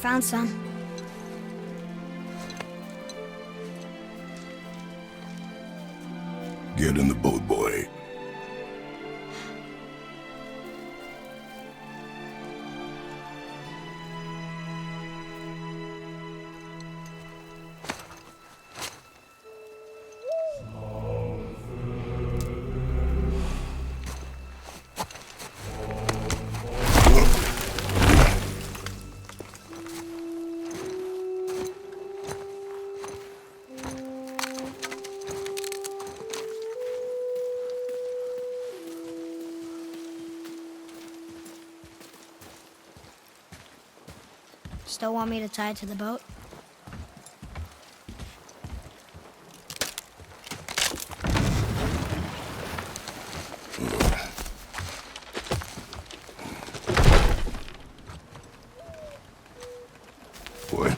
Found some. Get in the boat, boy. Still want me to tie it to the boat? Boy.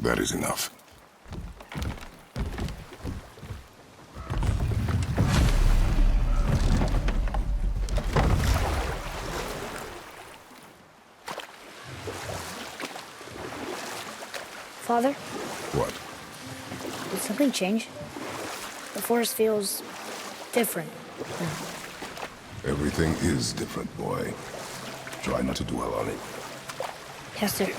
That is enough. Father, What? did something change? The forest feels different. Everything is different, boy. Try not to dwell on it. Yes, sir.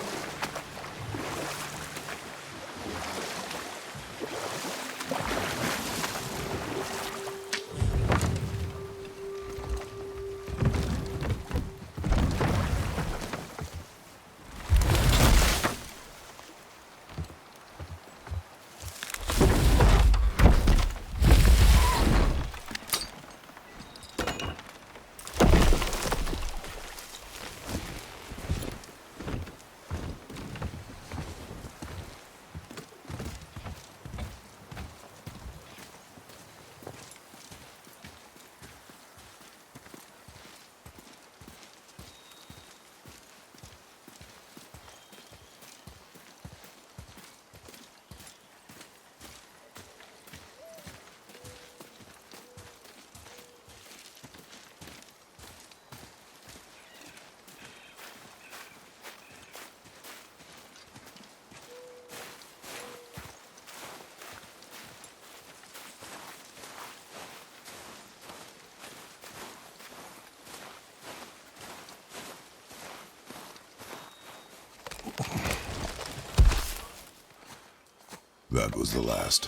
That was the last.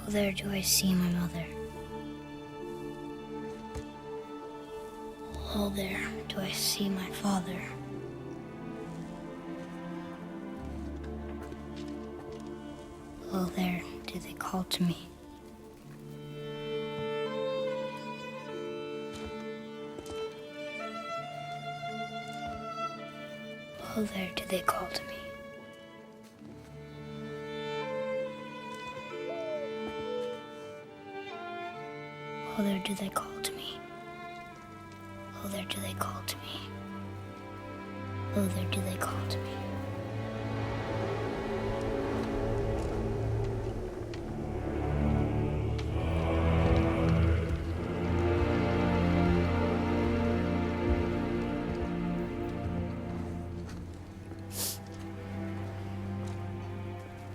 Oh, there do I see my mother. Oh, there do I see my father. Oh, there do they call to me. Oh, there do they call to me. Oh, there do they call to me. Oh, there do they call to me. Oh, there do they call to me.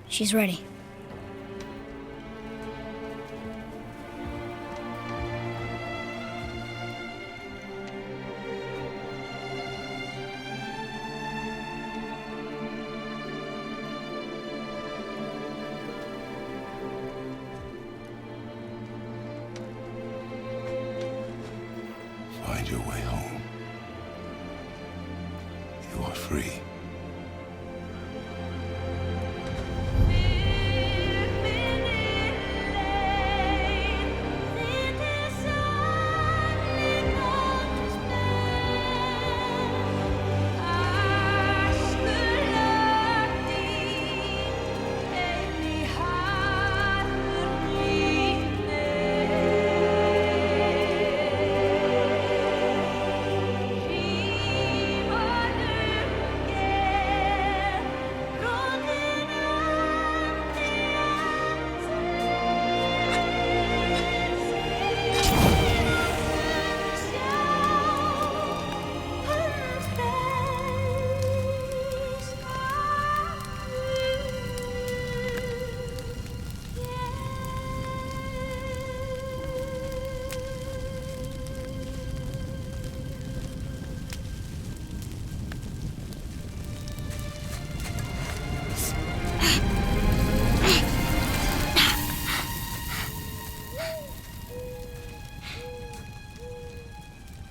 She's ready. Find your way home. You are free.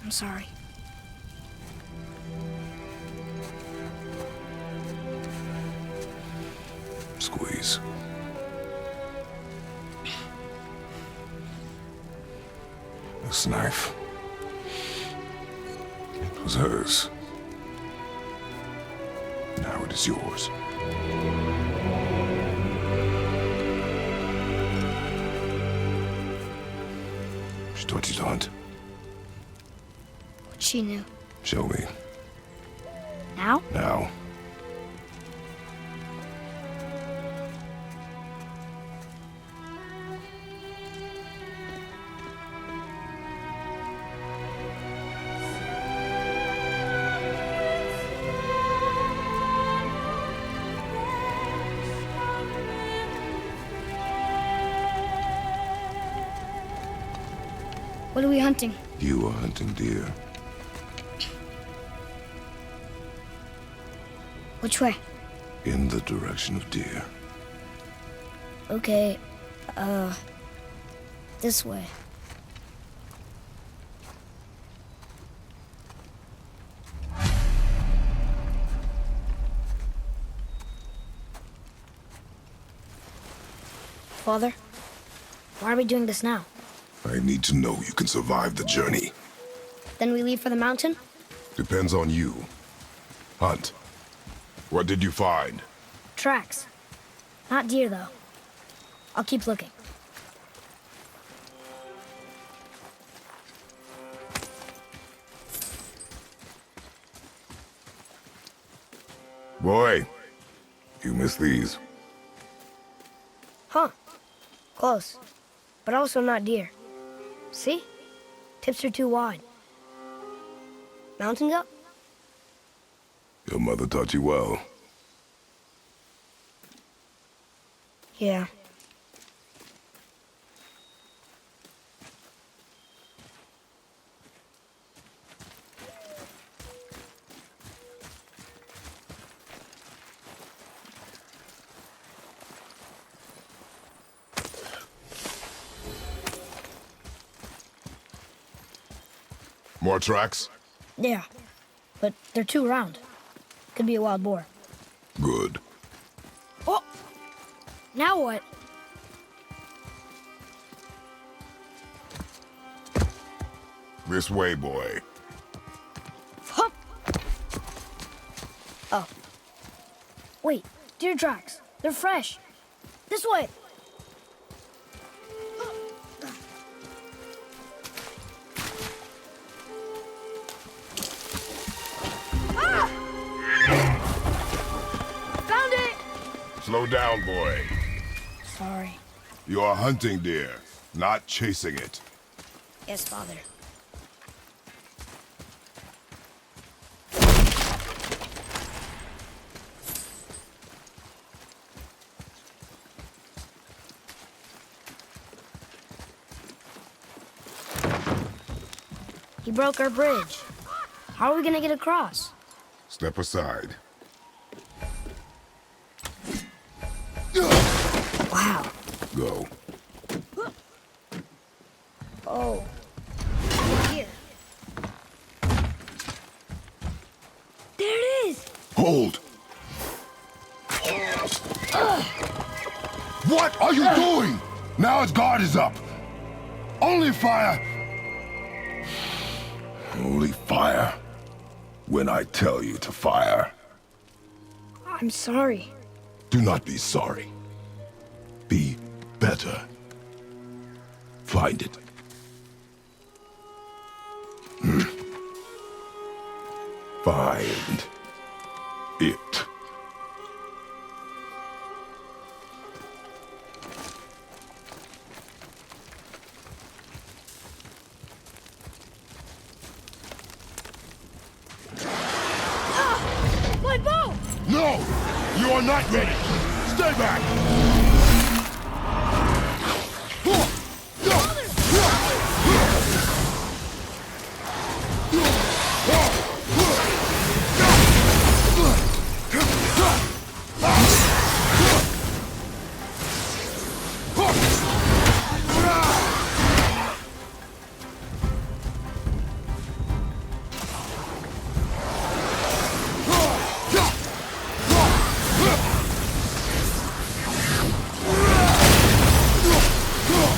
I'm sorry. Squeeze. This knife. It was hers. Now it is yours. She taught you to hunt. What she knew. Show me. Now? Now. What are we hunting? You are hunting deer. Which way? In the direction of deer. Okay, this way. Father, why are we doing this now? I need to know you can survive the journey. Then we leave for the mountain? Depends on you. Hunt. What did you find? Tracks. Not deer, though. I'll keep looking. Boy, you missed these. Huh. Close. But also not deer. See? Tips are too wide. Mountain goat? Your mother taught you well. Yeah. More tracks? Yeah. But they're too round. Could be a wild boar. Good. Oh! Now what? This way, boy. Hup! Oh. Wait, deer tracks. They're fresh. This way. Ah! Found it! Slow down, boy. Sorry. You are hunting deer, not chasing it. Yes, Father. He broke our bridge. How are we gonna get across? Step aside. Wow. Go. Oh. Here. There it is! Hold! What are you doing? Now his guard is up. Only fire. Only fire. When I tell you to fire. I'm sorry. Do not be sorry. Be better. Find it. Find it. My bow! No! You are not ready! Stay back!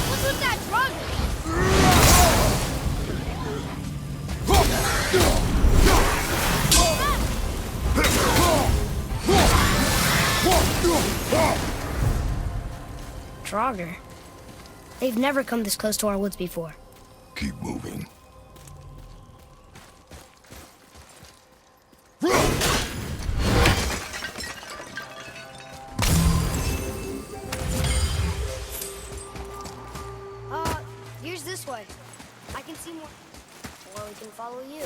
What's with that dragon? Draugr. They've never come this close to our woods before. Keep moving. Here's this way. I can see more. Or we can follow you.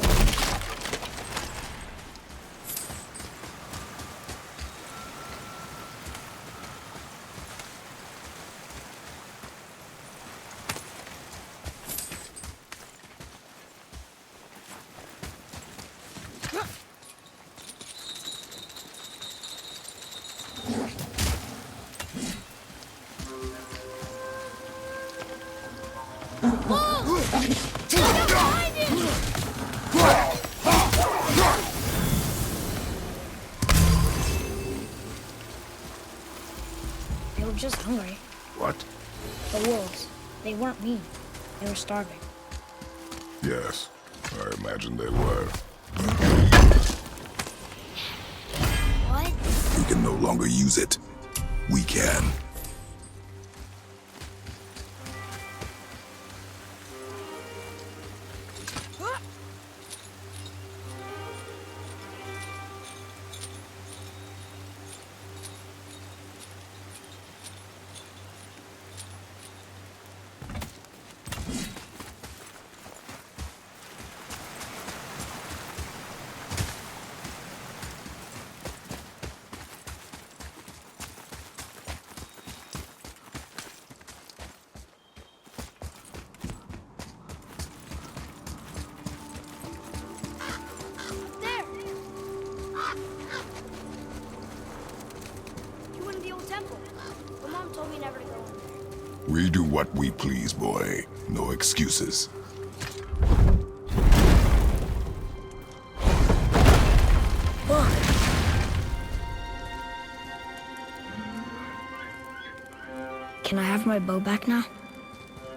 They were just hungry. What? The wolves. They weren't mean. They were starving. Yes, I imagine they were. What? We can no longer use it. We can. There! You went to the old temple. But Mom told me never to go in there. We do what we please, boy. No excuses. Look! Can I have my bow back now?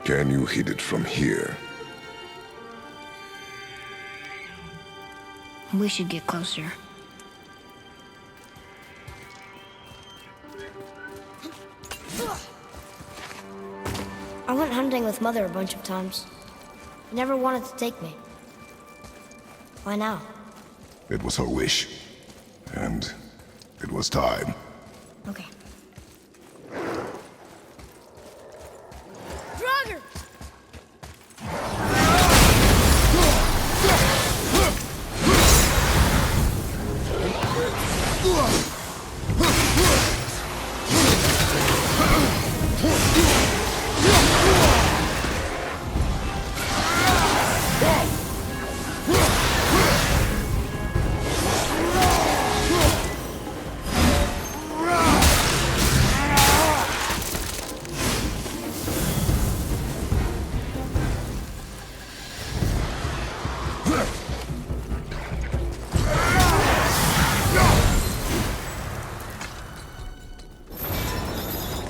Can you hit it from here? We should get closer. with Mother a bunch of times. She never wanted to take me. Why now? It was her wish. And it was time. Okay. Draugr!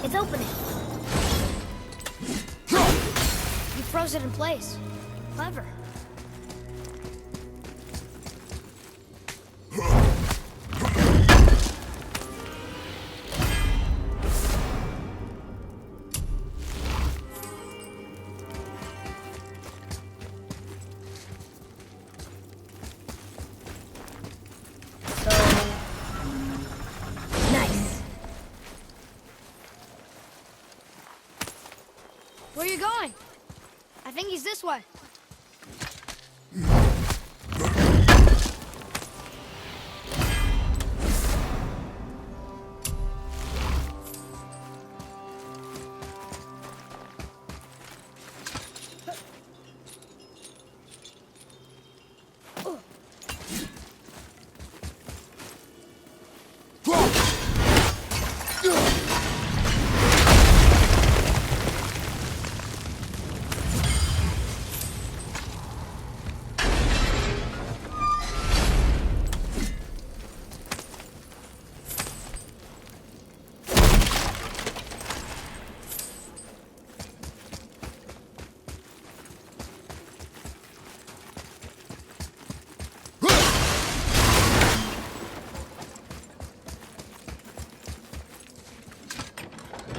It's opening. You froze it in place. Clever. Nice. Where are you going? I think he's this way.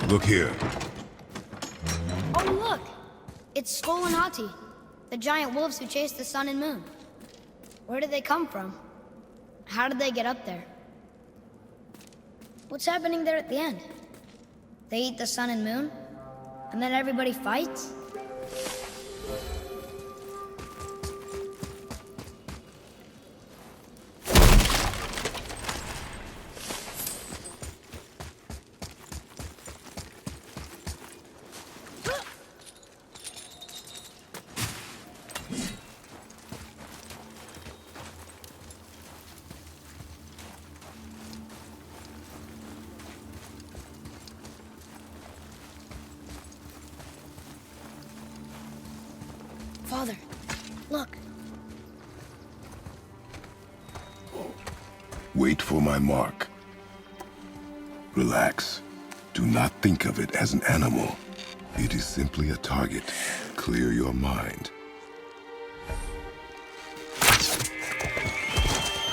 Look here. Oh, look! It's Skull and Hati, the giant wolves who chase the sun and moon. Where did they come from? How did they get up there? What's happening there at the end? They eat the sun and moon? And then everybody fights? Father, look. Wait for my mark. Relax. Do not think of it as an animal. It is simply a target. Clear your mind.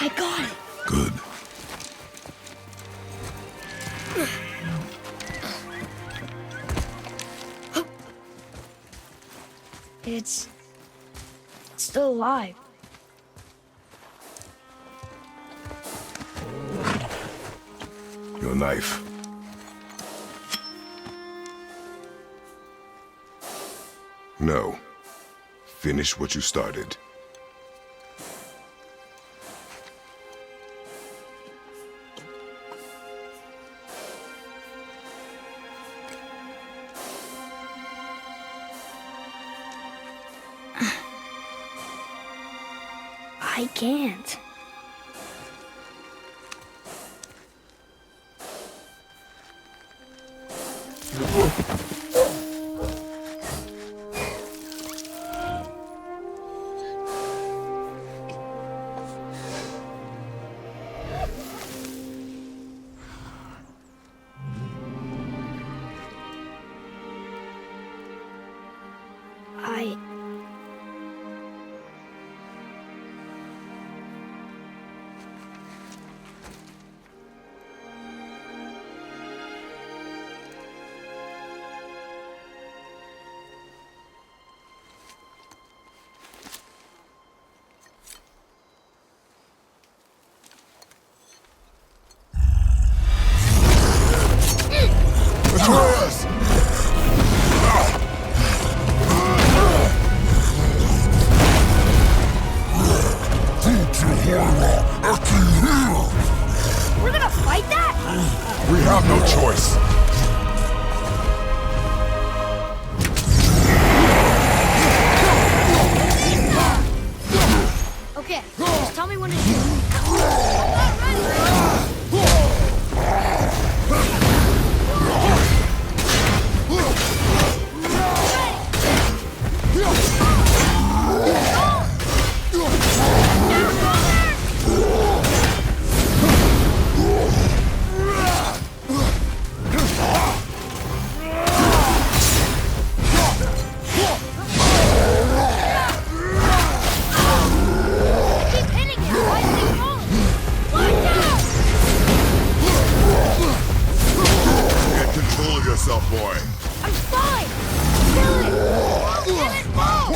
I got it. Good. It's still alive. Your knife. No. Finish what you started. I can't. We have no choice. Okay, just tell me when to shoot. I'm not ready! Keep hitting it! Why is it falling? Watch out! Get control of yourself, boy. I'm fine! Kill it! Let it fall!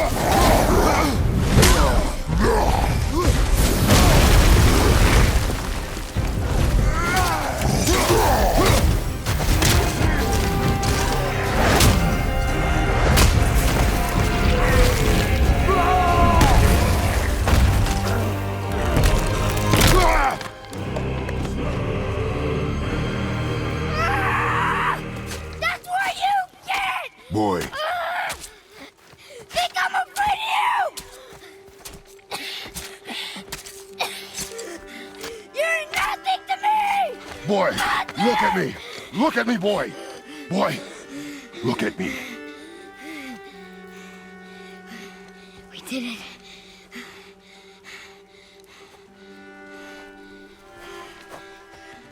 That's what you get! Boy, Think I'm afraid of you! You're nothing to me! boy, look at me. Look at me, boy. Boy, look at me. We did it.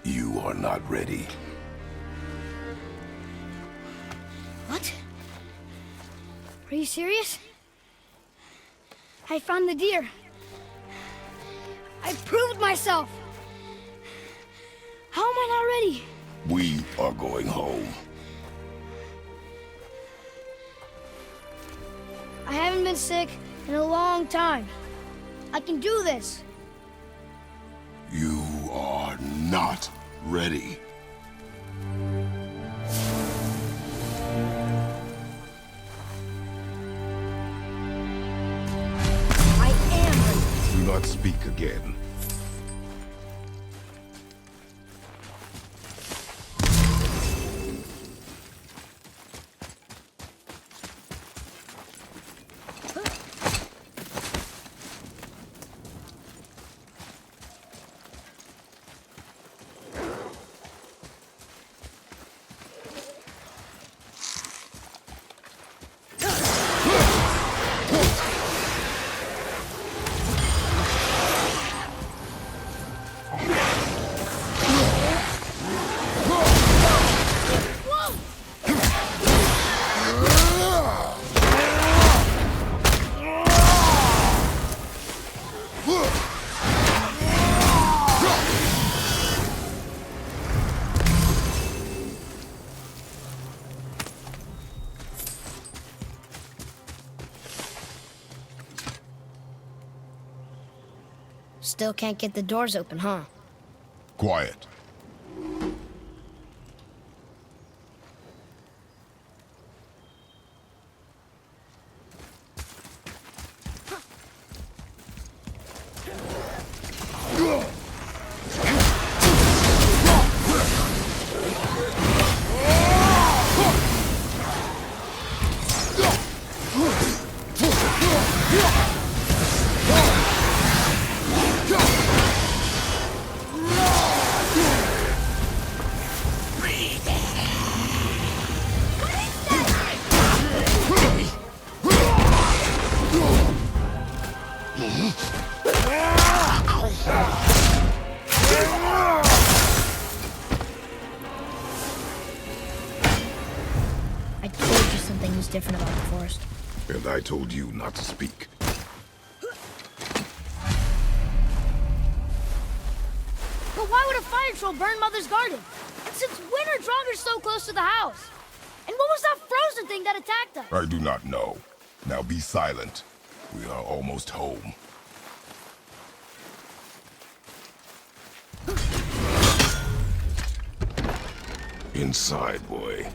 You are not ready. What? Are you serious? I found the deer. I proved myself. How am I not ready? We are going home. I haven't been sick in a long time. I can do this. You are not ready. I am ready. Do not speak again. Still can't get the doors open, huh? Quiet. I told you something was different about the forest. And I told you not to speak. But why would a fire troll burn Mother's garden? And since when are Draugrs so close to the house? And what was that frozen thing that attacked us? I do not know. Now be silent. We are almost home. Inside, boy.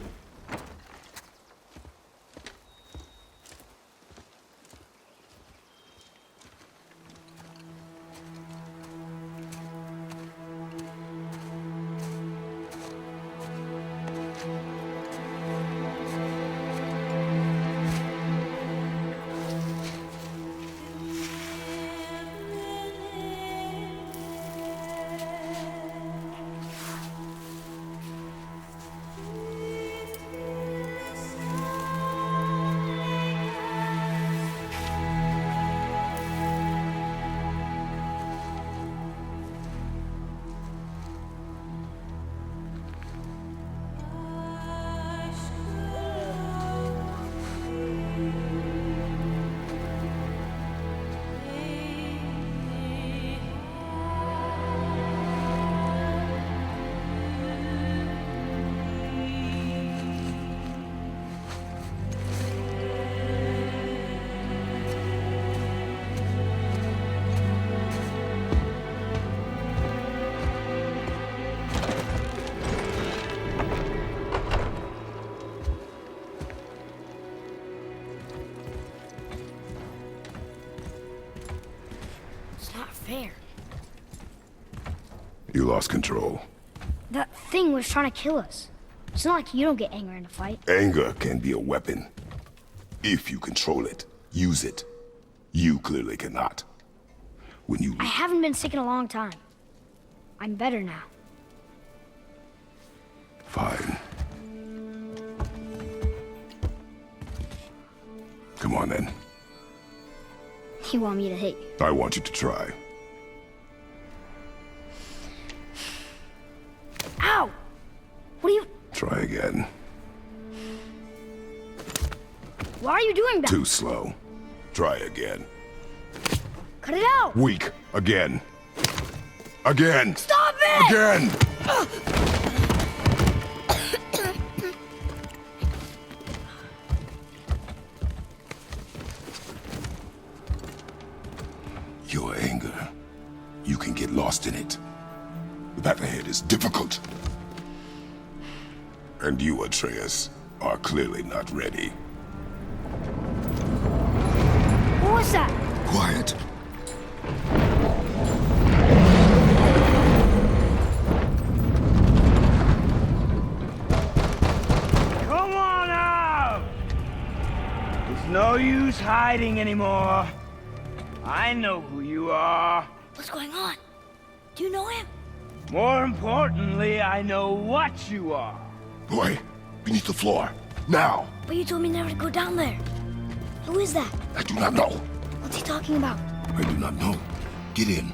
hair. You lost control. That thing was trying to kill us. It's not like you don't get angry in a fight. Anger can be a weapon. If you control it, use it. You clearly cannot. When you... I haven't been sick in a long time. I'm better now. Fine. Come on, then. You want me to hit you? I want you to try. Ow! What are you... Try again. Why are you doing that? Too slow. Try again. Cut it out! Weak. Again. Again! Stop it! Again! Your anger. You can get lost in it. The path ahead is difficult. And you, Atreus, are clearly not ready. What was that? Quiet. Come on out! There's no use hiding anymore. I know who you are. What's going on? Do you know him? More importantly, I know what you are. Boy, beneath the floor. Now! But you told me never to go down there. Who is that? I do not know. What's he talking about? I do not know. Get in.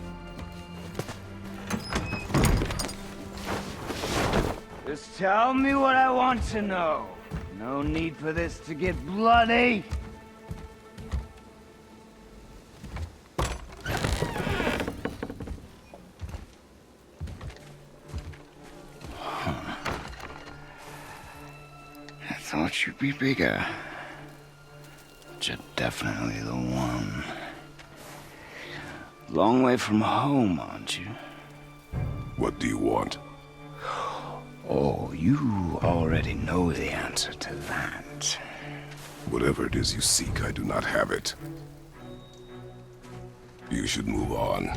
Just tell me what I want to know. No need for this to get bloody. I thought you'd be bigger. But you're definitely the one. Long way from home, aren't you? What do you want? Oh, you already know the answer to that. Whatever it is you seek, I do not have it. You should move on.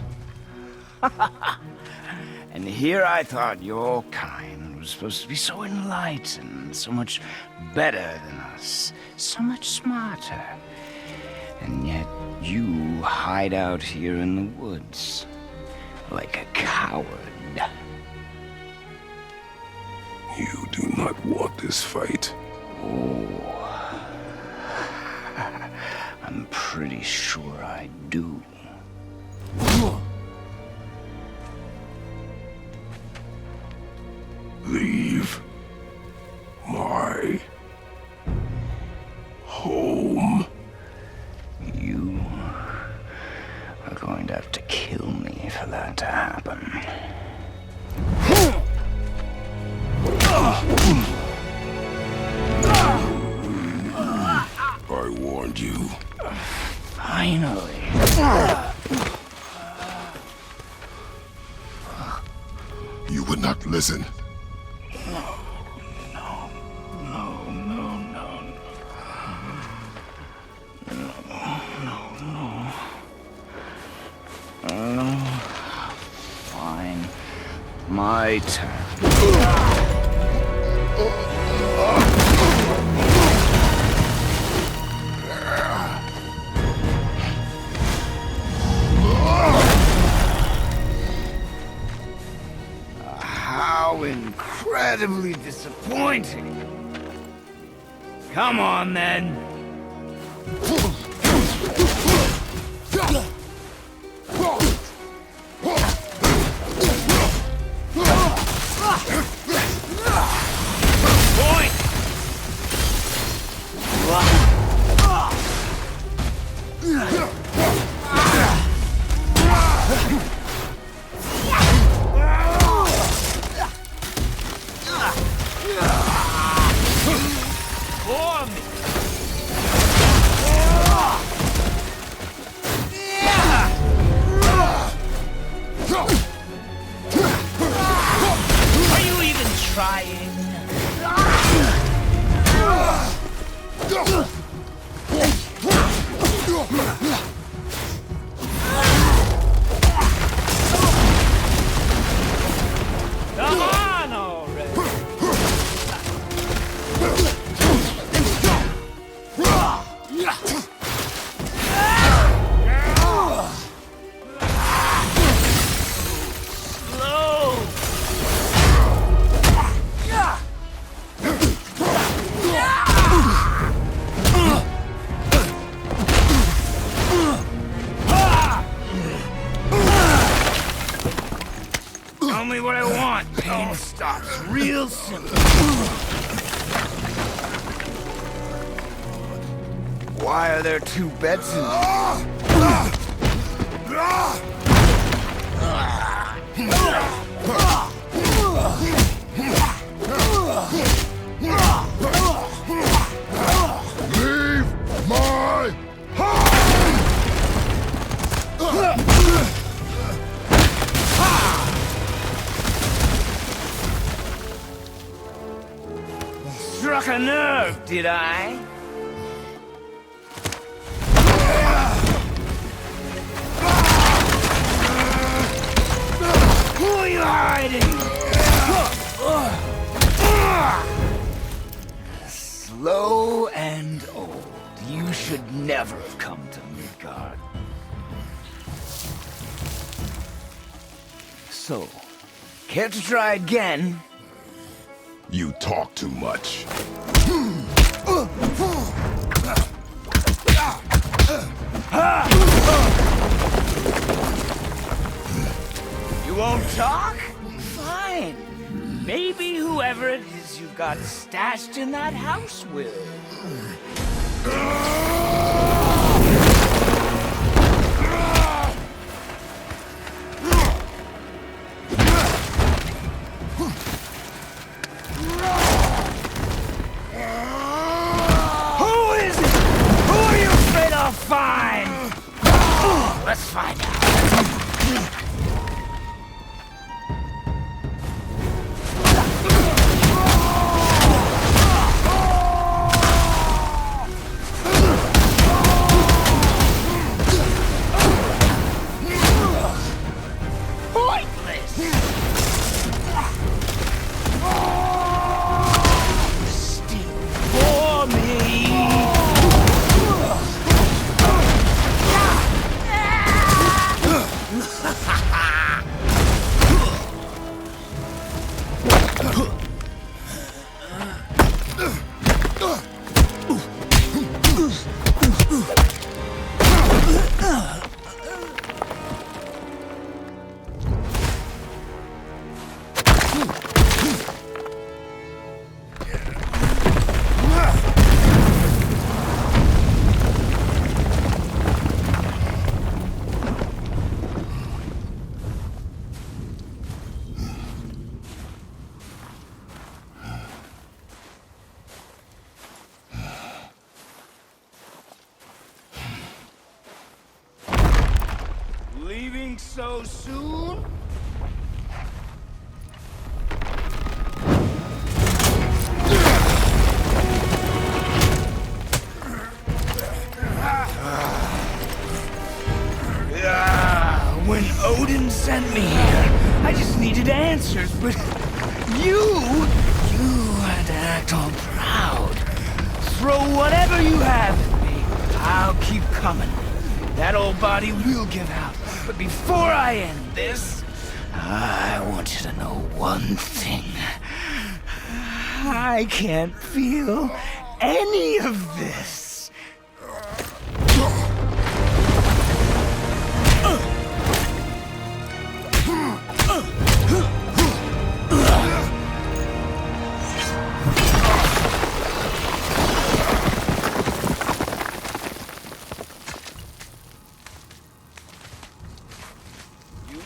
And here I thought your kind was supposed to be so enlightened, so much better than us, so much smarter. And yet you hide out here in the woods, like a coward. You do not want this fight. Oh, I'm pretty sure I do. Leave my home. You are going to have to kill me for that to happen. I warned you. Finally. You would not listen. Fine. My turn. How incredibly disappointing. Come on, then. Point. For me. me what I want. Pain stops real simple. Why are there two beds in Leave my house! Struck a nerve, did I? Who are you hiding? Slow and old. You should never have come to Midgard. So, care to try again? You talk too much. You won't talk? Fine. Maybe whoever it is you've got stashed in that house will. Who is it? Who are you afraid I'll find? Let's find out. Leaving so soon? When Odin sent me here, I just needed answers, but you had to act all proud. Throw whatever you have at me. I'll keep coming. That old body will give out. But before I end this, I want you to know one thing. I can't feel any of this.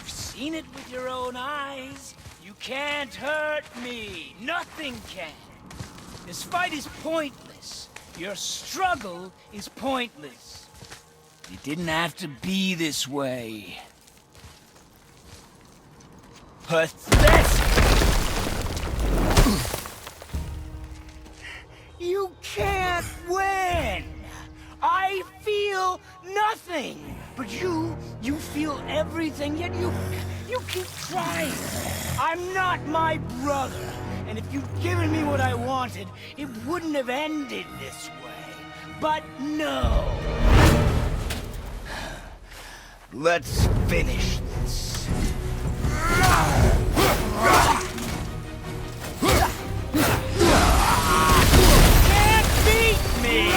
Seen it with your own eyes. You can't hurt me. Nothing can. This fight is pointless. Your struggle is pointless. It didn't have to be this way. Pathetic! You can't win! I feel nothing! But you feel everything, yet you keep trying. I'm not my brother, and if you'd given me what I wanted, it wouldn't have ended this way. But no! Let's finish this. Can't beat me!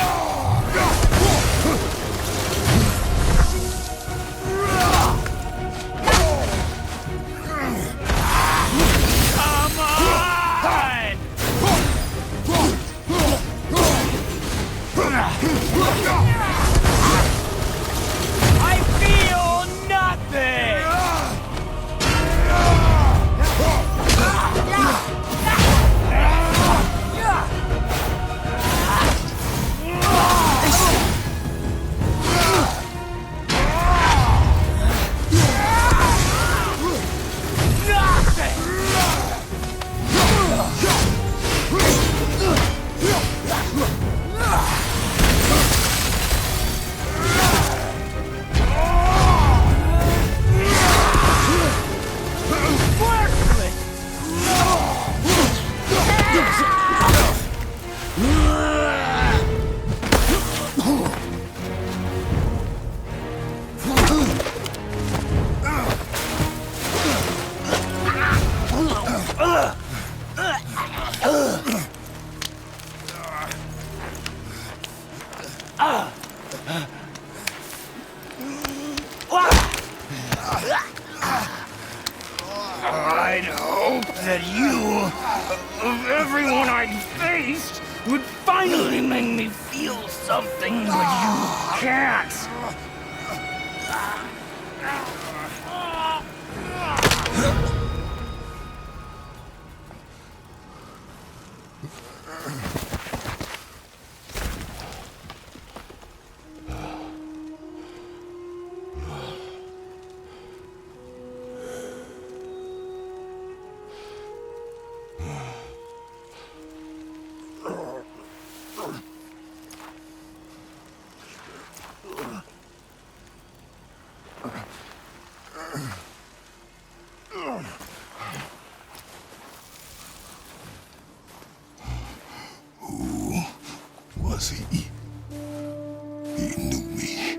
that you, of everyone I'd faced, would finally make me feel something, but you can't. Was he? He knew me.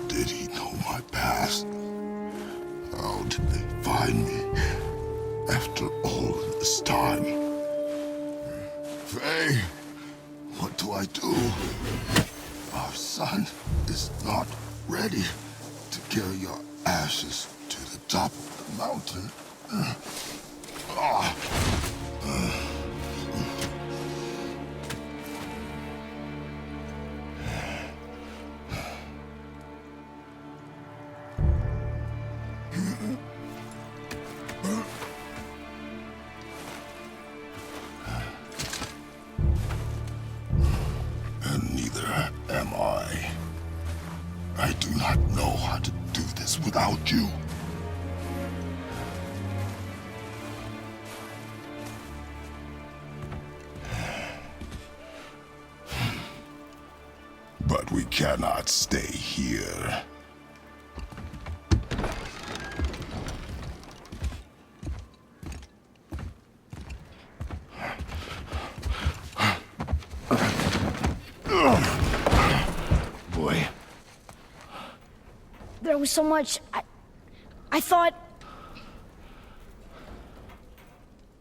Did he know my past? How did they find me after all this time? Faye, what do I do? Our son is not ready to carry your ashes to the top of the mountain. And neither am I. I do not know how to do this without you. But we cannot stay here. Boy. There was so much. I thought.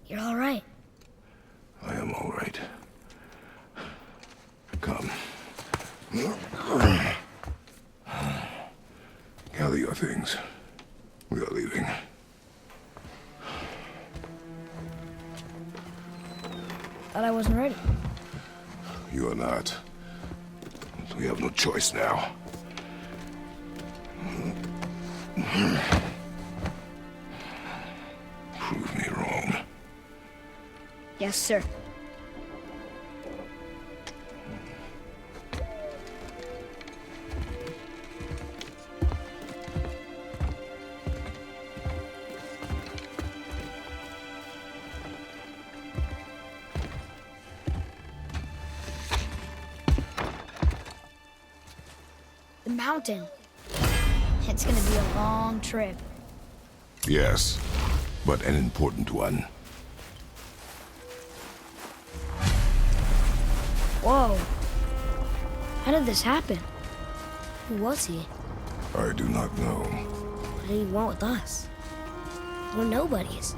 You're all right. I am all right. Come. Gather your things. We are leaving. Thought I wasn't ready. You are not. We have no choice now. Prove me wrong. Yes, sir. The mountain. It's gonna be a long trip. Yes, but an important one. Whoa. How did this happen? Who was he? I do not know. What did he want with us? We're nobodies.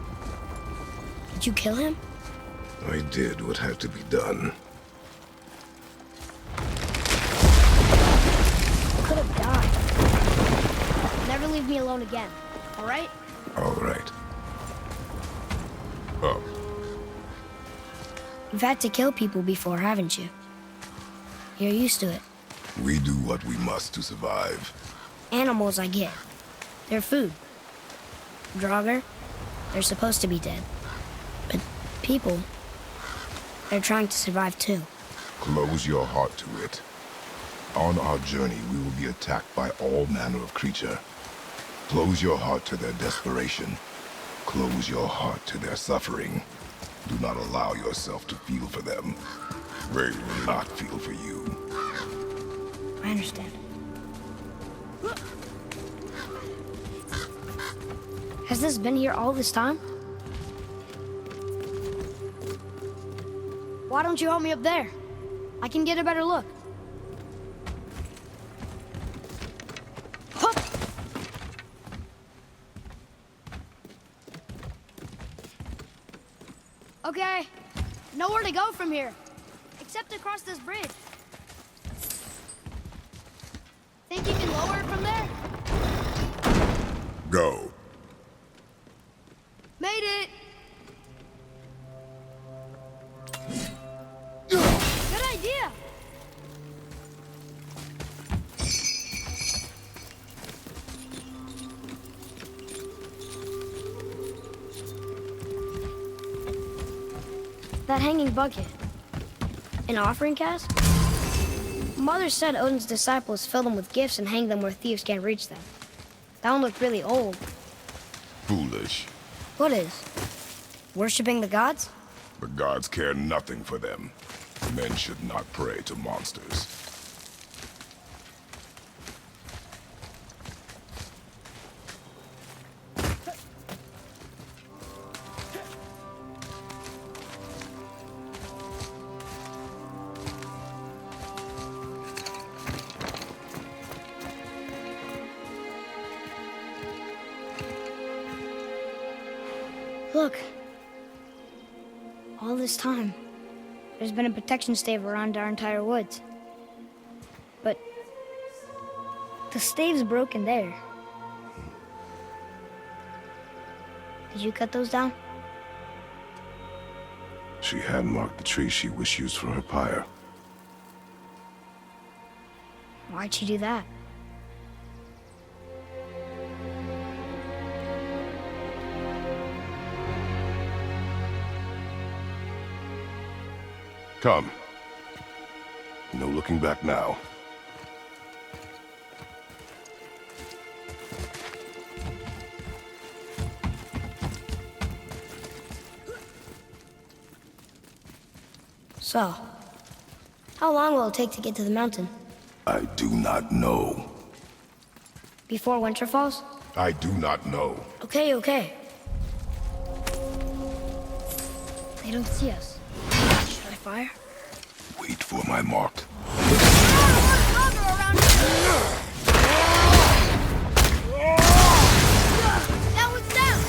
Did you kill him? I did what had to be done. Could have died. Never leave me alone again, all right? All right. Oh, You've had to kill people before, haven't you? You're used to it. we do what we must to survive. Animals, I get. They're food. Draugr, they're supposed to be dead. But people, they're trying to survive too. Close your heart to it. On our journey, we will be attacked by all manner of creature. Close your heart to their desperation. Close your heart to their suffering. Do not allow yourself to feel for them. They will not feel for you. I understand. Has this been here all this time? Why don't you help me up there? I can get a better look. Hup! Okay, nowhere to go from here, except across this bridge. Think you can lower it from there? Go. Made it! That hanging bucket. An offering cask? Mother said Odin's disciples fill them with gifts and hang them where thieves can't reach them. That one looked really old. Foolish. What is? Worshipping the gods? The gods care nothing for them. Men should not pray to monsters. Look. All this time, there's been a protection stave around our entire woods. But the stave's broken there. Did you cut those down? She had marked the tree she wished used for her pyre. Why'd she do that? Come. No looking back now. So, how long will it take to get to the mountain? I do not know. Before winter falls? I do not know. Okay, okay. They don't see us. Should I fire? Wait for my mark. That one's down!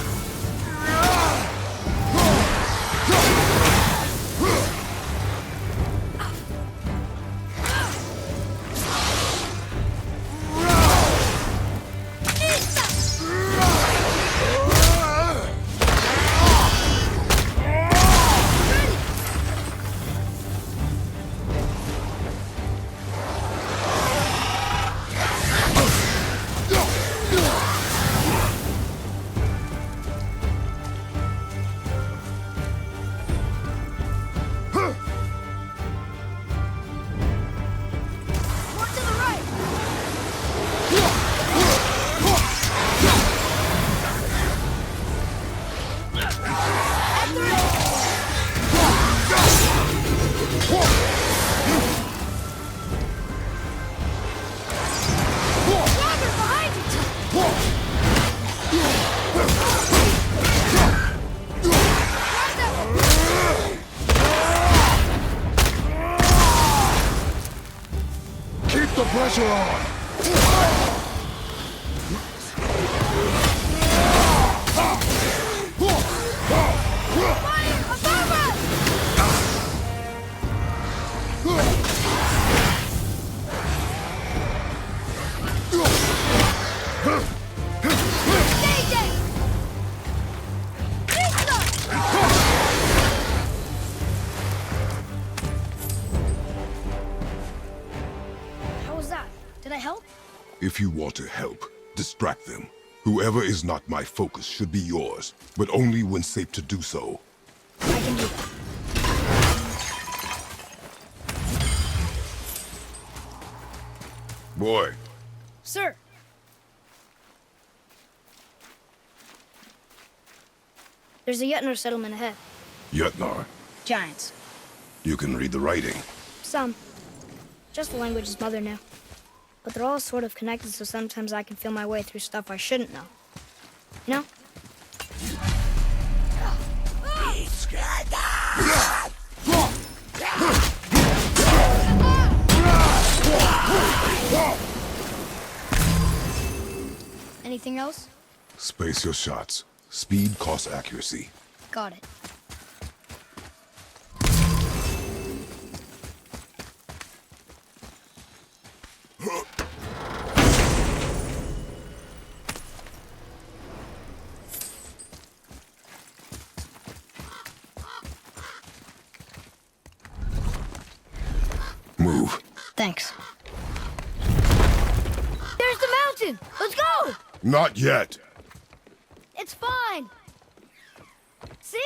Pressure on! Did I help? If you want to help, distract them. Whoever is not my focus should be yours, but only when safe to do so. I can do that. Boy. Sir. There's a Jötnar settlement ahead. Jötnar. Giants. You can read the writing. Some. Just the language his mother knew. But they're all sort of connected, so sometimes I can feel my way through stuff I shouldn't know. You know? Anything else? Space your shots. Speed costs accuracy. Got it. Move. Thanks. There's the mountain! Let's go! Not yet. It's fine! See?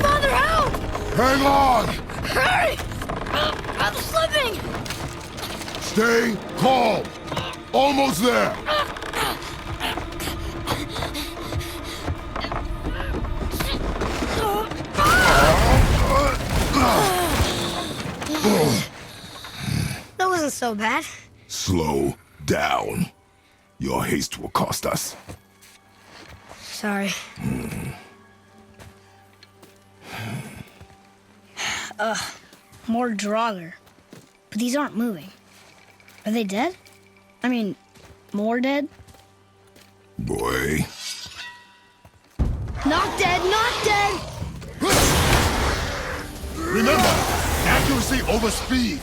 Father, help! Hang on! Hurry! I'm slipping! Stay calm! Almost there! That wasn't so bad. Slow down. Your haste will cost us. Sorry. More Draugr. But these aren't moving. Are they dead? I mean, more dead? Boy. Not dead, not dead! Remember, accuracy over speed.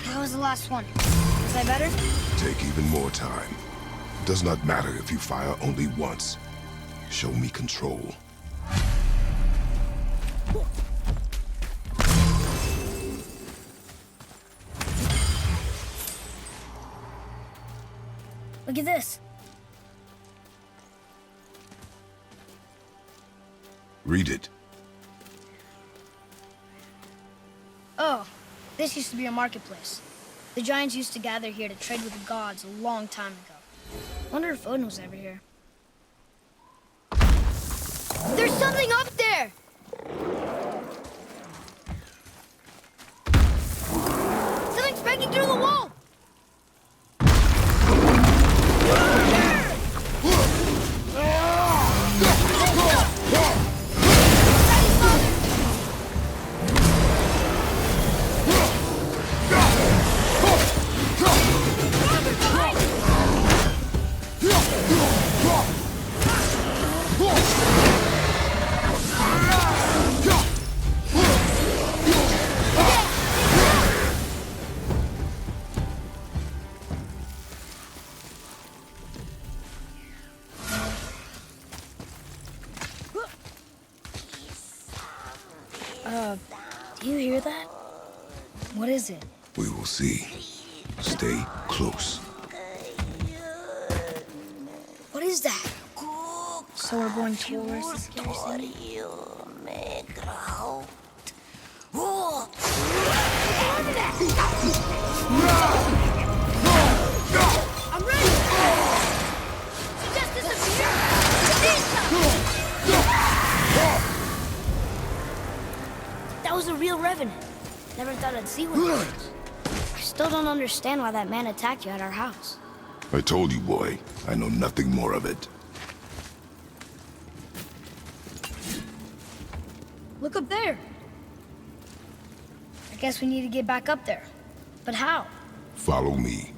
That was the last one. Was I better? Take even more time. Does not matter if you fire only once. Show me control. Look at this. Read it. Oh, this used to be a marketplace. The giants used to gather here to trade with the gods a long time ago. Wonder if Odin was ever here. There's something up there! Something's breaking through the wall! Do you hear that? What is it? We will see. Stay close. What is that? So we're going towards the scary city? I'm ready! She just disappeared! That was a real revenant. Never thought I'd see one of those. I still don't understand why that man attacked you at our house. I told you, boy. I know nothing more of it. Look up there. I guess we need to get back up there. But how? Follow me.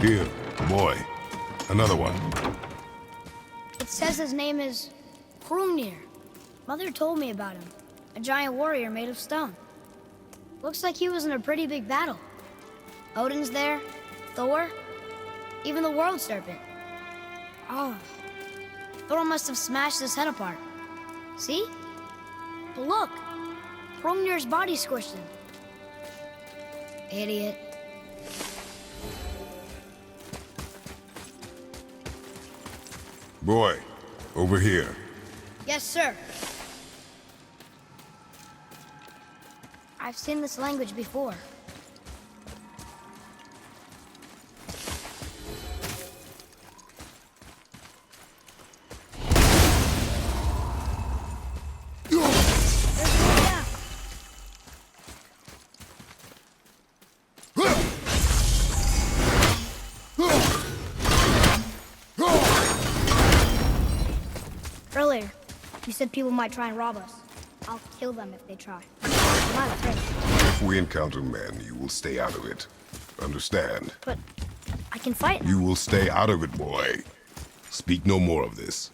Here, boy. Another one. It says his name is Hrungnir. Mother told me about him. A giant warrior made of stone. Looks like he was in a pretty big battle. Odin's there, Thor, even the World Serpent. Oh, Thor must have smashed his head apart. See? But look, Hrungnir's body squished him. Idiot. Boy, over here. Yes, sir. I've seen this language before. Earlier, you said people might try and rob us. I'll kill them if they try. I'm not afraid. If we encounter men, you will stay out of it. Understand? But I can fight now. You will stay out of it, boy. Speak no more of this.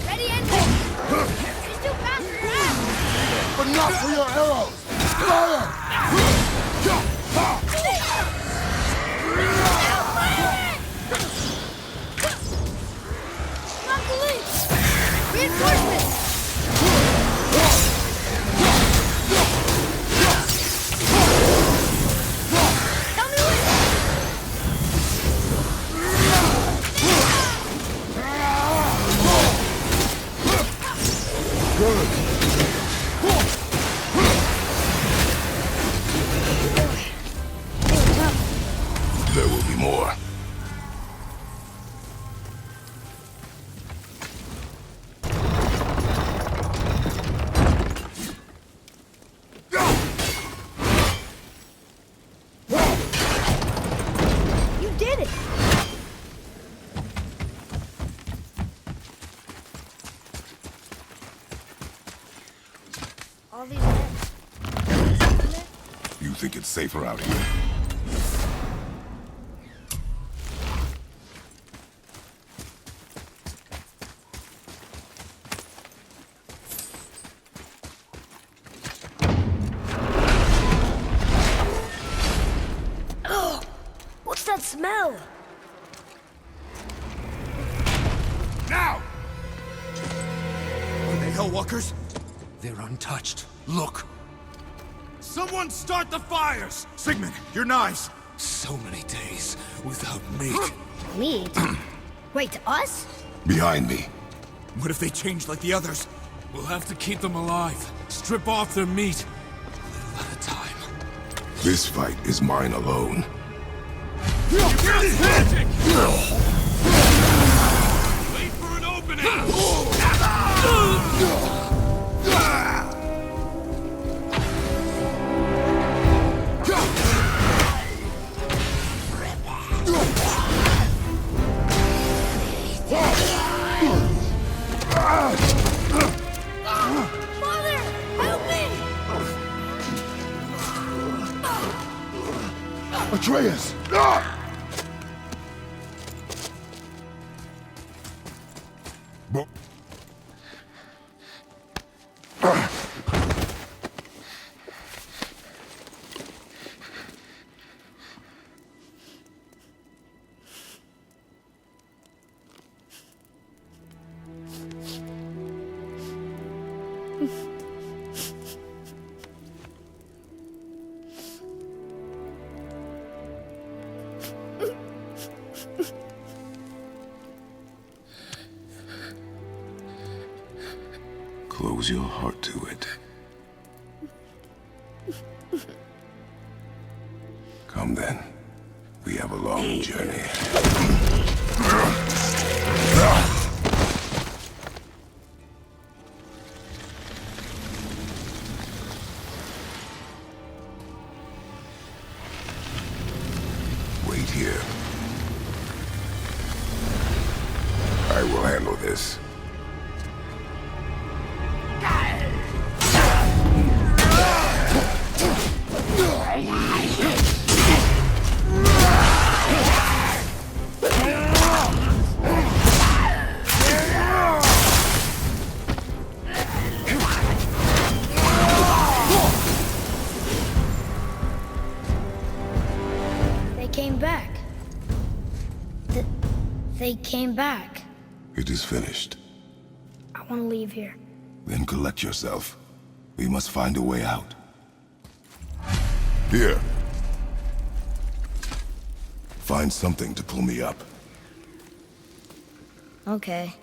Ready, engine! He's too fast for that! But not for your arrows! Fire! Not the lead! Reinforcements! Tell me when! Good. They were tough. There will be more. You did it! All these men. You think it's safer out here? What's that smell? Now! Are they Hellwalkers? They're untouched. Look! Someone start the fires! Sigmund, your knives! So many days without meat. Meat? Wait, us? Behind me. What if they change like the others? We'll have to keep them alive. Strip off their meat. A little at a time. This fight is mine alone. Use magic! Wait for an opening! Father! Help me! Atreus! Bo- Close your heart to it. Come then. We have a long journey. Wait here. I will handle this. They came back. They came back. It is finished. I want to leave here. Then collect yourself. We must find a way out. Here. Find something to pull me up. Okay.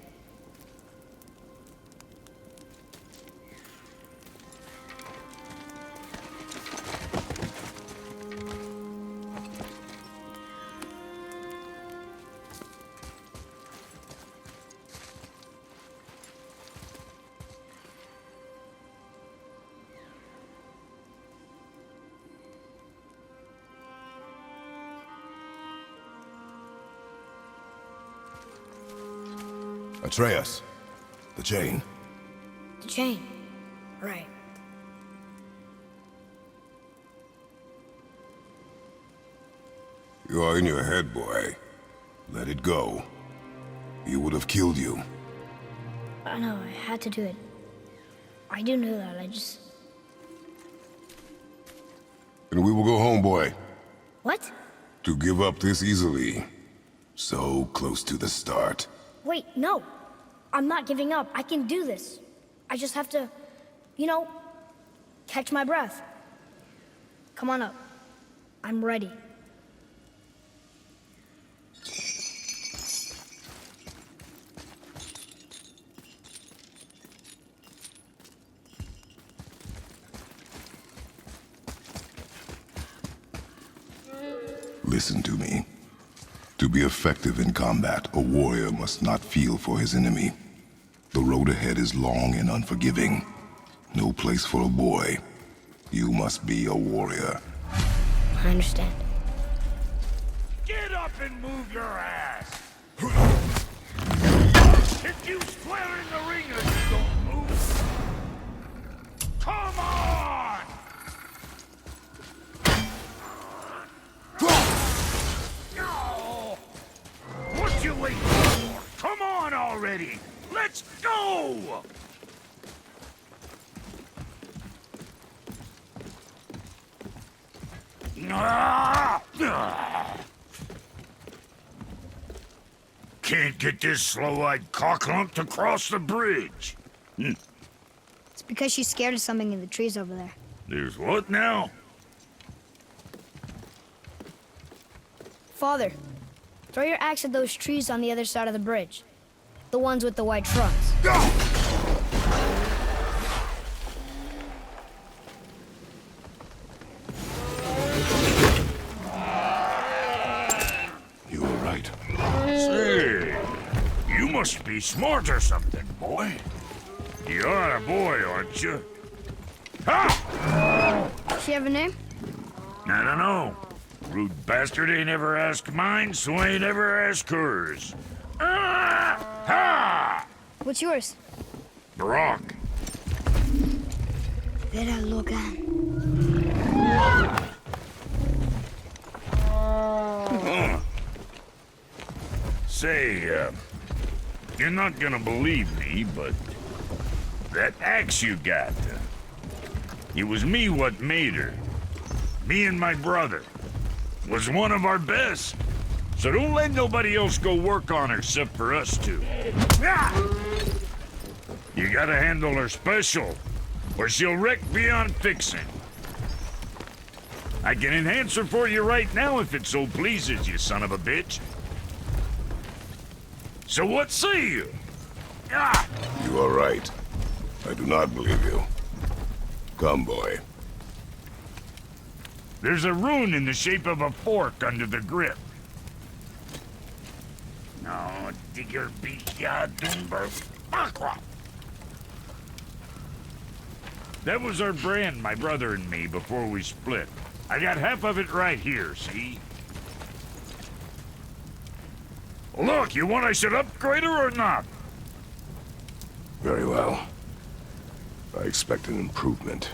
Atreus. The chain. The chain. Right. You are in your head, boy. Let it go. He would have killed you. I know, I had to do it. I do know that, I just... And we will go home, boy. What? To give up this easily. So close to the start. Wait, no. I'm not giving up. I can do this. I just have to, you know, catch my breath. Come on up. I'm ready. Listen to me. To be effective in combat, a warrior must not feel for his enemy. The road ahead is long and unforgiving. No place for a boy. You must be a warrior. I understand. Get up and move your ass! If you swear in the ring or you don't move... Come on! No! What you waiting for? Come on already! Let's go! Can't get this slow-eyed cocklump to cross the bridge. It's because she's scared of something in the trees over there. There's what now? Father, throw your axe at those trees on the other side of the bridge. The ones with the white trunks. You were right. Say, you must be smart or something, boy. You're a boy, aren't you? Ha! Does she have a name? I don't know. Rude bastard ain't ever asked mine, so I ain't ever asked hers. Ha! What's yours? Brock. Vera Logan. Say, you're not gonna believe me, but that axe you got, it was me what made her. Me and my brother. Was one of our best. So don't let nobody else go work on her except for us two. You gotta handle her special, or she'll wreck beyond fixing. I can enhance her for you right now if it so pleases you, son of a bitch. So what say you? You are right. I do not believe you. Come, boy. There's a rune in the shape of a fork under the grip. No, digger beat ya, Doomberg. That was our brand, my brother and me, before we split. I got half of it right here, see? Look, you want I should upgrade her or not? Very well. I expect an improvement.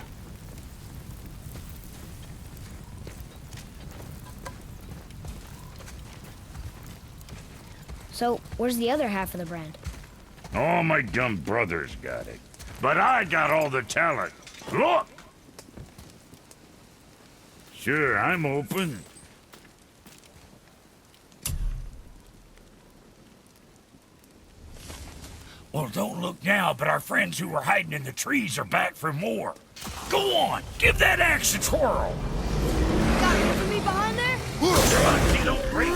So, where's the other half of the brand? All my dumb brothers got it. But I got all the talent. Look! Sure, I'm open. Well, don't look now, but our friends who were hiding in the trees are back for more. Go on, give that axe a twirl. Got room for me behind there? Lucky don't break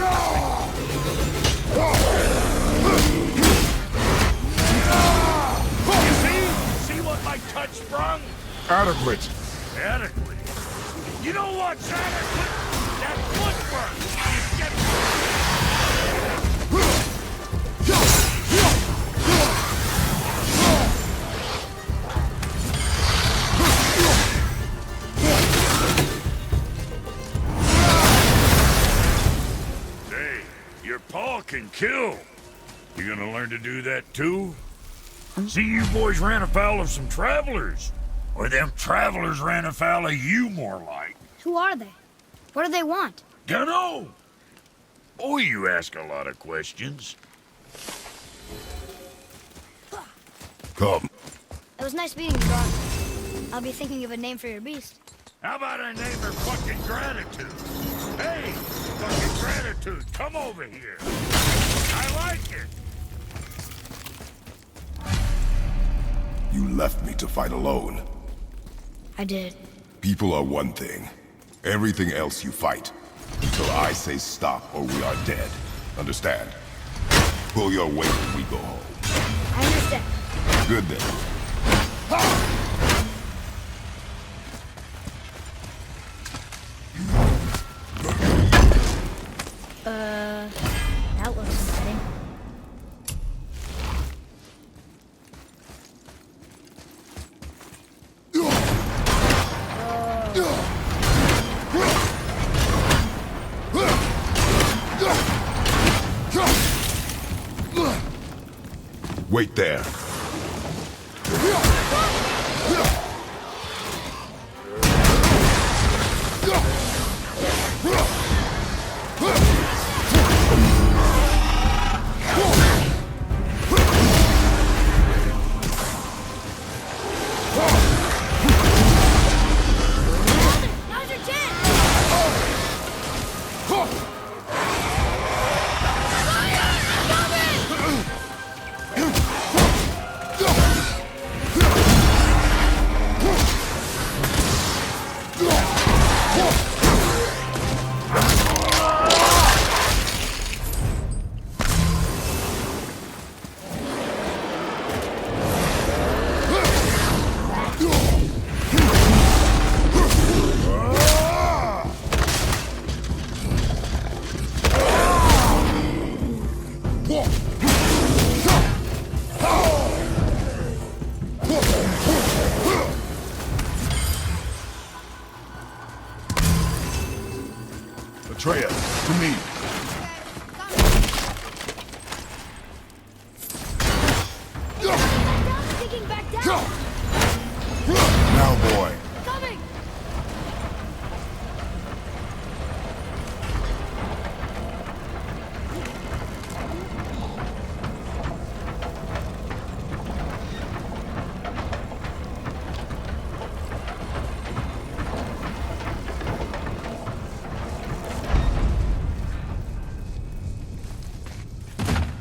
You see? See what my touch sprung? Adequate. Adequate. You know what's adequate? That footwork. You get Hey, your paw can kill. You gonna learn to do that too? See, you boys ran afoul of some travelers. Or them travelers ran afoul of you, more like. Who are they? What do they want? Dunno. Boy, you ask a lot of questions. Come. It was nice meeting you, Ron. I'll be thinking of a name for your beast. How about I name her fucking Gratitude? Hey, fucking Gratitude, come over here. I like it. You left me to fight alone. I did. People are one thing. Everything else you fight. Until I say stop or we are dead. Understand? Pull your weight when we go home. I understand. Good then. That looks exciting. Wait there. Now's your chance! Atreus, to me. Digging back down! Now, boy. Coming!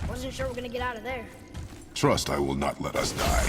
Wasn't sure we're gonna get out of there. Trust I will not let us die.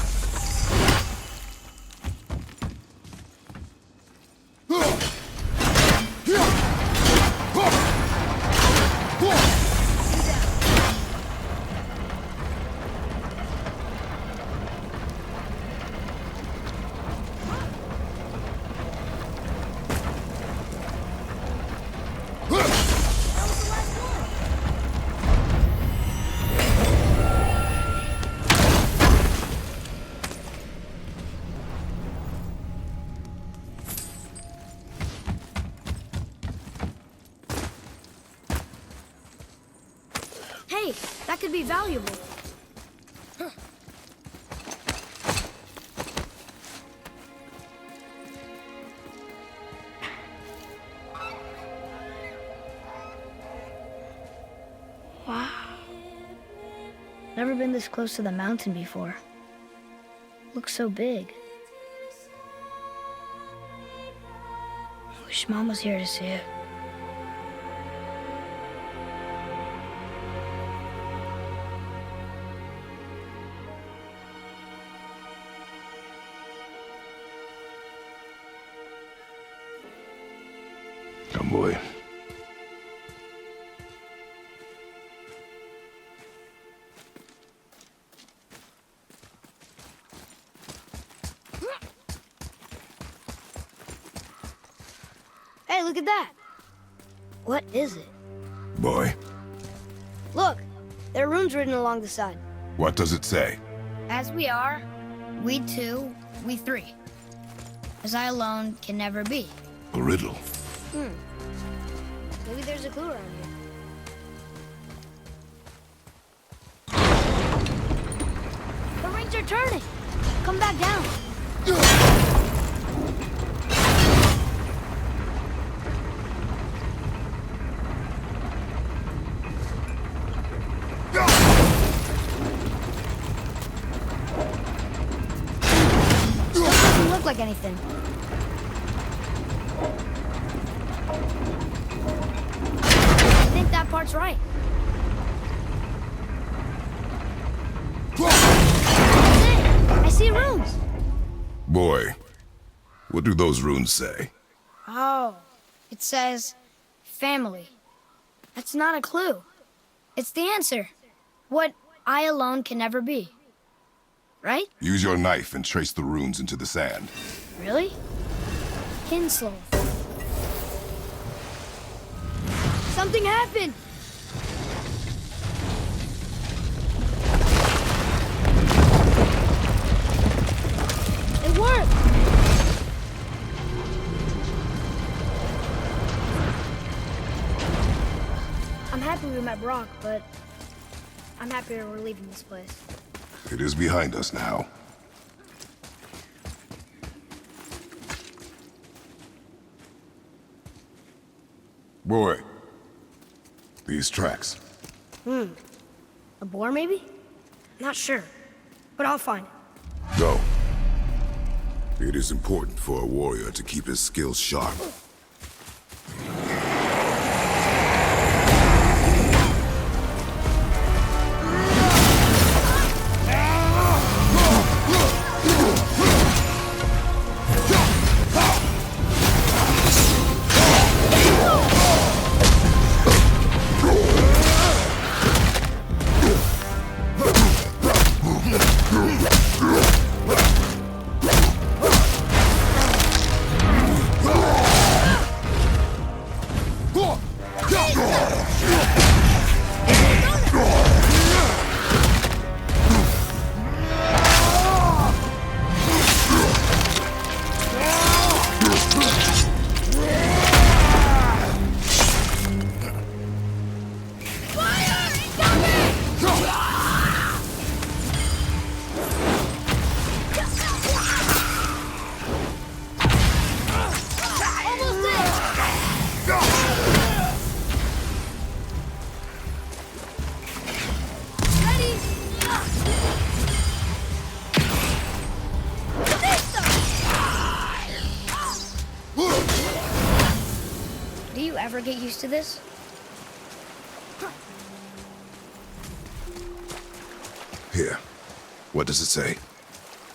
Hey, that could be valuable. Wow. Never been this close to the mountain before. Looks so big. I wish Mom was here to see it. Come, boy. Hey, look at that. What is it? Boy, Look, there are runes written along the side. what does it say? As we are, we two, we three. As I alone can never be. A riddle. Maybe there's a clue around here. The rings are turning. Come back down. Doesn't look like anything. I think that part's right. That's it. I see runes. Boy, what do those runes say? Oh, it says family. That's not a clue. It's the answer. What I alone can never be. Right? Use your knife and trace the runes into the sand. Really? Kinslow. Something happened! It worked! I'm happy we met Brock, but I'm happier we're leaving this place. It is behind us now. Boy, these tracks. A boar, maybe? Not sure, but I'll find it. Go. It is important for a warrior to keep his skills sharp. Do you ever get used to this? Here. What does it say?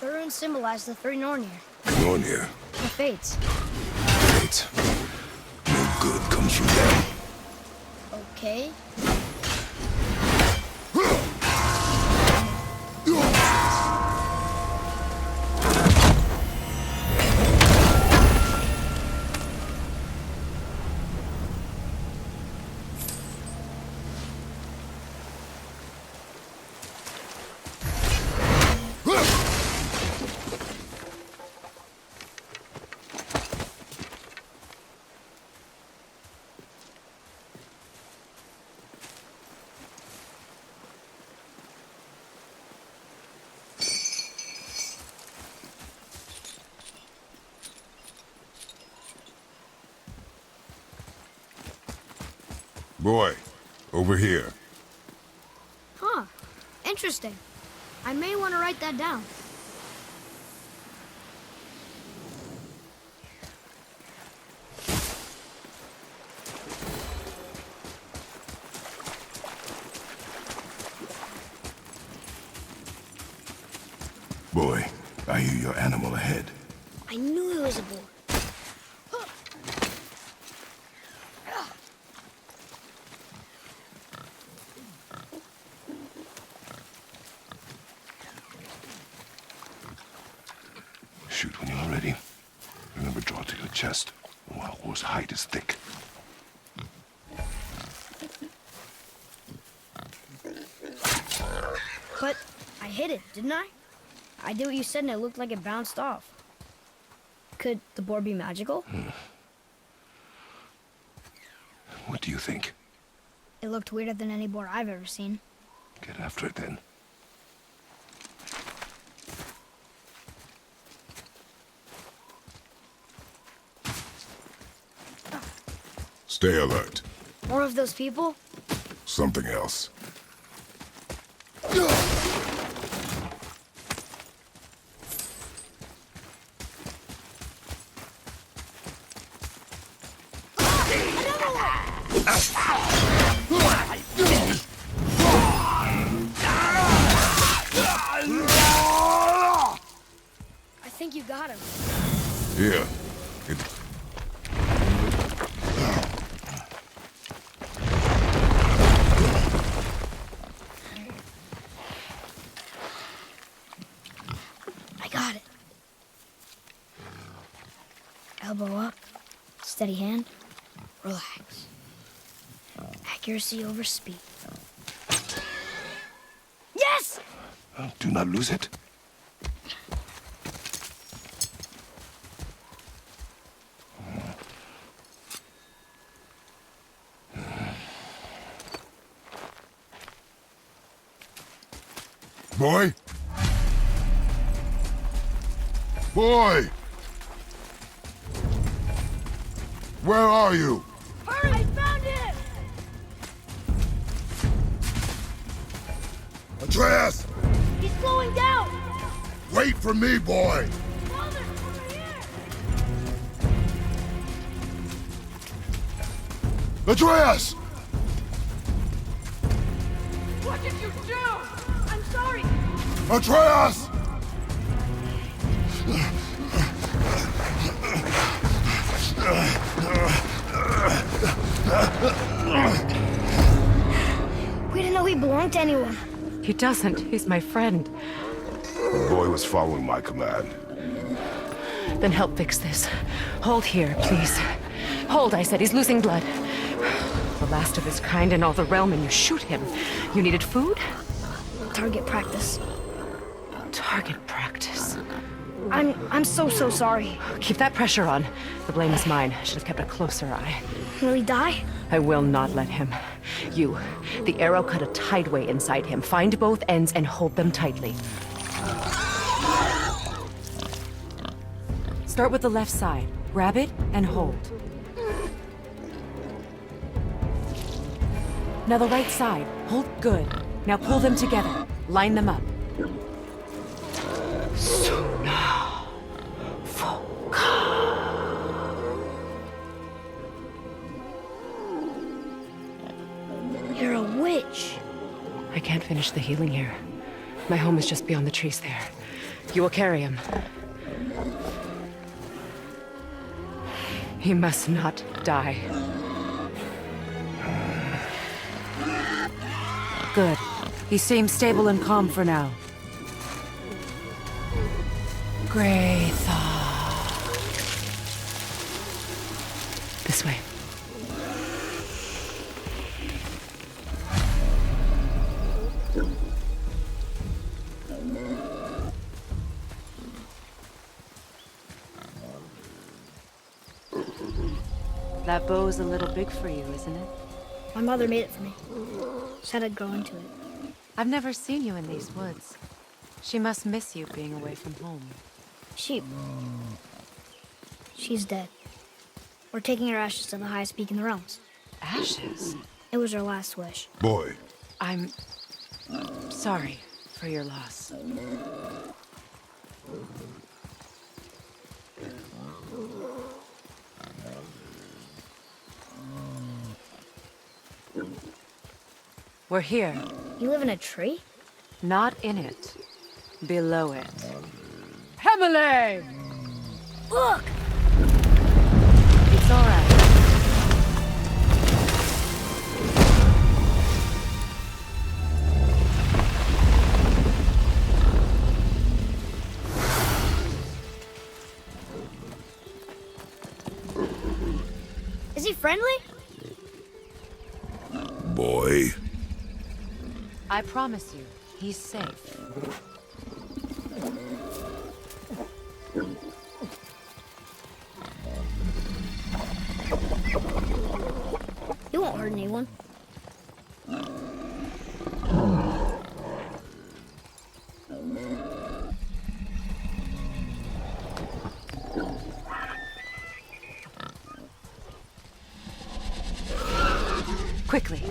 The runes symbolize the three Nornir, Nornir. the Fates. Wait. No good comes from them. Okay. Boy, over here. Huh. Interesting. I may want to write that down. Boy, I hear your animal ahead. I knew it was a boar. Shoot when you're ready. Remember, draw to your chest. A wild horse hide is thick. But I hit it, didn't I? I did what you said and it looked like it bounced off. Could the boar be magical? What do you think? It looked weirder than any boar I've ever seen. Get after it then. Stay alert. More of those people? Something else. I think you got him. Here. I got it. Elbow up, steady hand, relax. Accuracy over speed. Yes! Do not lose it. Boy? Boy! Where are you? Hurry! I found him! Atreus! He's slowing down! Wait for me, boy! Father, over here! Atreus! What did you do? I'm sorry. Atreus! We didn't know he belonged to anyone. He doesn't. He's my friend. The boy was following my command. Then help fix this. Hold here, please. Hold, I said. He's losing blood. The last of his kind in all the realm, and you shoot him. You needed food? Target practice. Target practice. I'm so sorry. Keep that pressure on. The blame is mine. I should have kept a closer eye. Will he die? I will not let him. You, the arrow cut a tideway inside him. Find both ends and hold them tightly. Start with the left side. Grab it and hold. Now the right side. Hold good. Now pull them together. Line them up. You're a witch. I can't finish the healing here. My home is just beyond the trees there. You will carry him. He must not die. Good. He seems stable and calm for now. Kratos. This way. That bow's a little big for you, isn't it? My mother made it for me. Said I'd grow into it. I've never seen you in these woods. She must miss you being away from home. She's dead. We're taking her ashes to the highest peak in the realms. Ashes? It was her last wish. Boy, I'm sorry for your loss. We're here. You live in a tree? Not in it. Below it. Hemele! Look! It's all right. Is he friendly? boy. I promise you, he's safe. He won't hurt anyone. Quickly.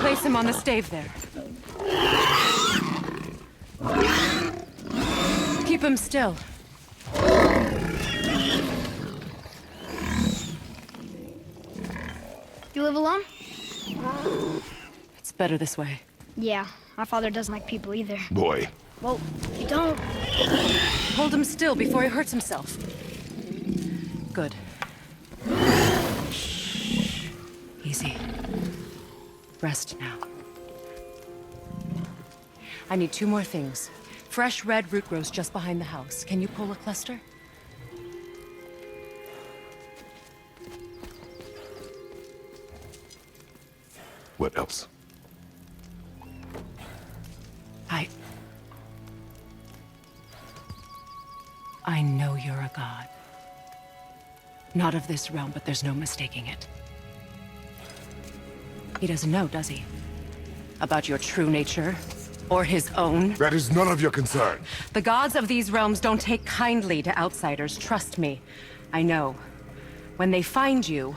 Place him on the stave there. Keep him still. You live alone? It's better this way. Yeah, my father doesn't like people either. Boy, Well, you don't. Hold him still before he hurts himself. Good. Easy. Rest now. I need 2 more things. Fresh red root grows just behind the house. Can you pull a cluster? what else? I know you're a god. Not of this realm, but there's no mistaking it. He doesn't know, does he? About your true nature? Or his own? That is none of your concern. The gods of these realms don't take kindly to outsiders, trust me. I know. When they find you,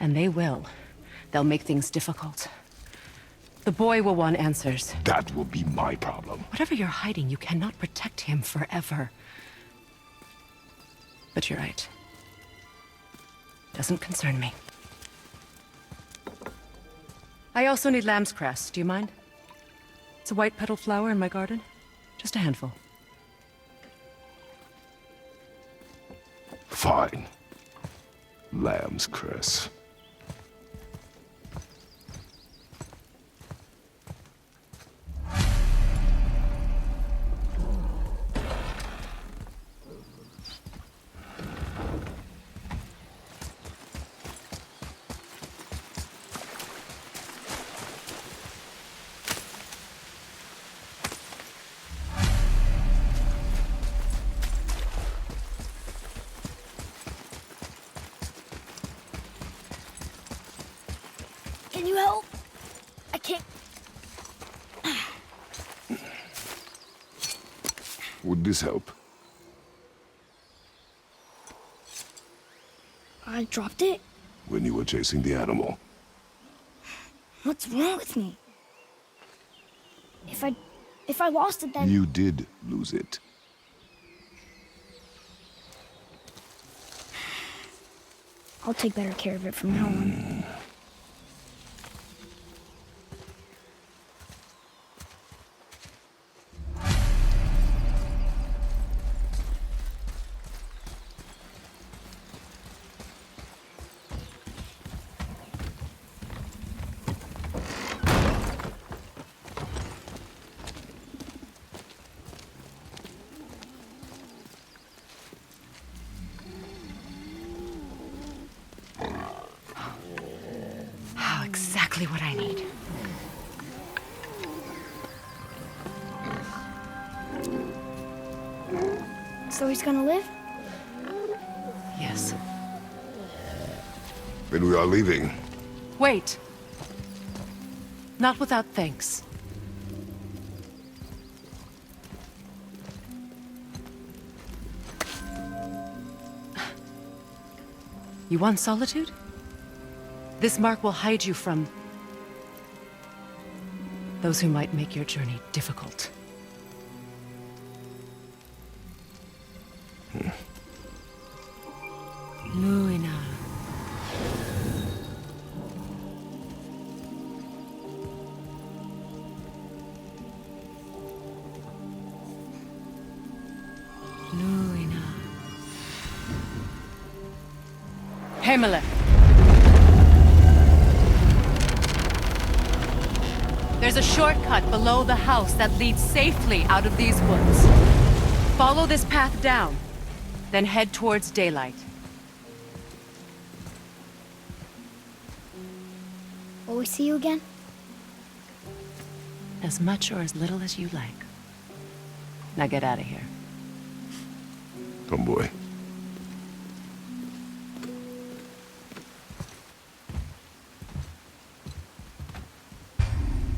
and they will, they'll make things difficult. The boy will want answers. That will be my problem. Whatever you're hiding, you cannot protect him forever. But you're right. Doesn't concern me. I also need lamb's cress. Do you mind? It's a white petal flower in my garden. Just a handful. Fine. Lamb's cress. Can you help? I can't. Would this help? I dropped it? When you were chasing the animal. What's wrong with me? If I lost it, then... You did lose it. I'll take better care of it from now on. Exactly what I need. So he's gonna live? Yes. Then we are leaving. Wait. Not without thanks. You want solitude? This mark will hide you from those who might make your journey difficult. Luina. Luina. Himalaya. There's a shortcut below the house that leads safely out of these woods. Follow this path down, then head towards daylight. Will we see you again? As much or as little as you like. Now get out of here. Tomboy.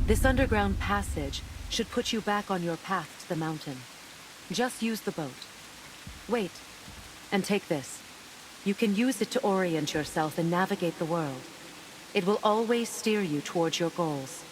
This underground passage should put you back on your path to the mountain. Just use the boat. Wait, and take this. You can use it to orient yourself and navigate the world. It will always steer you towards your goals.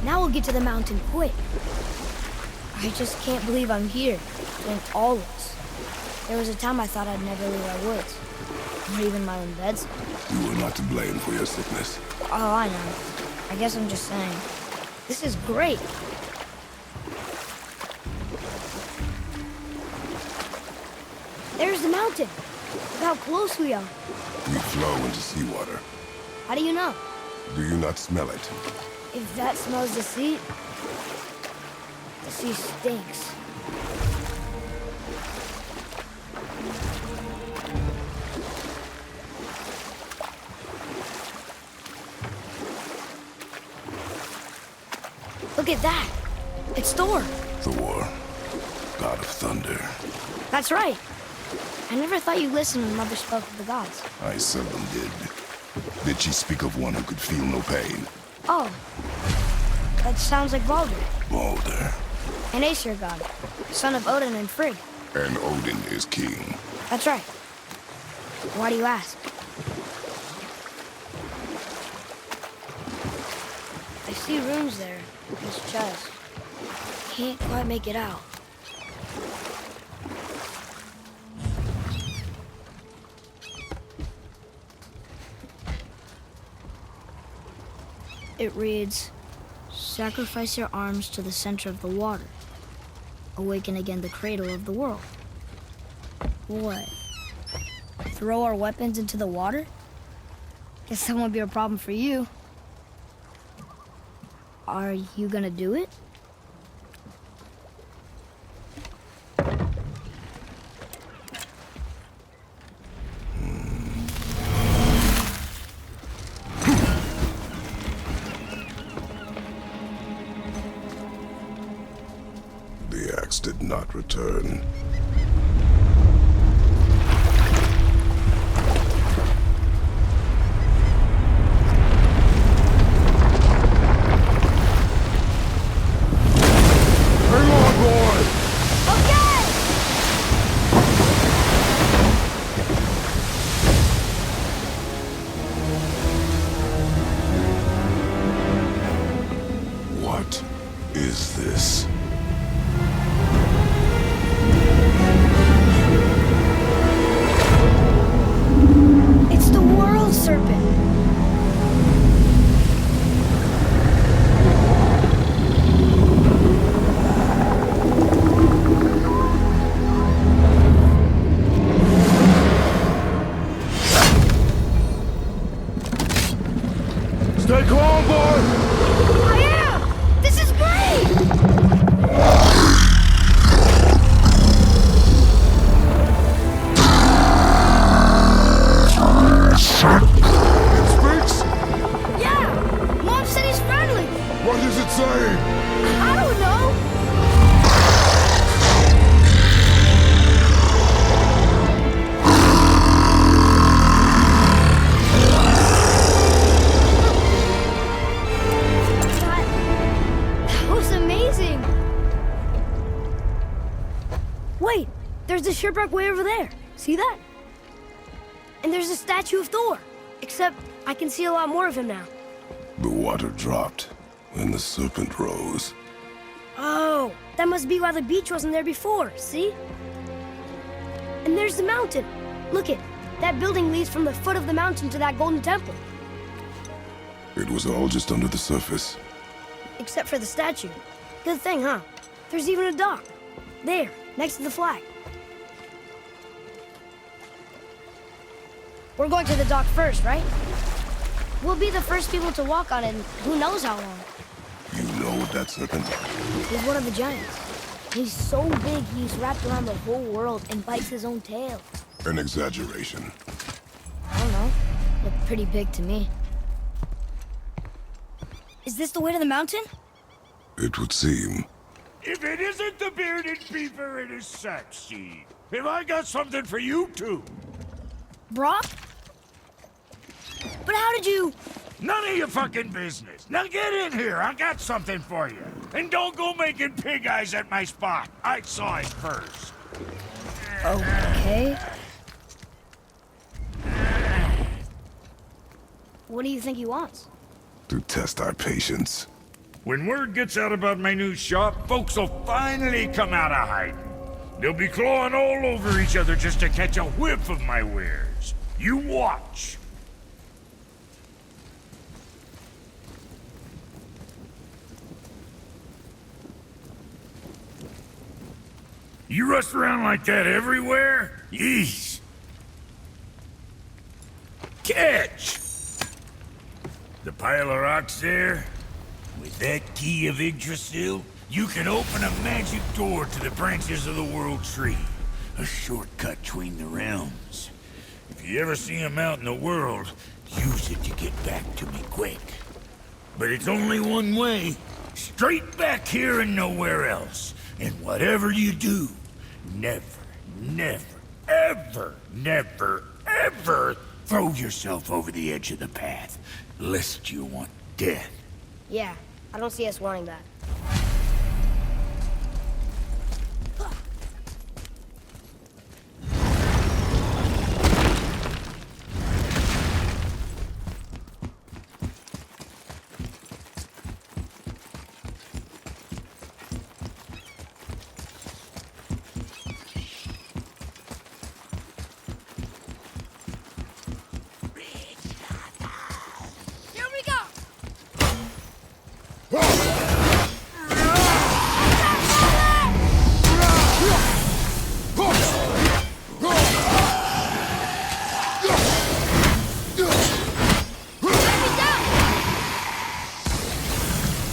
Now we'll get to the mountain quick. I just can't believe I'm here, doing all this. There was a time I thought I'd never leave our woods, or even my own beds. You were not to blame for your sickness. Oh, I know. I guess I'm just saying. This is great. There's the mountain. Look how close we are. We flow into seawater. How do you know? Do you not smell it? If that smells the sea stinks. Look at that. It's Thor. Thor, god of thunder. That's right. I never thought you listened when Mother spoke of the gods. I seldom did. Did she speak of one who could feel no pain? Oh. That sounds like Baldur. Baldur. An Aesir god, son of Odin and Frigg. And Odin is king. That's right. Why do you ask? I see runes there, in his chest. Can't quite make it out. It reads, sacrifice your arms to the center of the water. Awaken again the cradle of the world. What? Throw our weapons into the water? Guess that won't be a problem for you. Are you gonna do it? The axe did not return. What is this? Stay calm, boy! I am! This is great! It speaks? Yeah! Mom said he's friendly! What is it saying? I don't know! That was amazing! Wait! There's the shipwreck way over there. See that? And there's a statue of Thor. Except I can see a lot more of him now. The water dropped, and the serpent rose. Oh, that must be why the beach wasn't there before, see? And there's the mountain. Look it, that building leads from the foot of the mountain to that golden temple. It was all just under the surface. Except for the statue. Good thing, huh? There's even a dock. There, next to the flag. We're going to the dock first, right? We'll be the first people to walk on it in who knows how long. You know what that serpent? He's one of the giants. He's so big he's wrapped around the whole world and bites his own tail. An exaggeration. I don't know. Looked pretty big to me. Is this the way to the mountain? It would seem. If it isn't the bearded beaver, it is sexy. Have I got something for you too? Brock? But how did you... None of your fucking business. Now get in here. I got something for you. And don't go making pig eyes at my spot. I saw it first. Okay. What do you think he wants? To test our patience. When word gets out about my new shop, folks will finally come out of hiding. They'll be clawing all over each other just to catch a whiff of my wares. You watch. You rust around like that everywhere? Yeesh. Catch! The pile of rocks there? With that key of Yggdrasil, you can open a magic door to the branches of the World Tree. A shortcut between the realms. If you ever see him out in the world, use it to get back to me quick. But it's only one way. Straight back here and nowhere else. And whatever you do, never, ever throw yourself over the edge of the path, lest you want death. Yeah, I don't see us wanting that. Here we go!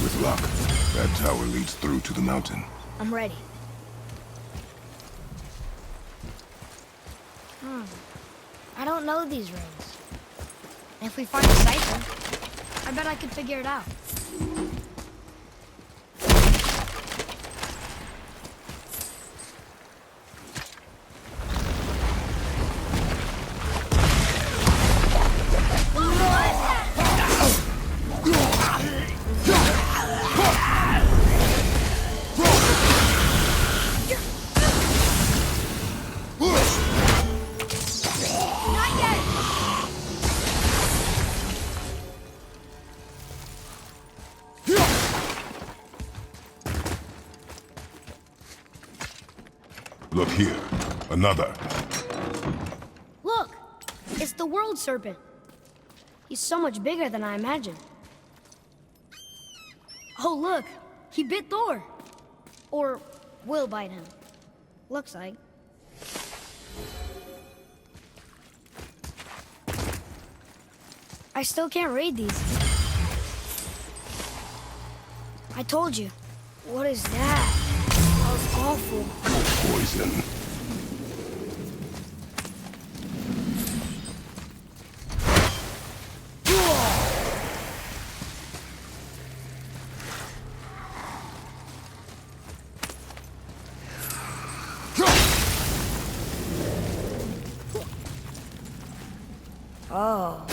With luck, that tower leads through to the mountain. I'm ready. I don't know these rings. And if we find a cipher, I bet I could figure it out. Look here. Another. Look! It's the World Serpent. He's so much bigger than I imagined. Oh, look! He bit Thor! Or will bite him. Looks like. I still can't read these. I told you. What is that? That was awful. Poison. Oh.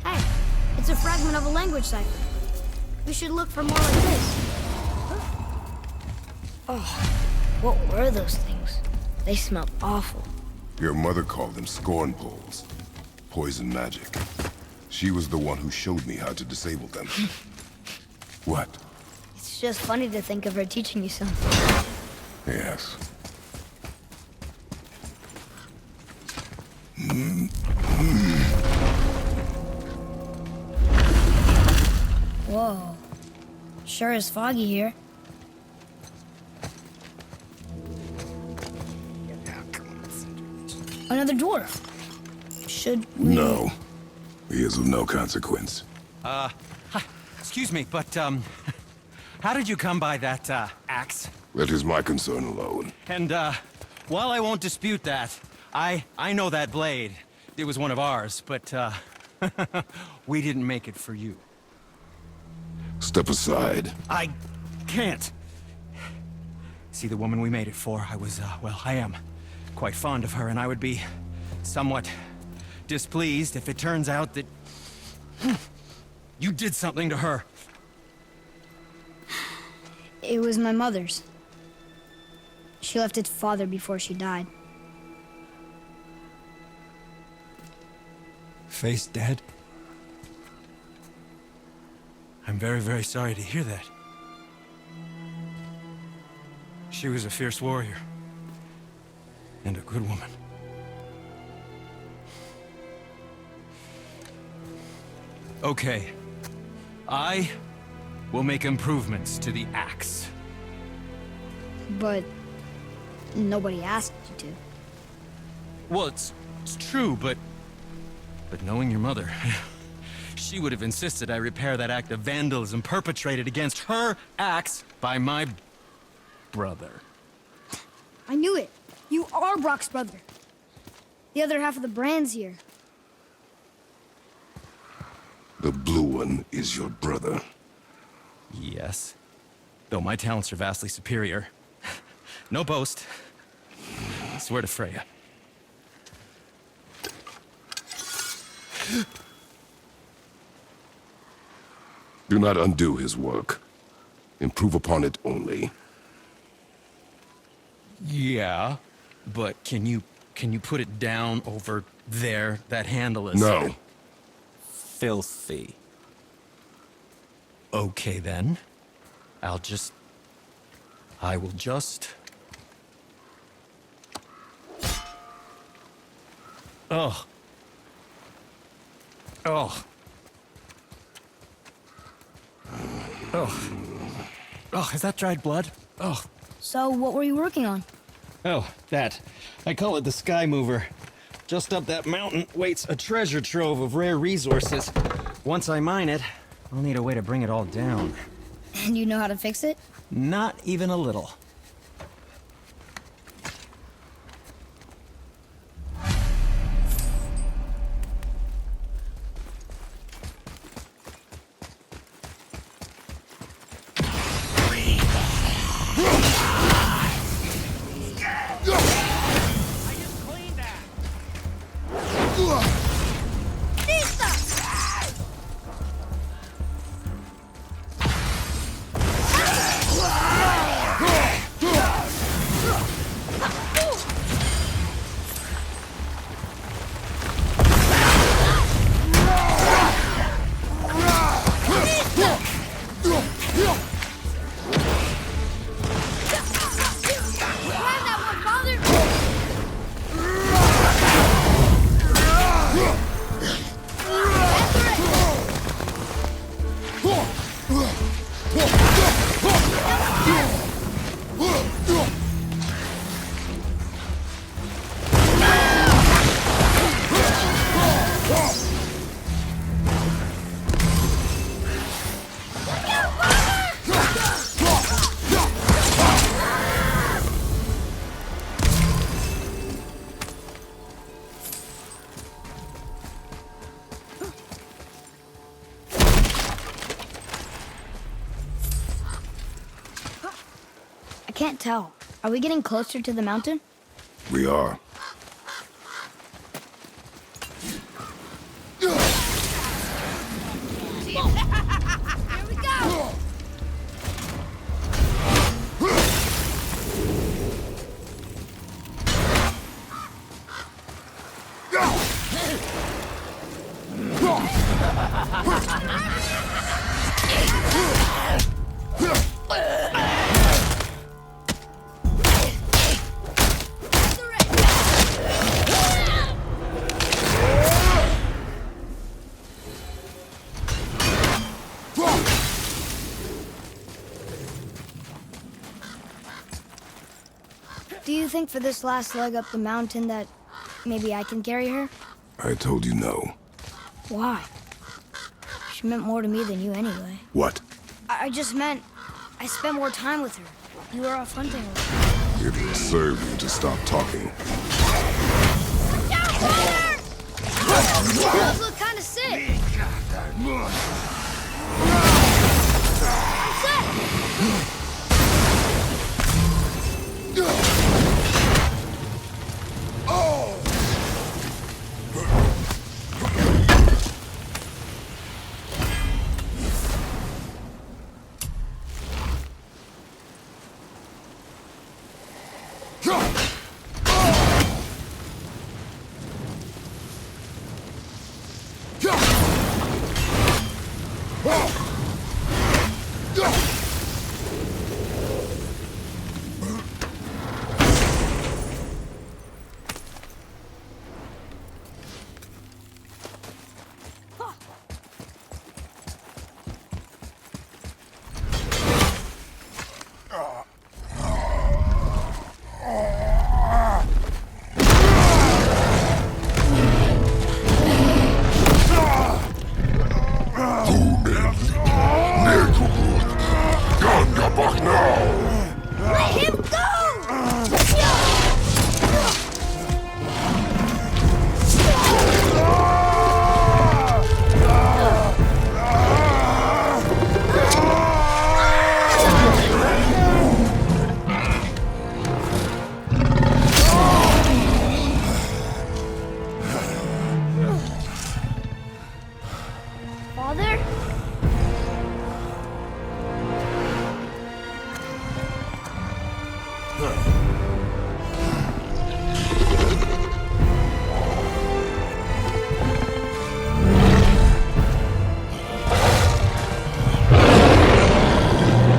Hey, it's a fragment of a language cipher. We should look for more like this. Oh, what were those things? They smelled awful. Your mother called them scorn poles. Poison magic. She was the one who showed me how to disable them. What? It's just funny to think of her teaching you something. Yes. Whoa. Sure is foggy here. Another dwarf. Should we... No. He is of no consequence. Hi. Excuse me, but, how did you come by that, axe? That is my concern alone. And, while I won't dispute that, I know that blade. It was one of ours, but, we didn't make it for you. Step aside. I can't. See, the woman we made it for, well, I am quite fond of her, and I would be somewhat displeased if it turns out that you did something to her. It was my mother's. She left its father before she died. Face dead? I'm very, very sorry to hear that. She was a fierce warrior. And a good woman. Okay. I will make improvements to the axe. But nobody asked you to. Well, it's true, but knowing your mother, she would have insisted I repair that act of vandalism perpetrated against her axe by my brother. I knew it. You are Brock's brother. The other half of the brand's here. The blue one is your brother. Yes. Though my talents are vastly superior. No boast. I swear to Freya. Do not undo his work. Improve upon it only. Yeah, but can you put it down over there? That handle is... No. Filthy. Okay, then. I will just... Oh. Oh. Oh. Oh, is that dried blood? Oh. So, what were you working on? Oh, that. I call it the Sky Mover. Just up that mountain waits a treasure trove of rare resources. Once I mine it, I'll need a way to bring it all down. And you know how to fix it? Not even a little. can't tell. Are we getting closer to the mountain? We are. Here we go! Do you think for this last leg up the mountain that maybe I can carry her? I told you no. Why? She meant more to me than you anyway. What? I just meant I spent more time with her. You were off hunting with her. It would serve you to stop talking. Those look kind of sick. I'm set. Let him go! Father?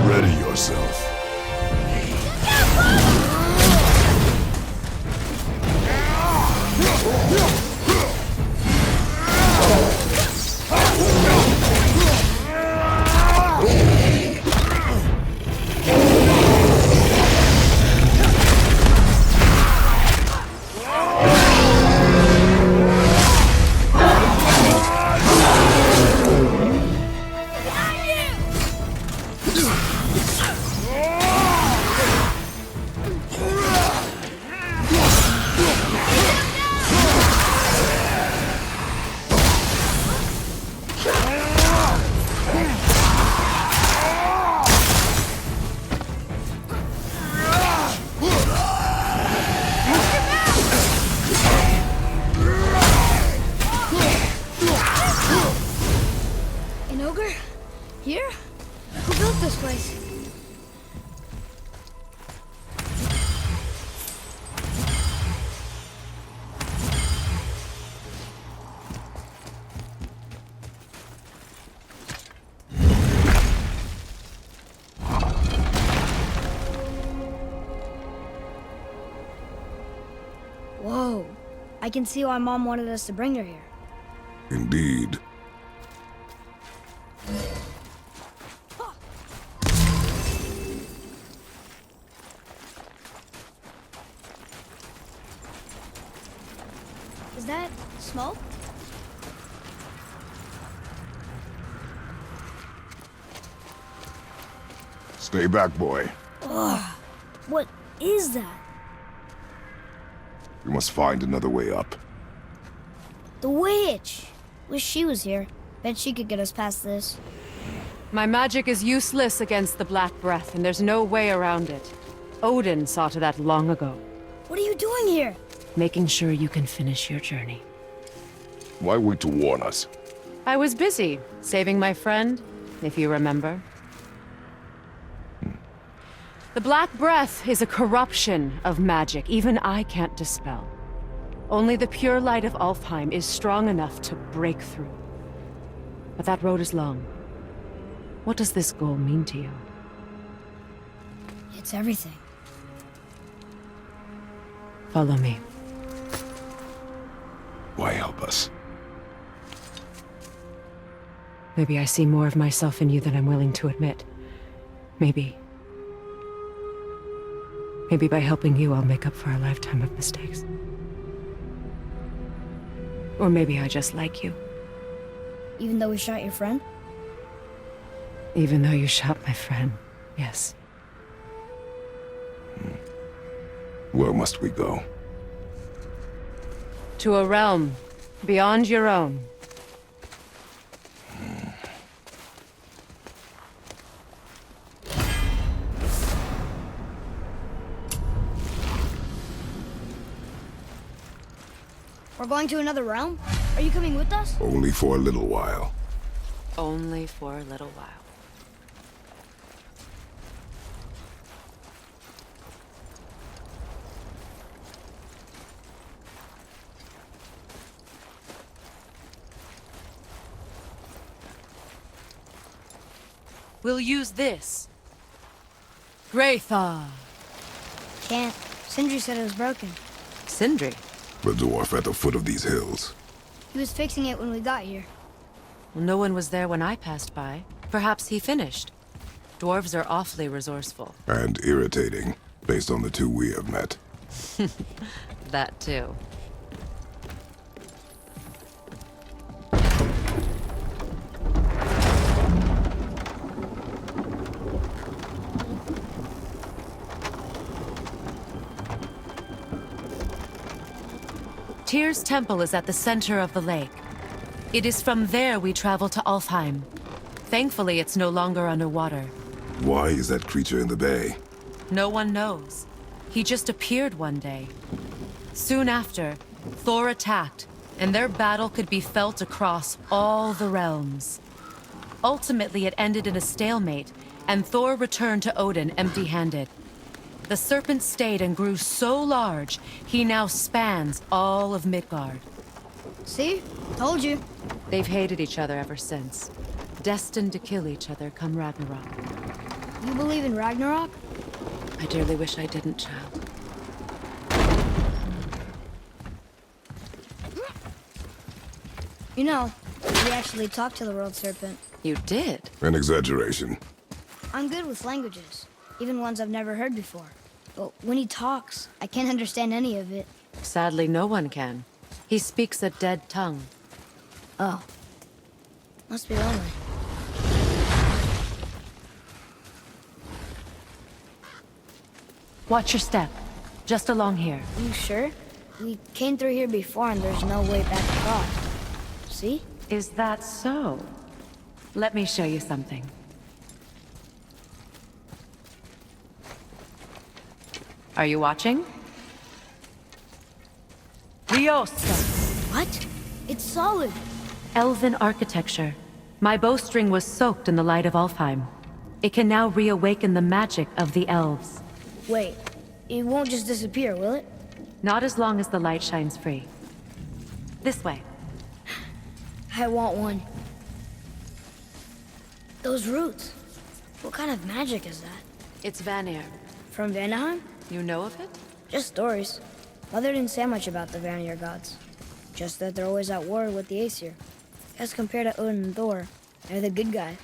Ready yourself. An ogre? Here? Who built this place? Whoa. I can see why Mom wanted us to bring her here. Indeed. Is that smoke? Stay back, boy. What is that? We must find another way up. The witch! Wish she was here. Bet she could get us past this. My magic is useless against the Black Breath, and there's no way around it. Odin saw to that long ago, What are you doing here? making sure you can finish your journey. Why wait to warn us? I was busy, saving my friend, if you remember. The Black Breath is a corruption of magic even I can't dispel. Only the pure light of Alfheim is strong enough to break through. But that road is long. What does this goal mean to you? It's everything. Follow me. Why help us? Maybe I see more of myself in you than I'm willing to admit. Maybe by helping you, I'll make up for a lifetime of mistakes. Or maybe I just like you. Even though we shot your friend? Even though you shot my friend, yes. Where must we go? To a realm beyond your own. We're going to another realm? Are you coming with us? Only for a little while. Only for a little while. We'll use this. Graythaw. Can't. Sindri said it was broken. Sindri. The dwarf at the foot of these hills. He was fixing it when we got here. Well, no one was there when I passed by. Perhaps he finished. Dwarves are awfully resourceful. And irritating, based on the two we have met. That too. Tyr's temple is at the center of the lake. It is from there we travel to Alfheim. Thankfully, it's no longer underwater. Why is that creature in the bay? No one knows. He just appeared one day. Soon after, Thor attacked, and their battle could be felt across all the realms. Ultimately, it ended in a stalemate, and Thor returned to Odin empty-handed. The serpent stayed and grew so large, he now spans all of Midgard. See? Told you. They've hated each other ever since. Destined to kill each other come Ragnarok. You believe in Ragnarok? I dearly wish I didn't, child. You know, we actually talked to the World Serpent. You did? An exaggeration. I'm good with languages, even ones I've never heard before. But when he talks, I can't understand any of it. Sadly, no one can. He speaks a dead tongue. Oh. Must be lonely. Watch your step. Just along here. You sure? We came through here before and there's no way back across. See? Is that so? Let me show you something. Are you watching? Riosta. What? It's solid. Elven architecture. My bowstring was soaked in the light of Alfheim. It can now reawaken the magic of the elves. Wait, it won't just disappear, will it? Not as long as the light shines free. This way. I want one. Those roots. What kind of magic is that? It's Vanir. From Vanaheim? You know of it? Just stories. Mother didn't say much about the Vanir gods. Just that they're always at war with the Aesir. As compared to Odin and Thor, they're the good guys.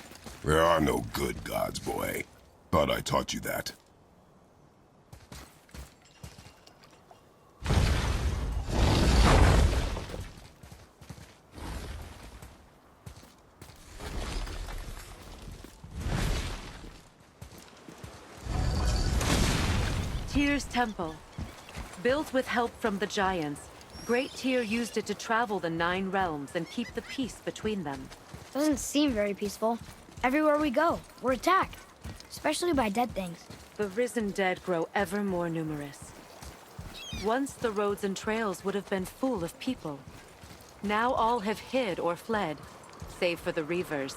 There are no good gods, boy. Thought I taught you that. Tyr's temple. Built with help from the giants, Great Tyr used it to travel the 9 realms and keep the peace between them. Doesn't seem very peaceful. Everywhere we go, we're attacked. Especially by dead things. The risen dead grow ever more numerous. Once the roads and trails would have been full of people. Now all have hid or fled, save for the Reavers,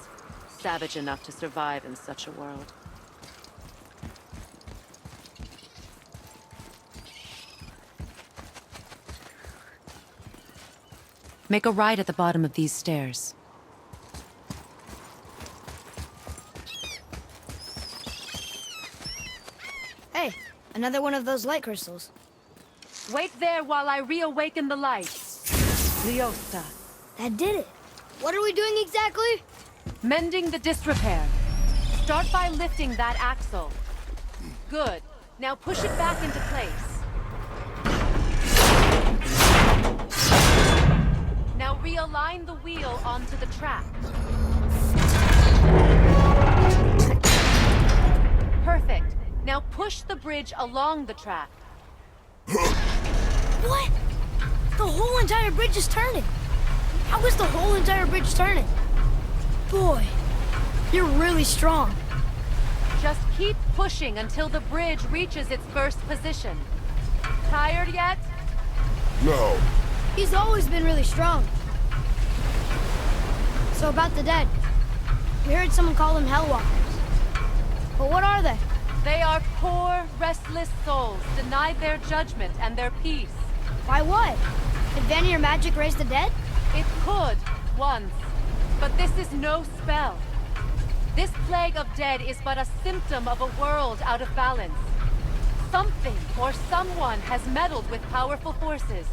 savage enough to survive in such a world. Make a right at the bottom of these stairs. Hey, another one of those light crystals. Wait there while I reawaken the light. Leosta. That did it. What are we doing exactly? Mending the disrepair. Start by lifting that axle. Good. Now push it back into place. Now realign the wheel onto the track. Perfect. Now push the bridge along the track. What? The whole entire bridge is turning. How is the whole entire bridge turning? Boy, you're really strong. Just keep pushing until the bridge reaches its first position. Tired yet? No. He's always been really strong. So about the dead. We heard someone call them Hellwalkers. But what are they? They are poor, restless souls, denied their judgment and their peace. By what? Did Vanir magic raise the dead? It could, once. But this is no spell. This plague of dead is but a symptom of a world out of balance. Something or someone has meddled with powerful forces.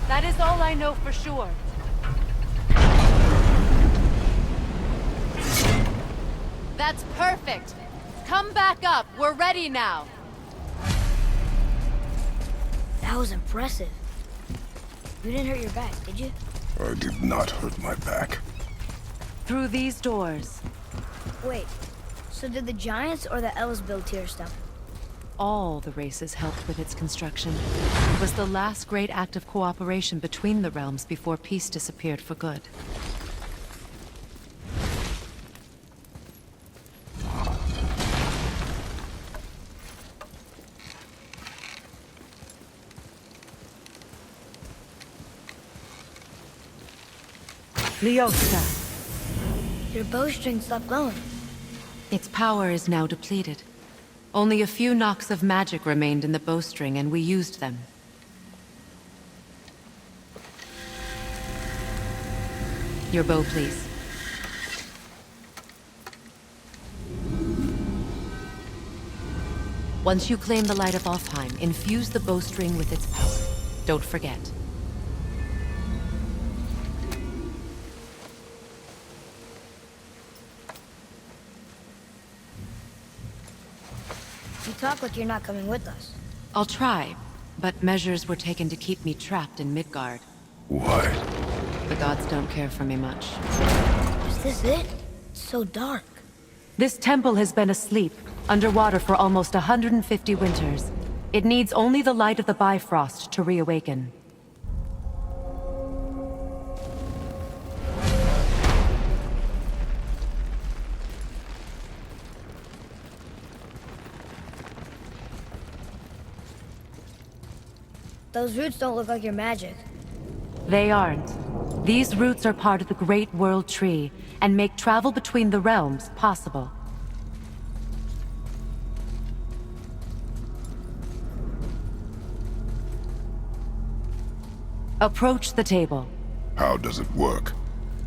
That is all I know for sure. That's perfect. Come back up. We're ready now. That was impressive. You didn't hurt your back, did you? I did not hurt my back. Through these doors, Wait, so did the Giants or the Elves build Tyr stuff? all the races helped with its construction. It was the last great act of cooperation between the realms before peace disappeared for good. Leosta. Your bowstring stopped glowing. Its power is now depleted. Only a few knocks of magic remained in the bowstring, and we used them. Your bow, please. Once you claim the light of Alfheim, infuse the bowstring with its power. Don't forget. You talk like you're not coming with us. I'll try, but measures were taken to keep me trapped in Midgard. Why? The gods don't care for me much. Is this it? It's so dark. This temple has been asleep, underwater for almost 150 winters. It needs only the light of the Bifrost to reawaken. Those roots don't look like your magic. They aren't. These roots are part of the Great World Tree, and make travel between the realms possible. Approach the table. How does it work?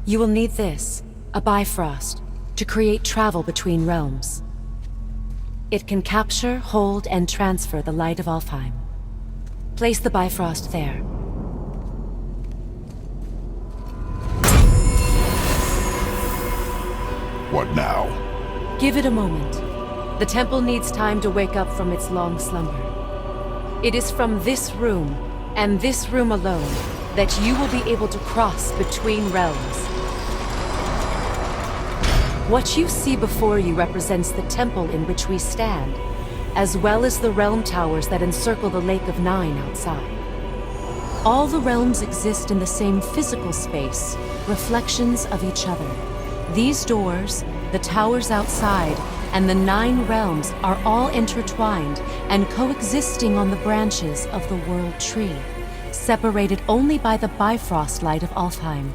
You will need this, a Bifrost, to create travel between realms. It can capture, hold, and transfer the light of Alfheim. Place the Bifrost there. What now? Give it a moment. The temple needs time to wake up from its long slumber. It is from this room, and this room alone, that you will be able to cross between realms. What you see before you represents the temple in which we stand, as well as the realm towers that encircle the Lake of Nine outside. All the realms exist in the same physical space, reflections of each other. These doors, the towers outside, and the 9 realms are all intertwined and coexisting on the branches of the World Tree, separated only by the Bifrost light of Alfheim.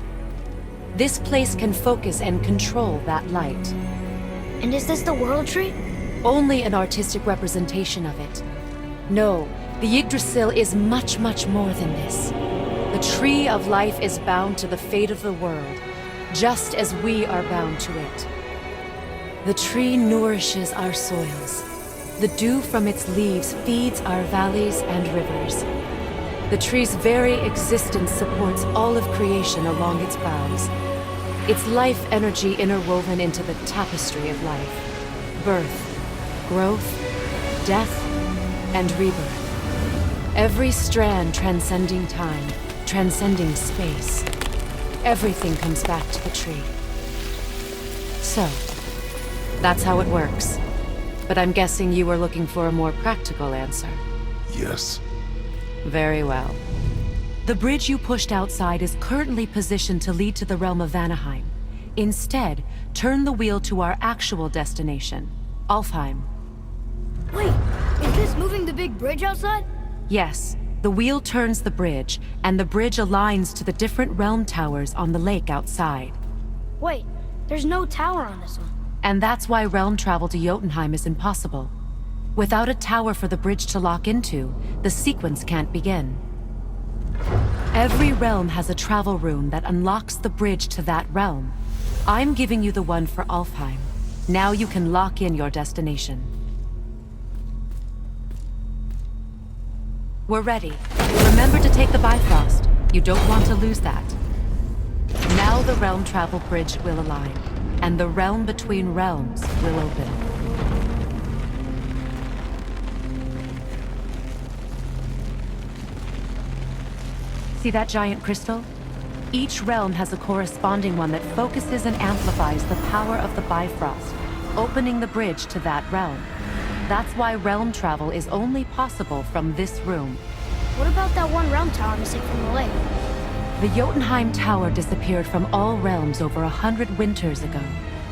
This place can focus and control that light. And is this the World Tree? Only an artistic representation of it. No, the Yggdrasil is much, much more than this. The Tree of Life is bound to the fate of the world, just as we are bound to it. The tree nourishes our soils. The dew from its leaves feeds our valleys and rivers. The tree's very existence supports all of creation along its boughs. Its life energy interwoven into the tapestry of life. Birth, growth, death, and rebirth. Every strand transcending time, transcending space. Everything comes back to the tree. So, that's how it works. But I'm guessing you were looking for a more practical answer. Yes. Very well. The bridge you pushed outside is currently positioned to lead to the realm of Vanaheim. Instead, turn the wheel to our actual destination, Alfheim. Wait, is this moving the big bridge outside? Yes, the wheel turns the bridge, and the bridge aligns to the different realm towers on the lake outside. Wait, there's no tower on this one. And that's why realm travel to Jotunheim is impossible. Without a tower for the bridge to lock into, the sequence can't begin. Every realm has a travel rune that unlocks the bridge to that realm. I'm giving you the one for Alfheim. Now you can lock in your destination. We're ready. Remember to take the Bifrost. You don't want to lose that. Now the realm travel bridge will align, and the realm between realms will open. See that giant crystal? Each realm has a corresponding one that focuses and amplifies the power of the Bifrost, opening the bridge to that realm. That's why realm travel is only possible from this room. What about that one realm tower missing from the lake? The Jotunheim Tower disappeared from all realms over 100 winters ago,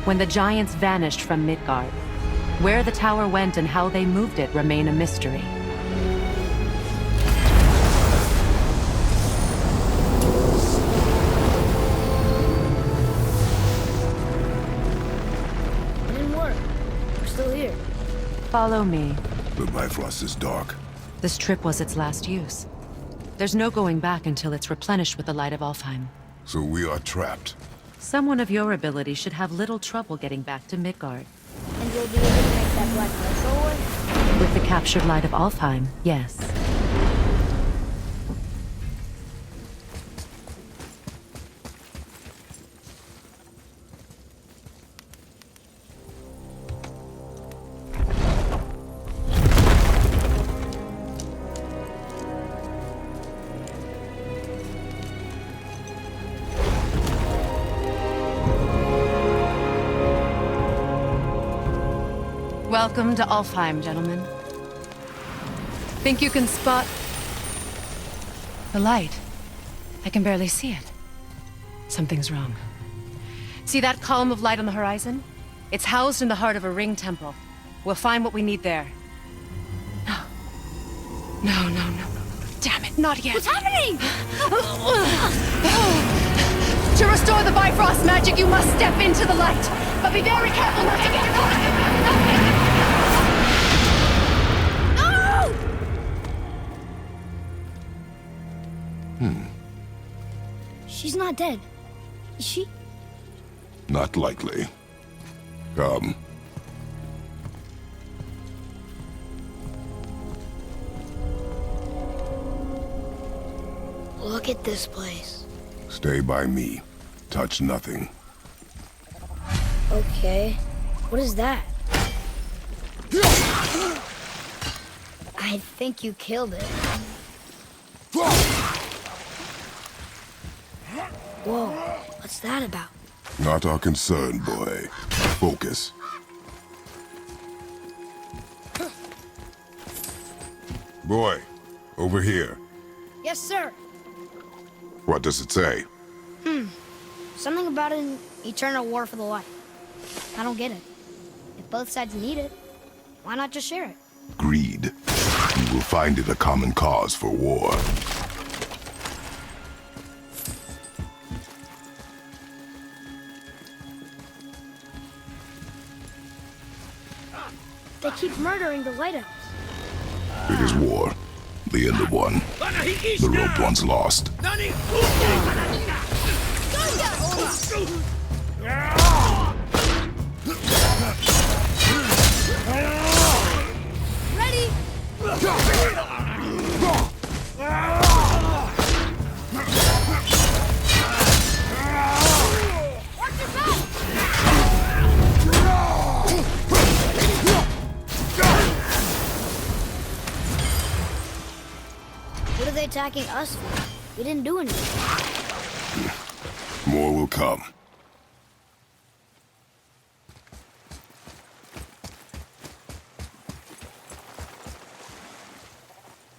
when the giants vanished from Midgard. Where the tower went and how they moved it remain a mystery. It didn't work. We're still here. Follow me. The Bifrost is dark. This trip was its last use. There's no going back until it's replenished with the light of Alfheim. So we are trapped. Someone of your ability should have little trouble getting back to Midgard. And you'll be able to make that black light go away? With the captured light of Alfheim, yes. Welcome to Alfheim, gentlemen. Think you can spot the light? I can barely see it. Something's wrong. See that column of light on the horizon? It's housed in the heart of a ring temple. We'll find what we need there. No. No. Damn it, not yet. What's happening? To restore the Bifrost magic, you must step into the light. But be very careful not to get caught. She's not dead. Is she? Not likely. Come. Look at this place. Stay by me. Touch nothing. Okay. What is that? I think you killed it. Whoa, what's that about? Not our concern, boy. Focus. Boy, over here. Yes, sir. What does it say? Something about an eternal war for the light. I don't get it. It both sides need it, why not just share it? Greed. You will find it a common cause for war. They keep murdering the White Elves. It is war. The end of one. The robed one's lost. Ready? Watch your back! What are they attacking us for? We didn't do anything. More will come.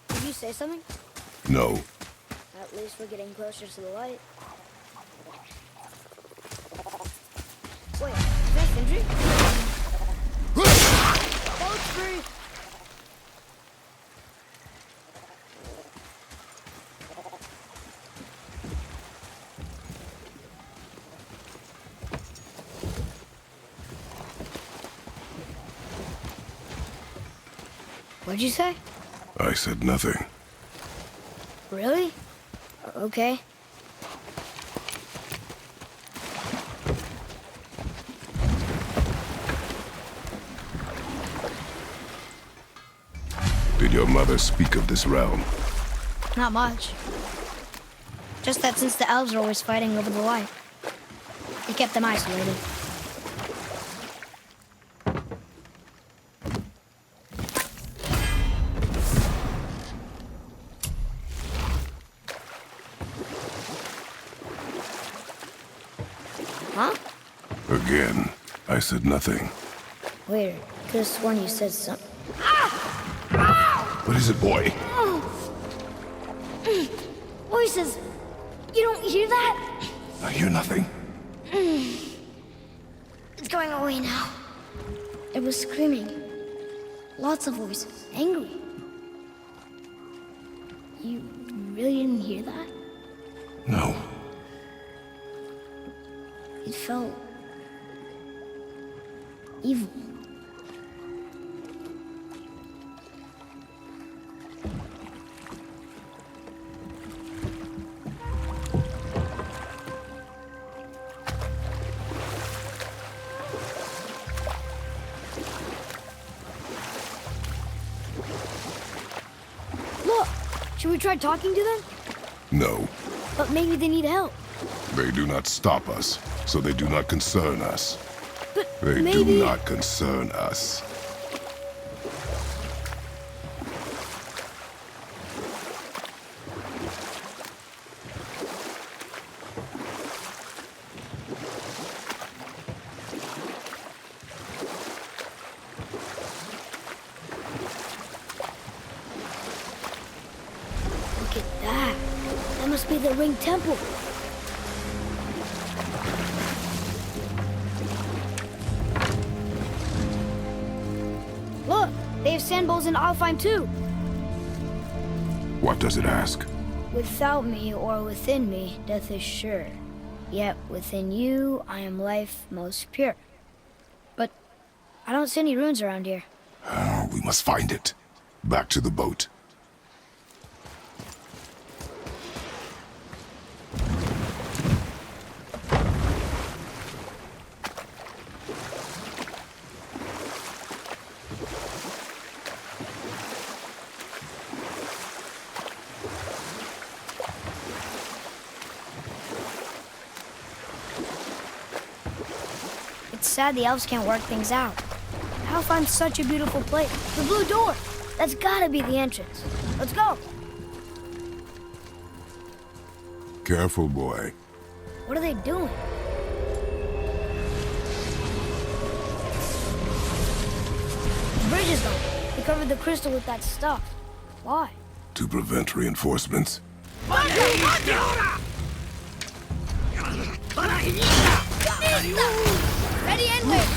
Did you say something? No. At least we're getting closer to the light. Wait, is that Sindri? Boat's free! What'd you say? I said nothing. Really? Okay. Did your mother speak of this realm? Not much. Just that since the elves are always fighting over the light, they kept them isolated. Huh? Again, I said nothing. Weird. Could have sworn you said something. What is it, boy? Voices! You don't hear that? I hear nothing. It's going away now. It was screaming. Lots of voices. Angry. You really didn't hear that? No. It felt evil. Look, should we try talking to them? No. But maybe they need help. They do not stop us, so they do not concern us. But They maybe... do not concern us. Look at that. That must be the Ring Temple. Look, they have sand bowls in Alfheim too. What does it ask? Without me or within me, death is sure. Yet within you, I am life most pure. But I don't see any runes around here. We must find it. Back to the boat. It's sad the elves can't work things out. Alfheim's such a beautiful place. The blue door! That's gotta be the entrance. Let's go! Careful, boy. What are they doing? The bridge is gone. They covered the crystal with that stuff. Why? To prevent reinforcements. Ready and wait!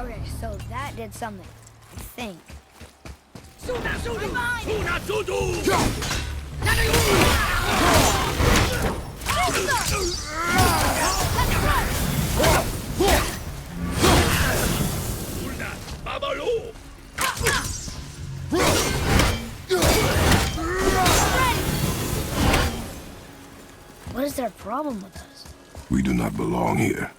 Okay, so that did something, I think. What is their problem with us? We do not belong here.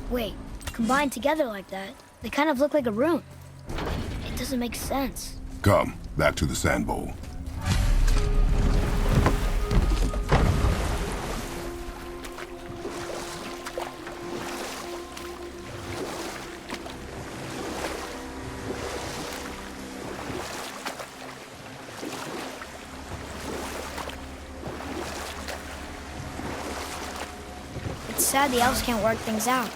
Wait, combined together like that, they kind of look like a rune. It doesn't make sense. Come, back to the sand bowl. It's sad the elves can't work things out.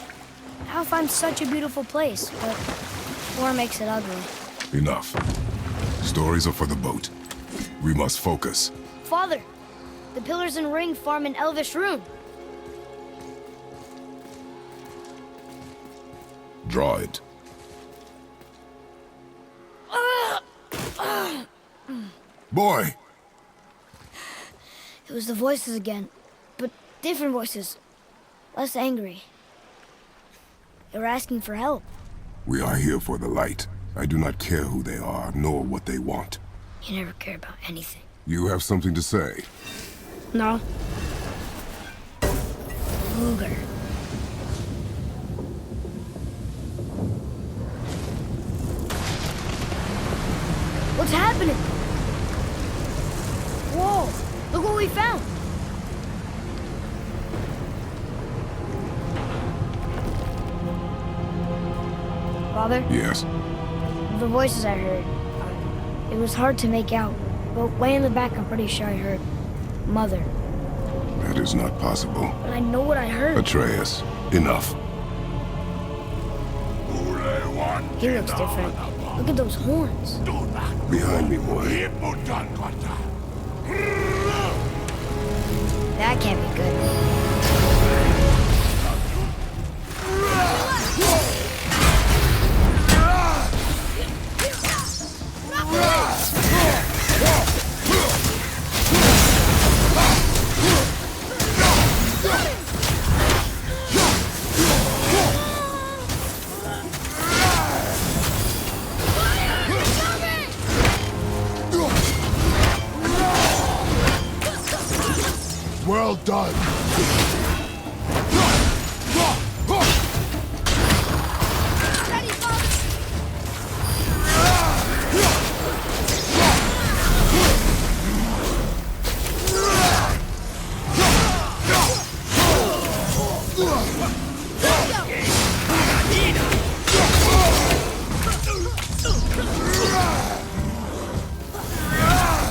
I'll find such a beautiful place, but war makes it ugly. Enough. Stories are for the boat. We must focus. Father, the pillars and ring form an elvish rune. Draw it. Boy! It was the voices again, but different voices. Less angry. They were asking for help. We are here for the light. I do not care who they are, nor what they want. You never care about anything. You have something to say? No. Luger. What's happening? Whoa! Look what we found! Father? Yes. The voices I heard, it was hard to make out, but way in the back I'm pretty sure I heard Mother. That is not possible. But I know what I heard. Atreus, enough. He looks different. Look at those horns. Behind me, boy. That can't be good. Well done.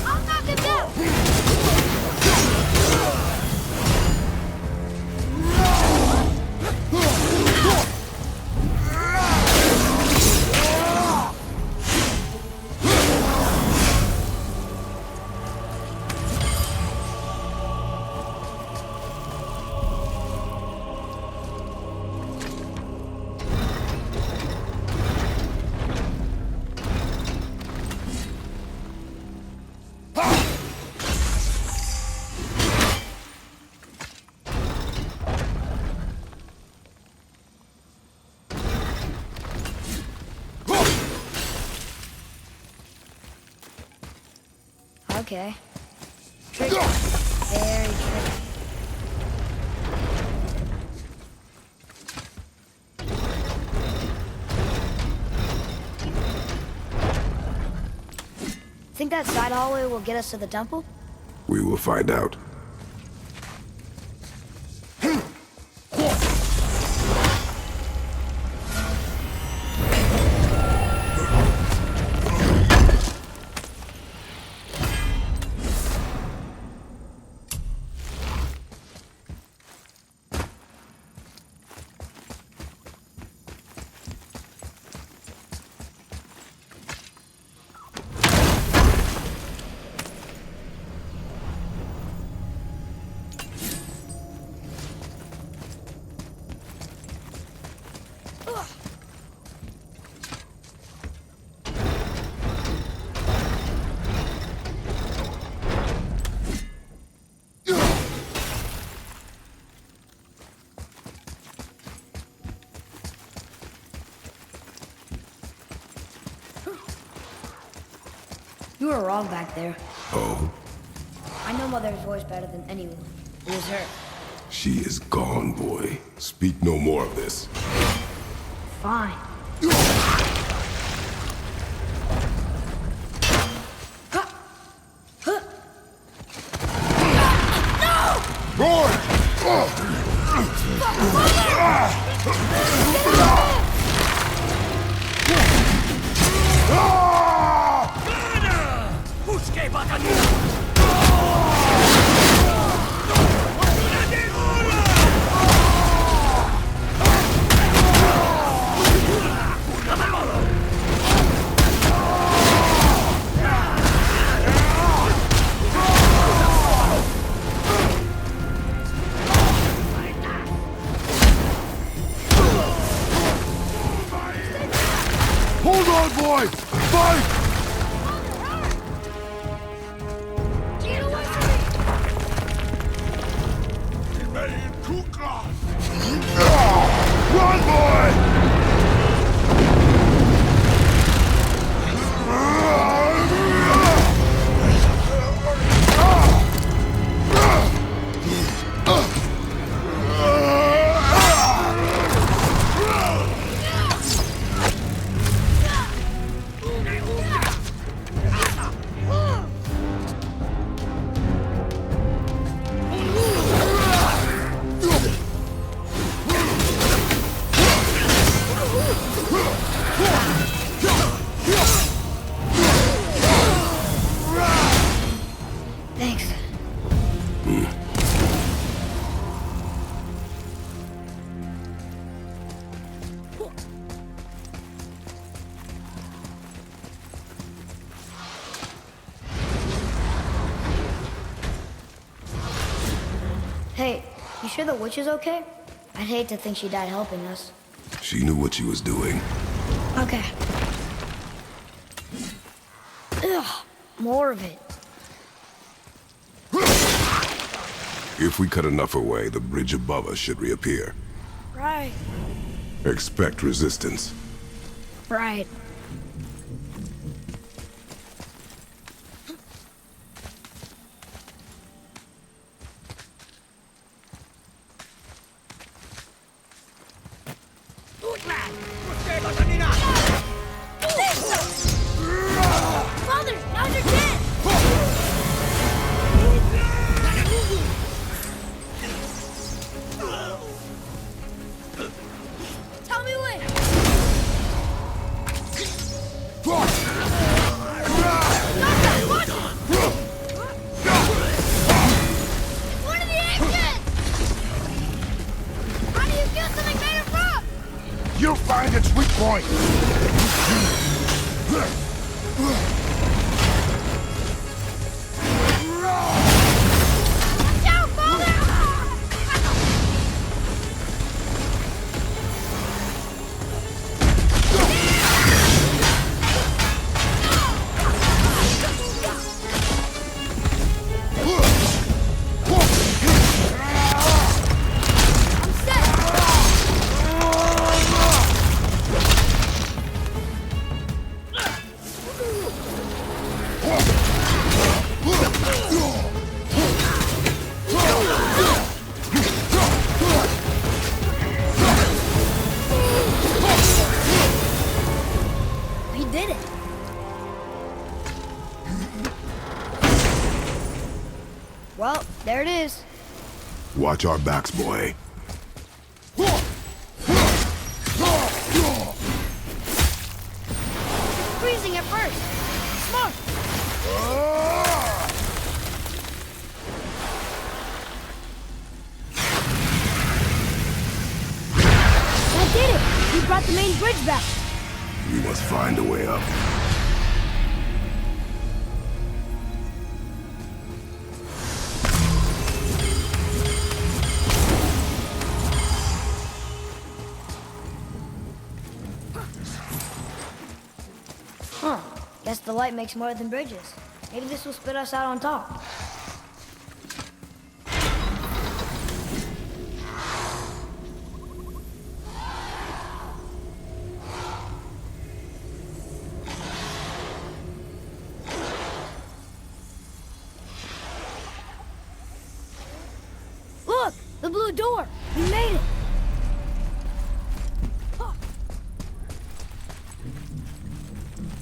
I'll knock him down! Okay. Tricky. Very tricky. Think that side hallway will get us to the temple? We will find out. You were wrong back there. Oh, I know Mother's voice better than anyone. It was her. she is gone, boy. Speak no more of this. Fine. Boy! Hold on, boy! Fight! Get away from me! Run, boy! Thanks. Hey, you sure the witch is okay? I'd hate to think she died helping us. She knew what she was doing. Okay. Ugh, more of it. If we cut enough away, the bridge above us should reappear. Right. Expect resistance. Right. Father, now you're dead! Tell me when! One of the exits! How do you kill something made of rock? You find its weak point! Watch out, Father! I'm set! We did it! Well, there it is. Watch our backs, boy. Freezing at first. Smart. That did it! We brought the main bridge back. We must find a way up. Huh. Guess the light makes more than bridges. Maybe this will spit us out on top. The blue door! We made it!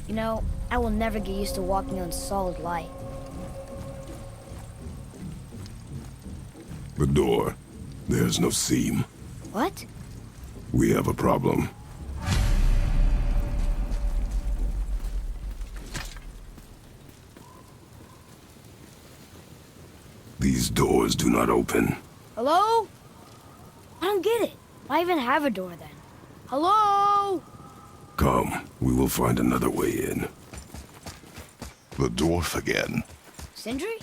You know, I will never get used to walking on solid light. The door. There's no seam. What? We have a problem. These doors do not open. Hello? I don't get it. Why even have a door then? Hello? Come, we will find another way in. The dwarf again. Sindri?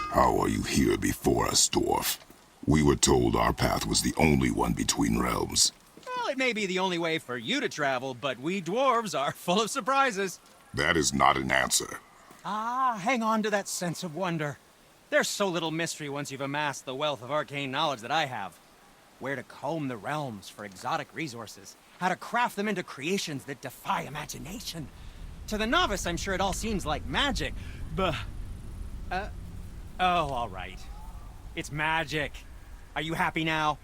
How are you here before us, dwarf? We were told our path was the only one between realms. Well, it may be the only way for you to travel, but we dwarves are full of surprises. That is not an answer. Ah, hang on to that sense of wonder. There's so little mystery once you've amassed the wealth of arcane knowledge that I have. Where to comb the realms for exotic resources, how to craft them into creations that defy imagination. To the novice, I'm sure it all seems like magic, but... oh, all right. It's magic. Are you happy now?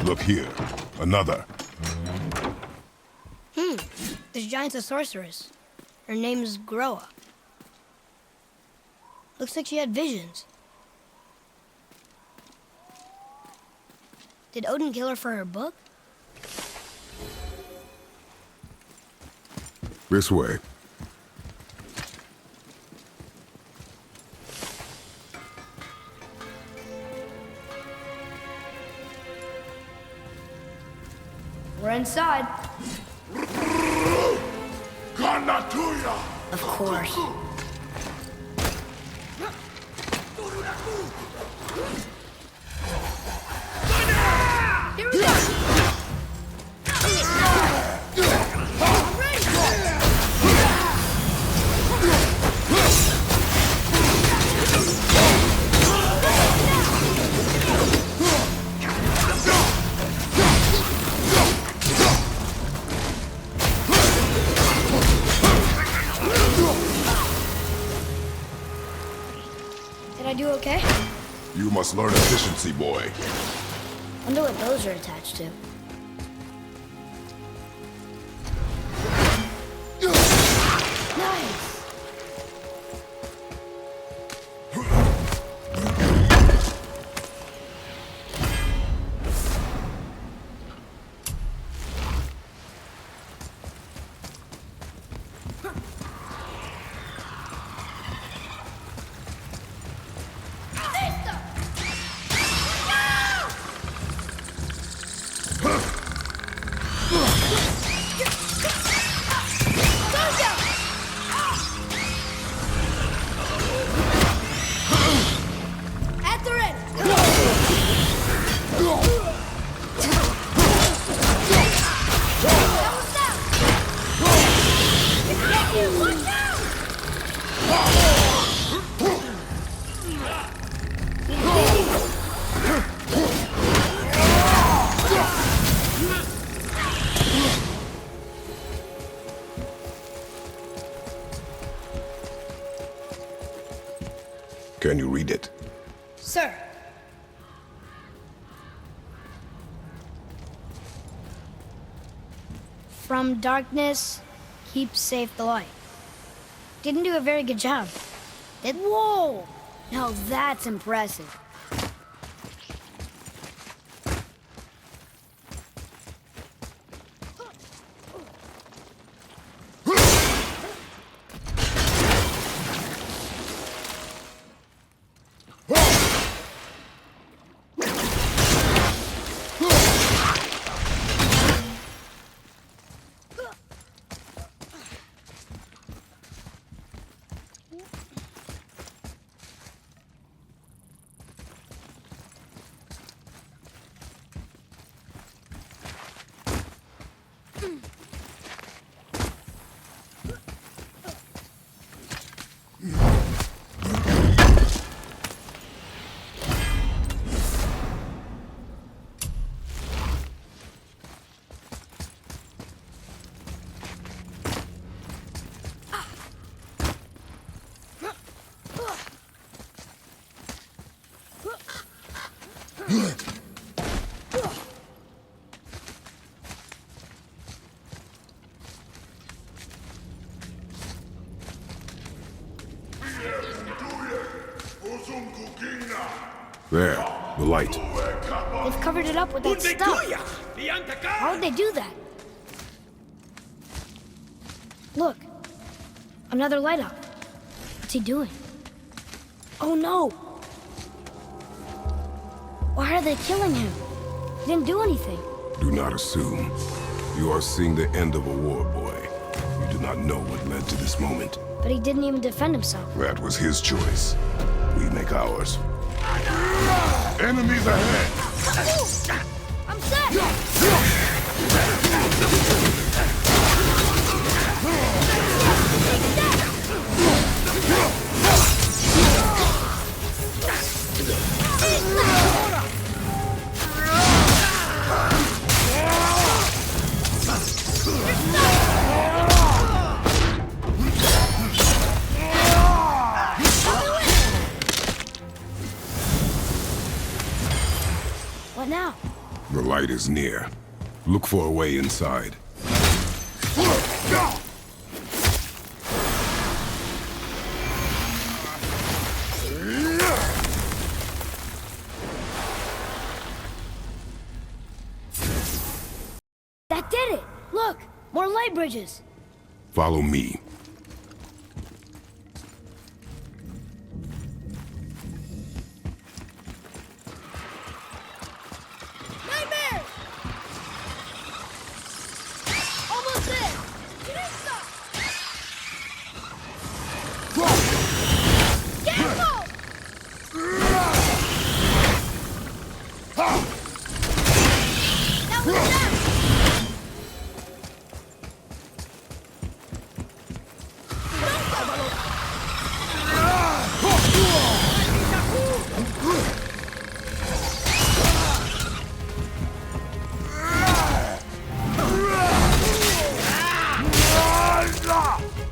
Look here. Another. This giant's a sorceress. Her name is Groa. Looks like she had visions. Did Odin kill her for her book? This way. We're inside. Of course. Here we go! Did I do okay? You must learn efficiency, boy. Wonder what those are attached to. Nice! Can you read it? Sir. From darkness, keep safe the light. Didn't do a very good job. Whoa! Now that's impressive. There, the light. They've covered it up with that stuff. How would they do that? Look. Another light up. What's he doing? Oh no! Why are they killing him? He didn't do anything. Do not assume. You are seeing the end of a war, boy. You do not know what led to this moment. But he didn't even defend himself. That was his choice. We make ours. Enemies ahead! I'm set! What now? The light is near. Look for a way inside. That did it! Look! More light bridges! Follow me. Nightmare! Almost there! Get in stop! Careful! That was them!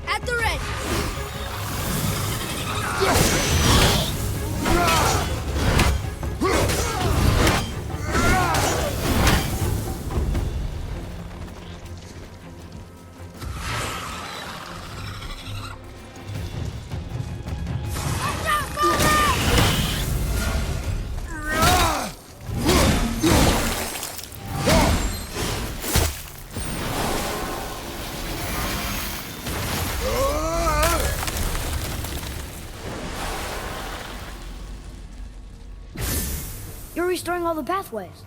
At the ready! You're restoring all the pathways.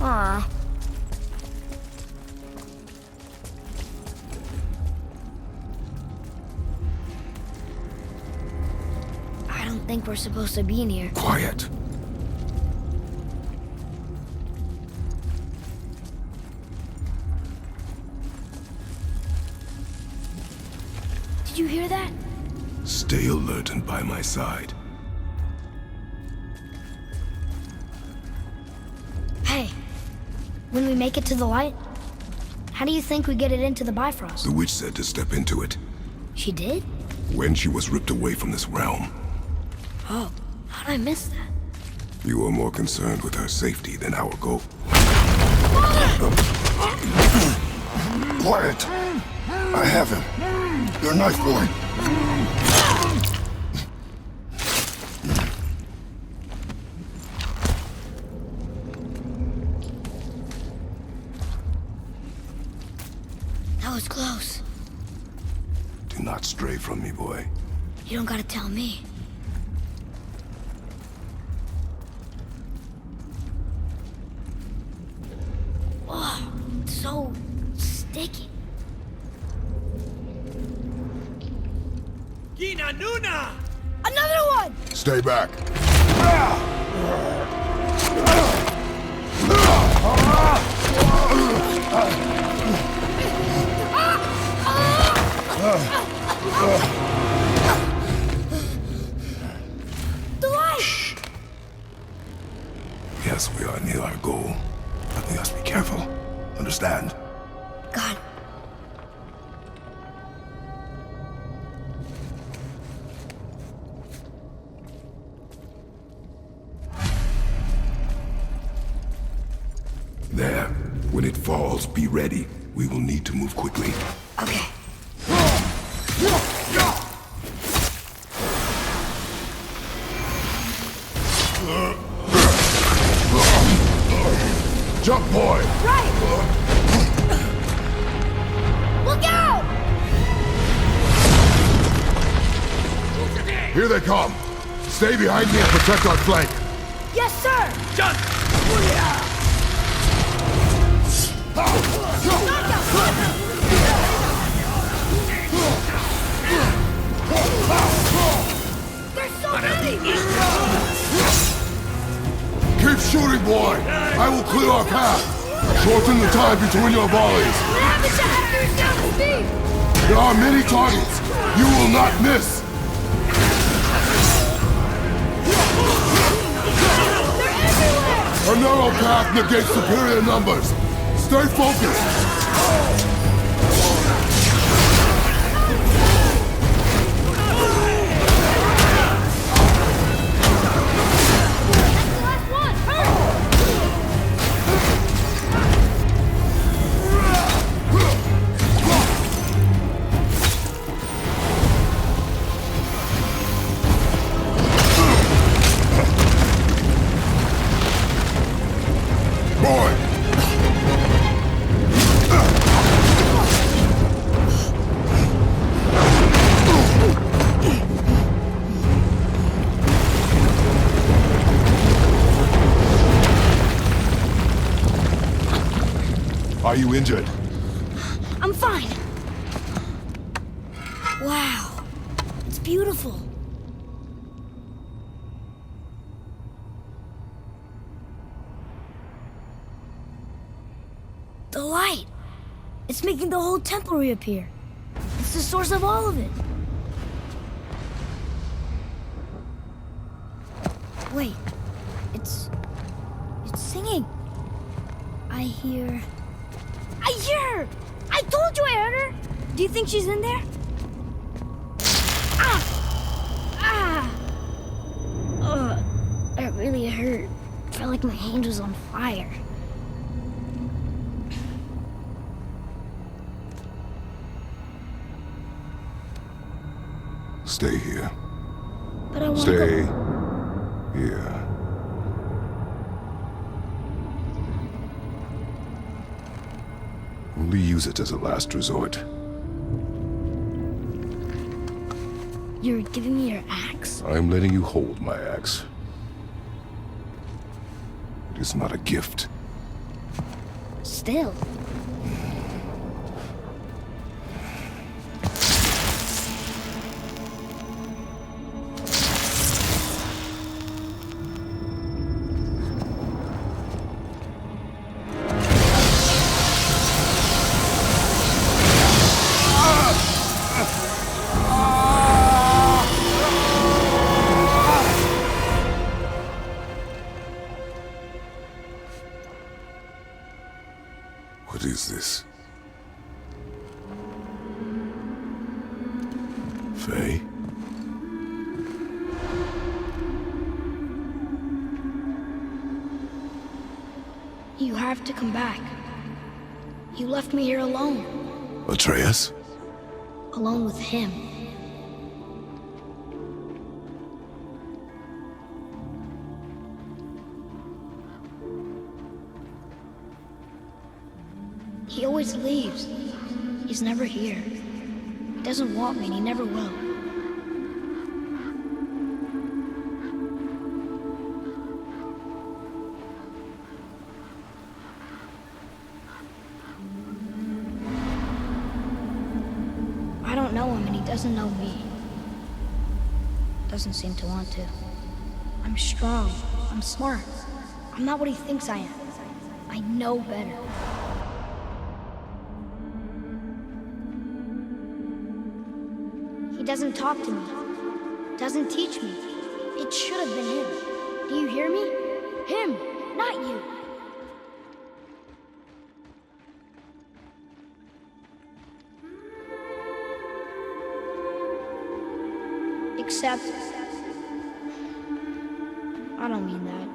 Aw. I don't think we're supposed to be in here. Quiet. Did you hear that? Stay alert and by my side. Hey, when we make it to the light, how do you think we get it into the Bifrost? The witch said to step into it She did? when she was ripped away from this realm. Oh, how'd I miss that? You are more concerned with her safety than our goal. Quiet! I have him. Your knife boy. That was close. Do not stray from me, boy. You don't gotta tell me. Another one! Stay back. The light! Yes, we are near our goal, but we must be careful. Understand? God. There. When it falls, be ready. We will need to move quickly. Okay. Jump, boy! Right! Look out! Here they come. Stay behind me and protect our flank. Yes, sir! There's so many! Keep shooting, boy! I will clear our path. Shorten the time between your volleys. What happened to Hector's down to speed? There are many targets. You will not miss. They're everywhere! A narrow path negates superior numbers. Stay focused. That's the last one! Hurry! Boy! Are you injured? I'm fine. Wow. It's beautiful. The light. It's making the whole temple reappear. It's the source of all of it. Wait. It's singing. I hear her! I told you I heard her! Do you think she's in there? Ah! Ugh, that really hurt. Felt like my hand was on fire. Stay here. But I want to Stay go. here. Only use it as a last resort. You're giving me your axe? I'm letting you hold my axe. It is not a gift. Still. What is this? Faye? You have to come back. You left me here alone. Atreus? Alone with him. He always leaves. He's never here. He doesn't want me and he never will. I don't know him and he doesn't know me. Doesn't seem to want to. I'm strong. I'm smart. I'm not what he thinks I am. I know better. He doesn't talk to me. Doesn't teach me. It should have been him. Do you hear me? Him, not you. Except, I don't mean that.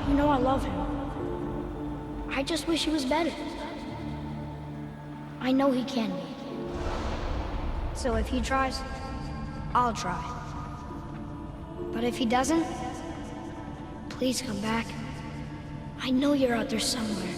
You know I love him. I just wish he was better. I know he can be. So if he tries, I'll try. But if he doesn't, please come back. I know you're out there somewhere.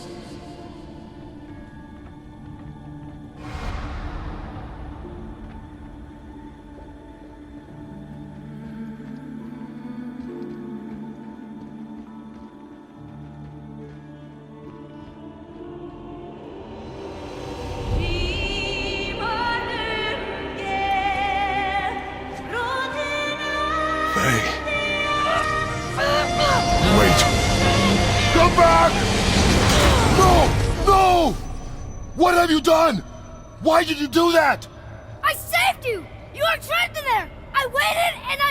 Wait! Come back! No! No! What have you done? Why did you do that? I saved you! You were trapped in there! I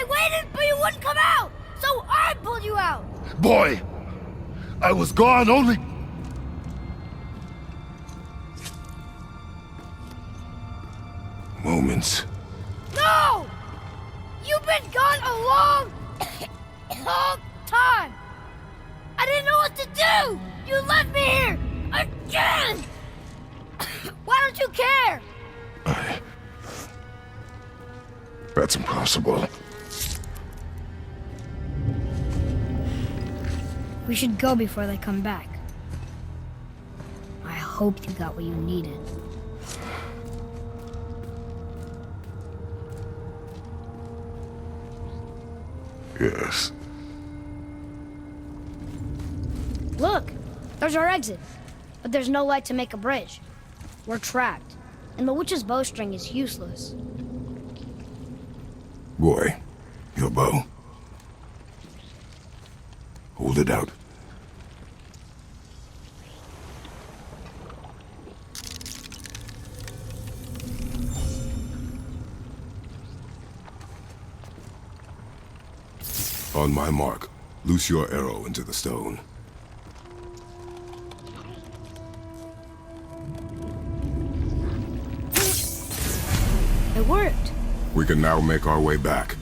waited, but you wouldn't come out! So I pulled you out! Boy! I was gone only... moments. No! You've been gone a long, long time! I didn't know what to do! You left me here! Again! Why don't you care? That's impossible. We should go before they come back. I hope you got what you needed. Yes. Look! There's our exit. But there's no light to make a bridge. We're trapped. And the witch's bowstring is useless. Boy, your bow. Hold it out. On my mark, loose your arrow into the stone. It worked. We can now make our way back.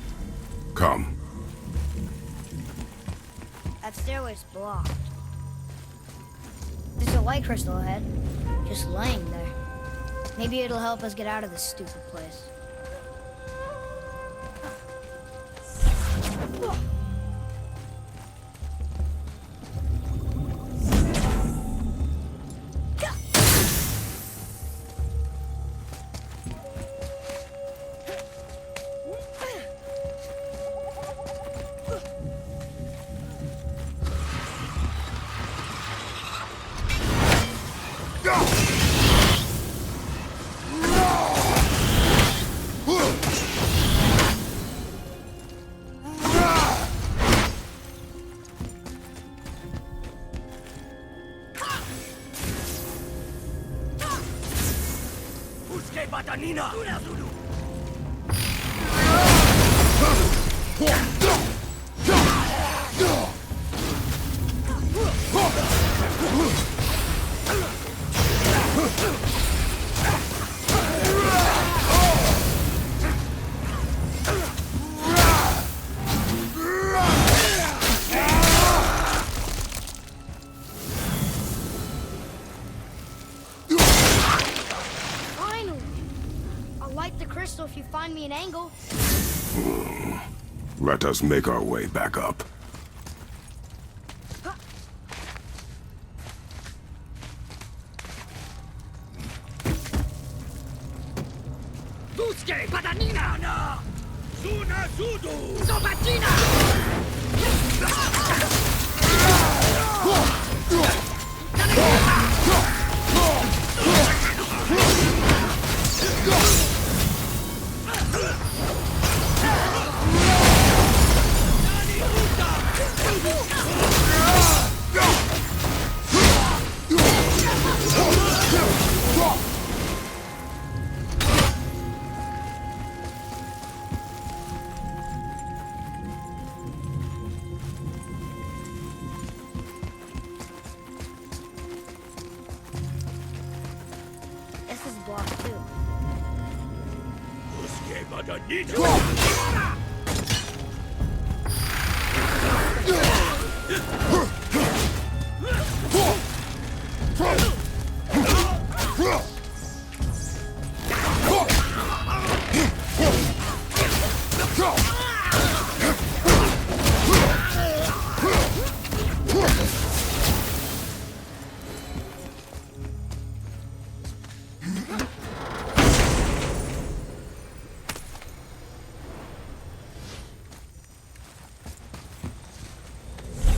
Come. That stairway's blocked. There's a light crystal ahead, just laying there. Maybe it'll help us get out of this stupid place. If you find me an angle. Let us make our way back up. Duske Padanina na Suna Sudu Sobatina boss too.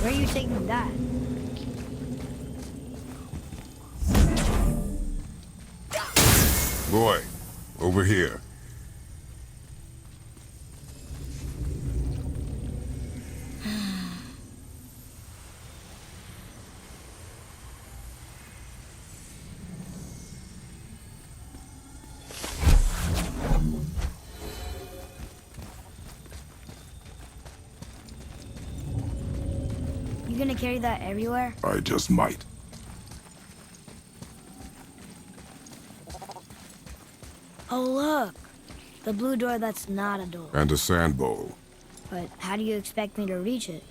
Where are you taking that? Boy, over here. You gonna carry that everywhere? I just might. Oh, look. The blue door that's not a door. And a sand bowl. But how do you expect me to reach it?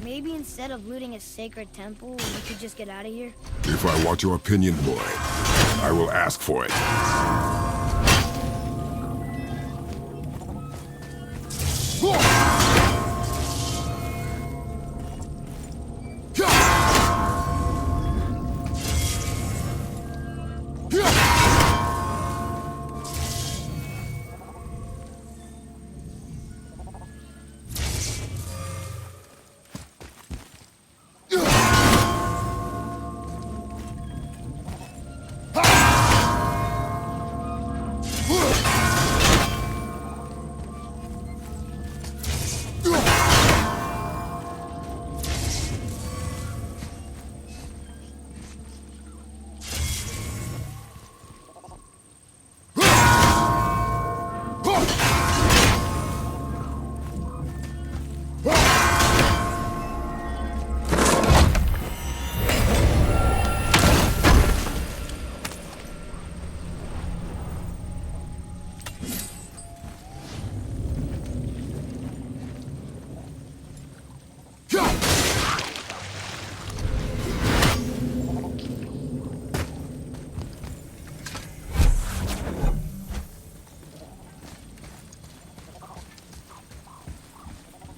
Maybe instead of looting a sacred temple, we could just get out of here? If I want your opinion, boy, I will ask for it.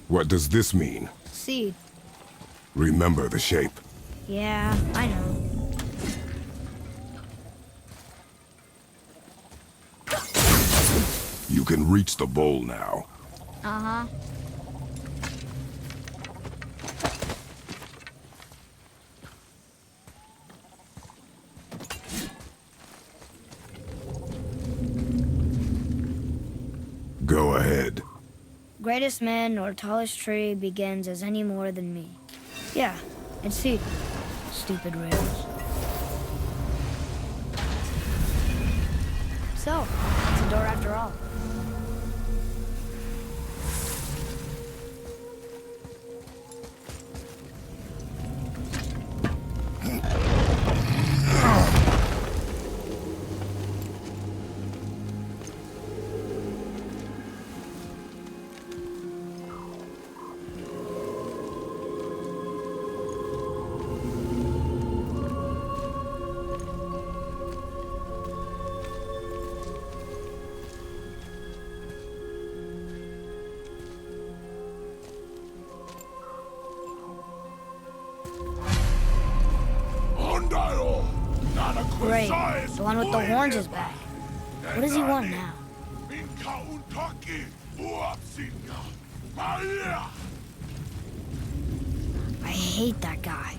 What does this mean? Seed. Remember the shape. Yeah, I know. You can reach the bowl now. Uh-huh. Go ahead. Greatest man or tallest tree begins as any more than me. Yeah, it's Seed. Stupid rails. So, it's a door after all. Great. The one with the horns is back. What does he want now? I hate that guy.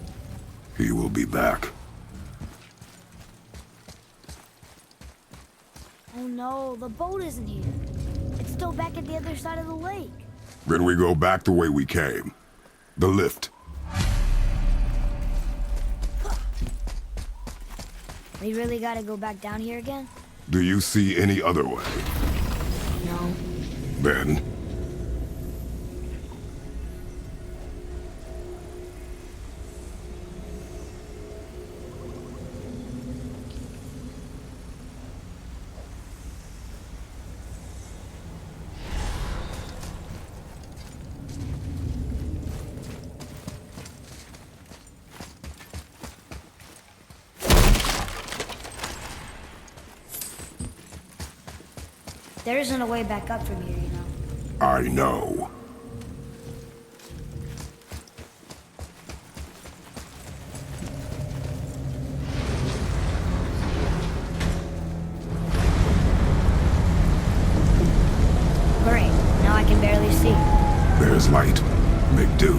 He will be back. Oh no, the boat isn't here. It's still back at the other side of the lake. Then we go back the way we came. The lift. We really gotta go back down here again? Do you see any other way? No. Then... There isn't a way back up from here, you know. I know. Great. Now I can barely see. There's light. Make do.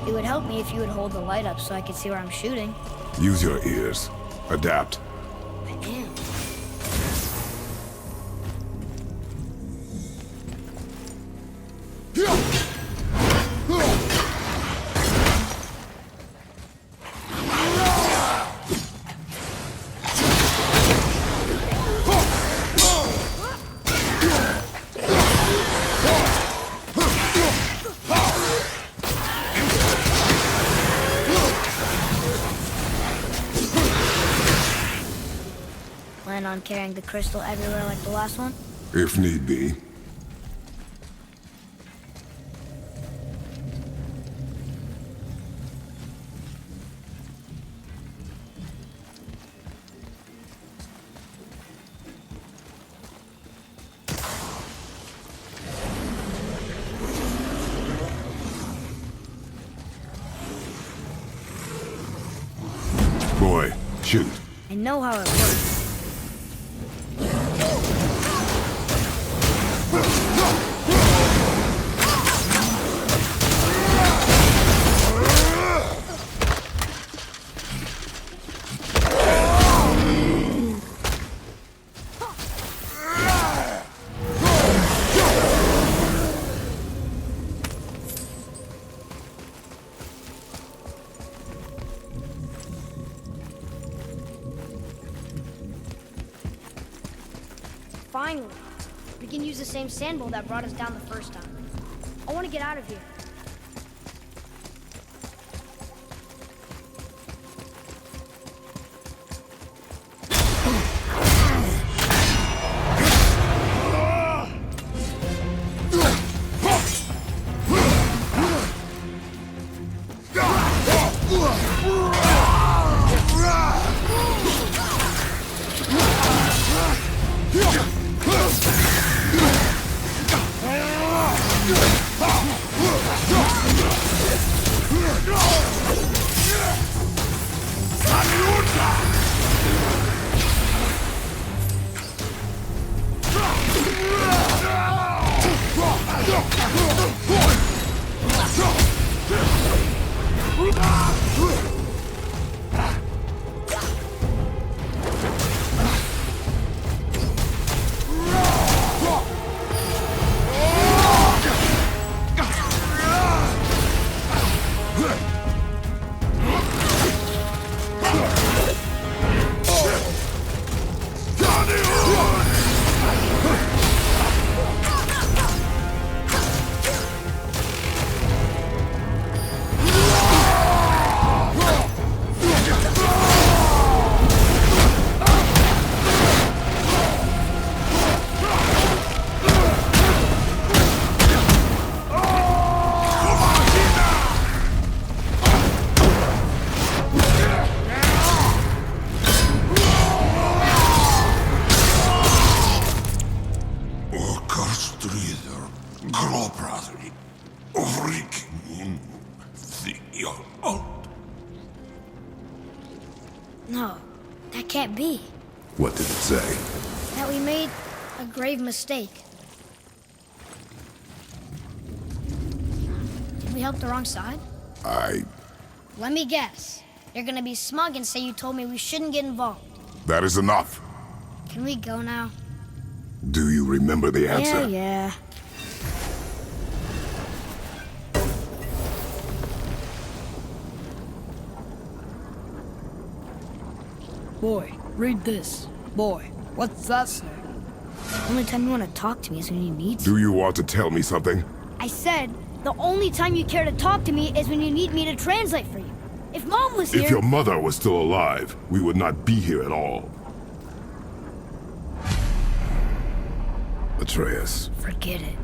It would help me if you would hold the light up so I could see where I'm shooting. Use your ears. Adapt. I am. Plan on carrying the crystal everywhere like the last one? If need be. Boy, shoot. I know how it works. Finally, we can use the same sandbowl that brought us down the first time. I want to get out of here. No, that can't be. What did it say? That we made a grave mistake. Did we help the wrong side? Let me guess. You're gonna be smug and say you told me we shouldn't get involved. That is enough. Can we go now? Do you remember the answer? Yeah. Boy, read this. Boy, what's that say? Only time you want to talk to me is when you need to. Do you want to tell me something? I said, the only time you care to talk to me is when you need me to translate for you. If Mom was here... If your mother was still alive, we would not be here at all. Atreus. Forget it.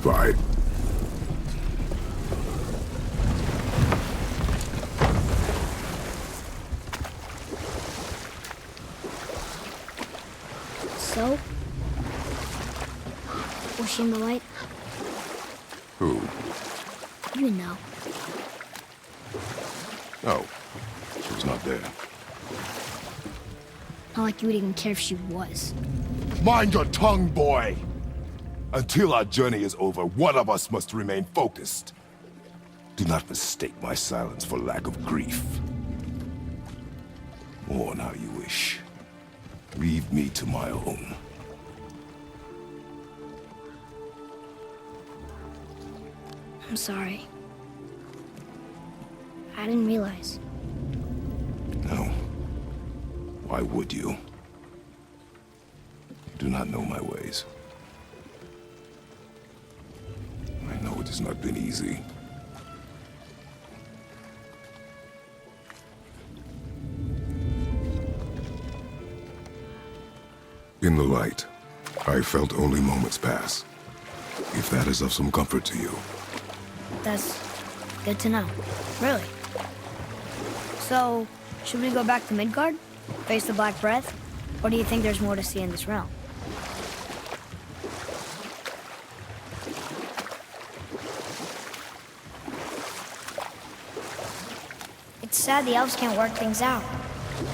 Fine. So? Was she in the light? Who? You know. Oh. She was not there. Not like you would even care if she was. Mind your tongue, boy! Until our journey is over, one of us must remain focused. Do not mistake my silence for lack of grief. Mourn how you wish. Leave me to my own. I'm sorry. I didn't realize. No. Why would you? You do not know my ways. I know it has not been easy. In the light, I felt only moments pass. If that is of some comfort to you. That's good to know. Really. So, should we go back to Midgard? Face the Black Breath? Or do you think there's more to see in this realm? It's sad the elves can't work things out.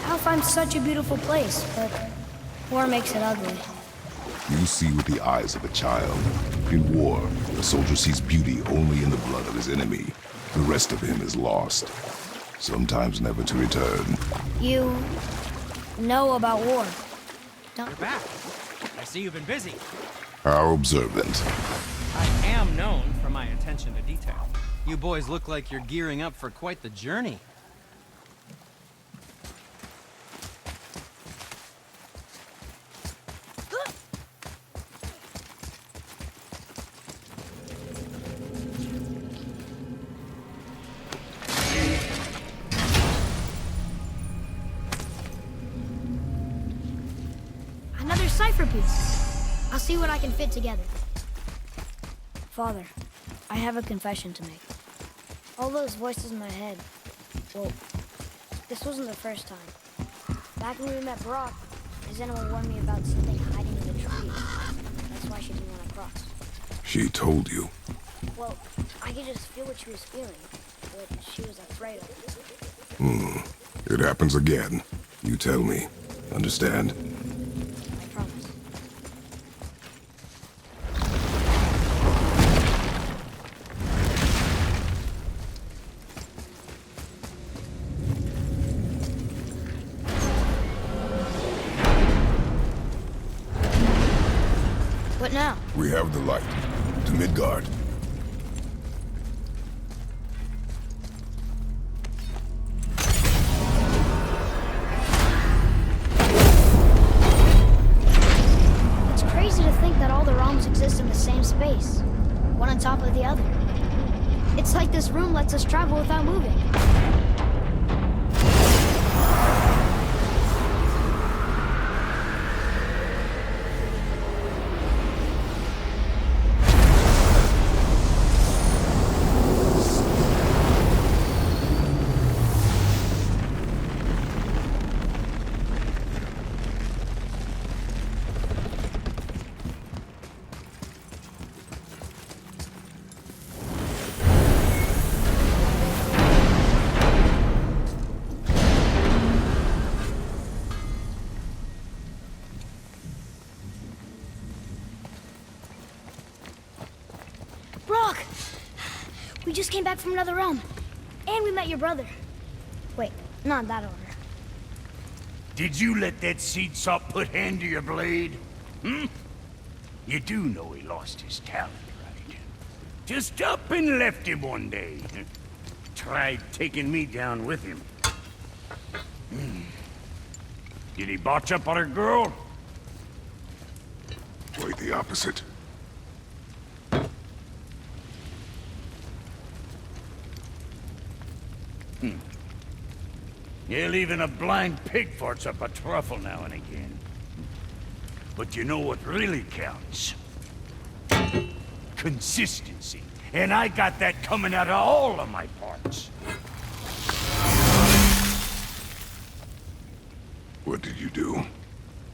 Alfheim's such a beautiful place, but war makes it ugly. You see with the eyes of a child. In war, a soldier sees beauty only in the blood of his enemy. The rest of him is lost, sometimes never to return. You know about war, don't You're back. I see you've been busy. How observant. I am known for my attention to detail. You boys look like you're gearing up for quite the journey. Another cipher piece. I'll see what I can fit together. Father, I have a confession to make. All those voices in my head, well, this wasn't the first time. Back when we met Brock, his animal warned me about something hiding in the trees. That's why she didn't want to cross. She told you. Well, I could just feel what she was feeling, but she was afraid of it. It happens again. You tell me. Understand? I promise. What now? We have the light. To Midgard. It's crazy to think that all the realms exist in the same space, one on top of the other. It's like this room lets us travel without moving. We just came back from another realm. And we met your brother. Wait, not in that order. Did you let that seed sop put hand to your blade? Hmm? You do know he lost his talent, right? Just up and left him one day. Tried taking me down with him. Did he botch up on a girl? Quite the opposite. Yeah, even a blind pig farts up a truffle now and again. But you know what really counts? Consistency. And I got that coming out of all of my parts. What did you do?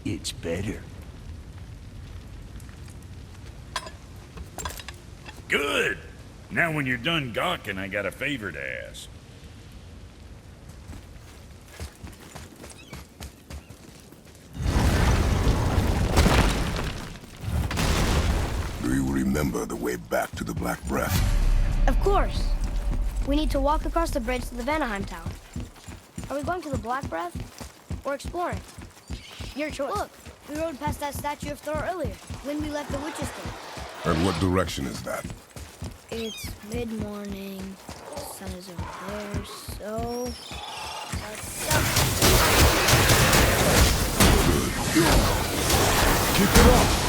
It's better. Good! Now when you're done gawking, I got a favor to ask. Do you remember the way back to the Black Breath? Of course. We need to walk across the bridge to the Vanaheim Tower. Are we going to the Black Breath? Or exploring? Your choice. Look, we rode past that statue of Thor earlier, when we left the Witch's Cave. And what direction is that? It's mid-morning. Sun is over there, so... Keep it up!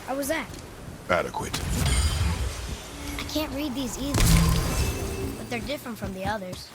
How was that? Adequate. I can't read these either, but they're different from the others.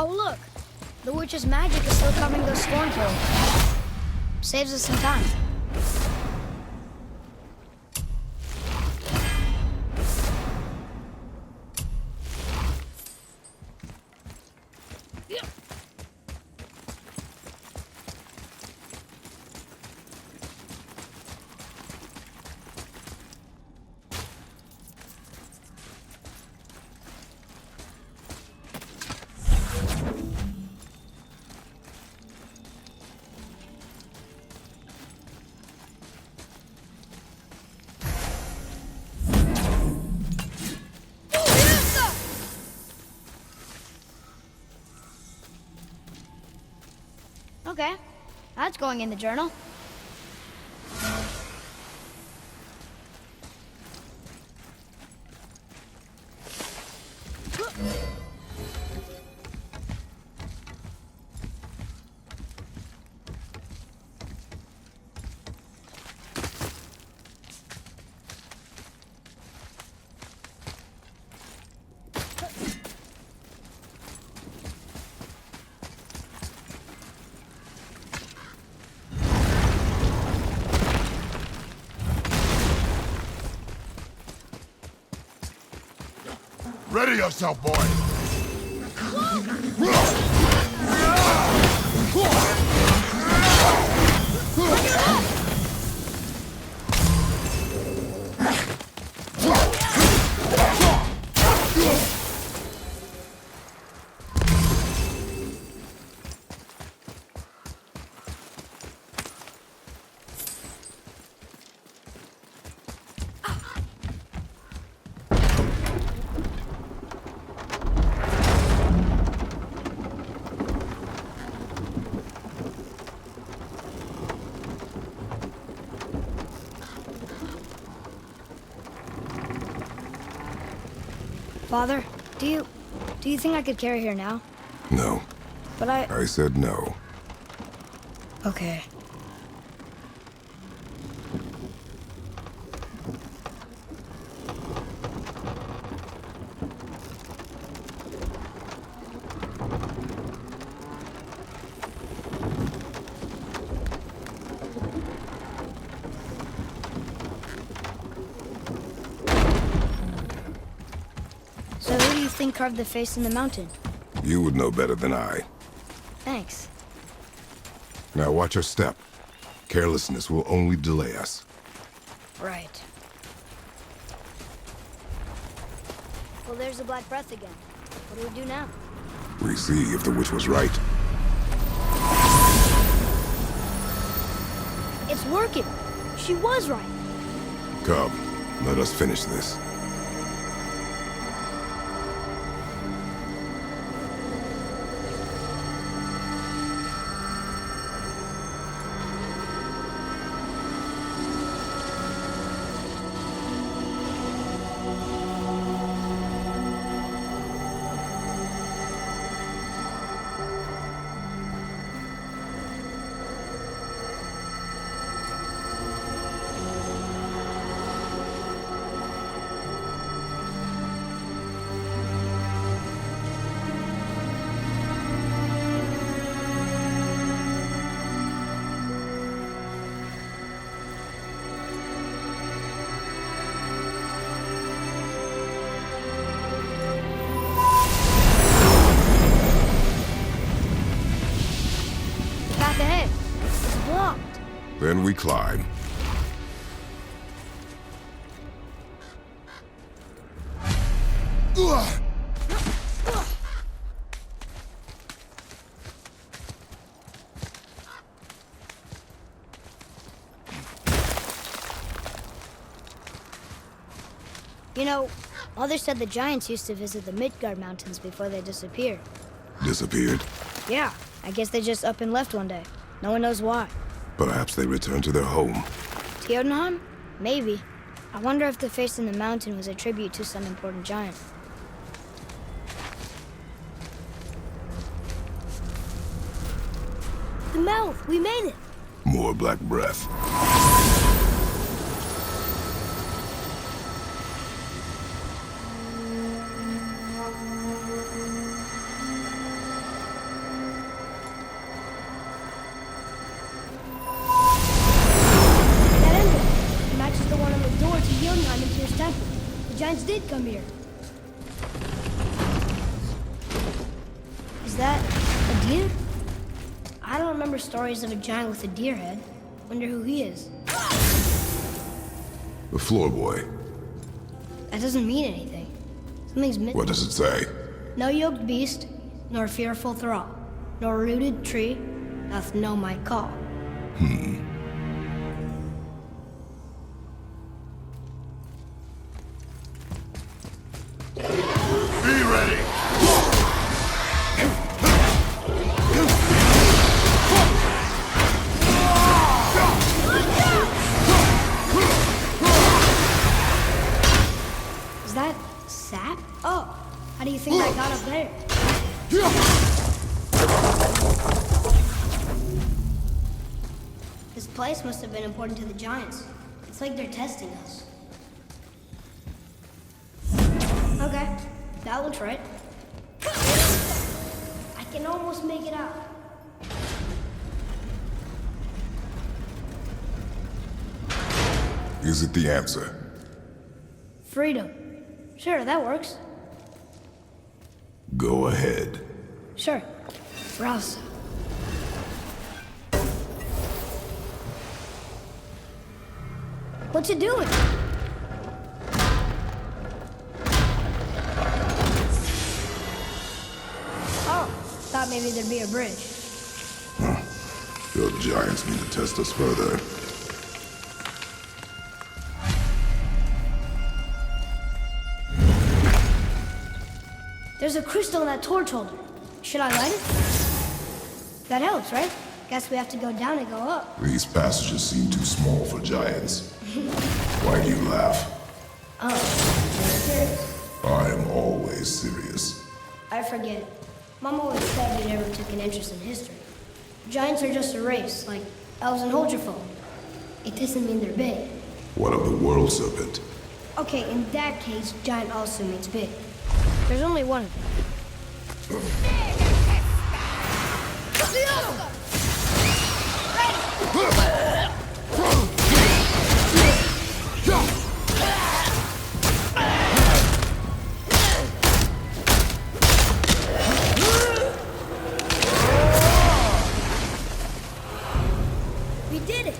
Oh, look! The witch's magic is still coming to Scornful. Saves us some time. Okay, that's going in the journal. Steady yourself, boy! Father, do you think I could carry her now? No. But I said no. Okay. So who do you think carved the face in the mountain? You would know better than I. Thanks. Now watch your step. Carelessness will only delay us. Right. Well, there's the Black Breath again. What do we do now? We see if the witch was right. It's working! She was right! Come, let us finish this. Back ahead! It's blocked! Then we climb. You know, Mother said the giants used to visit the Midgard Mountains before they disappeared. Disappeared. Yeah, I guess they just up and left one day. No one knows why. Perhaps they returned to their home. Jotunheim? Maybe. I wonder if the face in the mountain was a tribute to some important giant. The mouth! We made it! More black breath. That emblem! It matches the one on the door to Jotunheim and Tyr's temple. The giants did come here. Is that a deer? I don't remember stories of a giant with a deer head. Wonder who he is. The floor boy. That doesn't mean anything. Something's missing. What does it say? No yoked beast, nor fearful thrall, nor rooted tree, doth know my call. Be ready! Is that sap? Oh, how do you think I got up there? This place must have been important to the giants. It's like they're testing us. Okay, that looks right. I can almost make it out. Is it the answer? Freedom. Sure, that works. Go ahead. Sure. Rouse. What's it doing? Oh, thought maybe there'd be a bridge. Your giants need to test us further. There's a crystal in that torch holder. Should I light it? That helps, right? Guess we have to go down and go up. These passages seem too small for giants. Why do you laugh? Oh, you're serious? I am always serious. I forget. Mom always said you never took an interest in history. Giants are just a race, like elves and Holgerfolk. It doesn't mean they're big. What of the world serpent? Okay, in that case, giant also means big. There's only one of them. We did it!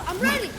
I'm ready!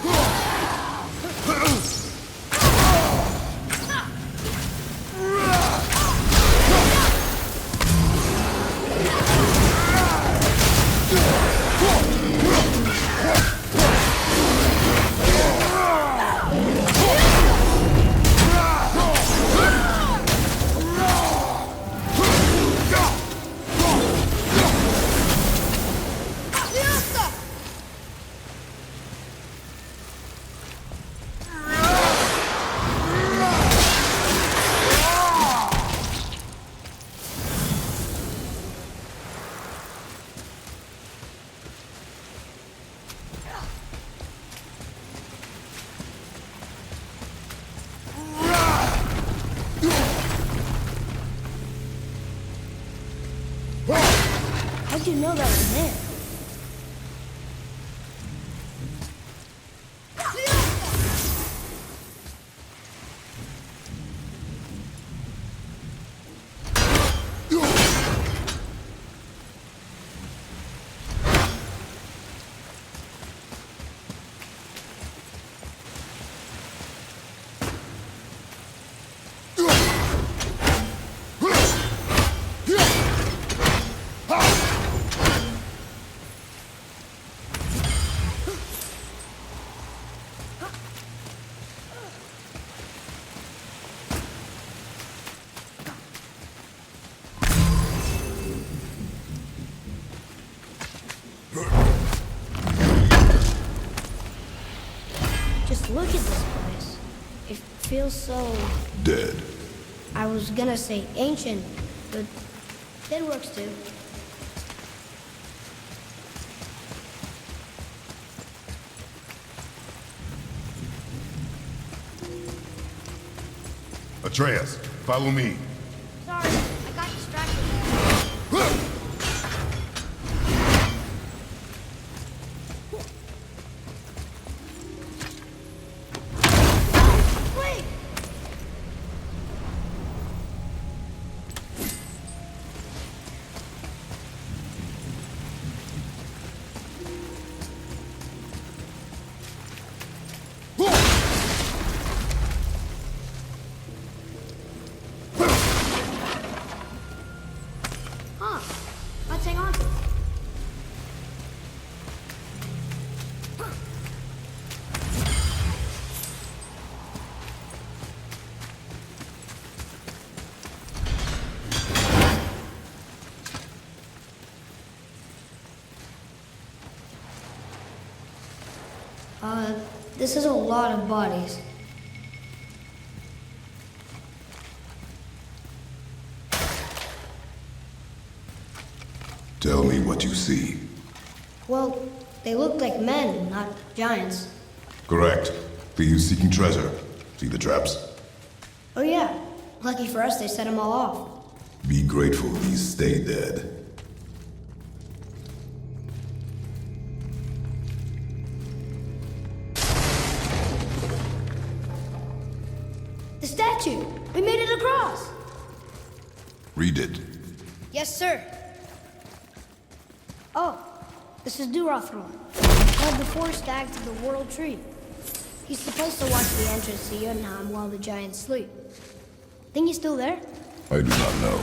How'd you know that was there? Just look at this place. It feels so... Dead. I was gonna say ancient, but dead works too. Atreus, follow me. Sorry, I got distracted. Wait! Huh. Let's hang on to it. This is a lot of bodies. Tell me what you see. Well, They looked like men, not giants. Correct. Thieves seeking treasure. See the traps? Oh yeah. Lucky for us, they set them all off. Be grateful these stay dead. The statue! We made it across! Read it. Yes, sir. Oh, this is Durothron. Led the four stags to the World Tree. He's supposed to watch the entrance to Jotunheim while the giants sleep. Think he's still there? I do not know.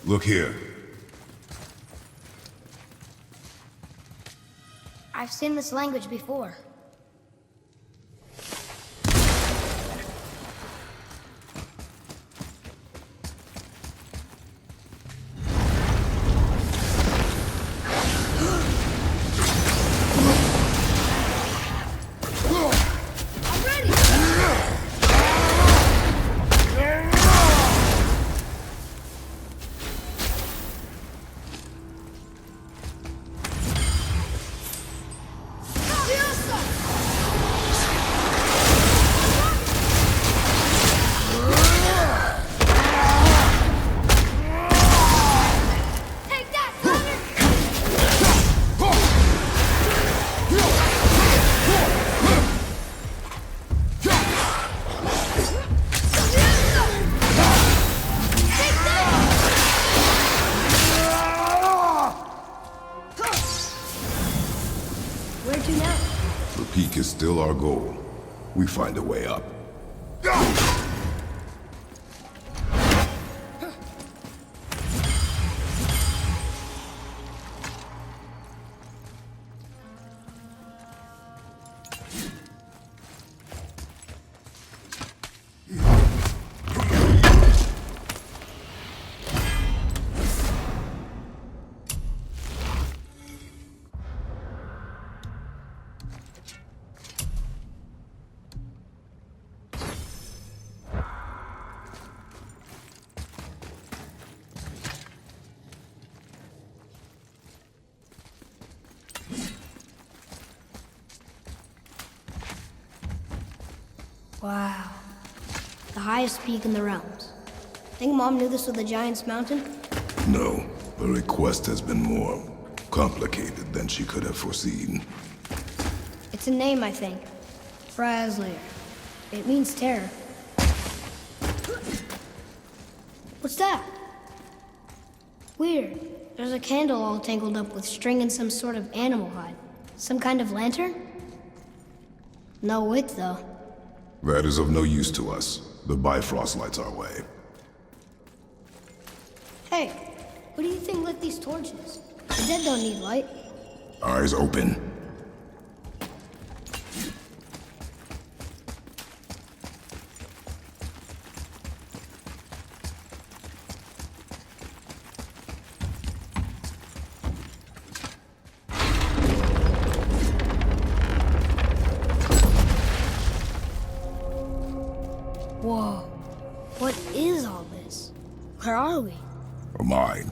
Look here. I've seen this language before. Where to now? The peak is still our goal. We find a way up. Wow. The highest peak in the realms. Think Mom knew this was the Giant's Mountain? No, the request has been more complicated than she could have foreseen. It's a name, I think. Fraslayer. It means terror. What's that? Weird. There's a candle all tangled up with string and some sort of animal hide. Some kind of lantern? No wick, though. That is of no use to us. The Bifrost lights our way. Hey, what do you think lit these torches? The dead don't need light. Eyes open. Whoa. What is all this? Where are we? A mine.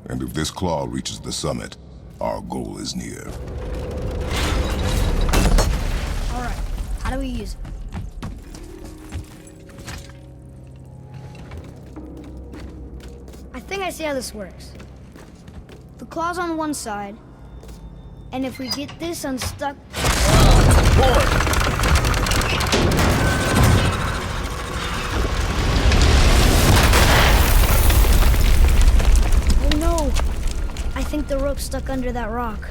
And if this claw reaches the summit, our goal is near. Alright, how do we use it? I think I see how this works. The claw's on one side, and if we get this unstuck... Oh no! I think the rope's stuck under that rock.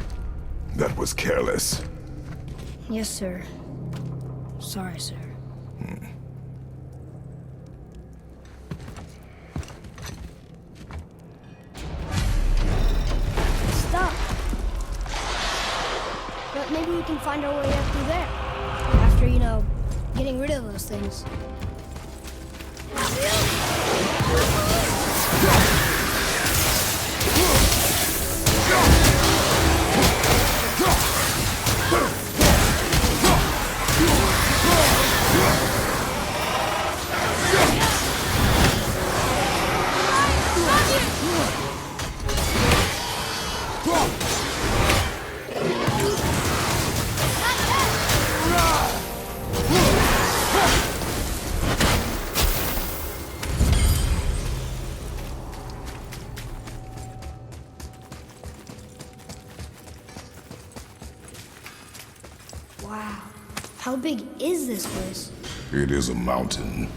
That was careless. Yes, sir. Sorry, sir. Stop. But maybe we can find our way up through there. After, you know, getting rid of those things. Wow. How big is this place? It is a mountain.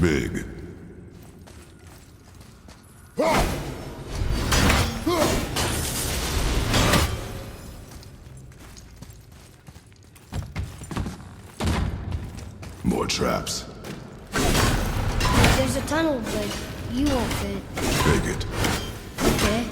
Big. More traps. There's a tunnel, but you won't fit. Take it. Okay.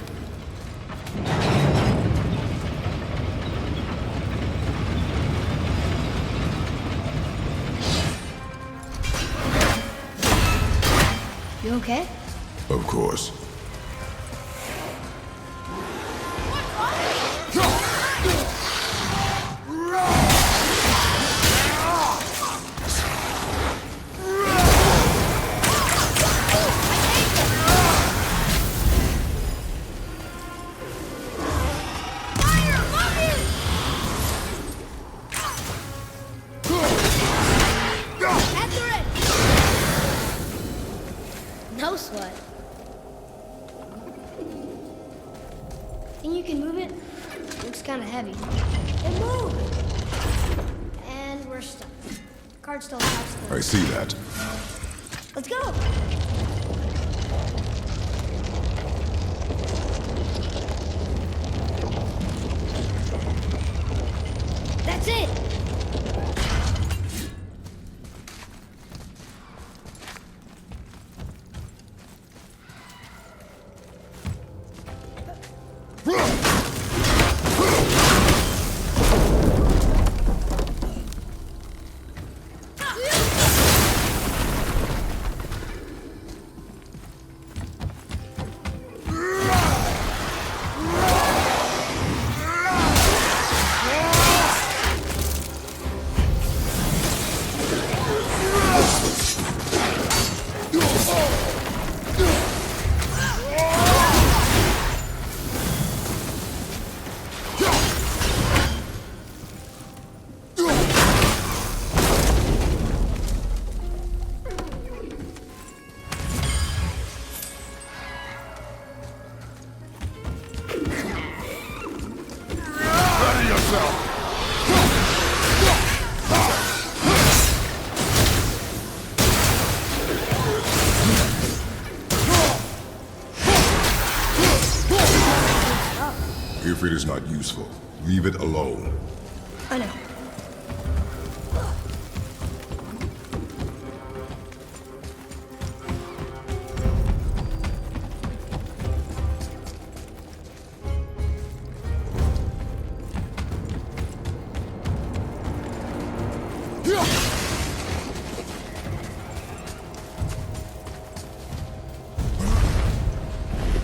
You okay? Of course. No sweat. Think you can move it? Looks kind of heavy. It moved! And we're stuck. Card still has to. I see that. Let's go! That's it! If it is not useful, leave it alone. I know.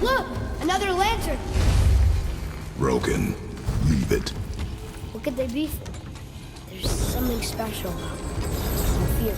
Look! Another lantern! Broken. Leave it. What could they be for? There's something special about them. I feel it.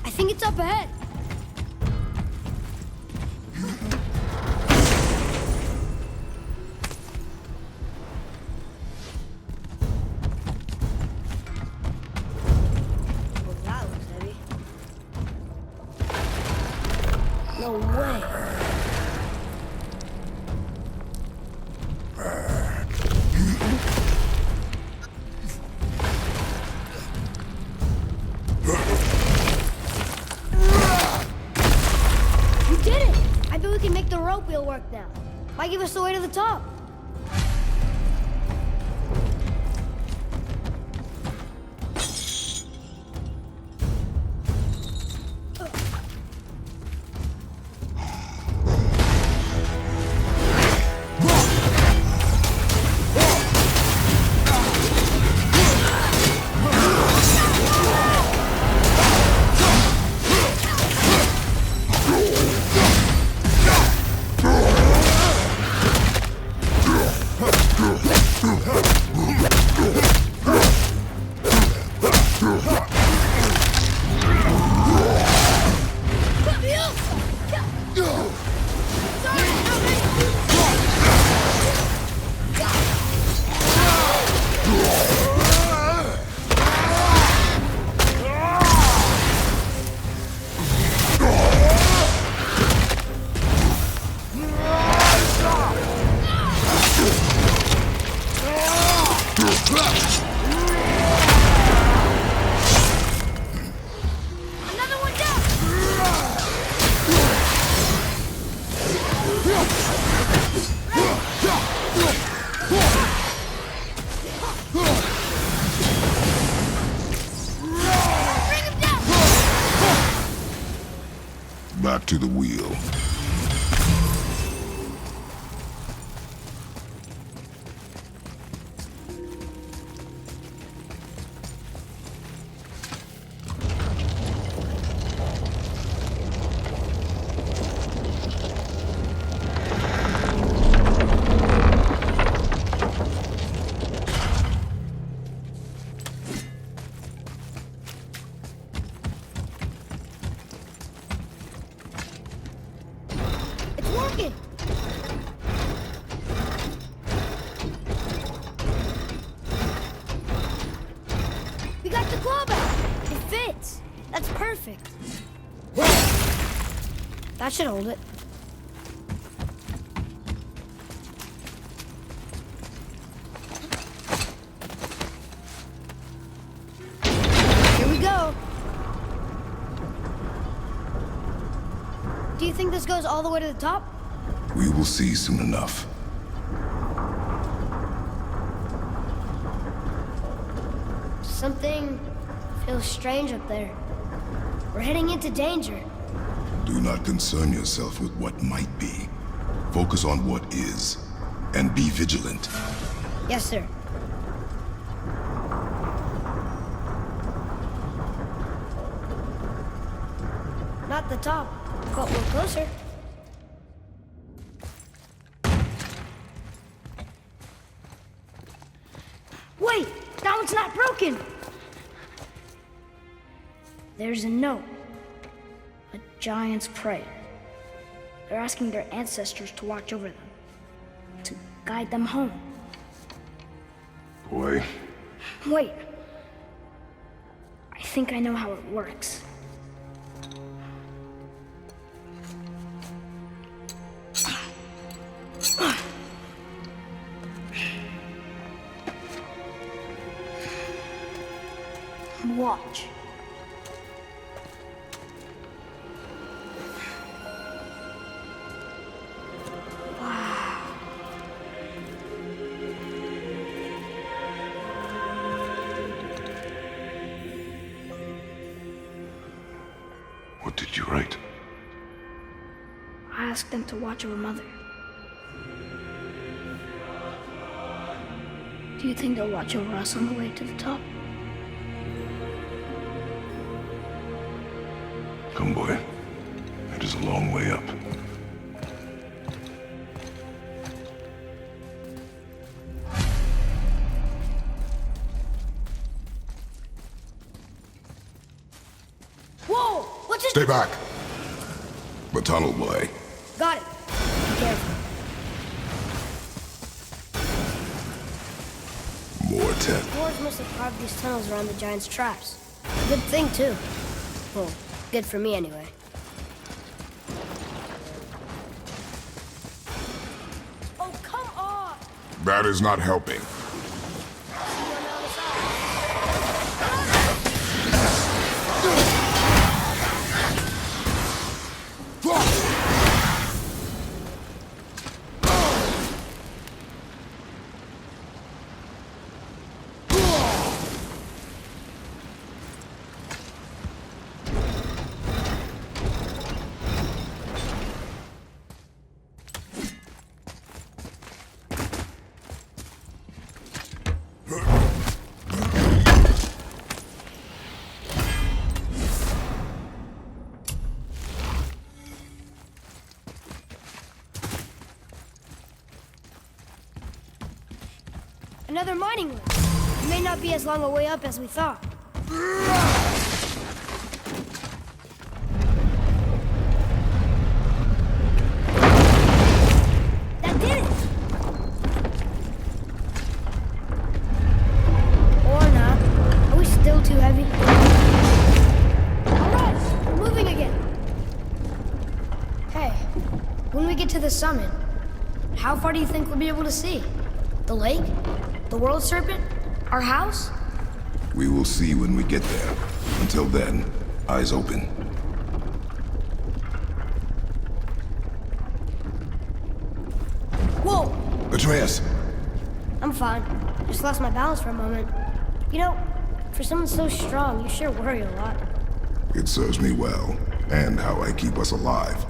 I think it's up ahead. Well, that looks heavy. No way. You did it! I bet we can make the rope wheel work now. Why give us the way to the top? Back to the wheel. It's working! We got the claw back! It fits! That's perfect! That should hold it. Here we go! Do you think this goes all the way to the top? We will see soon enough. Something feels strange up there. We're heading into danger. Do not concern yourself with what might be. Focus on what is, and be vigilant. Yes, sir. Not the top, but we're closer. Wait! That one's not broken! There's a note. A giant's prayer. They're asking their ancestors to watch over them. To guide them home. Boy, Wait. I think I know how it works. Watch. what did you write? I asked them to watch over Mother. Do you think they'll watch over us on the way to the top? Come, boy. It is a long way up. Whoa! What's it? Stay back! The tunnel, boy. Got it. Be careful. More tent. Dwarves must have carved these tunnels around the giant's traps. Good thing, too. Well, good for me, anyway. Oh, come on! That is not helping. Another mining room. It may not be as long a way up as we thought. That did it! Or not. Are we still too heavy? All right, we're moving again. Hey, when we get to the summit, how far do you think we'll be able to see? The lake? The world serpent? Our house? We will see when we get there. Until then, eyes open. Whoa! Atreus! I'm fine. Just lost my balance for a moment. You know, for someone so strong, you sure worry a lot. It serves me well. And how I keep us alive.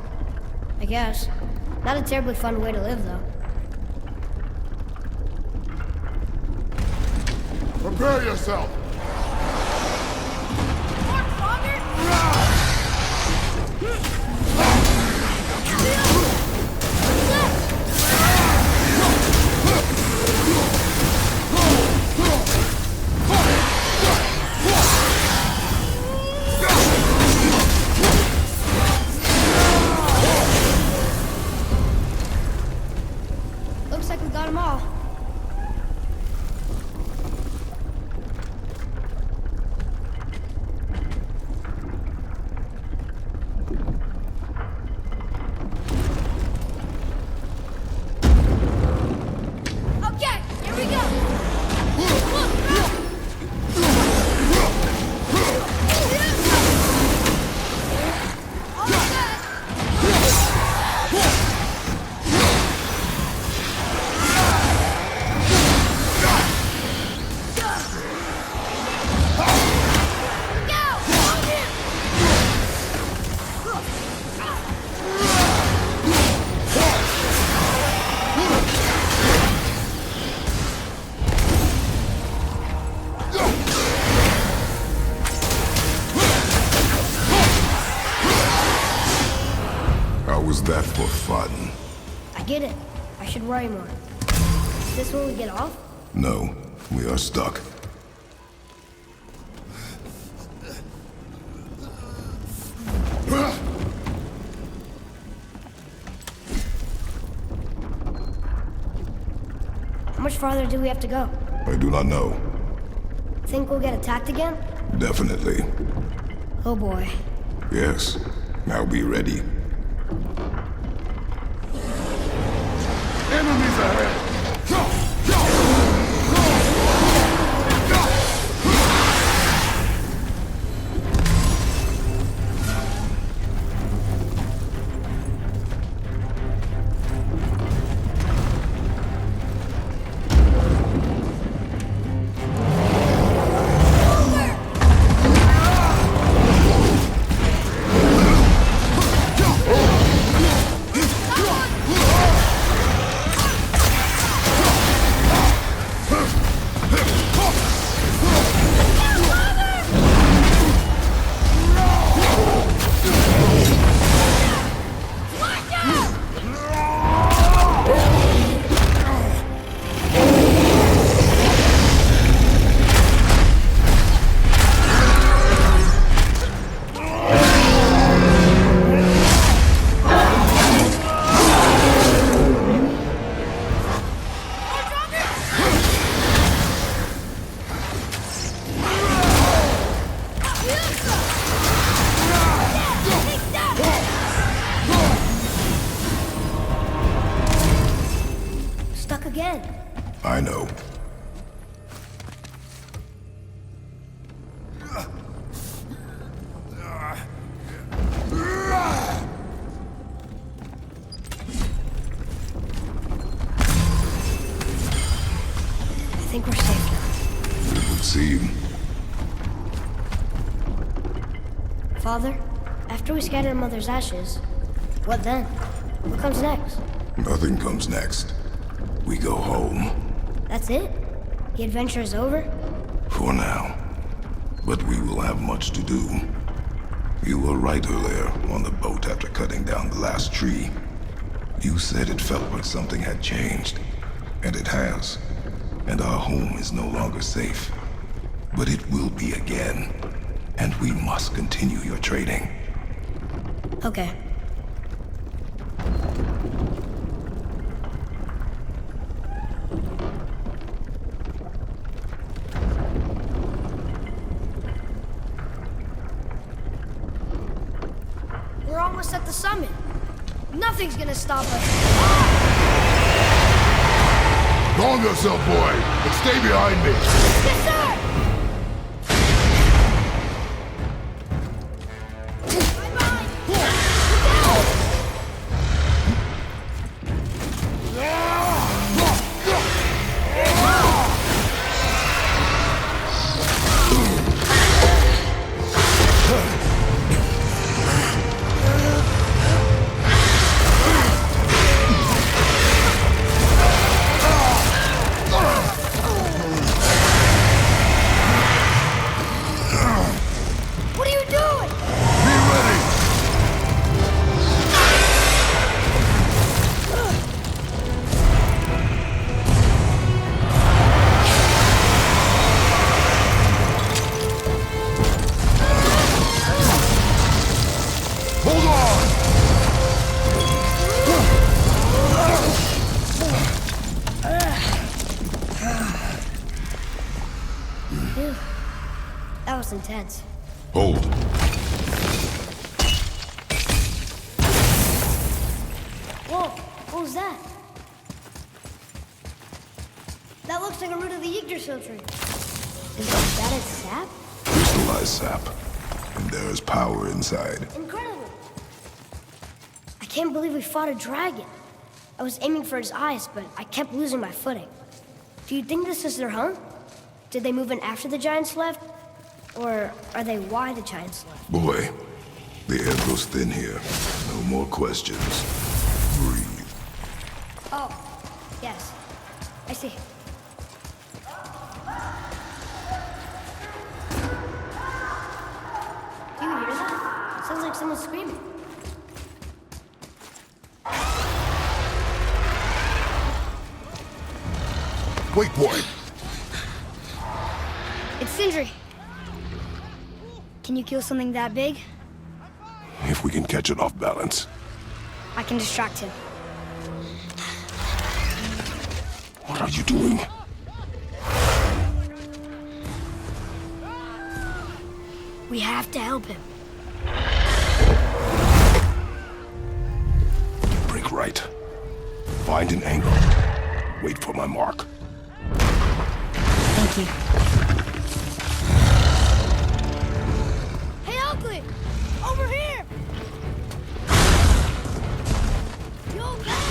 I guess. Not a terribly fun way to live, though. Prepare yourself! Looks like we got them all. Okay, here we go. How was that for fun? I get it. I should worry more. Is this where we get off? No, we are stuck. How much farther do we have to go? I do not know. Think we'll get attacked again? Definitely. Oh boy. Yes. Now be ready. Enemies ahead! Stuck again. I know. I think we're safe now. It would seem. Father, after we scatter Mother's ashes, what then? What comes next? Nothing comes next. We go home. That's it? The adventure is over? For now. But we will have much to do. You were right earlier on the boat after cutting down the last tree. You said it felt like something had changed. And it has. And our home is no longer safe. But it will be again. And we must continue your training. Okay. We're almost at the summit. Nothing's gonna stop us. Calm yourself, boy, and stay behind me. Yes, sir! was intense. Hold. Whoa, what was that? That looks like a root of the Yggdrasil tree. Is that its sap? Crystallized sap. And there's power inside. Incredible! I can't believe we fought a dragon. I was aiming for his eyes, but I kept losing my footing. Do you think this is their home? Did they move in after the giants left? Or are they why the giants left? Boy, the air grows thin here. No more questions. Breathe. Oh, yes. I see. Do you hear that? Sounds like someone screaming. Wait, boy. It's Sindri. Can you kill something that big? If we can catch it off balance. I can distract him. What are you doing? We have to help him. Break right. Find an angle. Wait for my mark. Thank you. Hey, Oakley! Over here! You okay?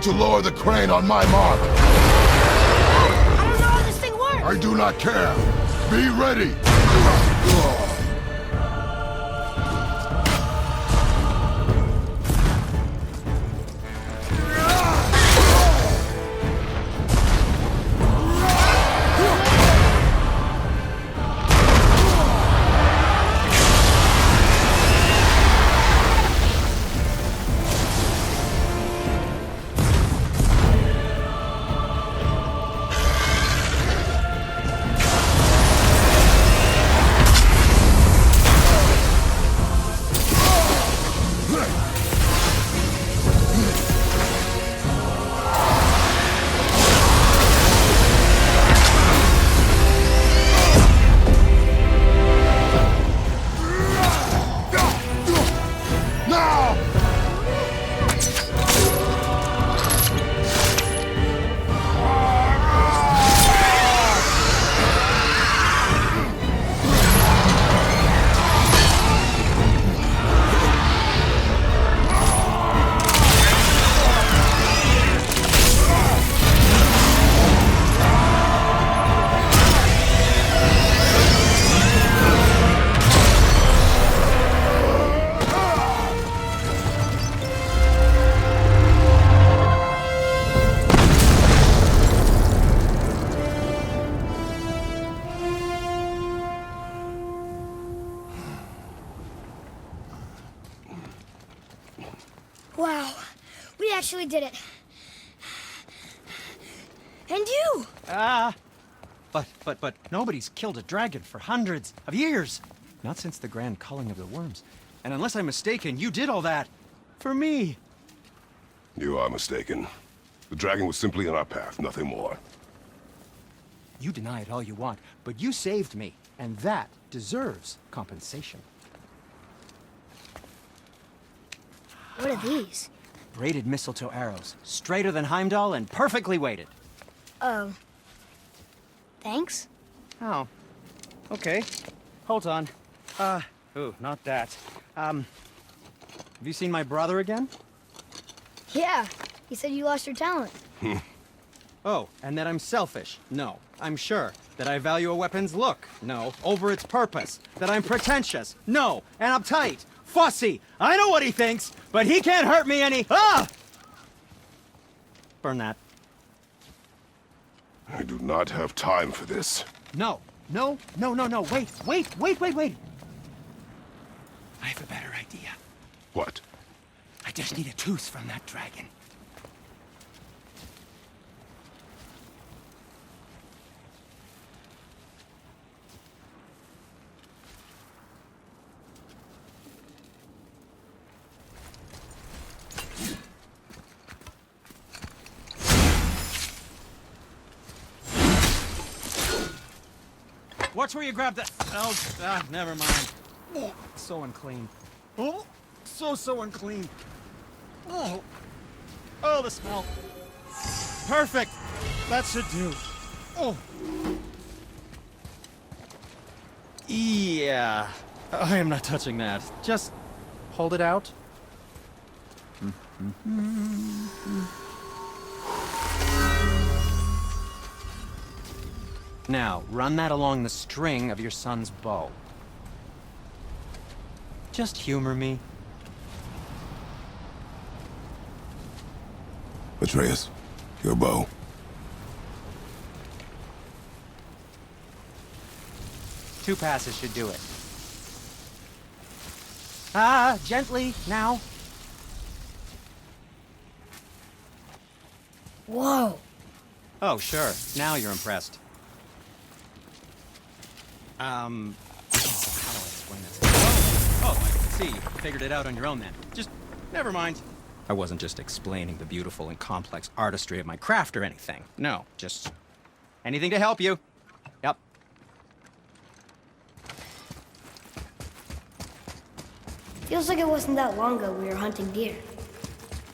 to lower the crane on my mark. I don't know how this thing works! I do not care. Be ready. Wow, we actually did it. And you! But nobody's killed a dragon for hundreds of years. Not since the grand culling of the worms. And unless I'm mistaken, you did all that for me. You are mistaken. The dragon was simply in our path, nothing more. You deny it all you want, but you saved me, and that deserves compensation. What are these? Braided mistletoe arrows, straighter than Heimdall and perfectly weighted. Oh. Thanks? Oh. Okay. Hold on. Ooh, not that. Have you seen my brother again? Yeah, he said you lost your talent. Oh, and that I'm selfish? No, I'm sure. That I value a weapon's look? No, over its purpose. That I'm pretentious? No, and uptight. Fussy! I know what he thinks, but he can't hurt me any— Ah! Burn that. I do not have time for this. No. Wait. I have a better idea. What? I just need a tooth from that dragon. Watch where you grab that. Oh, never mind. Oh, so unclean. Oh, so unclean. Oh, the smell. Perfect. That should do. Oh. Yeah. I am not touching that. Just hold it out. Now, run that along the string of your son's bow. Just humor me. Atreus, your bow. Two passes should do it. Gently, now. Whoa. Oh, sure. Now you're impressed. How do I explain this? Oh, I can see. You figured it out on your own then. Just, never mind. I wasn't just explaining the beautiful and complex artistry of my craft or anything. No, just anything to help you. Yep. Feels like it wasn't that long ago we were hunting deer.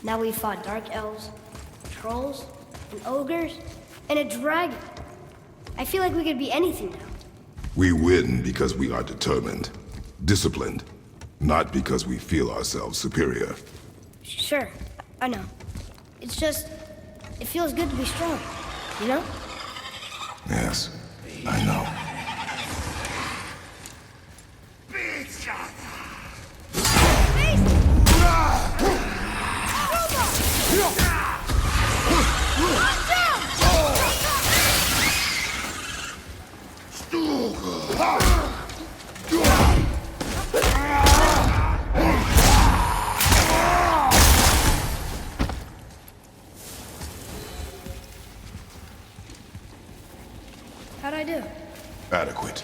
Now we fought dark elves, trolls, and ogres, and a dragon. I feel like we could be anything now. We win because we are determined, disciplined, not because we feel ourselves superior. Sure, I know. It's just, It feels good to be strong, you know? Yes, I know. How'd I do? Adequate.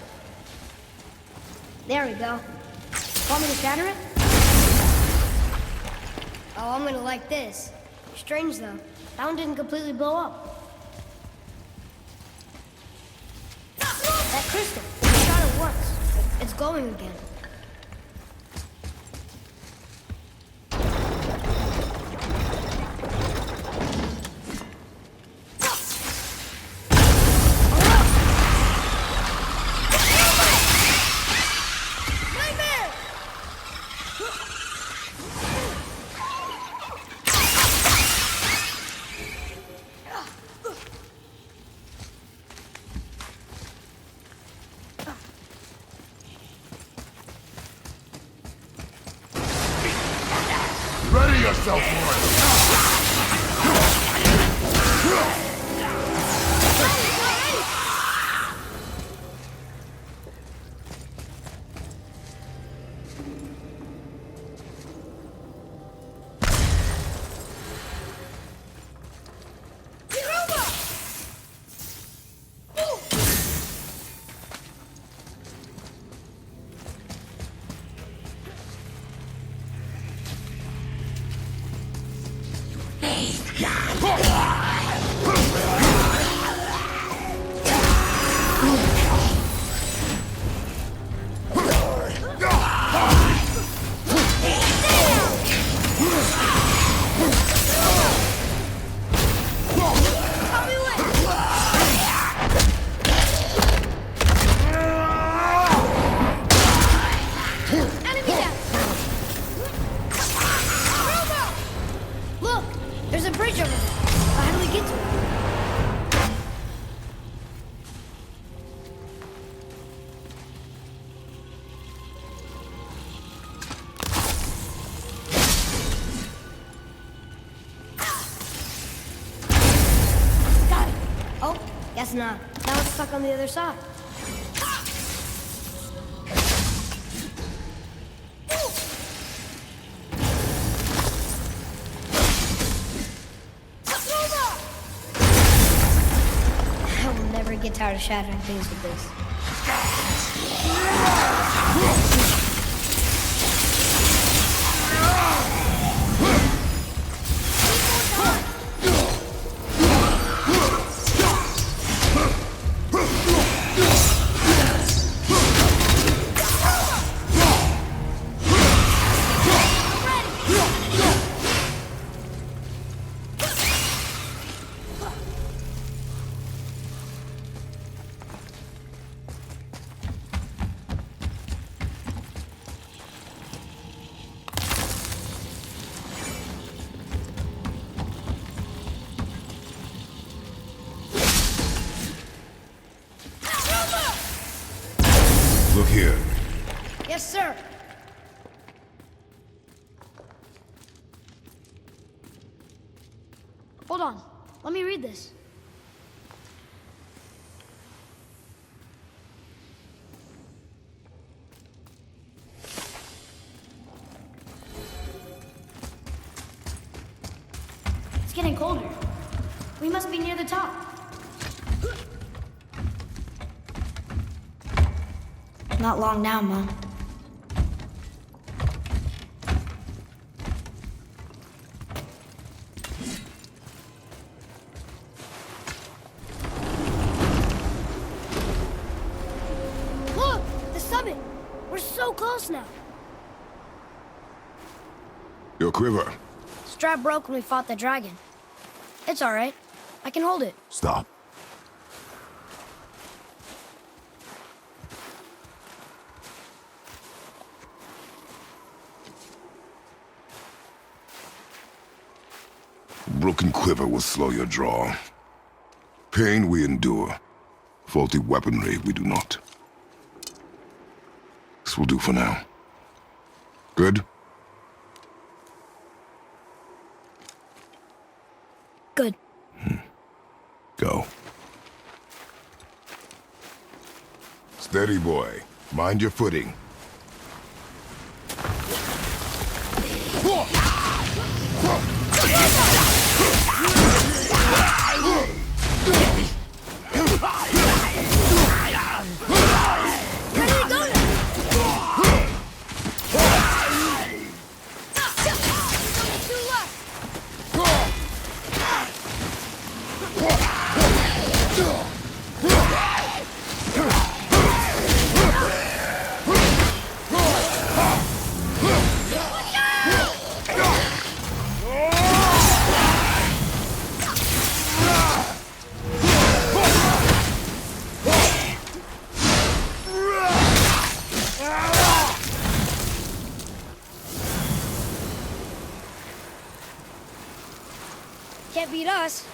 There we go. Want me to shatter it? Oh, I'm gonna like this. Strange though, that one didn't completely blow up. That crystal, I shot it once. It's glowing again. Ready yourself for Look! There's a bridge over there. How do we get to it? Got it! Oh, guess not. Now it's stuck on the other side. I will never get tired of shattering things with this. Look here. Yes, sir. Hold on. Let me read this. It's getting colder. We must be near the top. Not long now, Mom. Look! The summit! We're so close now. Your quiver. Strap broke when we fought the dragon. It's all right. I can hold it. Stop. Broken quiver will slow your draw. Pain we endure. Faulty weaponry we do not. This will do for now. Good? Good. Go. Steady, boy. Mind your footing. Can't beat us.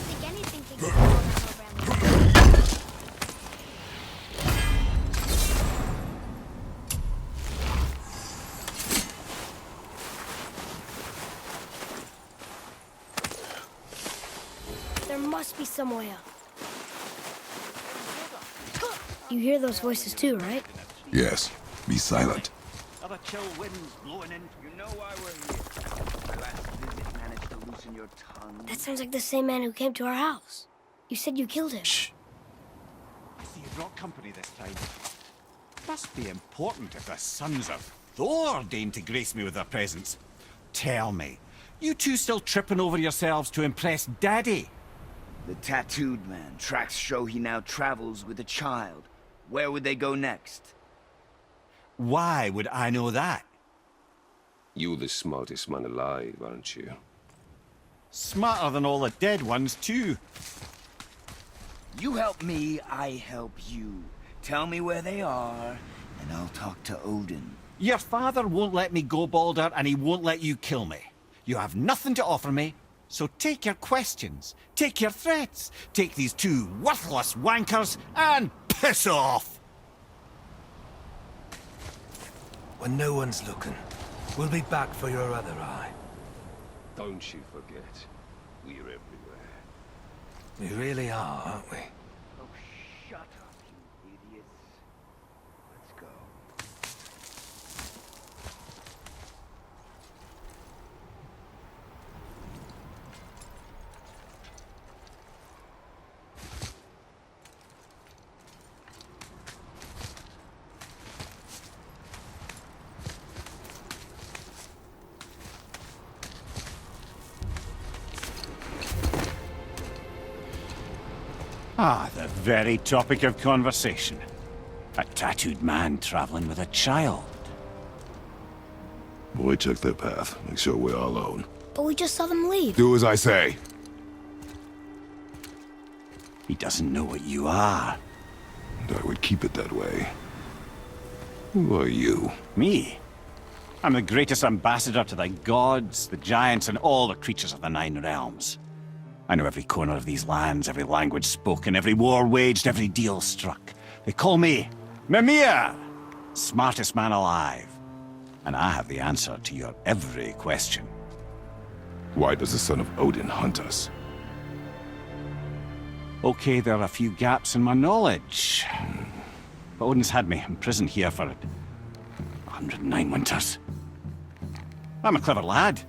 Think anything can get all this program. There must be some way up. You hear those voices too, right? Yes. Be silent. Other chill winds blowing in. You know why we're here. My last visit managed to loosen your tongue. That sounds like the same man who came to our house. You said you killed him. Shh. I see you brought company this time. Must be important if the sons of Thor deign to grace me with their presence. Tell me, you two still tripping over yourselves to impress Daddy? The tattooed man. Tracks show he now travels with a child. Where would they go next? Why would I know that? You're the smartest man alive, aren't you? Smarter than all the dead ones, too. You help me, I help you. Tell me where they are, and I'll talk to Odin. Your father won't let me go, Baldur, and he won't let you kill me. You have nothing to offer me, so take your questions, take your threats, take these two worthless wankers, and piss off! When no one's looking, we'll be back for your other eye. Don't you forget, we're everywhere. We really are, aren't we? Oh, shut up, you idiots. Let's go. Ah, the very topic of conversation. A tattooed man traveling with a child. Boy, check their path. Make sure we're all alone. But we just saw them leave. Do as I say. He doesn't know what you are. And I would keep it that way. Who are you? Me? I'm the greatest ambassador to the gods, the giants, and all the creatures of the Nine Realms. I know every corner of these lands, every language spoken, every war waged, every deal struck. They call me Mimir, smartest man alive. And I have the answer to your every question. Why does the son of Odin hunt us? Okay, there are a few gaps in my knowledge. But Odin's had me imprisoned here for 109 winters. I'm a clever lad.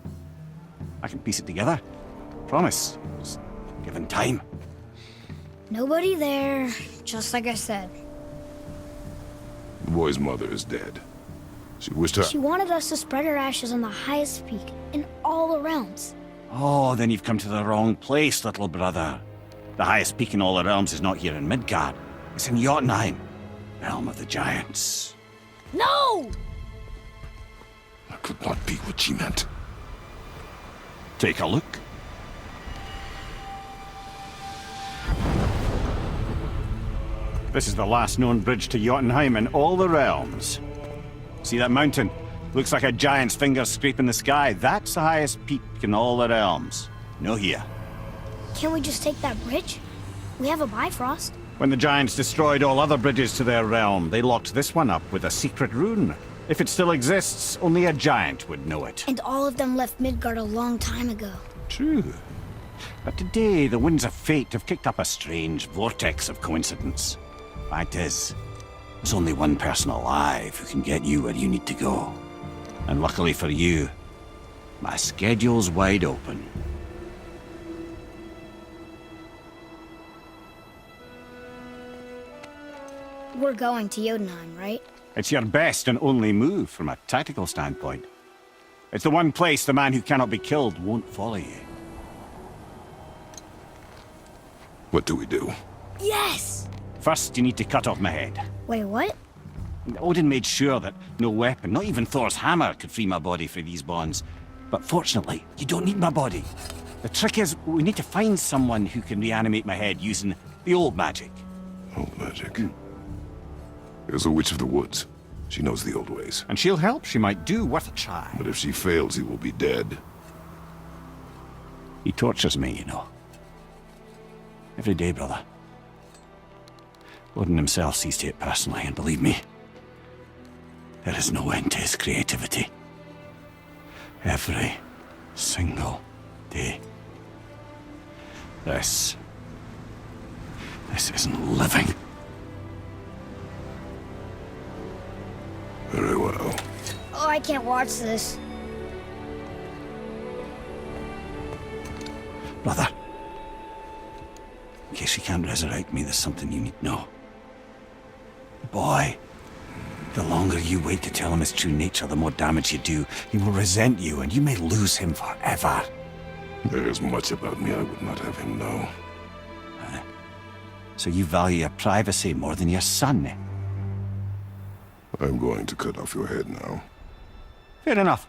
I can piece it together. Promise. Just given time. Nobody there, just like I said. The boy's mother is dead. She wished her... She wanted us to spread her ashes on the highest peak in all the realms. Oh, then you've come to the wrong place, little brother. The highest peak in all the realms is not here in Midgard. It's in Jotunheim, realm of the giants. No! That could not be what she meant. Take a look. This is the last known bridge to Jotunheim in all the realms. See that mountain? Looks like a giant's finger scraping the sky. That's the highest peak in all the realms. No here. Can't we just take that bridge? We have a Bifrost. When the giants destroyed all other bridges to their realm, they locked this one up with a secret rune. If it still exists, only a giant would know it. And all of them left Midgard a long time ago. True. But today, the winds of fate have kicked up a strange vortex of coincidence. Fact is, there's only one person alive who can get you where you need to go. And luckily for you, my schedule's wide open. We're going to Jotunheim, right? It's your best and only move from a tactical standpoint. It's the one place the man who cannot be killed won't follow you. What do we do? Yes! First, you need to cut off my head. Wait, what? Odin made sure that no weapon, not even Thor's hammer, could free my body from these bonds. But fortunately, you don't need my body. The trick is, we need to find someone who can reanimate my head using the old magic. Old magic? There's a witch of the woods. She knows the old ways. And she'll help. She might do worth a try. But if she fails, he will be dead. He tortures me, you know. Every day, brother. Odin himself sees to it personally, and believe me, there is no end to his creativity. Every single day. This isn't living. Very well. Oh, I can't watch this. Brother, in case you can't resurrect me, there's something you need to know. Boy, the longer you wait to tell him his true nature, the more damage you do. He will resent you, and you may lose him forever. There is much about me I would not have him know. So you value your privacy more than your son, eh? I'm going to cut off your head now. Fair enough.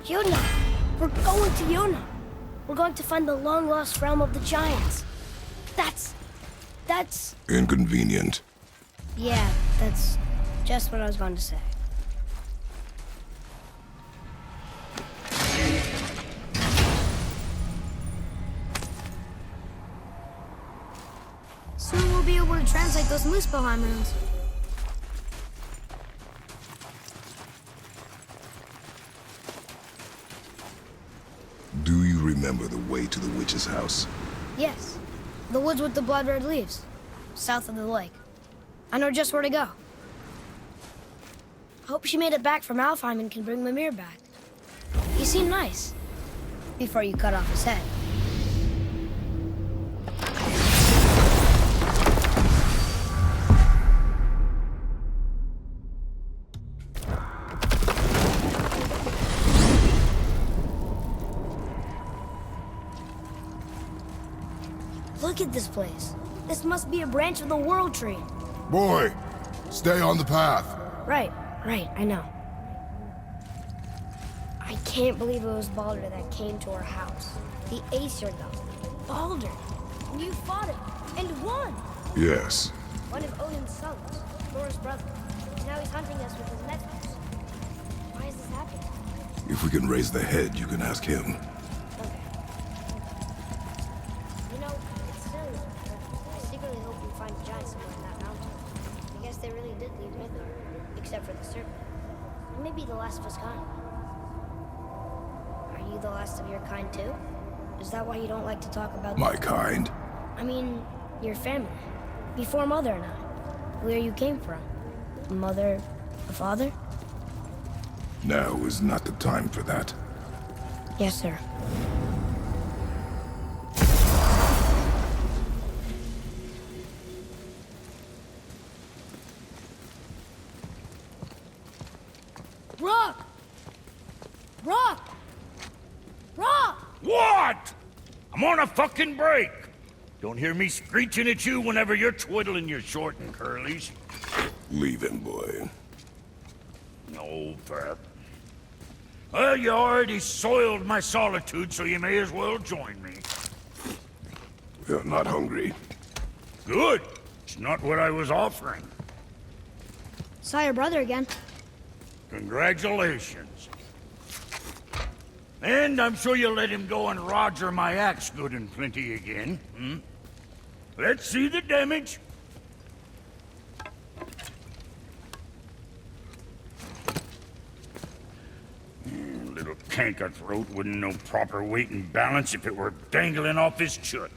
Yona! We're going to Yona! We're going to find the long-lost realm of the giants. That's... Inconvenient. Yeah, that's just what I was going to say. Soon we'll be able to translate those Muspelheim runes. Do you remember the way to the witch's house? Yes. The woods with the blood-red leaves. South of the lake. I know just where to go. Hope she made it back from Alfheim and can bring Mimir back. He seemed nice. Before you cut off his head. Look at this place. This must be a branch of the World Tree. Boy, stay on the path. Right, I know. I can't believe it was Baldur that came to our house. The Aesir god. Baldur. And you fought him. And won. Yes. One of Odin's sons. Thor's brother. And now he's hunting us with his nephews. Why is this happening? If we can raise the head, you can ask him. Okay. You know, it's silly, but I secretly hope we find a giant somewhere in that mountain. I guess they really did leave Midgard, except for the serpent. And maybe the last of his kind. Are you the last of your kind too? Is that why you don't like to talk about My kind? I mean, your family. Before Mother and I. Where you came from. Mother, a father? Now is not the time for that. Yes, sir. Rock! Rock! What? I'm on a fucking break. Don't hear me screeching at you whenever you're twiddling your short and curlies. Leave him, boy. No, Pep. Well, you already soiled my solitude, so you may as well join me. We're not hungry. Good. It's not what I was offering. Saw your brother again. Congratulations. And I'm sure you'll let him go and roger my axe good and plenty again, hmm? Let's see the damage. Little canker throat wouldn't know proper weight and balance if it were dangling off his chut.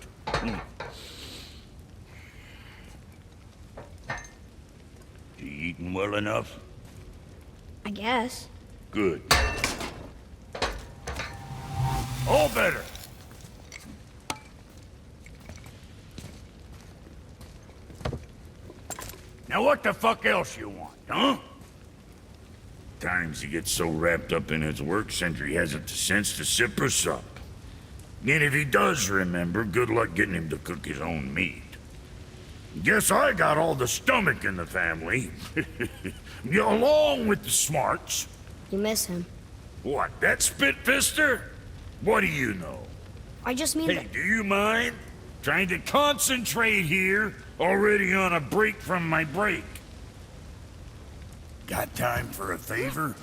You eating well enough? I guess. Good. All better. Now what the fuck else you want, huh? Times he gets so wrapped up in his work, Sentry hasn't the sense to sip or sup. And if he does remember, good luck getting him to cook his own meat. Guess I got all the stomach in the family. Along with the smarts. You miss him. What, that spit-fister? What do you know? I just mean Hey, do you mind? Trying to concentrate here, already on a break from my break. Got time for a favor?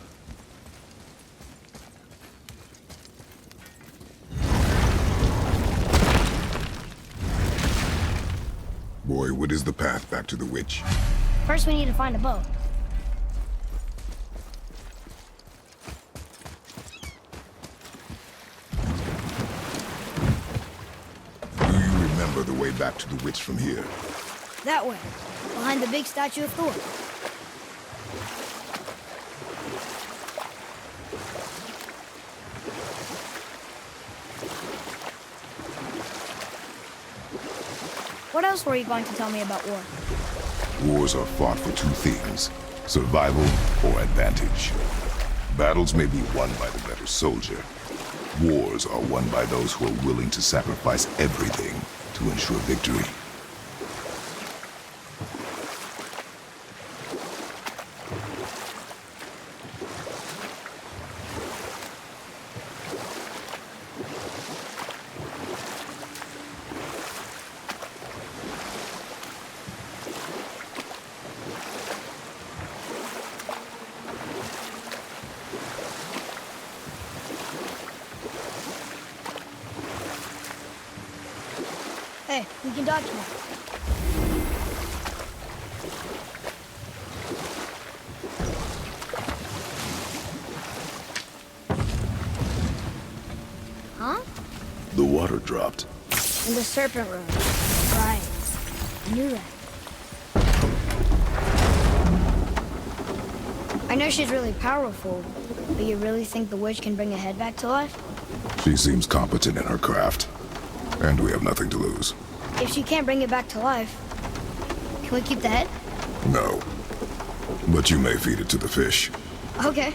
Boy, what is the path back to the witch? First we need to find a boat. Do you remember the way back to the witch from here? That way, behind the big statue of Thor. What else were you going to tell me about war? Wars are fought for two things, survival or advantage. Battles may be won by the better soldier. Wars are won by those who are willing to sacrifice everything to ensure victory. Hey, we can dodge now. Huh? The water dropped. And the serpent road. Right. I knew that. I know she's really powerful, but you really think the witch can bring a head back to life? She seems competent in her craft, and we have nothing to lose. If she can't bring it back to life, can we keep the head? No. But you may feed it to the fish. Okay.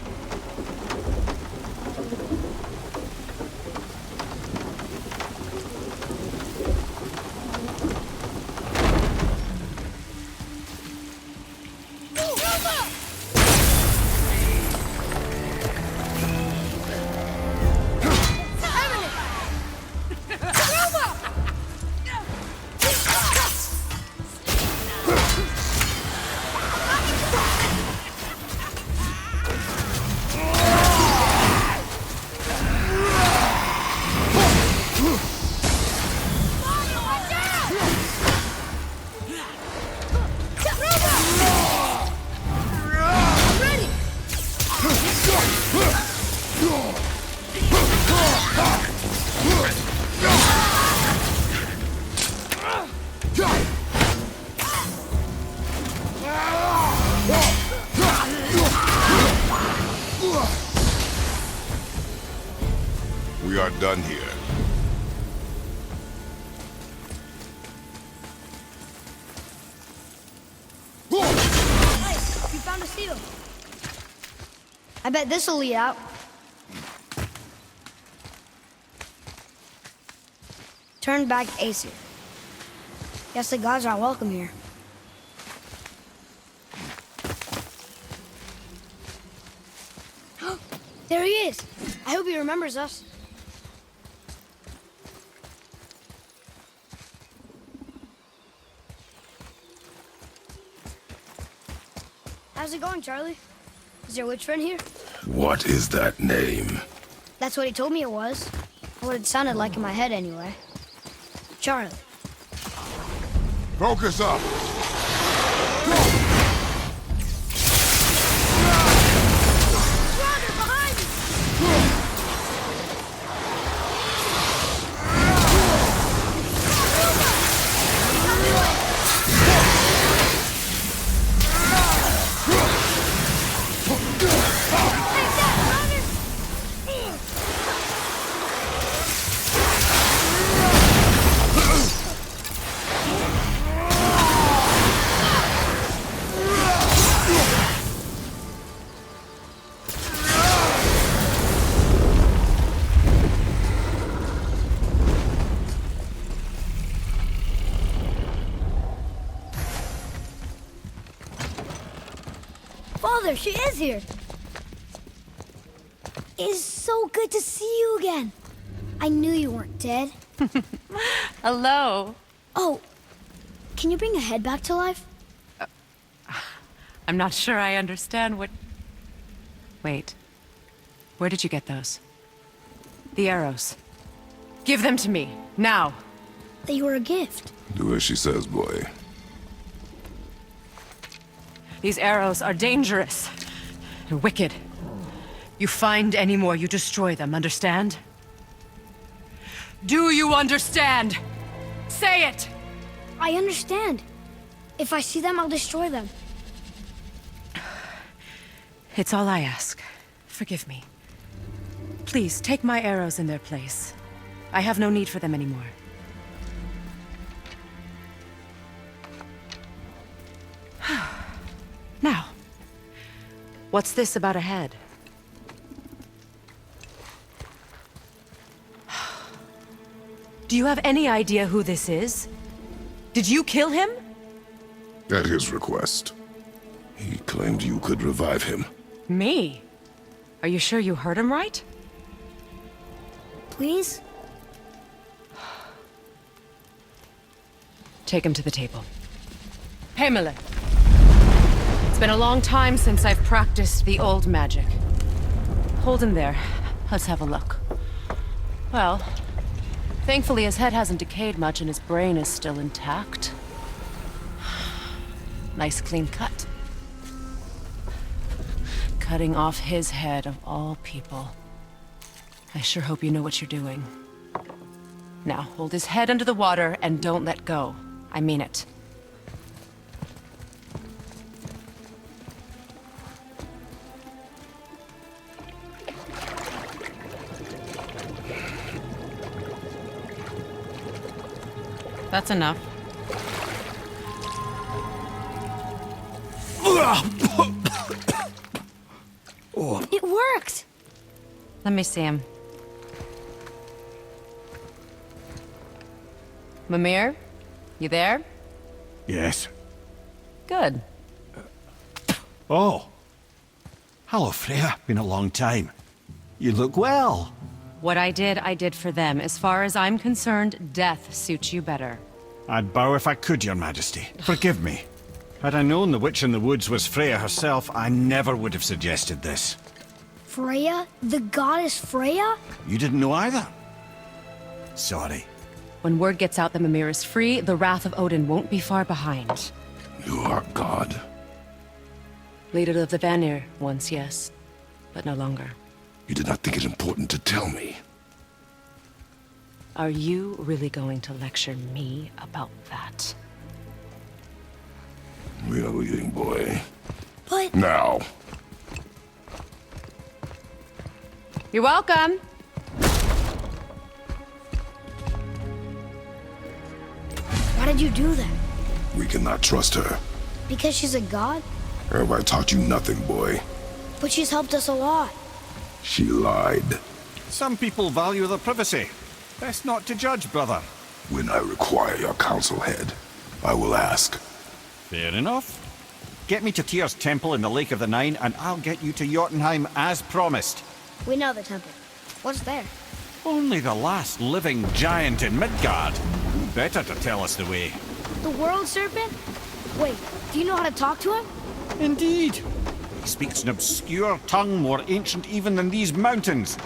We are done here. Nice, you found a seal. I bet this'll lead out. turned back Aesir. Guess the gods aren't welcome here. There he is! I hope he remembers us. How's it going, Charlie? Is your witch friend here? What is that name? That's what he told me it was. What it sounded like in my head, anyway. Charlie. Focus up! Brother, behind you! Father, she is here. It is so good to see you again. I knew you weren't dead. Hello. Oh, can you bring a head back to life? I'm not sure I understand what... Wait. Where did you get those? The arrows. Give them to me, now. They were a gift. Do as she says, boy. These arrows are dangerous and wicked. You find any more, you destroy them, understand? Do you understand? Say it! I understand. If I see them, I'll destroy them. It's all I ask. Forgive me. Please, take my arrows in their place. I have no need for them anymore. Now, what's this about a head? Do you have any idea who this is? Did you kill him? At his request. He claimed you could revive him. Me? Are you sure you heard him right? Please? Take him to the table. Pamela. It's been a long time since I've practiced the old magic. Hold him there. Let's have a look. Well, thankfully his head hasn't decayed much and his brain is still intact. Nice clean cut. Cutting off his head of all people. I sure hope you know what you're doing. Now, hold his head under the water and don't let go. I mean it. That's enough. It worked! Let me see him. Mimir? You there? Yes. Good. Oh. Hello, Freya. Been a long time. You look well. What I did for them. As far as I'm concerned, death suits you better. I'd bow if I could, Your Majesty. Forgive me. Had I known the witch in the woods was Freya herself, I never would have suggested this. Freya? The goddess Freya? You didn't know either? Sorry. When word gets out that Mimir is free, the wrath of Odin won't be far behind. You are God. Leader of the Vanir, once, yes. But no longer. You did not think it important to tell me. Are you really going to lecture me about that? We are leaving, boy. But... Now. You're welcome. Why did you do that? We cannot trust her. Because she's a god? Have I taught you nothing, boy? But she's helped us a lot. She lied. Some people value their privacy. Best not to judge, brother. When I require your counsel, Head, I will ask. Fair enough. Get me to Tyr's temple in the Lake of the Nine, and I'll get you to Jotunheim as promised. We know the temple. What's there? Only the last living giant in Midgard. Who better to tell us the way? The world serpent? Wait, do you know how to talk to him? Indeed. He speaks an obscure tongue more ancient even than these mountains.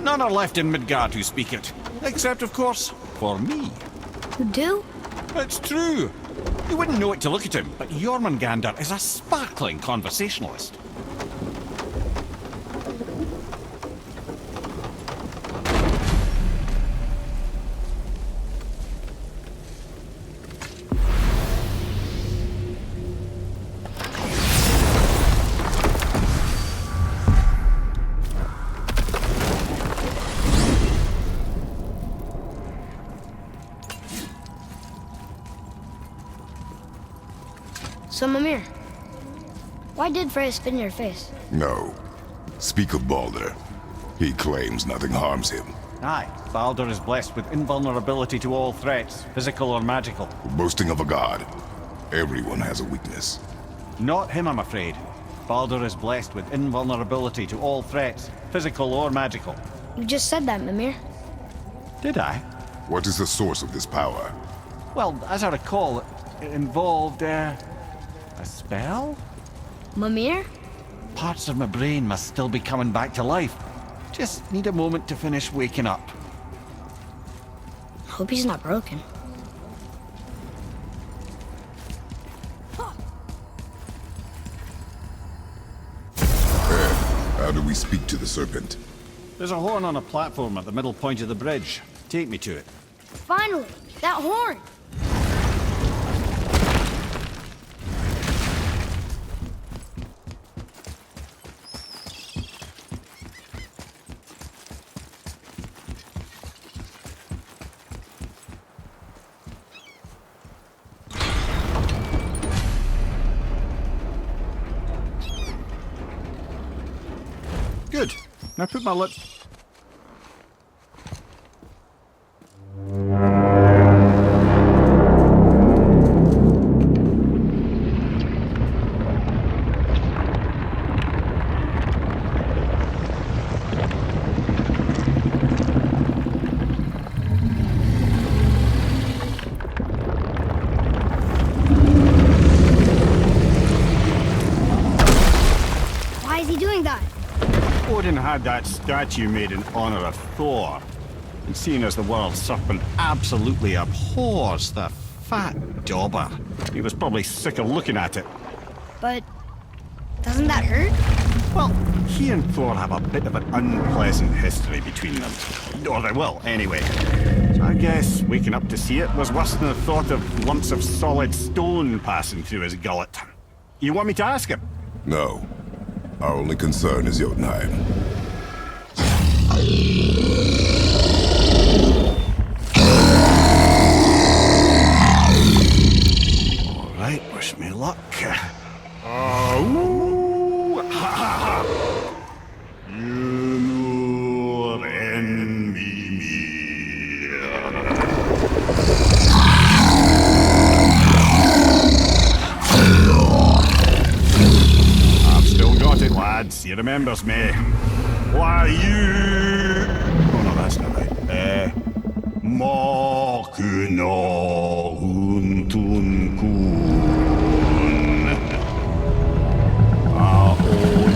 None are left in Midgard who speak it. Except, of course, for me. You do? It's true. You wouldn't know it to look at him, but Jormungandr is a sparkling conversationalist. So, Mimir, why did Freya spit in your face? No. Speak of Baldur. He claims nothing harms him. Aye, Baldur is blessed with invulnerability to all threats, physical or magical. Boasting of a god. Everyone has a weakness. Not him, I'm afraid. Baldur is blessed with invulnerability to all threats, physical or magical. You just said that, Mimir. Did I? What is the source of this power? Well, as I recall, it involved, a spell? Mimir? Parts of my brain must still be coming back to life. Just need a moment to finish waking up. Hope he's not broken. How do we speak to the serpent? There's a horn on a platform at the middle point of the bridge. Take me to it. Finally! That horn! Good. Now put my lips... Why is he doing that? Odin had that statue made in honor of Thor. And seeing as the world serpent absolutely abhors the fat dauber, he was probably sick of looking at it. But doesn't that hurt? Well, he and Thor have a bit of an unpleasant history between them. Or they will, anyway. So I guess waking up to see it was worse than the thought of lumps of solid stone passing through his gullet. You want me to ask him? No. Our only concern is Jotunheim. All right, wish me luck. Ooh, ha ha ha. You envy me. I've still got it, lads. He remembers me. Why you? Oh no, that's not right. Makuna untun kun. Ahon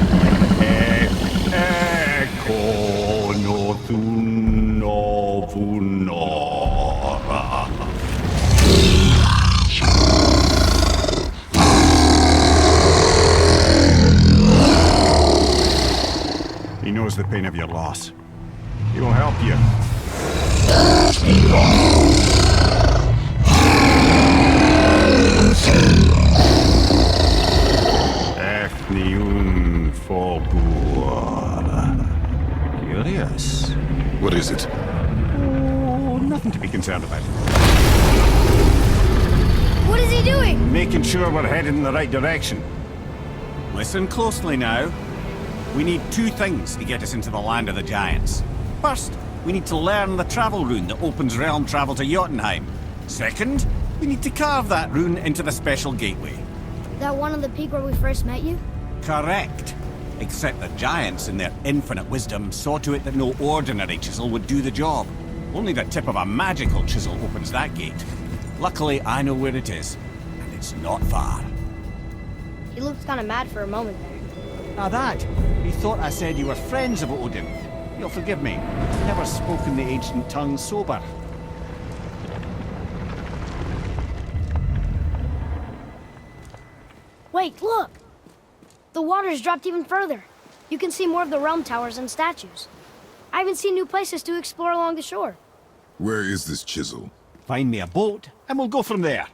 ekonothun novunora. He knows the pain of your loss. He will help you. Efniun Forbur. Curious. What is it? Oh, nothing to be concerned about. What is he doing? Making sure we're headed in the right direction. Listen closely now. We need two things to get us into the land of the giants. First, we need to learn the travel rune that opens realm travel to Jotunheim. Second, we need to carve that rune into the special gateway. That one on the peak where we first met you? Correct. Except the giants, in their infinite wisdom, saw to it that no ordinary chisel would do the job. Only the tip of a magical chisel opens that gate. Luckily, I know where it is, and it's not far. He looked kind of mad for a moment there. Now that, he thought I said you were friends of Odin. You'll forgive me. I've never spoken the ancient tongue sober. Wait, look! The water's dropped even further. You can see more of the realm towers and statues. I even see new places to explore along the shore. Where is this chisel? Find me a boat, and we'll go from there.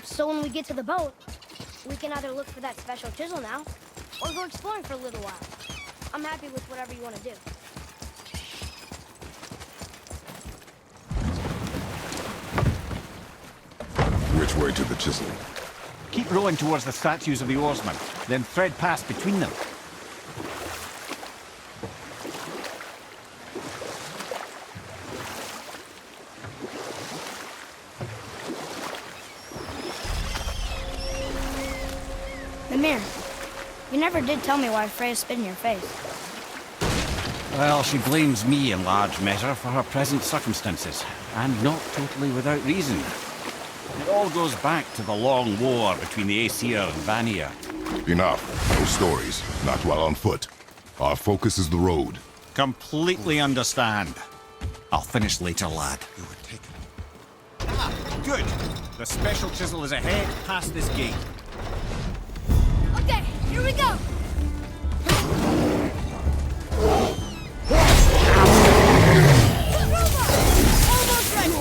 So when we get to the boat, we can either look for that special chisel now, or go exploring for a little while. I'm happy with whatever you want to do. Which way to the chisel? Keep rowing towards the statues of the oarsmen, then thread past between them. Mimir, you never did tell me why Freya spit in your face. Well, she blames me in large measure for her present circumstances, and not totally without reason. It all goes back to the long war between the Aesir and Vanir. Enough. No stories. Not while on foot. Our focus is the road. Completely understand. I'll finish later, lad. Ah, good. The special chisel is ahead, past this gate. Okay, here we go! Almost ready!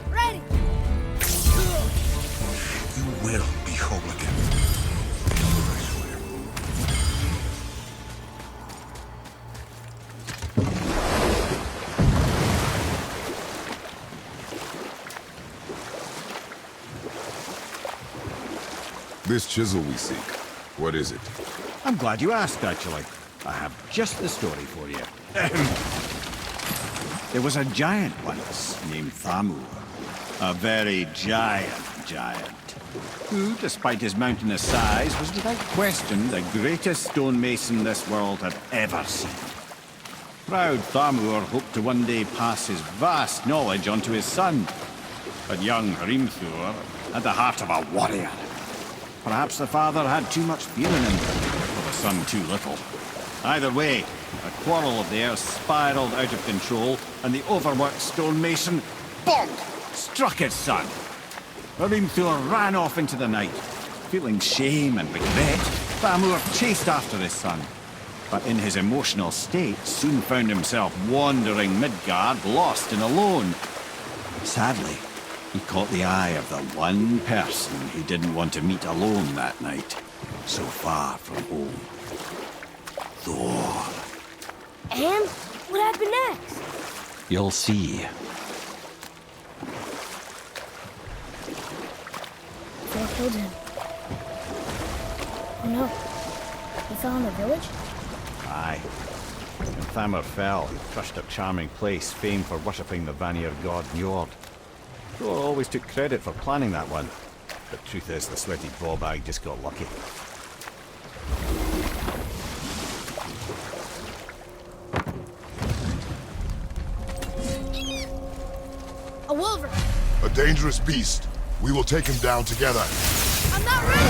Ready! You will be whole again. I swear. This chisel we seek, what is it? I'm glad you asked, actually. I have just the story for you. There was a giant once named Thamur. A very giant, who, despite his mountainous size, was without question the greatest stonemason this world had ever seen. Proud Thamur hoped to one day pass his vast knowledge on to his son. But young Hrimthur had the heart of a warrior. Perhaps the father had too much fear in him, or the son too little. Either way, a quarrel of theirs spiraled out of control, and the overworked stonemason, bonk, struck his son. Hrimthur ran off into the night. Feeling shame and regret, Thamur chased after his son. But in his emotional state, soon found himself wandering Midgard, lost and alone. Sadly, he caught the eye of the one person he didn't want to meet alone that night, so far from home. Thor. And what happened next? You'll see. Thor killed him. Oh no. He fell in the village? Aye. When Thamur fell, he crushed a charming place famed for worshipping the Vanir god Njord. Thor always took credit for planning that one. But truth is, the sweaty ballbag just got lucky. A wolver! A dangerous beast. We will take him down together. I'm not ready!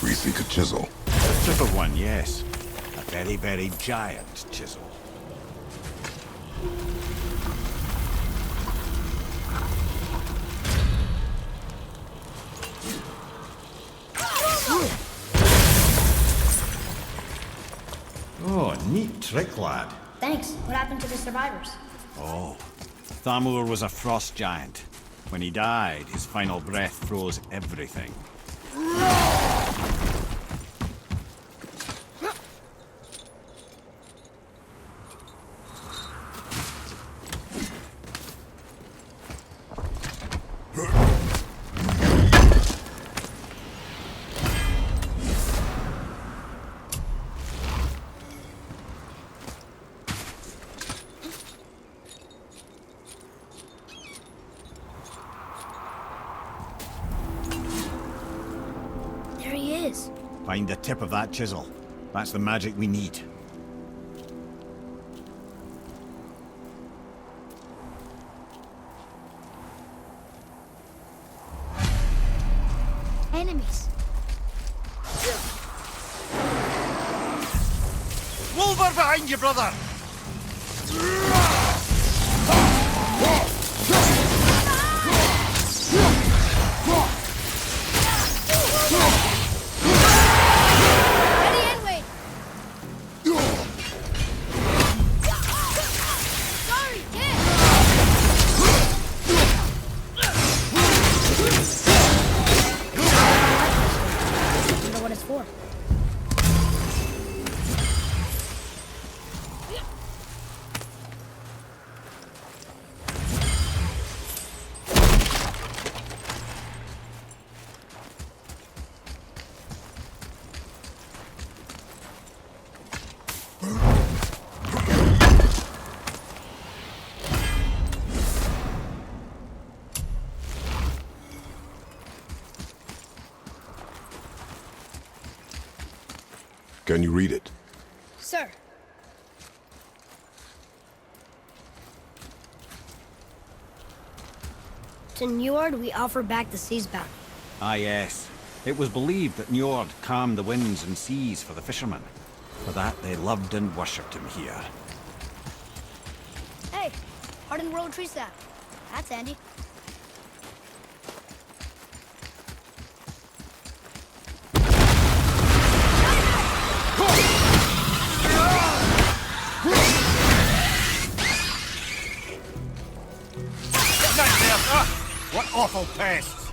We seek a chisel. A strip of one, yes. A very, very giant chisel. Oh, neat trick, lad. Thanks. What happened to the survivors? Oh, Thamur was a frost giant. When he died, his final breath froze everything. There he is. Find the tip of that chisel. That's the magic we need. Enemies. Wolver behind you, brother! Ready and wait. Sorry, kid. I wonder what it's for. Can you read it? Sir. To Njord, we offer back the sea's bounty. Ah, yes. It was believed that Njord calmed the winds and seas for the fishermen. For that, they loved and worshipped him here. Hey, hardened road tree sap. That's handy. What awful pests!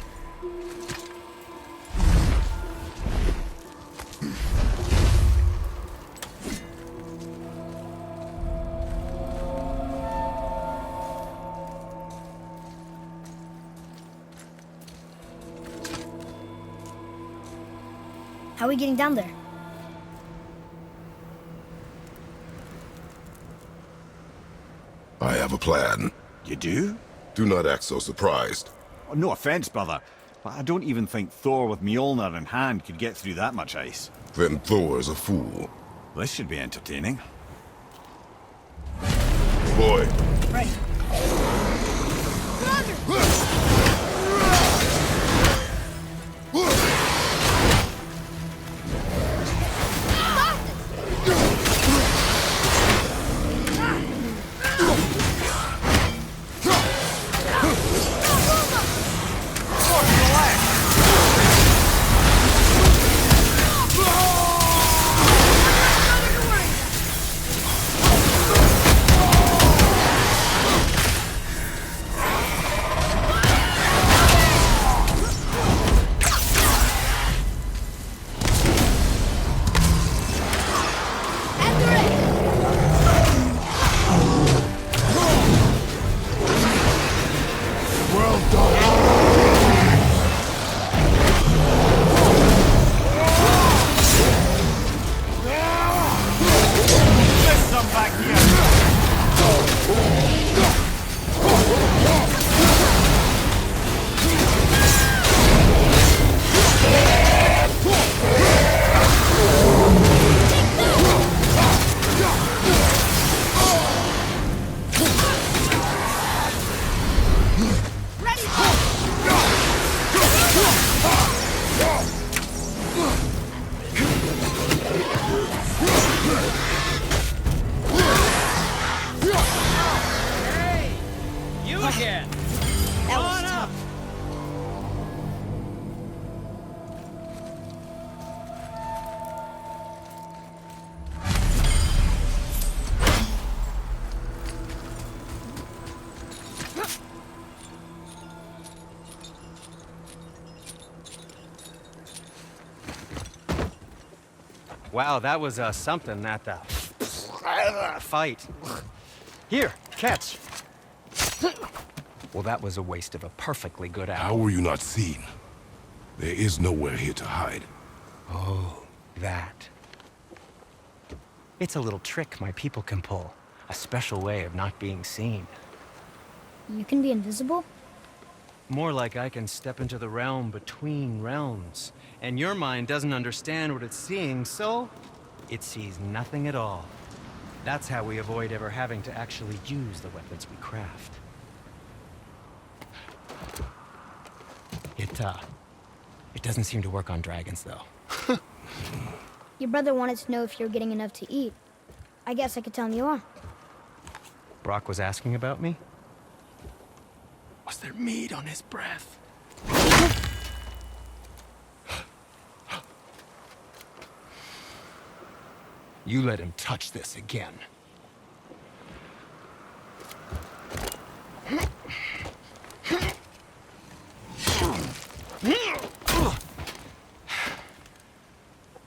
How are we getting down there? I have a plan. You do? Do not act so surprised. Oh, no offense, brother, but I don't even think Thor with Mjolnir in hand could get through that much ice. Then Thor is a fool. This should be entertaining. Boy. Right. Wow, that was something, that fight. Here, catch. Well, that was a waste of a perfectly good How hour. were you not seen? There is nowhere here to hide. Oh, that. It's a little trick my people can pull. A special way of not being seen. You can be invisible? More like I can step into the realm between realms. And your mind doesn't understand what it's seeing, so it sees nothing at all. That's how we avoid ever having to actually use the weapons we craft. It doesn't seem to work on dragons, though. Your brother wanted to know if you're getting enough to eat. I guess I could tell him you are. Brock was asking about me? Was there meat on his breath? You let him touch this again.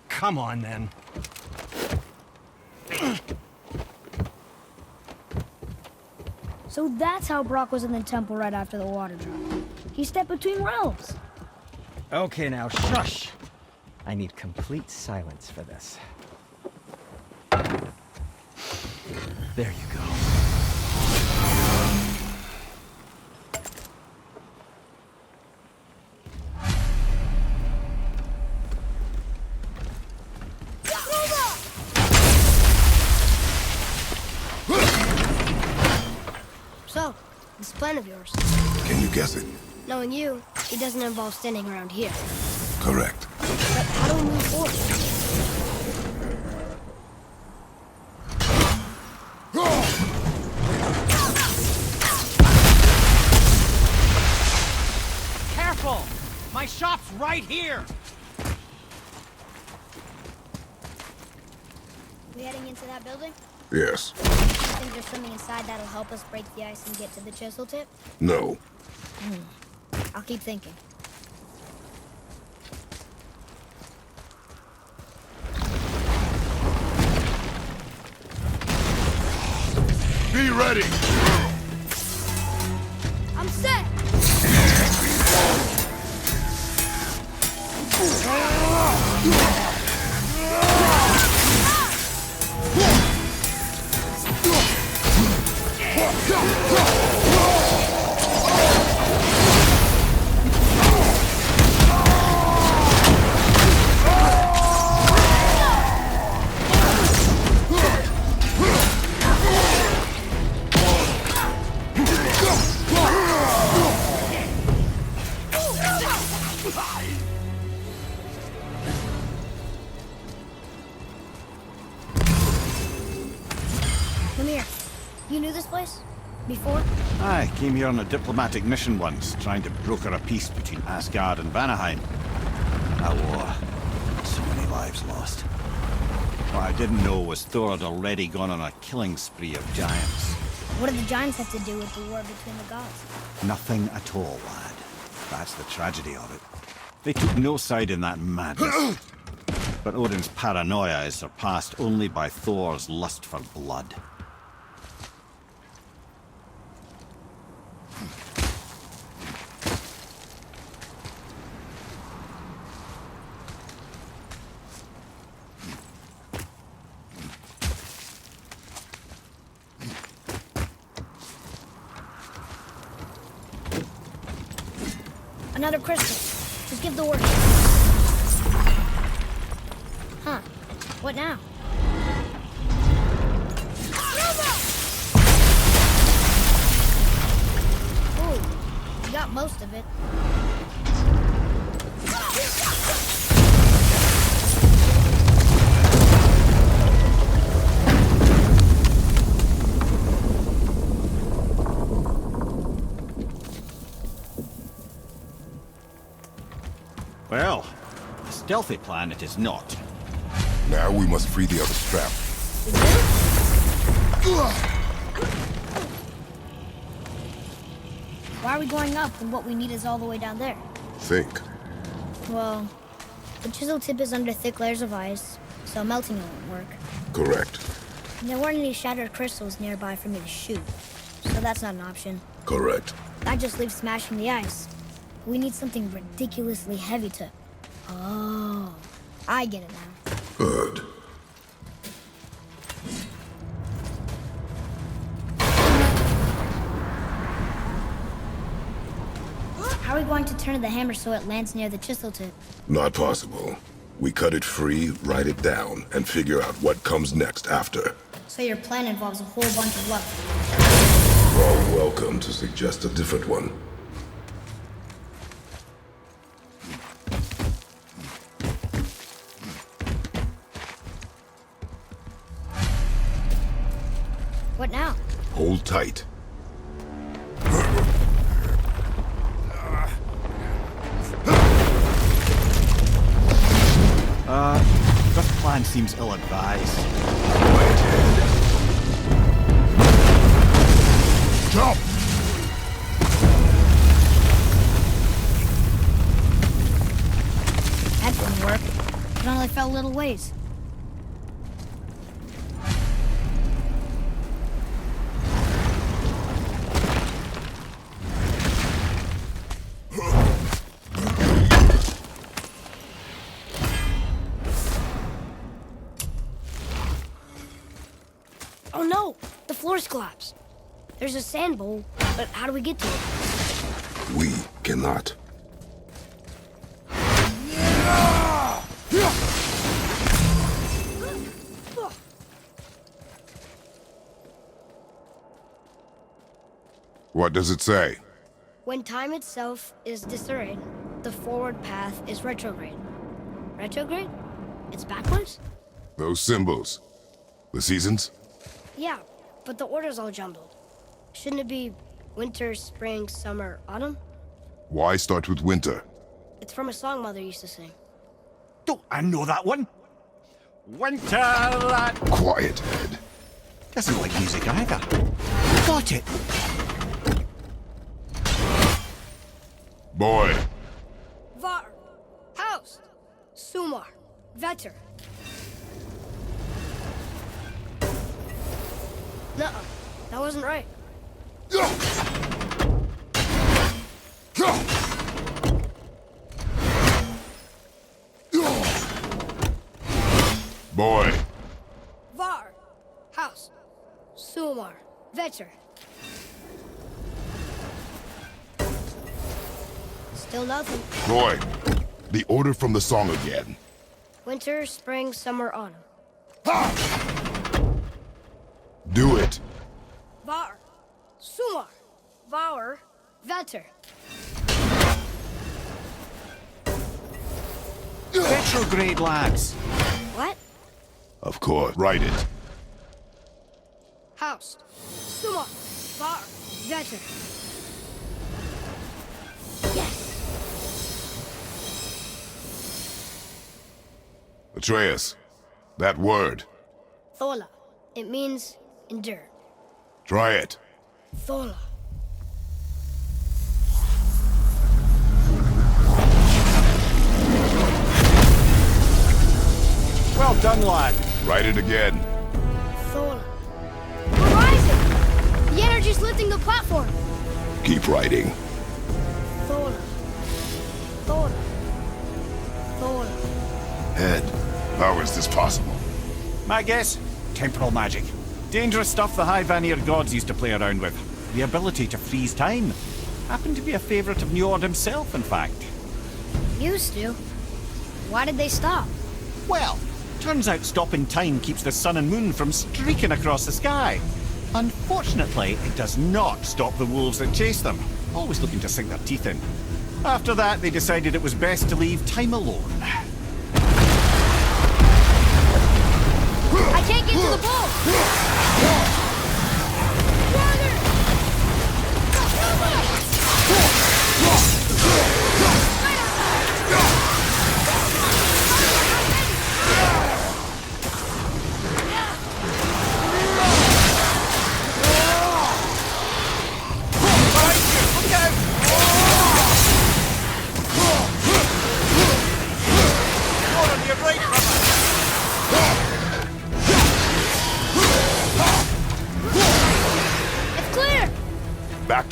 Come on, then. So that's how Brock was in the temple right after the water drop. He stepped between realms. Okay, now shush. I need complete silence for this. There you go. So, this plan of yours. Can you guess it? Knowing you, it doesn't involve standing around here. Correct. But how do we move forward? Careful! My shop's right here! We heading into that building? Yes. You think there's something inside that'll help us break the ice and get to the chisel tip? No. I'll keep thinking. Be ready! I'm set! Come here. You knew this place? Before? I came here on a diplomatic mission once, trying to broker a peace between Asgard and Vanaheim. A war. So many lives lost. What I didn't know was Thor had already gone on a killing spree of giants. What did the giants have to do with the war between the gods? Nothing at all, lad. That's the tragedy of it. They took no side in that madness. But Odin's paranoia is surpassed only by Thor's lust for blood. Another crystal. Just give the word. Huh. What now? Ooh, you got most of it. Well, a stealthy plan it is not. Now we must free the other strap. Why are we going up when what we need is all the way down there? Think. Well, the chisel tip is under thick layers of ice, so melting it won't work. Correct. And there weren't any shattered crystals nearby for me to shoot, so that's not an option. Correct. That just leaves smashing the ice. We need something ridiculously heavy to... Oh, I get it now. Good. How are we going to turn the hammer so it lands near the chisel tip? Not possible. We cut it free, write it down, and figure out what comes next after. So your plan involves a whole bunch of luck. You're all welcome to suggest a different one. What now? Hold tight. This plan seems ill-advised. Quiet head. Jump! That didn't work. It only fell a little ways. Oh no! The floor's collapsed. There's a sand bowl, but how do we get to it? We cannot. What does it say? When time itself is disarrayed, the forward path is retrograde. Retrograde? It's backwards? Those symbols. The seasons? Yeah, but the order's all jumbled. Shouldn't it be winter, spring, summer, autumn? Why start with winter? It's from a song Mother used to sing. Don't I know that one? Winter that Quiet, Ed. doesn't like music either. Got it. Boy. Var, House, Sumar, Vetter. Nuh-uh, that wasn't right. Boy. Var, House, Sumar, Vetter. Still nothing. Boy. The order from the song again. Winter, spring, summer, autumn. Do it. Var, Sumar, Var, Vetter. Retrograde, lads. What? Of course. Write it. House, Sumar, Var, Vetter. Yes! Atreus. That word. Thola. It means endure. Try it. Thola. Well done, lad. Write it again. Thola. We're rising! The energy's lifting the platform. Keep writing. Thola. Thola. Thola. Ed, how is this possible? My guess? Temporal magic. Dangerous stuff the High Vanir gods used to play around with. The ability to freeze time. Happened to be a favorite of Njord himself, in fact. Used to. Why did they stop? Well, turns out stopping time keeps the sun and moon from streaking across the sky. Unfortunately, it does not stop the wolves that chase them, always looking to sink their teeth in. After that, they decided it was best to leave time alone. I can't get to the bowl!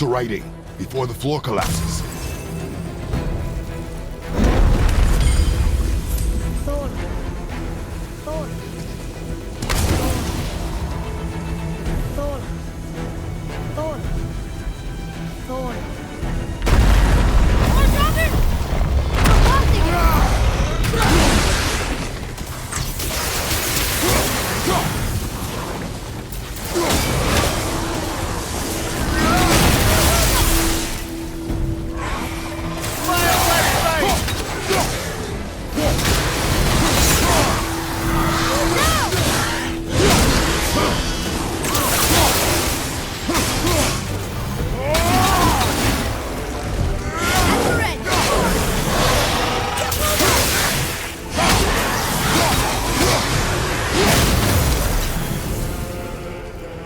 to writing before the floor collapses. Thor. Thor. Thor. Thor. Thor. Oh, drop it! I'm blasting it!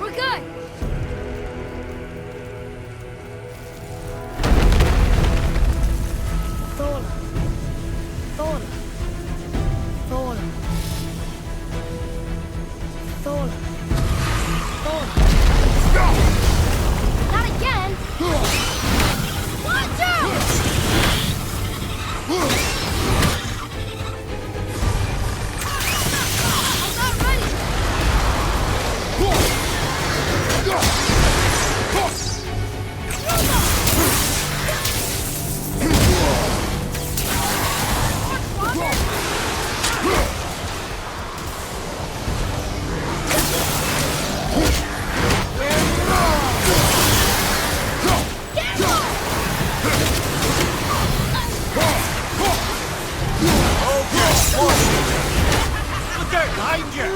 We're good! Thor. Thor. Thor. Thor. Thor. Not again! Watch out! I'm not ready! Look out behind you!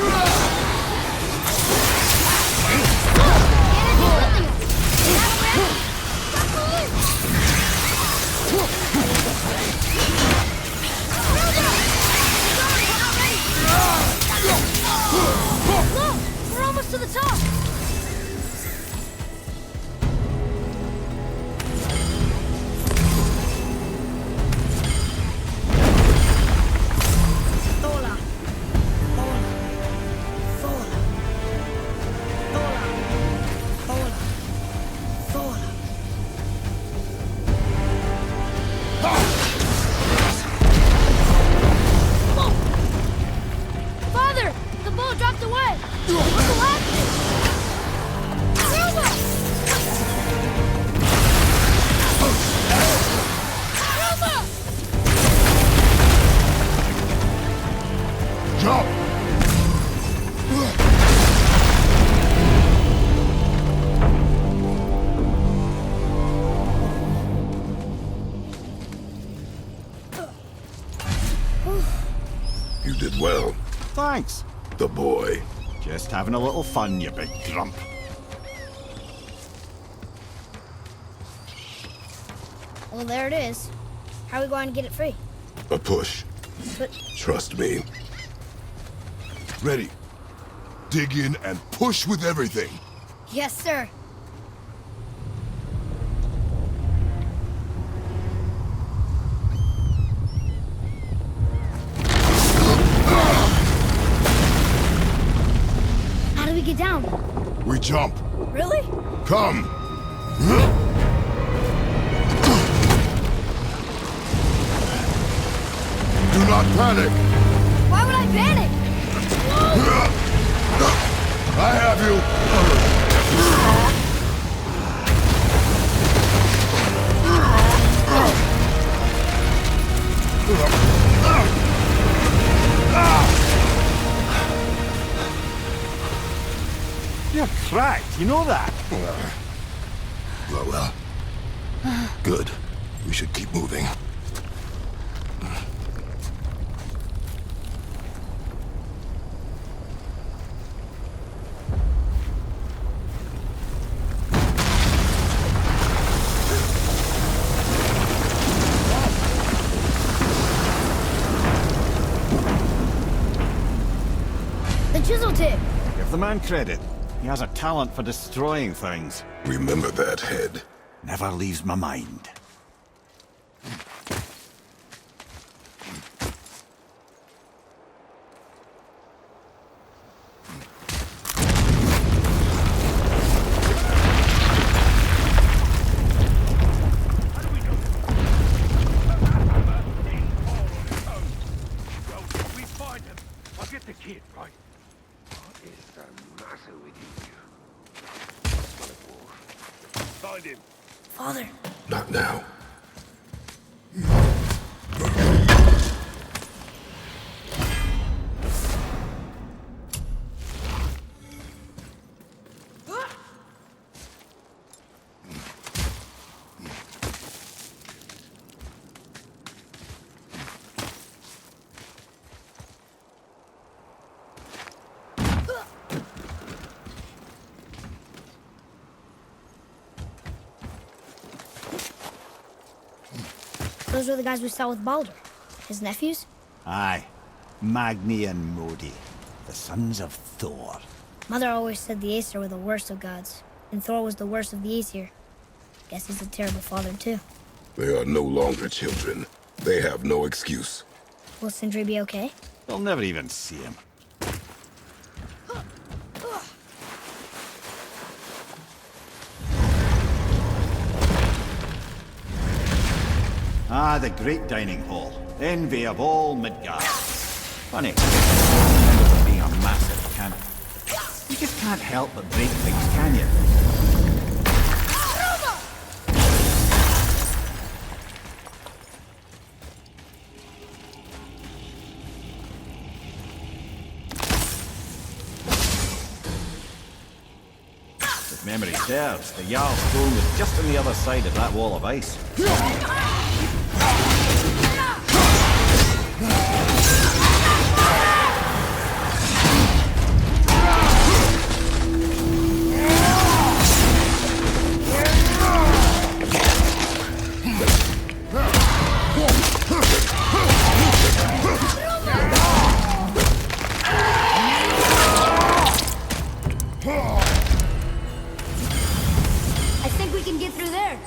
Look! We're almost to the top! Thola. Thola. Thola. Thola. Thola. Thola. Father! The bow dropped away! What collapsed it? Silva! Silva! Jump! You did well, Thanks. the boy. Just having a little fun, you big grump. Well, there it is. How are we going to get it free? A push. But Trust me. Ready. Dig in and push with everything. yes, sir. How do we get down? We jump. Really? Come. Do not panic. Why would I panic? I have you. You're cracked, you know that? Well. Good. We should keep moving. The chisel tip. Give the man credit. He has a talent for destroying things. Remember that head. Never leaves my mind. kid, right? What is the matter with you? Find him. Father. Not now. Those were the guys we saw with Baldur. His nephews? Aye. Magni and Modi, the sons of Thor. Mother always said the Aesir were the worst of gods, and Thor was the worst of the Aesir. Guess he's a terrible father, too. They are no longer children. They have no excuse. Will Sindri be okay? They'll never even see him. Ah, the great dining hall. Envy of all Midgard. Funny. Remember being a massive cannon. You just can't help but break things, can you? If memory serves, the Jarl's throne was just on the other side of that wall of ice. I think we can get through there.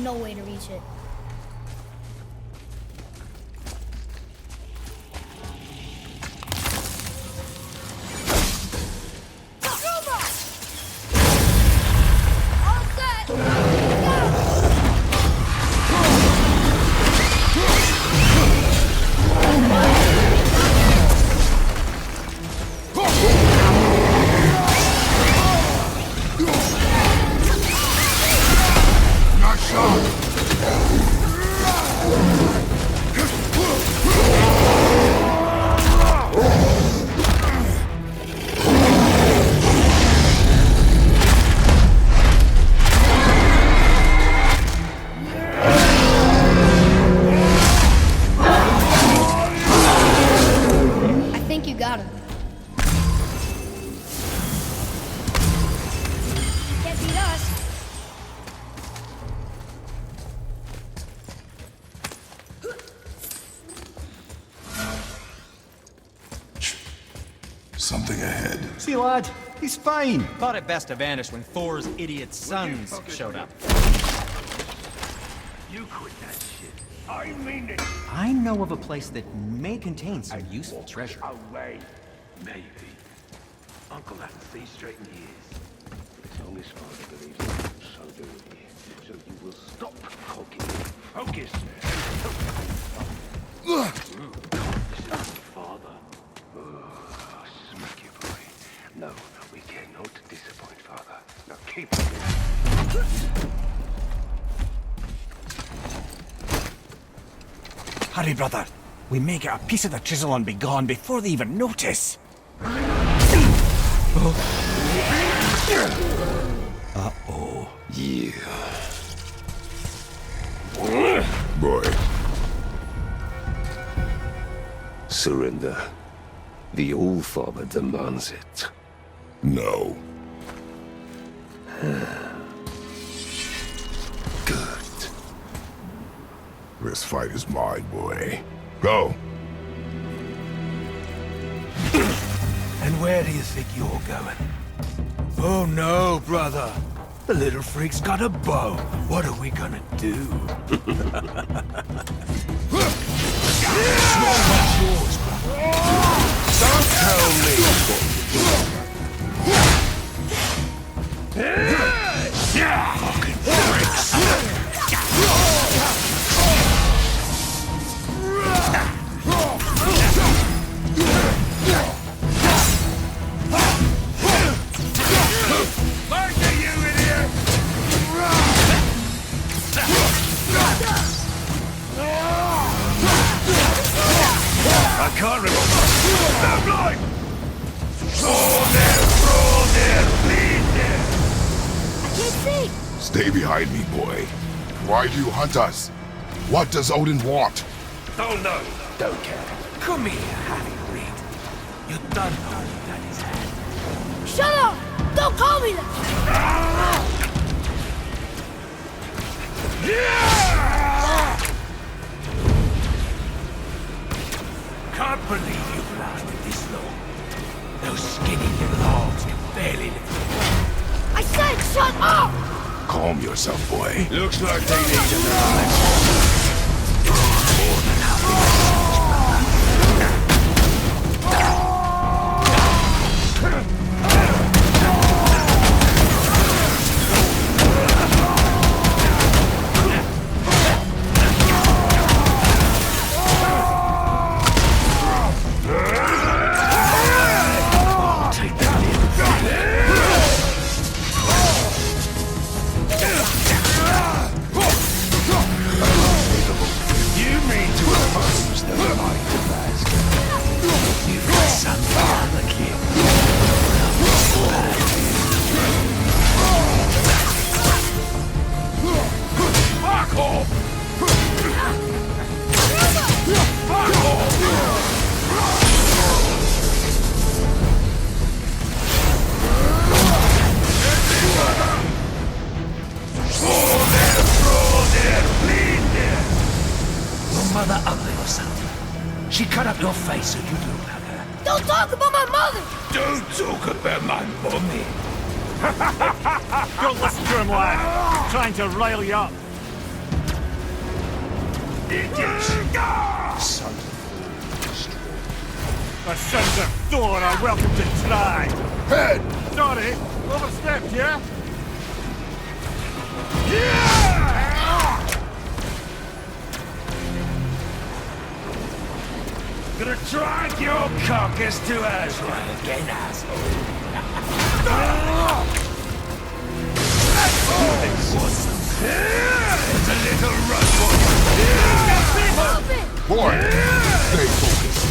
No way to reach it. All set. Nice shot! I think you got him. Can't beat us. Something ahead. See, lad, he's fine. Thought it best to vanish when Thor's idiot sons showed up. You quit that shit. I mean it. I know of a place that may contain some useful treasure. Away. Maybe. Uncle hasn't seen straight in years. It's only smart to believe that so do we. So you will stop talking. Focus and Hurry, brother. We may get a piece of the chisel and be gone before they even notice. Uh-oh. Yeah. Boy. Surrender. The All-Father demands it. No. Good. This fight is mine, boy. Go. And where do you think you're going? Oh no, brother. The little freak's got a bow. What are we gonna do? Yours, brother. Don't tell me. Fucking freaks. I can't remember. No blind! Bleed there! I can't see! Stay behind me, boy. Why do you hunt us? What does Odin want? Oh no, don't care. Come here, Harry Reed. You don't know that is hand. Shut up! Don't call me that! Can't believe you've lasted this long. Those skinny little arms can barely lift. I said shut up! Calm yourself, boy. Looks like they need another. Mother ugly or something. She cut up your face so you look like her. Don't talk about my mother! Don't talk about my mommy. Don't listen to him, lad. He's trying to rile you up. Son. The sons of Thor are welcome to try. Head! Sorry, overstepped, yeah? Gonna drag your carcass to Aslan again, asshole. It's a little rough one. Boy! Stay focused.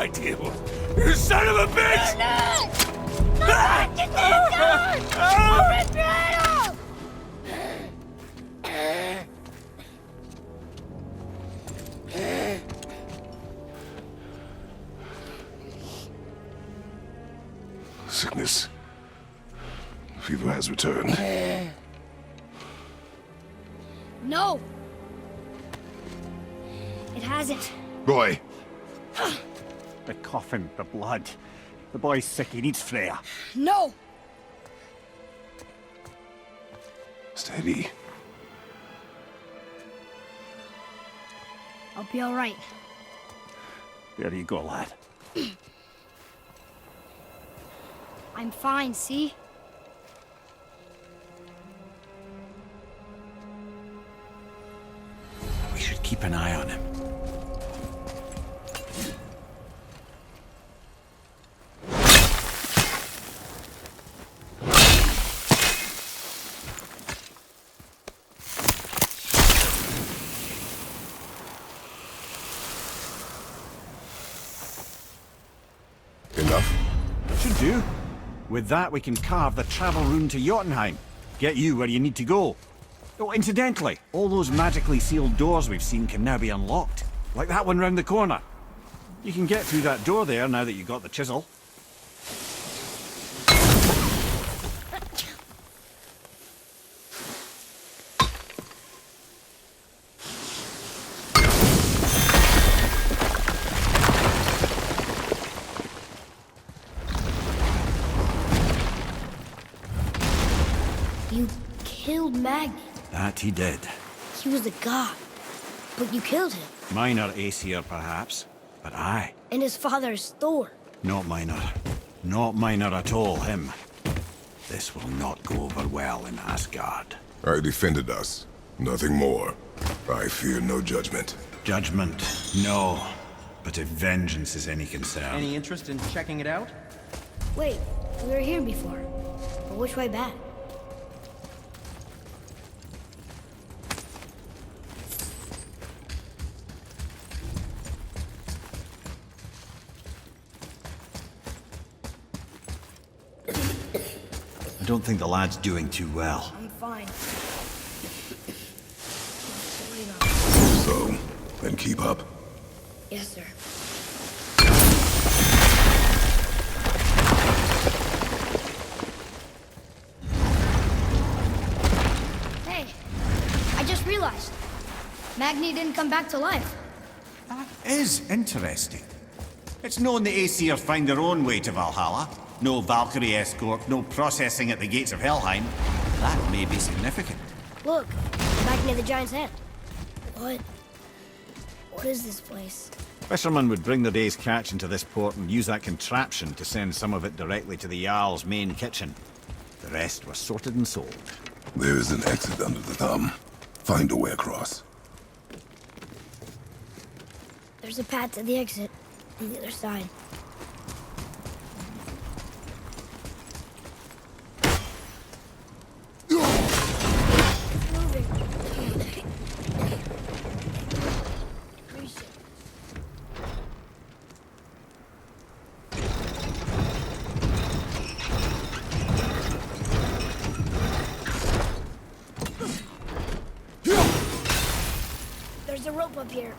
my deal. You son of a bitch! Get that gun! I'll rip your head off! Sickness. Fever has returned. No! It hasn't. Boy, The coughing, the blood. The boy's sick, he needs Freya. No! steady. I'll be all right. There you go, lad. I'm fine, see? We should keep an eye on him. Enough? Should do. With that, we can carve the travel rune to Jotunheim. Get you where you need to go. Oh, incidentally, all those magically sealed doors we've seen can now be unlocked. Like that one round the corner. You can get through that door there now that you've got the chisel. You killed Magni. That he did. He was a god. But you killed him. Minor Aesir, perhaps. But I. And his father's Thor. Not minor. Not minor at all, him. This will not go over well in Asgard. I defended us. Nothing more. I fear no judgment. Judgment, no. But if vengeance is any concern... Any interest in checking it out? Wait, we were here before. But which way back? I don't think the lad's doing too well. I'm fine. So, then keep up. Yes, sir. Hey, I just realized. Magni didn't come back to life. That is interesting. It's known the Aesir find their own way to Valhalla. No Valkyrie escort, no processing at the gates of Helheim. That may be significant. Look, back near the giant's head. What is this place? Fishermen would bring their day's catch into this port and use that contraption to send some of it directly to the Jarl's main kitchen. The rest was sorted and sold. There is an exit under the thumb. Find a way across. There's a path to the exit on the other side. There's a rope up here.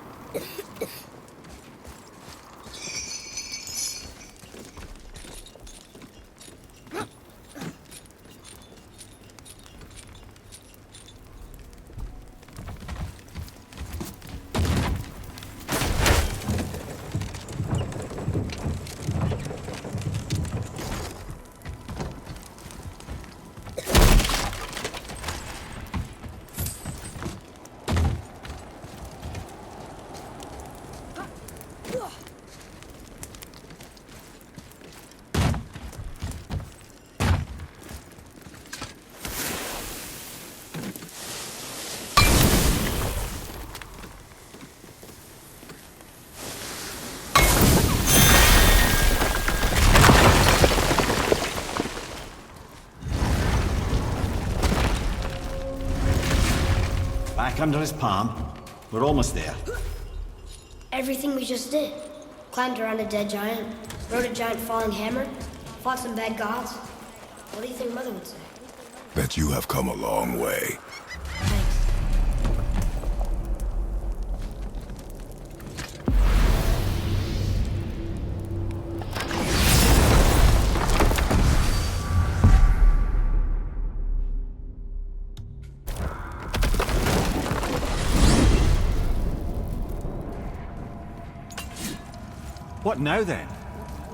Back under his palm. We're almost there. Everything we just did. Climbed around a dead giant, rode a giant falling hammer, fought some bad gods. What do you think Mother would say? That you have come a long way. Thanks. What now then?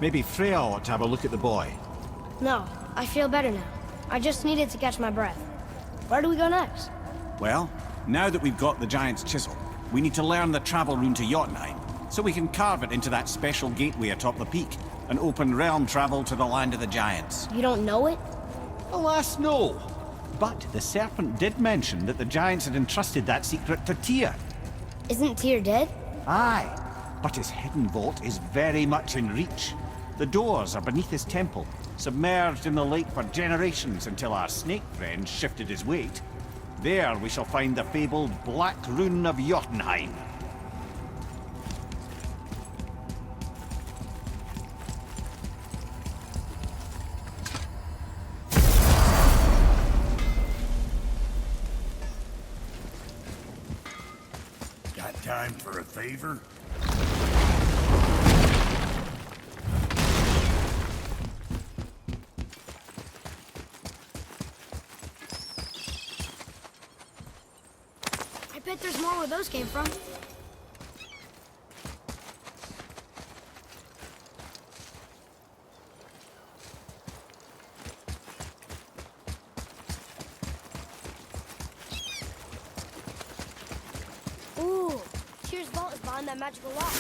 Maybe Freya ought to have a look at the boy. No, I feel better now. I just needed to catch my breath. Where do we go next? Well, now that we've got the giant's chisel, we need to learn the travel rune to Jotunheim, so we can carve it into that special gateway atop the peak, and open realm travel to the land of the giants. You don't know it? Alas, no. But the serpent did mention that the giants had entrusted that secret to Tyr. Isn't Tyr dead? Aye, but his hidden vault is very much in reach. The doors are beneath his temple, submerged in the lake for generations until our snake friend shifted his weight. There we shall find the fabled Black Rune of Jotunheim. Got time for a favor? I bet there's more where those came from. Ooh, Tyr's vault is behind that magical lock.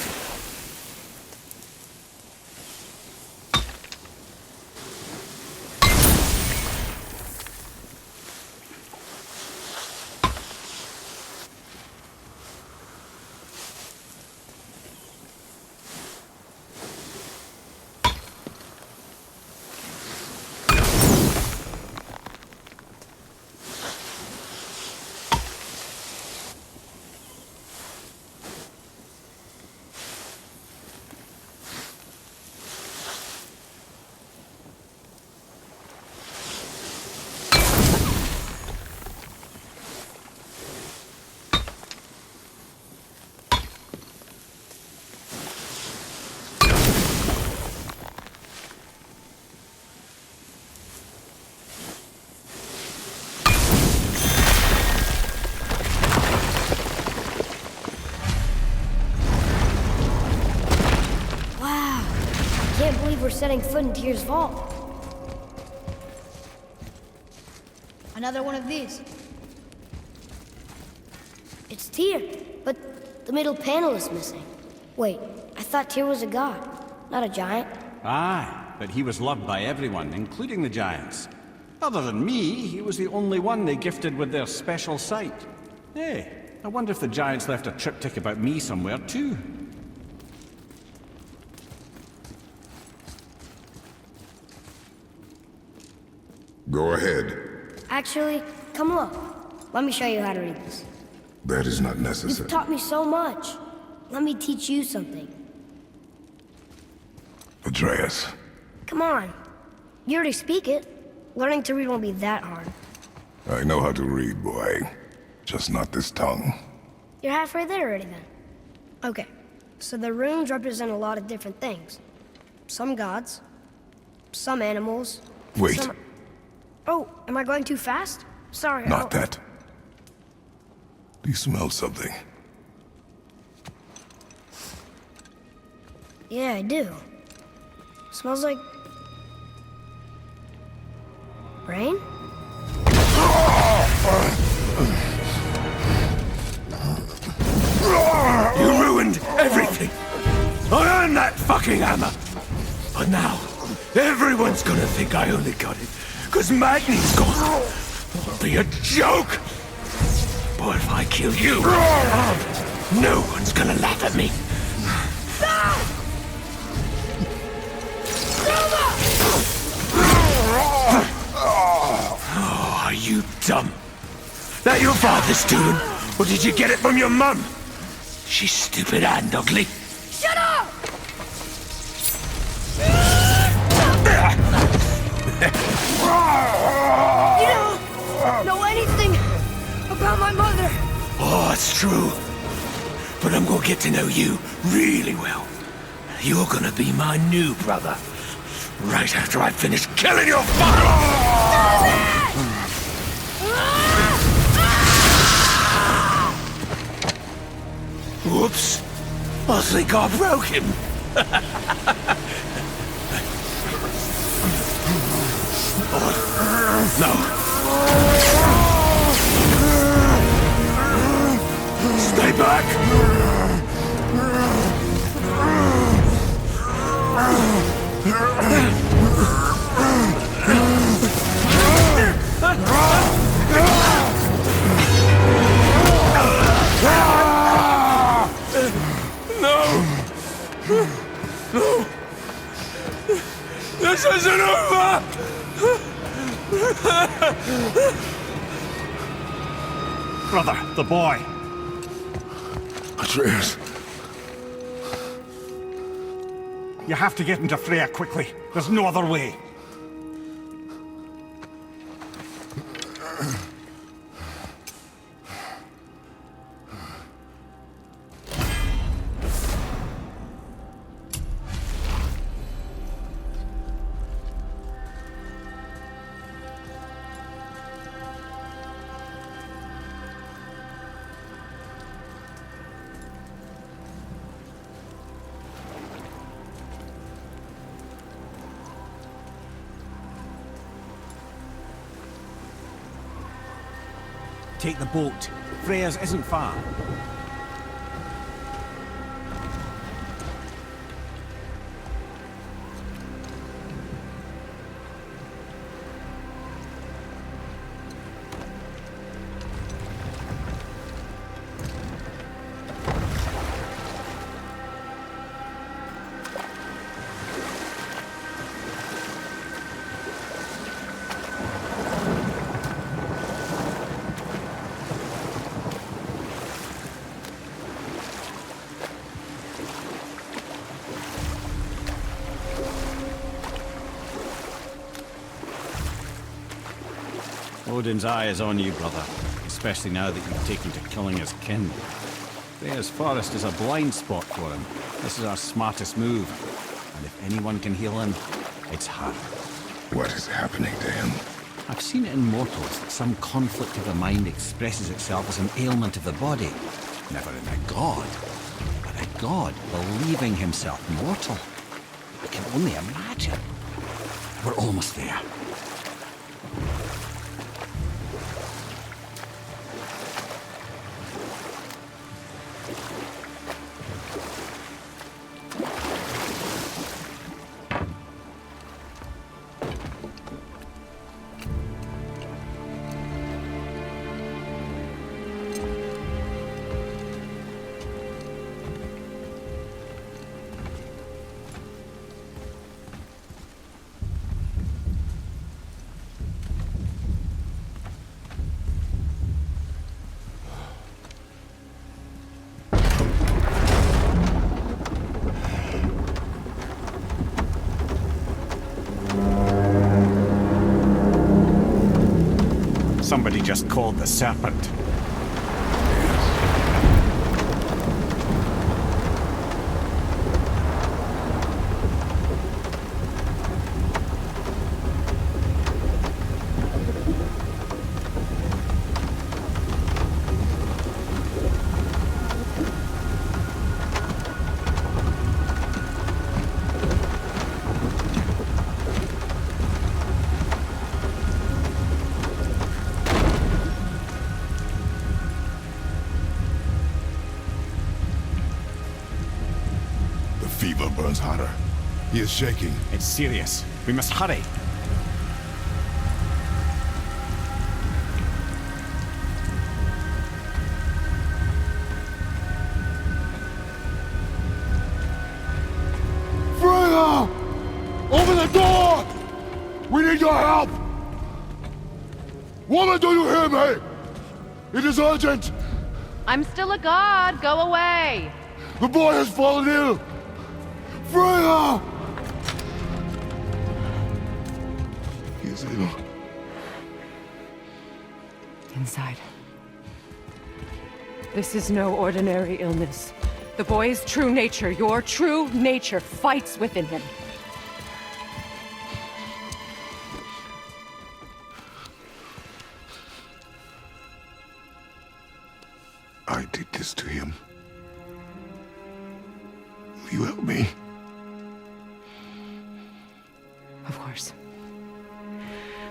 I can't believe we're setting foot in Tyr's vault. Another one of these. It's Tyr, but the middle panel is missing. Wait, I thought Tyr was a god, not a giant. Aye, but he was loved by everyone, including the giants. Other than me, he was the only one they gifted with their special sight. Hey, I wonder if the giants left a triptych about me somewhere too. Go ahead. Actually, come look. Let me show you how to read this. That is not necessary. You've taught me so much. Let me teach you something. Atreus. Come on. You already speak it. Learning to read won't be that hard. I know how to read, boy. Just not this tongue. You're halfway there already then. Okay, so the runes represent a lot of different things. Some gods, some animals. Wait. Some... Oh, am I going too fast? Sorry. Not that. Do you smell something? Yeah, I do. Smells like... rain? You ruined everything! I earned that fucking hammer! But now, everyone's gonna think I only got it because Magni's gone. It'll be a joke! But if I kill you, no one's gonna laugh at me. Oh, are you dumb? That your father's doing? Or did you get it from your mum? She's stupid and ugly. Shut up! Oh, it's true. But I'm gonna get to know you really well. You're gonna be my new brother. Right after I finish killing your father! Whoops. I think I broke him. No. Stay back. No! No! This isn't over! Brother, the boy. Atreus. You have to get into Freya quickly. There's no other way. Take the boat. Freya's isn't far. Odin's eye is on you, brother. Especially now that you've taken to killing his kin. Freya's forest is a blind spot for him. This is our smartest move. And if anyone can heal him, it's her. What is happening to him? I've seen it in mortals that some conflict of the mind expresses itself as an ailment of the body. Never in a god. But a god believing himself mortal. I can only imagine. We're almost there. Somebody just called the serpent. Fever burns hotter. He is shaking. It's serious. We must hurry. Freya! Open the door! We need your help! Woman, do you hear me? It is urgent! I'm still a god. Go away. The boy has fallen ill! Freya! He is ill. Inside. This is no ordinary illness. The boy's true nature, your true nature, fights within him. I did this to him. Will you help me? Of course.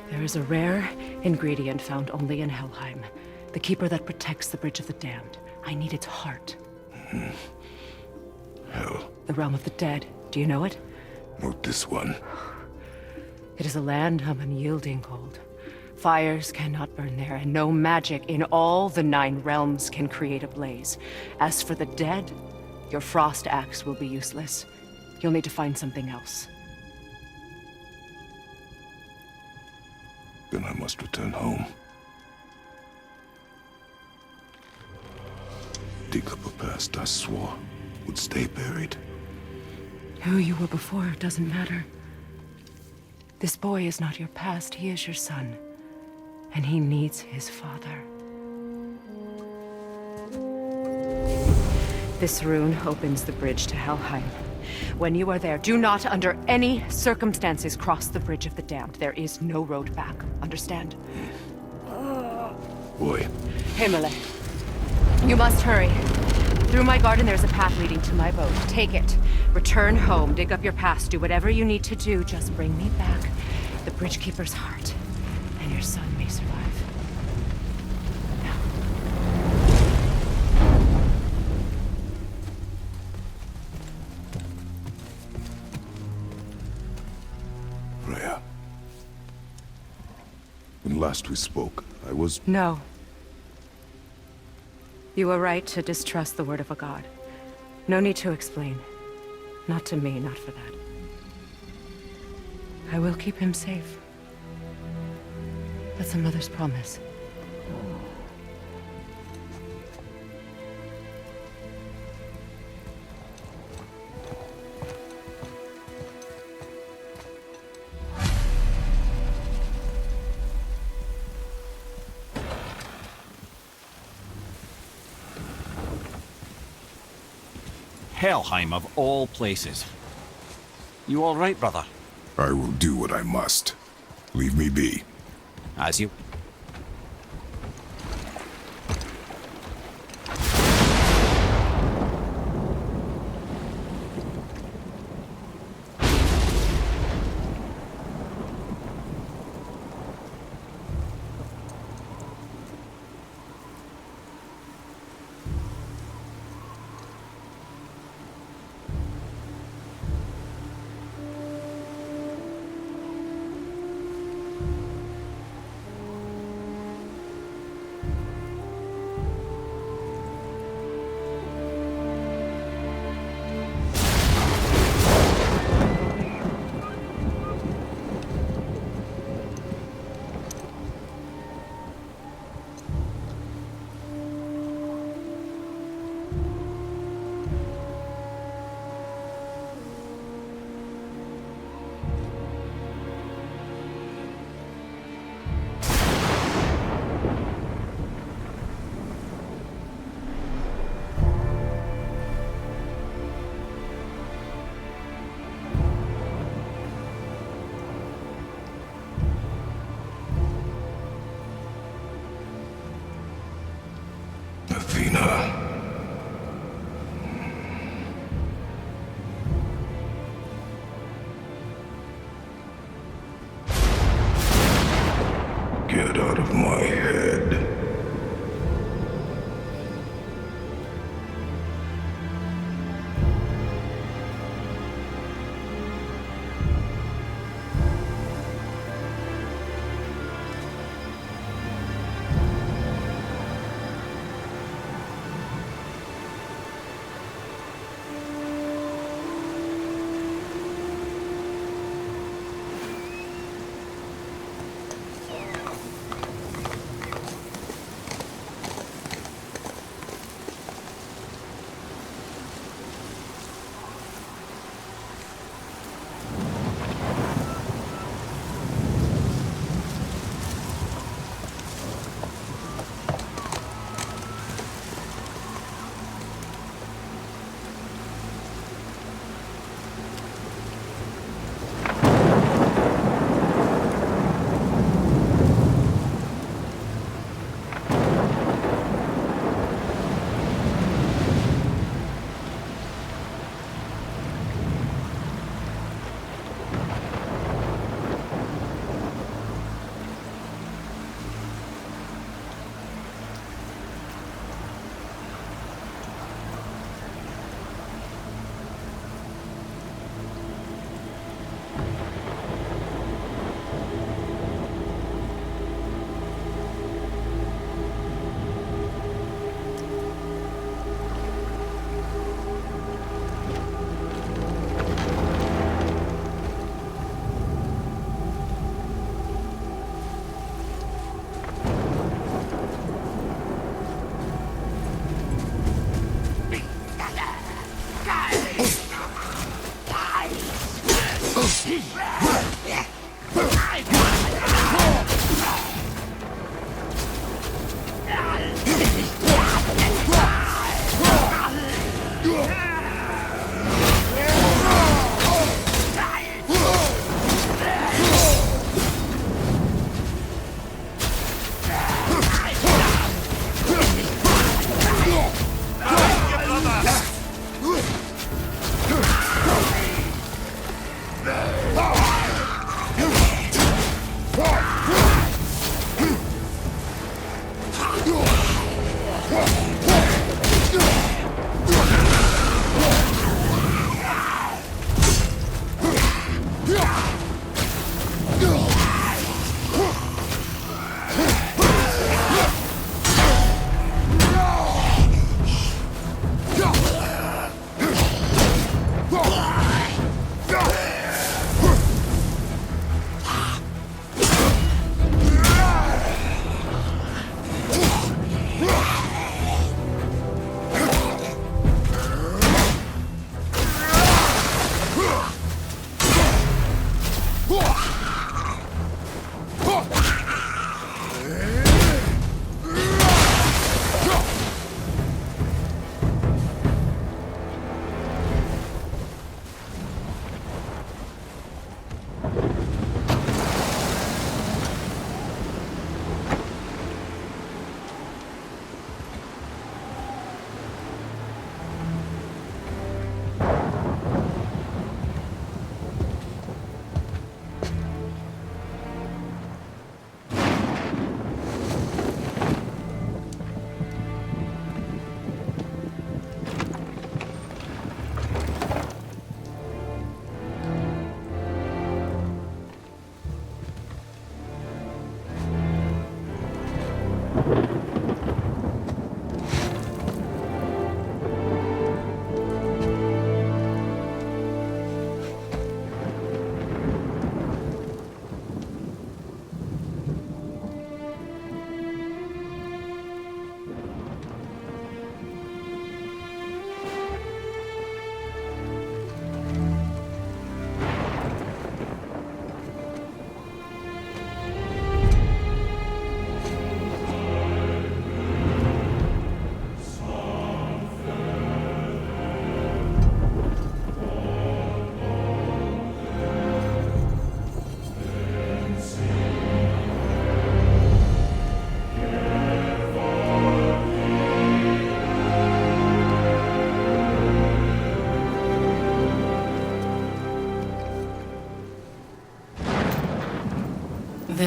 There is a rare ingredient found only in Helheim. The keeper that protects the Bridge of the Damned. I need its heart. Hell. The realm of the dead. Do you know it? Not this one. It is a land of unyielding cold. Fires cannot burn there, and no magic in all the 9 realms can create a blaze. As for the dead, your frost axe will be useless. You'll need to find something else. Then I must return home. Dig up a past I swore would stay buried. Who you were before doesn't matter. This boy is not your past, he is your son. And he needs his father. This rune opens the bridge to Helheim. When you are there, do not under any circumstances cross the Bridge of the Damned. There is no road back. Understand? Boy. Himmele. You must hurry. Through my garden there's a path leading to my boat. Take it. Return home, dig up your past, do whatever you need to do. Just bring me back the Bridgekeeper's heart, and your son may survive. Freya. When last we spoke, I was... No. You were right to distrust the word of a god. No need to explain. Not to me, not for that. I will keep him safe. That's a mother's promise. Helheim of all places. You all right, brother? I will do what I must. Leave me be. As you... Get out of my head.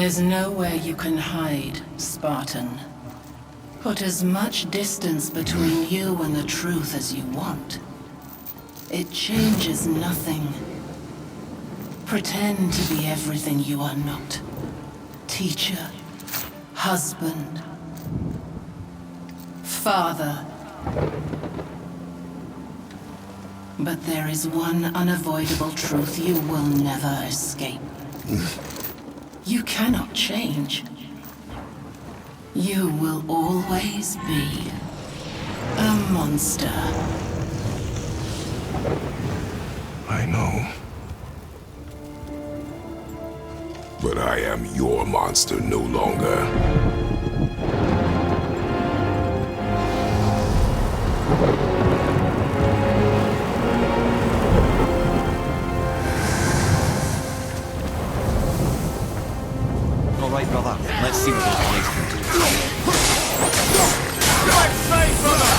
There's nowhere you can hide, Spartan. Put as much distance between you and the truth as you want. It changes nothing. Pretend to be everything you are not. Teacher, husband, father. But there is one unavoidable truth you will never escape. You cannot change. You will always be a monster. I know. But I am your monster no longer. All right, brother. Let's see what those blades can do. Right side, brother!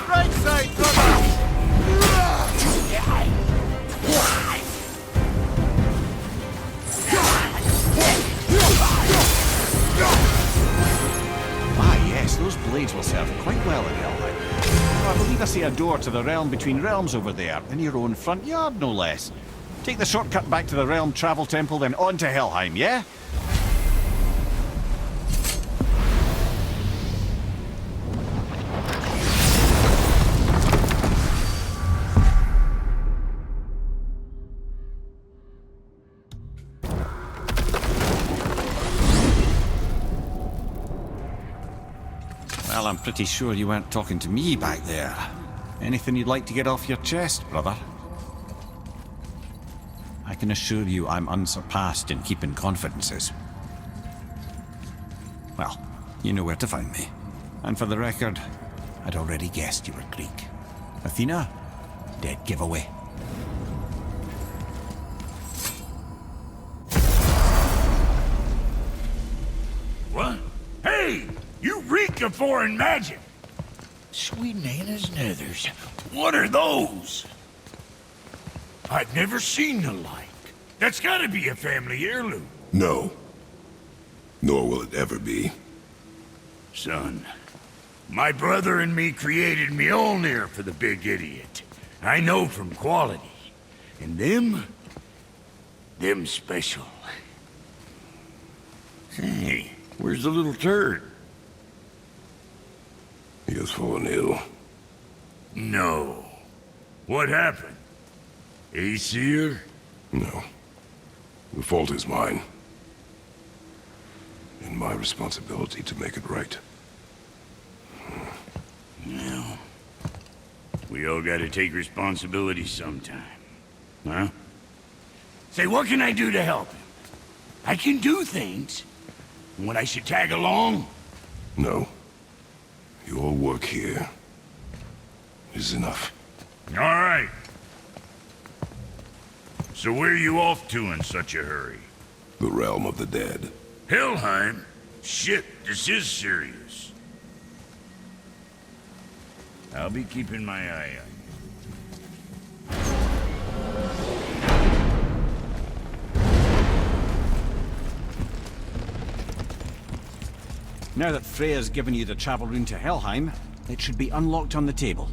Right side, brother! Ah, yes, those blades will serve quite well in Helheim. Oh, I believe I see a door to the realm between realms over there, in your own front yard, no less. Take the shortcut back to the Realm Travel Temple, then on to Helheim, yeah? Well, I'm pretty sure you weren't talking to me back there. Anything you'd like to get off your chest, brother? I can assure you I'm unsurpassed in keeping confidences. Well, you know where to find me. And for the record, I'd already guessed you were Greek. Athena? Dead giveaway. What? Hey! You reek of foreign magic! Sweet Nana's nethers. What are those? I've never seen the like. That's gotta be a family heirloom. No. Nor will it ever be. Son, my brother and me created Mjolnir for the big idiot. I know from quality. And them special. Hey, where's the little turd? He has fallen ill. No. What happened? Aesir? No. The fault is mine. And my responsibility to make it right. Well, we all gotta take responsibility sometime. Huh? Say, what can I do to help him? I can do things. When I should tag along? No. Your work here is enough. All right. So where are you off to in such a hurry? The realm of the dead. Helheim? Shit, this is serious. I'll be keeping my eye on you. Now that Freya's given you the travel rune to Helheim, it should be unlocked on the table.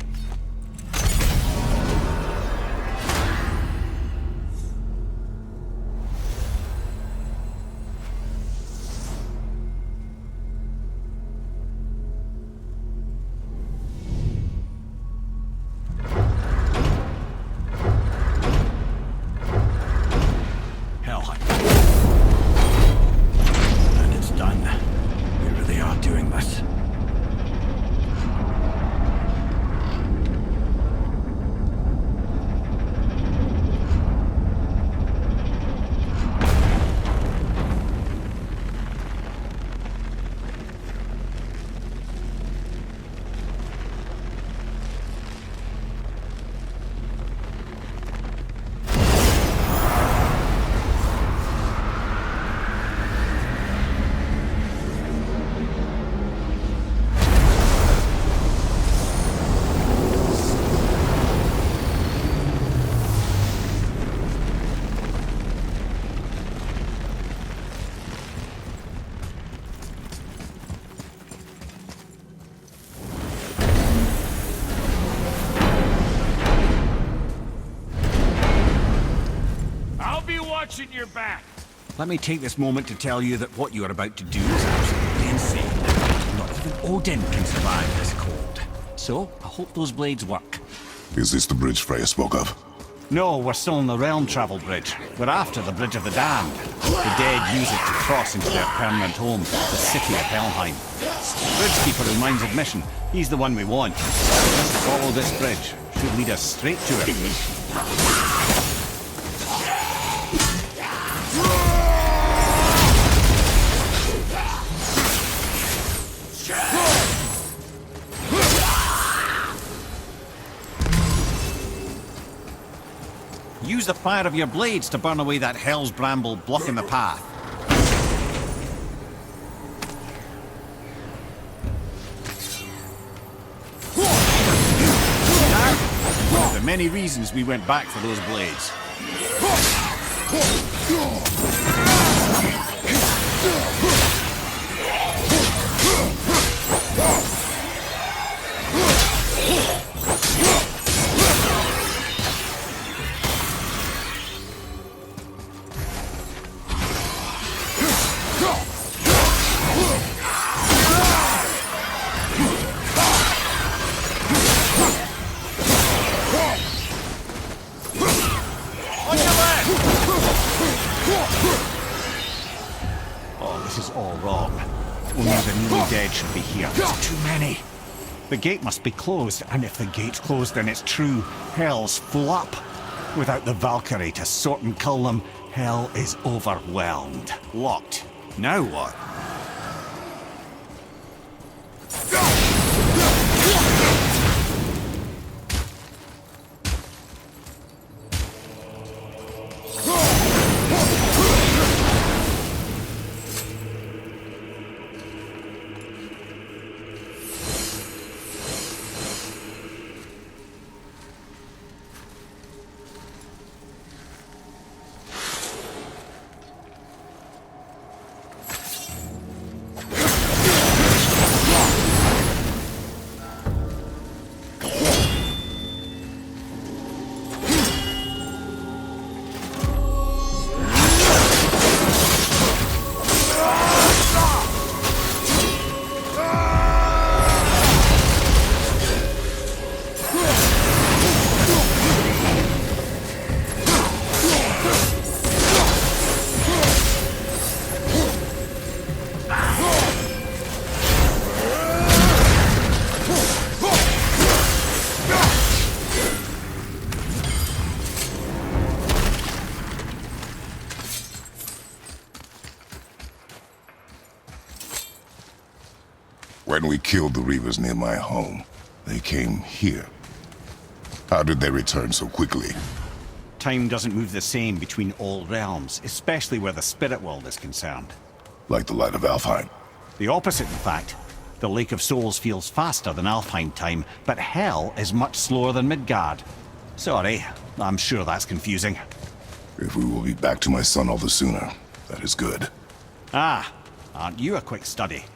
watching your back. Let me take this moment to tell you that what you are about to do is absolutely insane. Not even Odin can survive this cold. So, I hope those blades work. Is this the bridge Freya spoke of? No, we're still on the realm travel bridge. We're after the Bridge of the Damned. The dead use it to cross into their permanent home, the city of Helheim. The bridgekeeper who minds admission, he's the one we want. Just follow this bridge. Should lead us straight to it. Use the fire of your blades to burn away that hell's bramble blocking the path. One of the many reasons we went back for those blades. This is all wrong. Only the newly dead should be here. There's too many. The gate must be closed, and if the gate's closed, then it's true. Hell's full up. Without the Valkyrie to sort and cull them, hell is overwhelmed. Locked. Now what? When we killed the Reavers near my home, they came here. How did they return so quickly? Time doesn't move the same between all realms, especially where the spirit world is concerned. Like the light of Alfheim. The opposite, in fact. The Lake of Souls feels faster than Alfheim time, but Hell is much slower than Midgard. Sorry, I'm sure that's confusing. If we will be back to my son all the sooner, that is good. Ah, aren't you a quick study?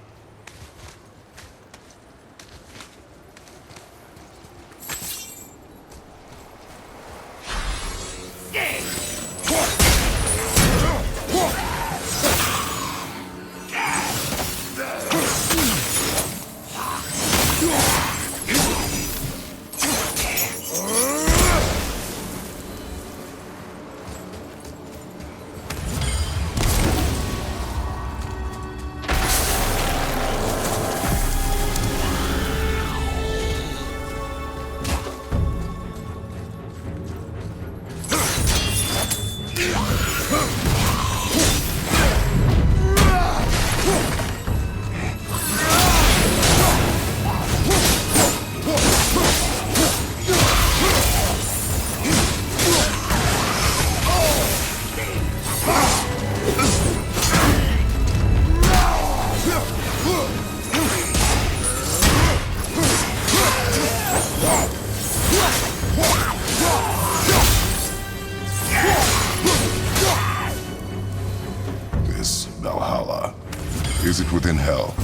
Is it within Hell?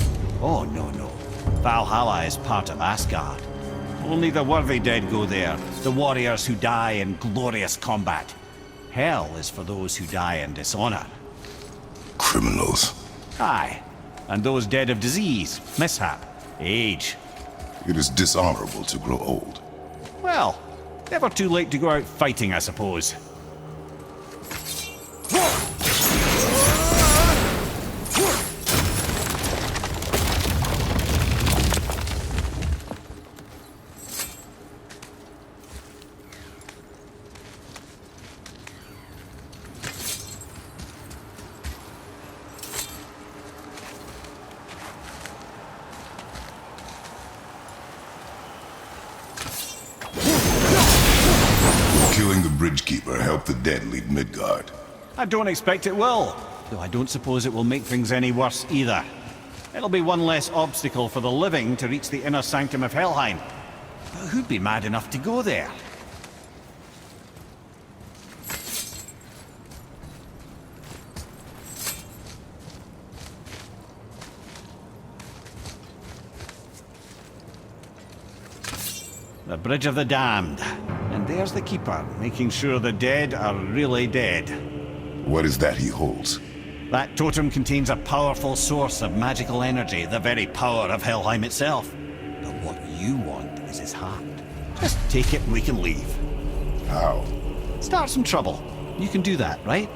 Oh, no. Valhalla is part of Asgard. Only the worthy dead go there, the warriors who die in glorious combat. Hell is for those who die in dishonor. Criminals. Aye, and those dead of disease, mishap, age. It is dishonorable to grow old. Well, never too late to go out fighting, I suppose. Killing the Bridgekeeper helped the dead leave Midgard. I don't expect it will, though I don't suppose it will make things any worse either. It'll be one less obstacle for the living to reach the inner sanctum of Helheim. But who'd be mad enough to go there? The Bridge of the Damned. And there's the Keeper, making sure the dead are really dead. What is that he holds? That totem contains a powerful source of magical energy, the very power of Helheim itself. But what you want is his heart. Just take it and we can leave. How? Start some trouble. You can do that, right?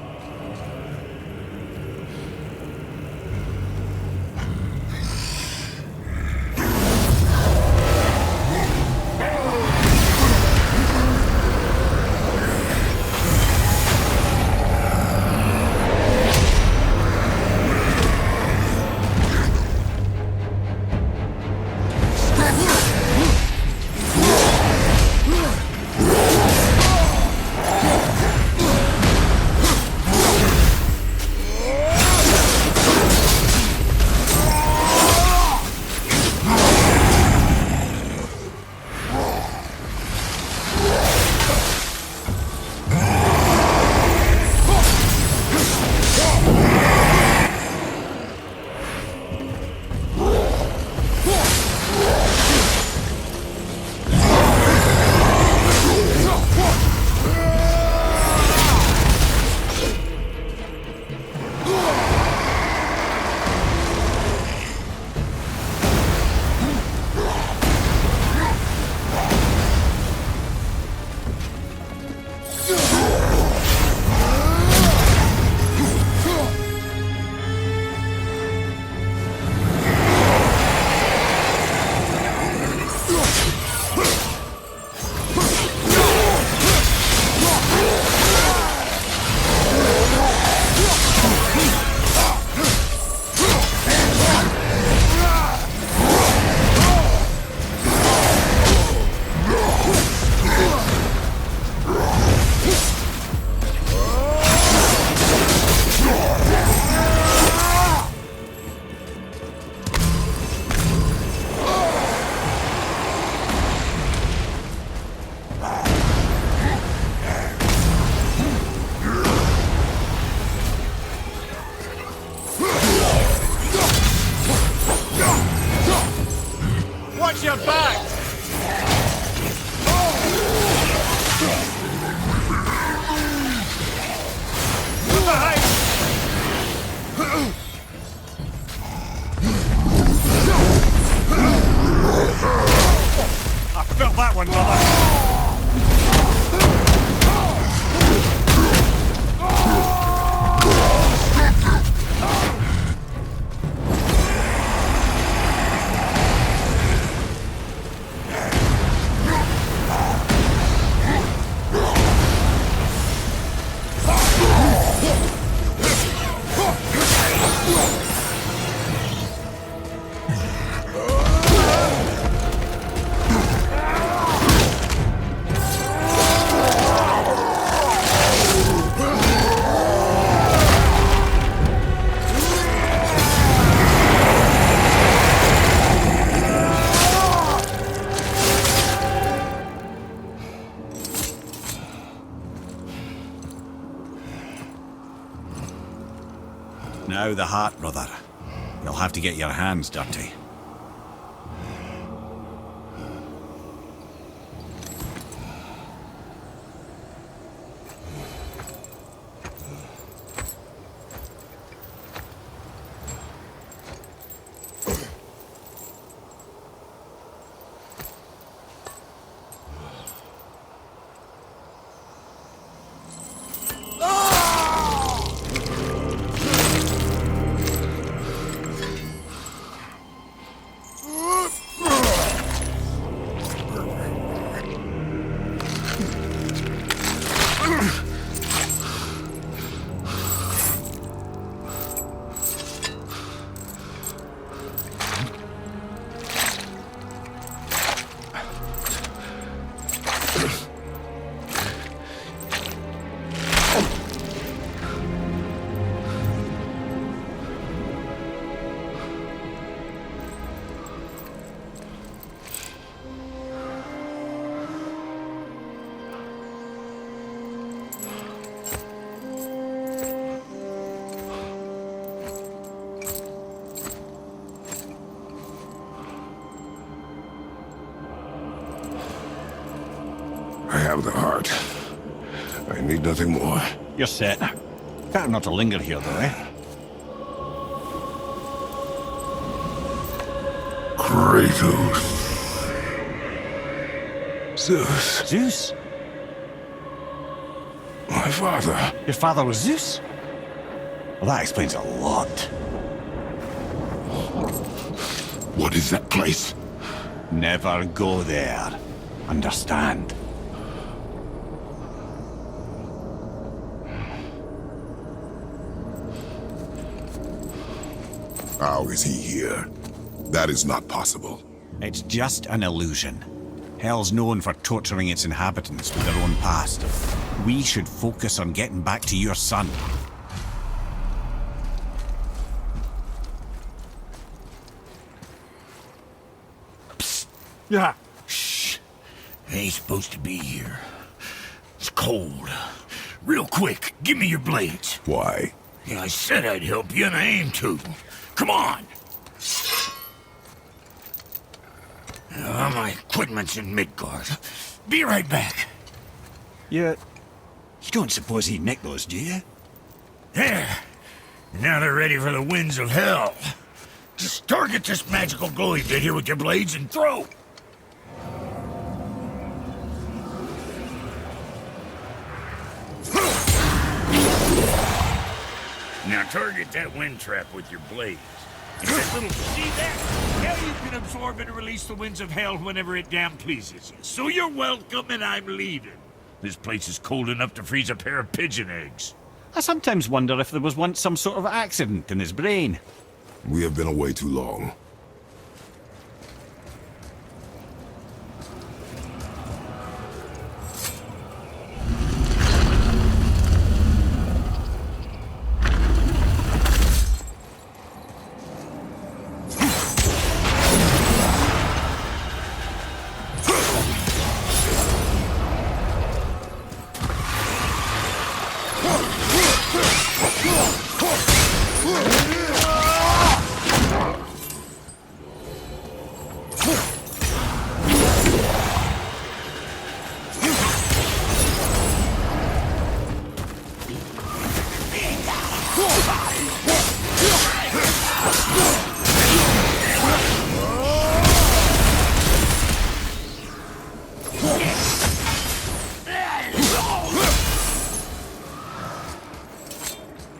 Watch your back! Behind! I felt that one, brother! Now the heart, brother. You'll have to get your hands dirty. have the heart. I need nothing more. You're set. Better not to linger here, though, eh? Kratos. Zeus. Zeus? My father. Your father was Zeus? Well, that explains a lot. What is that place? Never go there. Understand? How is he here? That is not possible. It's just an illusion. Hell's known for torturing its inhabitants with their own past. We should focus on getting back to your son. Yeah. Shh. I ain't supposed to be here. It's cold. Real quick, give me your blades. Why? Yeah, I said I'd help you, and I aim to. Come on! My equipment's in Midgard. Be right back. You don't suppose he'd nick those, do you? There. Now they're ready for the winds of hell. Just target this magical glowy bit here with your blades and throw. Now target that wind trap with your blades. And that little, see that? Now you can absorb and release the winds of hell whenever it damn pleases you. So you're welcome and I'm leaving. This place is cold enough to freeze a pair of pigeon eggs. I sometimes wonder if there was once some sort of accident in his brain. We have been away too long.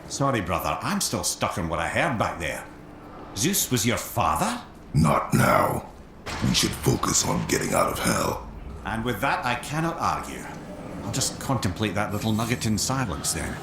Sorry, brother, I'm still stuck on what I heard back there. Zeus was your father? Not now. We should focus on getting out of hell. And with that, I cannot argue. I'll just contemplate that little nugget in silence then.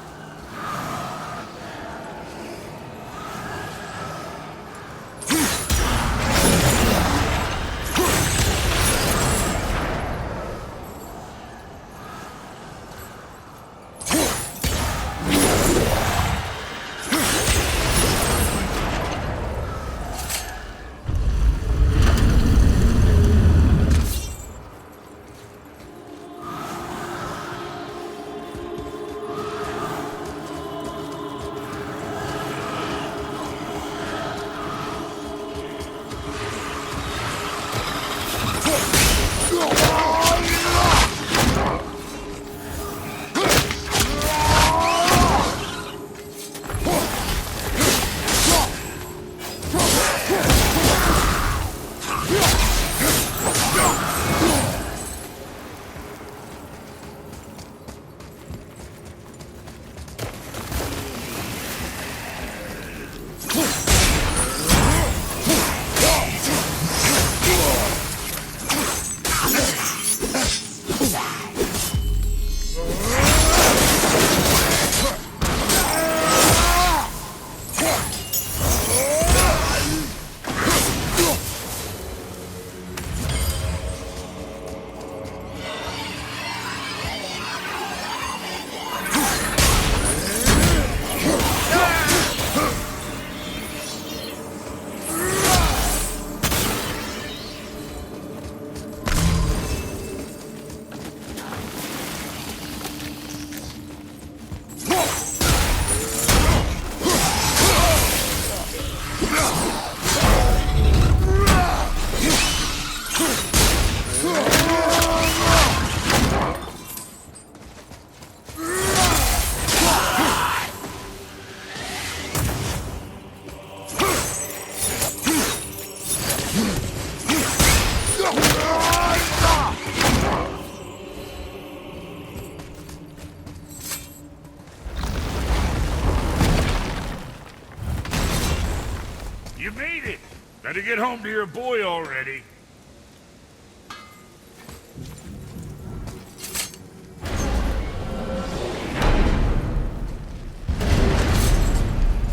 Better get home to your boy already.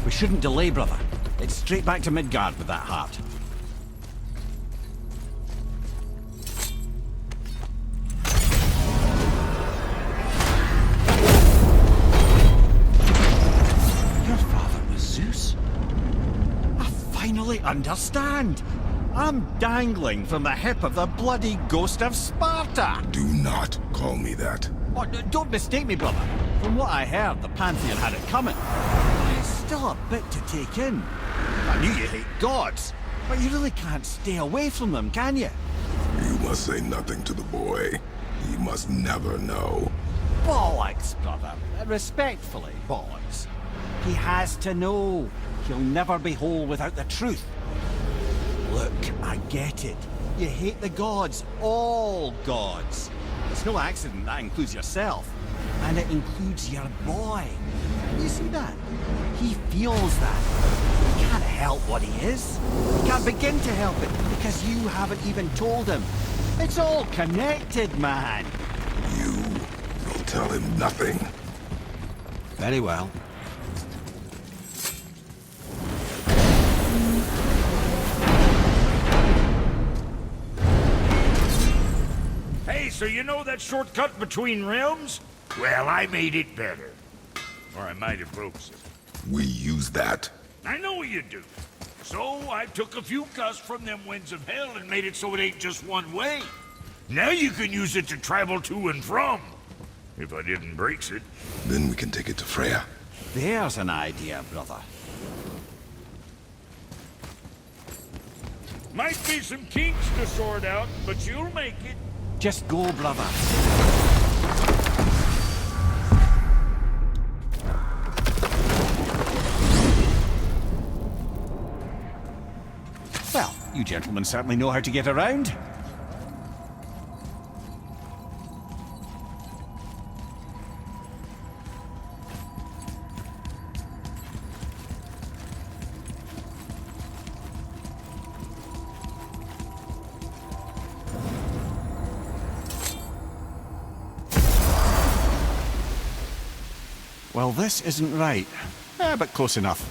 We shouldn't delay, brother. It's straight back to Midgard with that heart. Your father was Zeus? I finally understand. I'm dangling from the hip of the bloody ghost of Sparta. Do not call me that. Oh, don't mistake me, brother. From what I heard, the Pantheon had it coming. It's still a bit to take in. I knew you hate gods, but you really can't stay away from them, can you? You must say nothing to the boy. He must never know. Bollocks, brother. Respectfully, bollocks. He has to know. He'll never be whole without the truth. Look, I get it. You hate the gods, all gods. It's no accident that includes yourself. And it includes your boy. You see that? He feels that. He can't help what he is. He can't begin to help it because you haven't even told him. It's all connected, man. You will tell him nothing. Very well. Hey, so you know that shortcut between realms? Well, I made it better. Or I might have broke it. We use that. I know you do. So I took a few gusts from them winds of hell and made it so it ain't just one way. Now you can use it to travel to and from. If I didn't break it. Then we can take it to Freya. There's an idea, brother. Might be some kinks to sort out, but you'll make it. Just go, brother. Well, you gentlemen certainly know how to get around. Well, this isn't right. But close enough.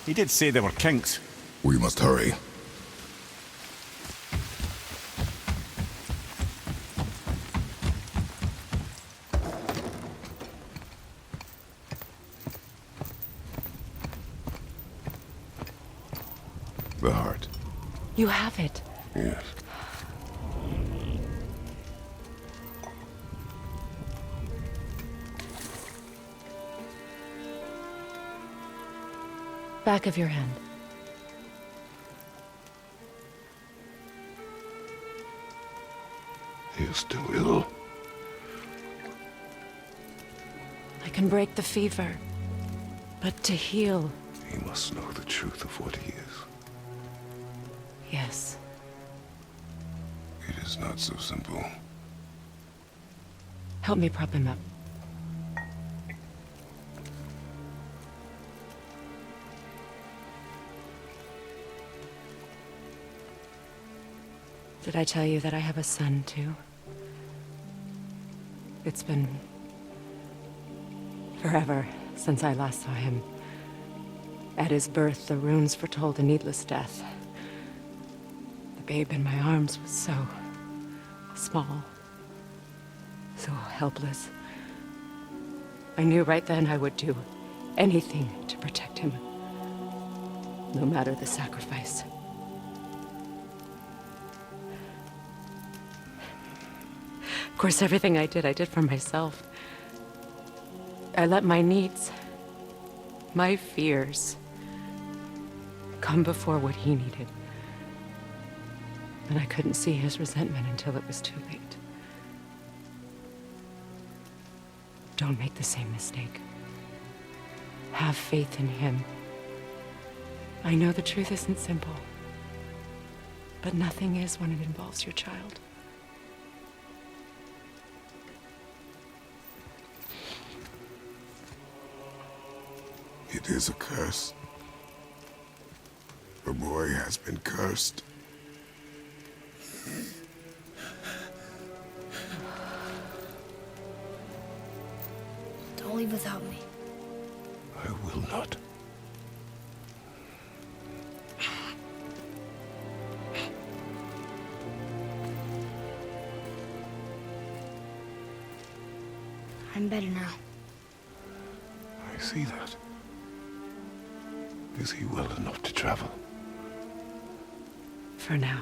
He did say there were kinks. We must hurry. The heart. You have it. Yes. Back of your hand. He is still ill. I can break the fever, but to heal... He must know the truth of what he is. Yes. It is not so simple. Help me prop him up. Did I tell you that I have a son, too? It's been... forever since I last saw him. At his birth, the runes foretold a needless death. The babe in my arms was so... small. So helpless. I knew right then I would do anything to protect him. No matter the sacrifice. Of course, everything I did for myself. I let my needs, my fears, come before what he needed. And I couldn't see his resentment until it was too late. Don't make the same mistake. Have faith in him. I know the truth isn't simple, but nothing is when it involves your child. It is a curse. The boy has been cursed. Don't leave without me. I will not. I'm better now. I see that. Is he well enough to travel? For now.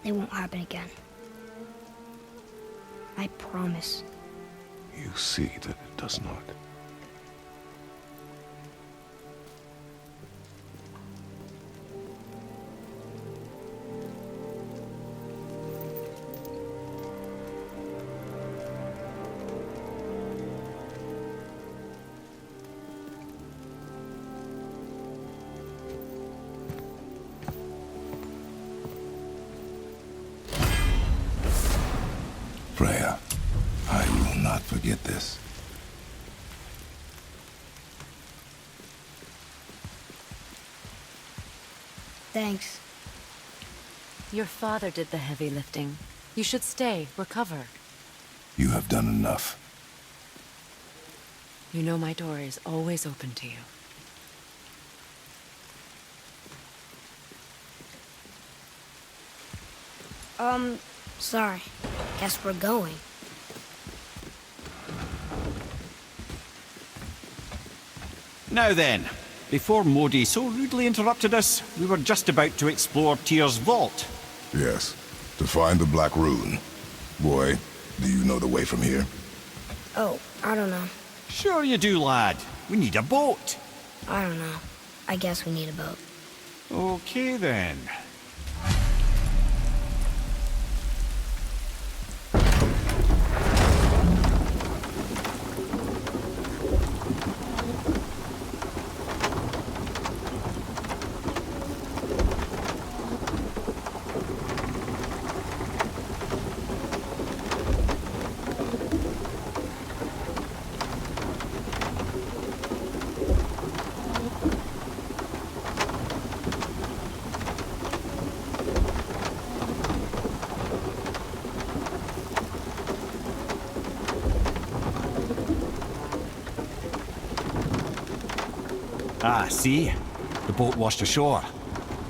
It won't happen again. I promise. You see that it does not. Freya, I will not forget this. Thanks. Your father did the heavy lifting. You should stay, recover. You have done enough. You know my door is always open to you. Sorry. Guess we're going. Now then, before Modi so rudely interrupted us, we were just about to explore Tyr's vault. Yes, to find the Black Rune. Boy, do you know the way from here? Oh, I don't know. Sure you do, lad. We need a boat. I don't know. I guess we need a boat. Okay then. Ah, see? The boat washed ashore.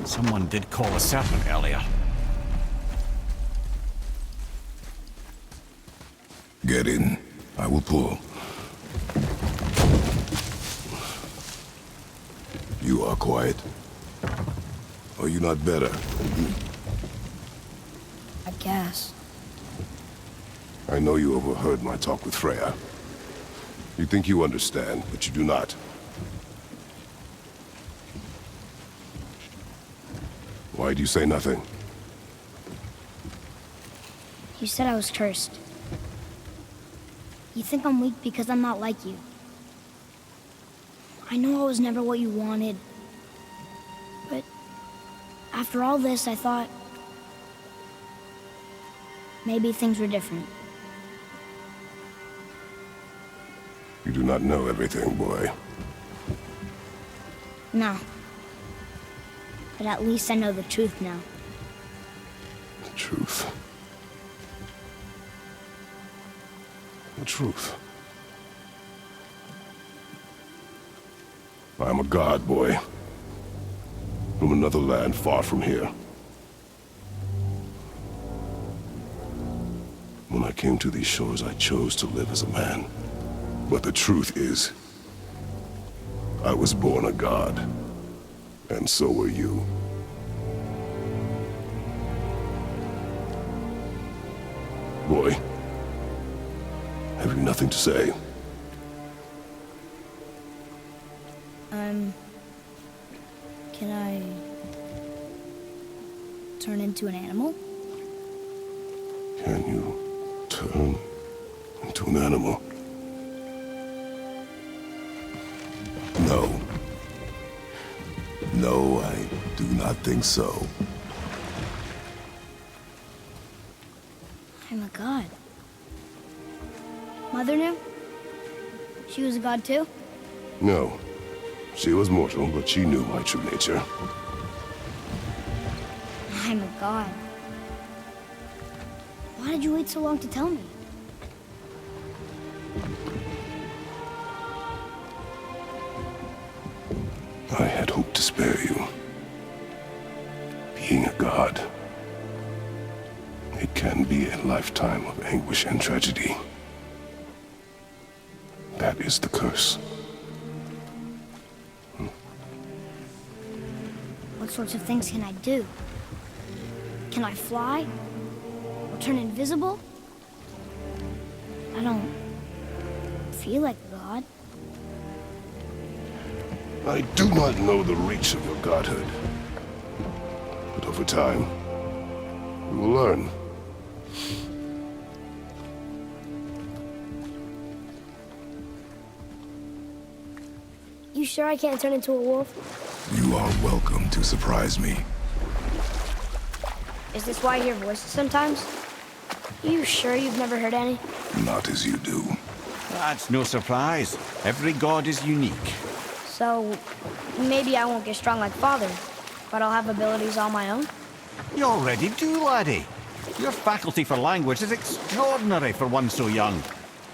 Someone did call a serpent earlier. Get in. I will pull. You are quiet. Are you not better? I guess. I know you overheard my talk with Freya. You think you understand, but you do not. Why do you say nothing? You said I was cursed. You think I'm weak because I'm not like you. I know I was never what you wanted. But after all this, I thought maybe things were different. You do not know everything, boy. No. But at least I know the truth now. The truth. The truth. I am a god, boy. From another land far from here. When I came to these shores, I chose to live as a man. But the truth is, I was born a god. And so were you. Boy, have you nothing to say? Can I turn into an animal? Can you turn into an animal? No. No, I do not think so. I'm a god. Mother knew? She was a god too? No. She was mortal, but she knew my true nature. I'm a god. Why did you wait so long to tell me? I had hoped to spare you. Being a god, it can be a lifetime of anguish and tragedy. That is the curse. What sorts of things can I do? Can I fly? Or turn invisible? I don't feel like a god. I do not know the reach of your godhood. But over time, we will learn. You sure I can't turn into a wolf? You are welcome to surprise me. Is this why I hear voices sometimes? You sure you've never heard any? Not as you do. That's no surprise. Every god is unique. So, maybe I won't get strong like Father, but I'll have abilities all my own? You already do, laddie. Your faculty for language is extraordinary for one so young.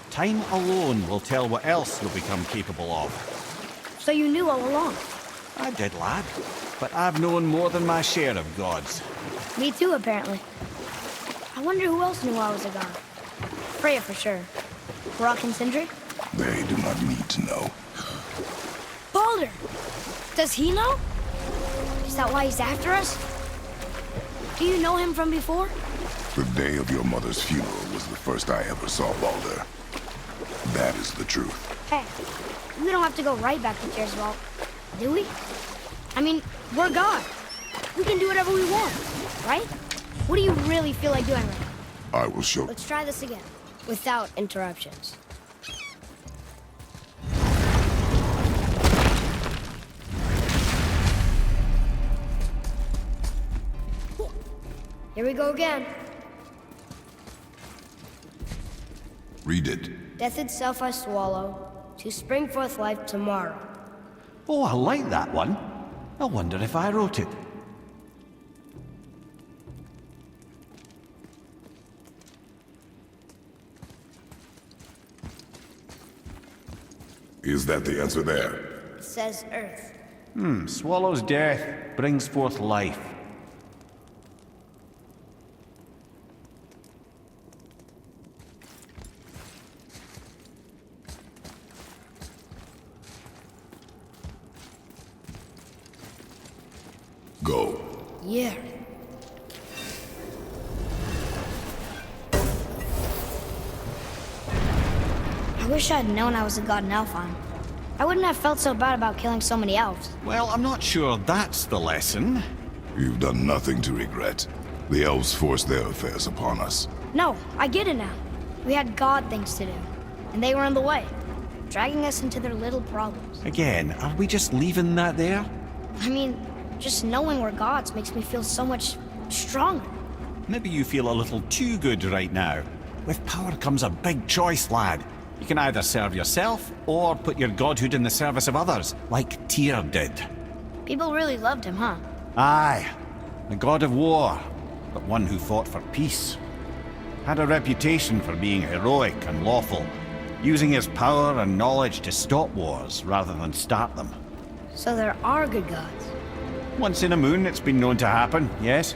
Time alone will tell what else you'll become capable of. So you knew all along? I did, lad. But I've known more than my share of gods. Me too, apparently. I wonder who else knew I was a god. Freya for sure. Brock and Sindri? They do not need to know. Baldur! Does he know? Is that why he's after us? Do you know him from before? The day of your mother's funeral was the first I ever saw Baldur. That is the truth. Hey, we don't have to go right back to Tyr's vault, do we? I mean, we're God. We can do whatever we want, right? What do you really feel like doing right now? I will show. Let's try this again, without interruptions. Here we go again. Read it. Death itself I swallow, to spring forth life tomorrow. Oh, I like that one. I wonder if I wrote it. Is that the answer there? It says Earth. Swallows death, brings forth life. Go. Yeah. I wish I'd known I was a god in Alfheim. I wouldn't have felt so bad about killing so many elves. Well, I'm not sure that's the lesson. You've done nothing to regret. The elves forced their affairs upon us. No, I get it now. We had god things to do, and they were in the way, dragging us into their little problems. Again, are we just leaving that there? I mean, just knowing we're gods makes me feel so much stronger. Maybe you feel a little too good right now. With power comes a big choice, lad. You can either serve yourself, or put your godhood in the service of others, like Tyr did. People really loved him, huh? Aye, a god of war, but one who fought for peace. Had a reputation for being heroic and lawful, using his power and knowledge to stop wars rather than start them. So there are good gods. Once in a moon, it's been known to happen, yes?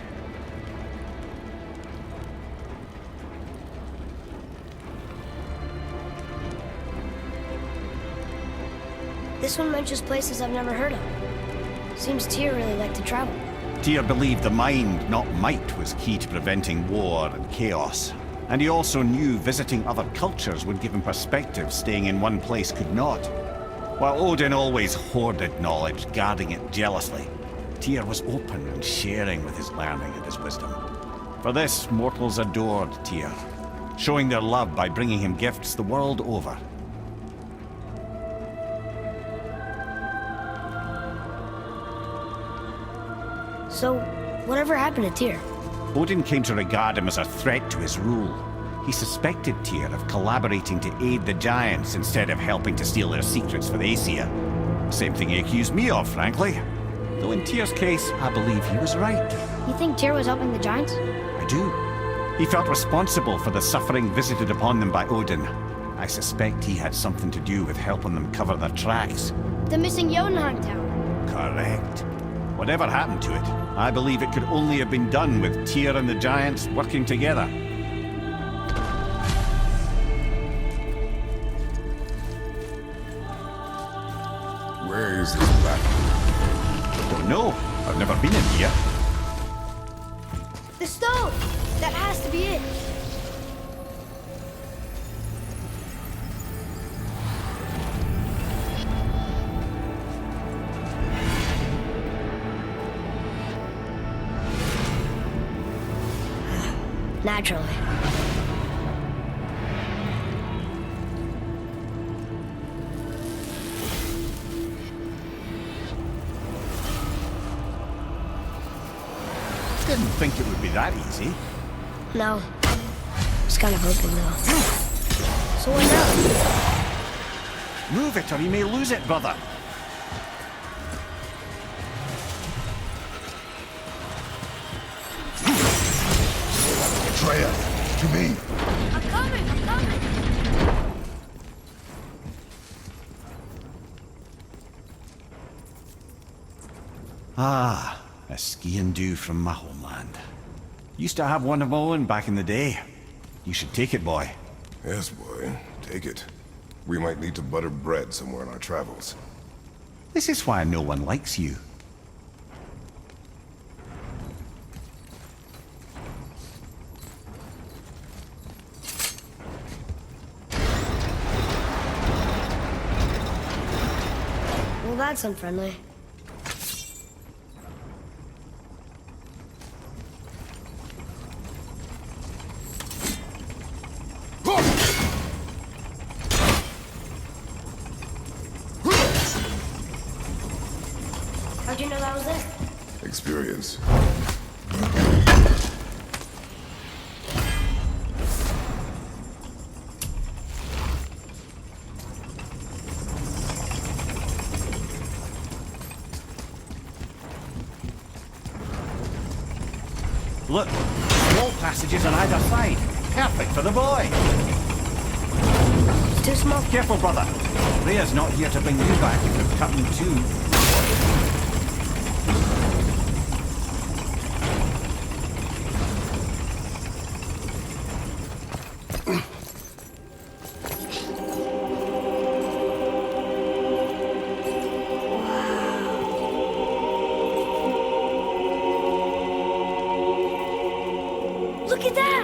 This one mentions places I've never heard of. Seems Tyr really liked to travel. Tyr believed the mind, not might, was key to preventing war and chaos. And he also knew visiting other cultures would give him perspective staying in one place could not. While Odin always hoarded knowledge, guarding it jealously, Tyr was open and sharing with his learning and his wisdom. For this, mortals adored Tyr, showing their love by bringing him gifts the world over. So, whatever happened to Tyr? Odin came to regard him as a threat to his rule. He suspected Tyr of collaborating to aid the giants instead of helping to steal their secrets for the Aesir. Same thing he accused me of, frankly. Though in Tyr's case, I believe he was right. You think Tyr was helping the giants? I do. He felt responsible for the suffering visited upon them by Odin. I suspect he had something to do with helping them cover their tracks. The missing Jotunheim tower. Correct. Whatever happened to it, I believe it could only have been done with Tyr and the giants working together. Where is this platform? Don't know. I've never been in here. The stone! That has to be it. Naturally. Didn't think it would be that easy. No. Just kind of hoping, though. So what now? Move it or you may lose it, brother. Atreus, to me. I'm coming! Ah, a skiing do from my homeland. Used to have one of my own back in the day. You should take it, boy. Yes, boy. Take it. We might need to butter bread somewhere in our travels. This is why no one likes you. Well, that's unfriendly. How'd you know that was there? Experience. Look, small passages on either side. Perfect for the boy. It's too small. Careful, brother. Rhea's not here to bring you back if you've cut in two. Look at that!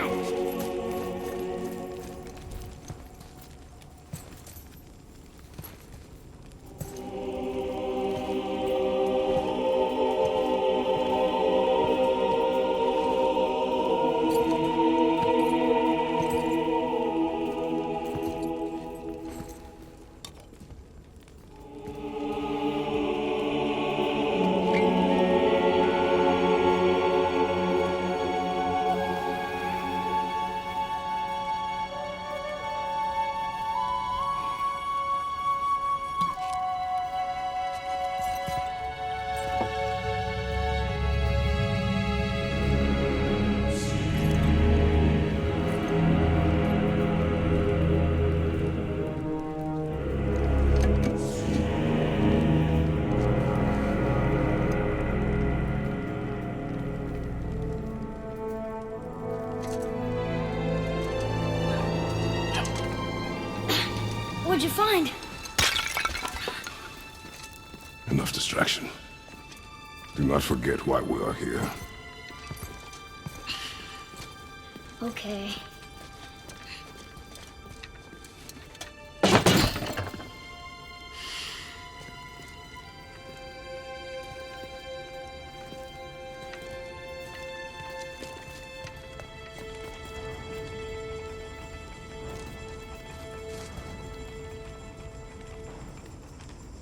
What'd you find? Enough distraction. Do not forget why we are here. Okay.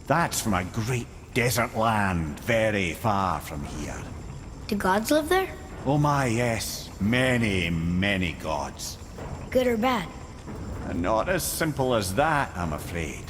That's from a great desert land very far from here. Do gods live there? Oh my, yes. Many, many gods. Good or bad? And not as simple as that, I'm afraid.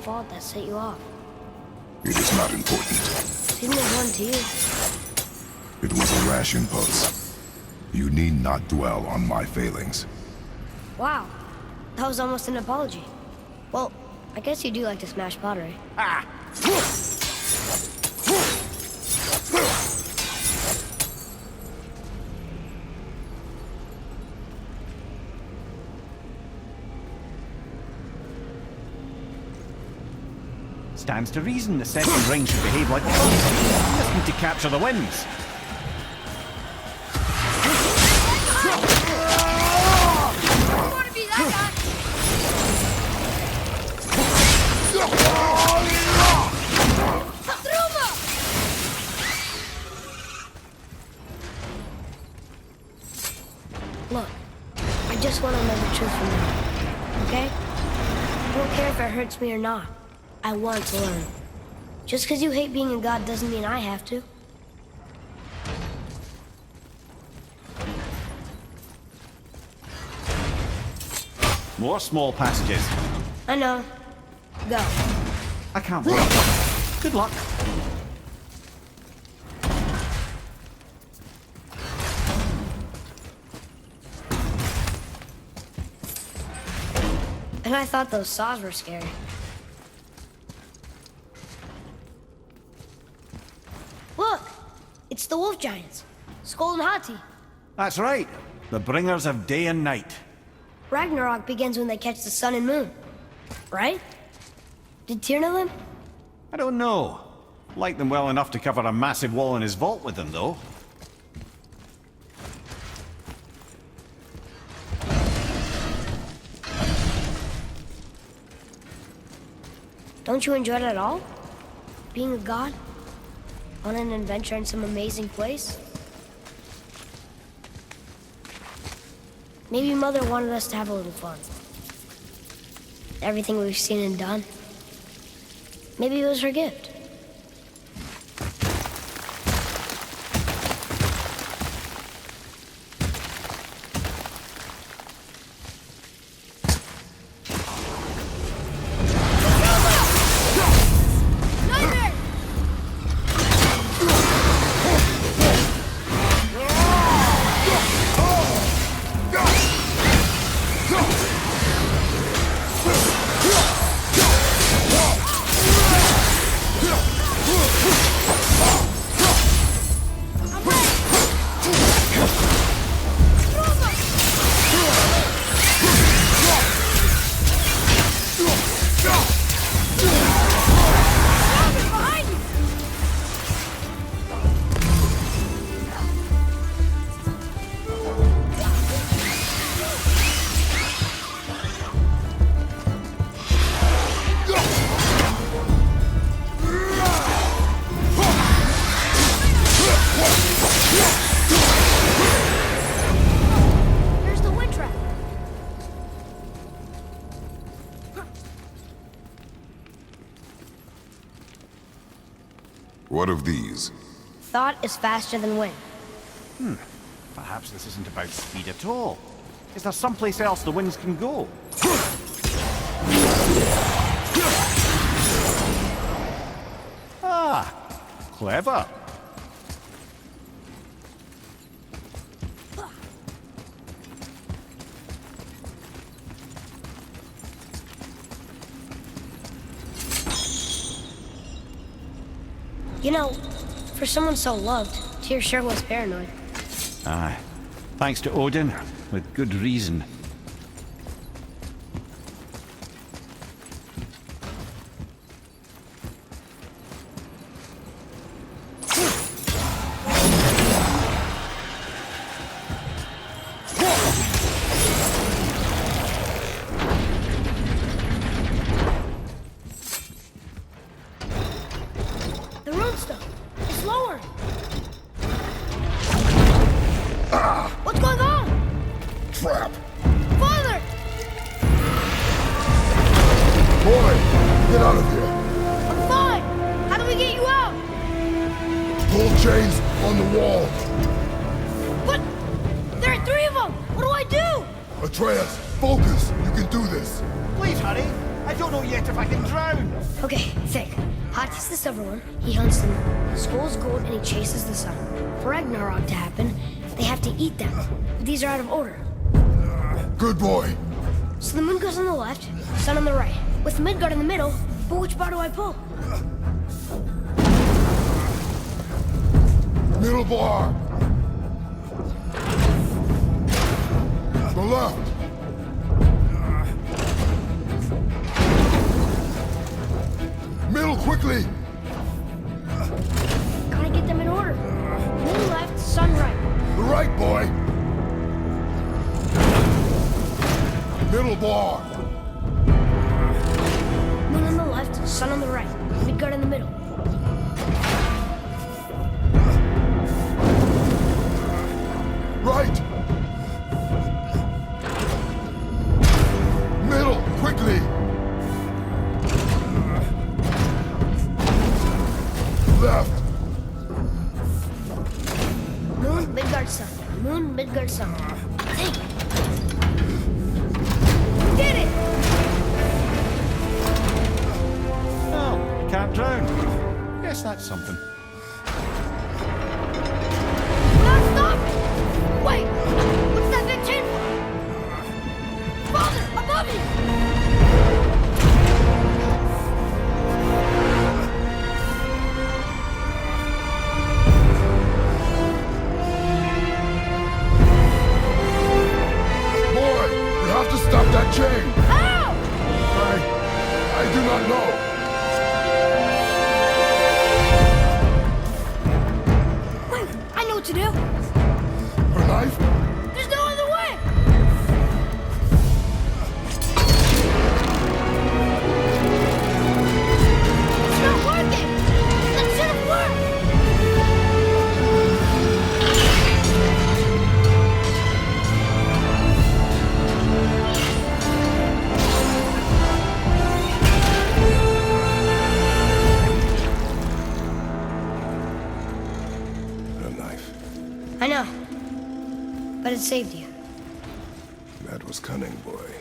fault that set you off? It is not important. Didn't it one to you? It was a rash impulse. You need not dwell on my failings. Wow, that was almost an apology. Well, I guess you do like to smash pottery. Ah! Stands to reason the second ring should behave like the first. Just need to capture the winds. I want to be that guy! Look, I just want to know the truth from you, okay? I don't care if it hurts me or not. I want to learn. Just because you hate being a god doesn't mean I have to. More small passages. I know. Go. I can't wait. Good luck. And I thought those saws were scary. Look! It's the wolf giants. Skull and Hati. That's right. The bringers of day and night. Ragnarok begins when they catch the sun and moon. Right? Did Tyr know them? I don't know. Like them well enough to cover a massive wall in his vault with them, though. Don't you enjoy it at all? Being a god? On an adventure in some amazing place? Maybe Mother wanted us to have a little fun. Everything we've seen and done. Maybe it was her gift. What of these? Thought is faster than wind. Perhaps this isn't about speed at all. Is there someplace else the winds can go? Ah, clever. You know, for someone so loved, Tyr sure was paranoid. Aye. Thanks to Odin, with good reason. The runestone! It's lower! What's going on? Trap! Father! Boy, get out of here! I'm fine! How do we get you out? Pull chains on the wall! But there are 3 of them! What do I do? Atreus, focus! You can do this! Please, hurry. I don't know yet if I can drown. Okay, think. Hot is the silver one. He hunts them. Skull's gold and he chases the sun. For Ragnarok to happen, they have to eat them. But these are out of order. Good boy. So the moon goes on the left, sun on the right. With Midgard in the middle, but which bar do I pull? Middle bar. The left. Middle, quickly. Gotta get them in order. Moon left, sun right. The right, boy. Middle bar. Moon on the left, sun on the right. Midgard in the middle. Right. Middle, quickly. Left. Moon, Midgard, sun. Moon, Midgard, sun. Think. Did it! Oh, you can't drown. Guess that's something. Now stop! Wait! What's that big chain for? Father, above you! Boy, you have to stop that chain. How? I do not know. Wait, I know what to do. Her knife? There's no other way! It's not working! That should have worked! Her knife. I know. But it saved you. That was cunning, boy.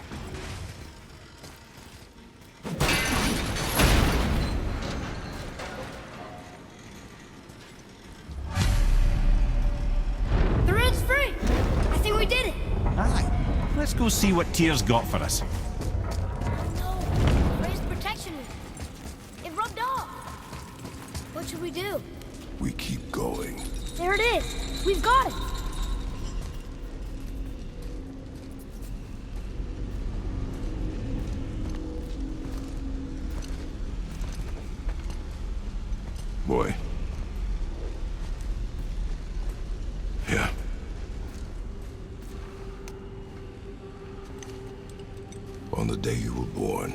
The road's free! I think we did it! Aye. Let's go see what Tyr's got for us. No! Raised protection. It rubbed off! What should we do? We keep going. There it is! We've got it! Boy. Yeah. On the day you were born,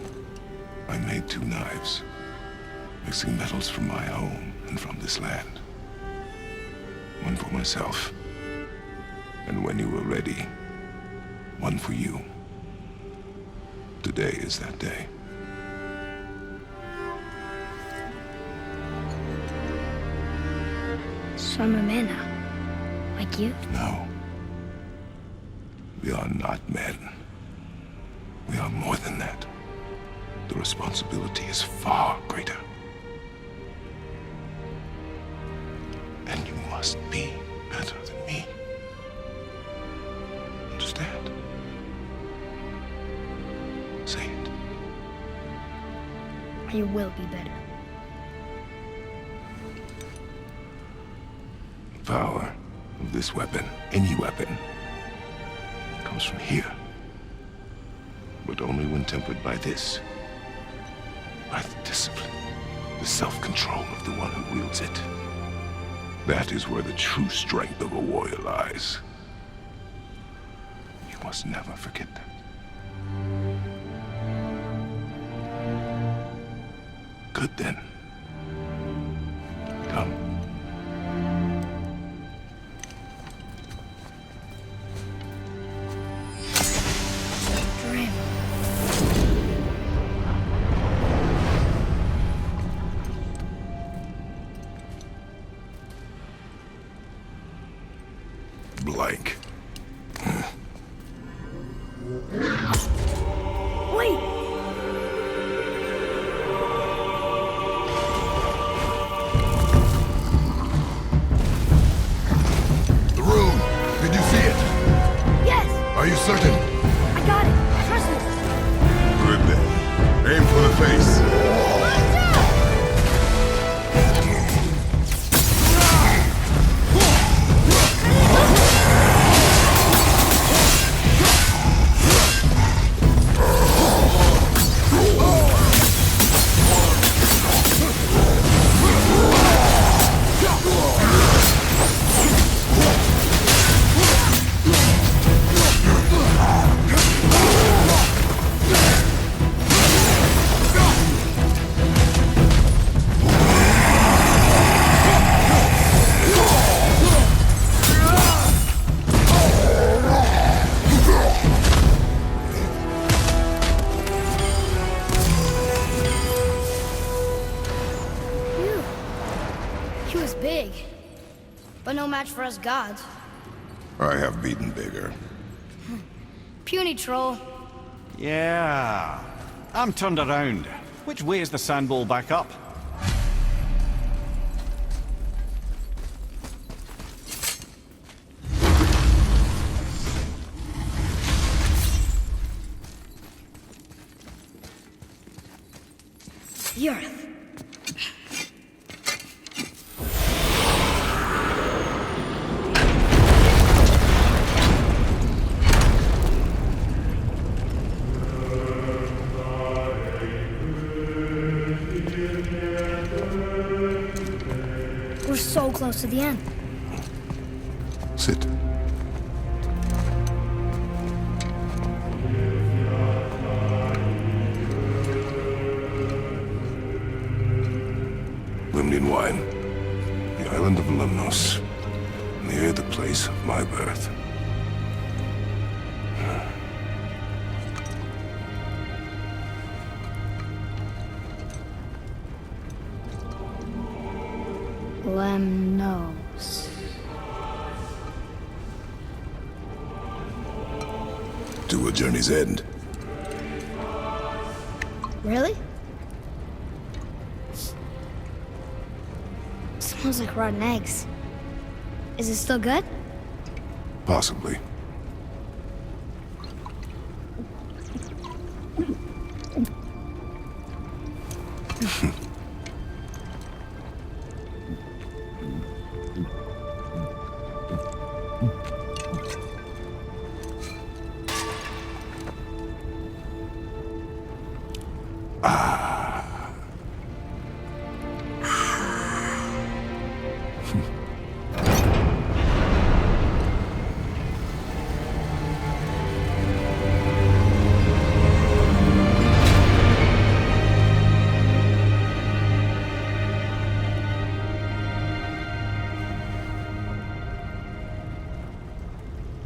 I made 2 knives, mixing metals from my home and from this land. One for myself, and when you were ready, one for you. Today is that day. So I'm a man now. Like you? No. We are not men. We are more than that. The responsibility is far greater. And you must be better than me. Understand? Say it. You will be better. The power of this weapon, any weapon, comes from here. But only when tempered by this. By the discipline, the self-control of the one who wields it. That is where the true strength of a warrior lies. You must never forget that. Good then. Come. Dream. Blank. Wait! He was big, but no match for us gods. I have beaten bigger. Puny troll. Yeah. I'm turned around. Which way is the sand bowl back up? The earth. We're so close to the end. Sit. Limnian wine. The island of Lemnos. Near the place of my birth. Lemnos. To a journey's end. Really? Smells like rotten eggs. Is it still good? Possibly.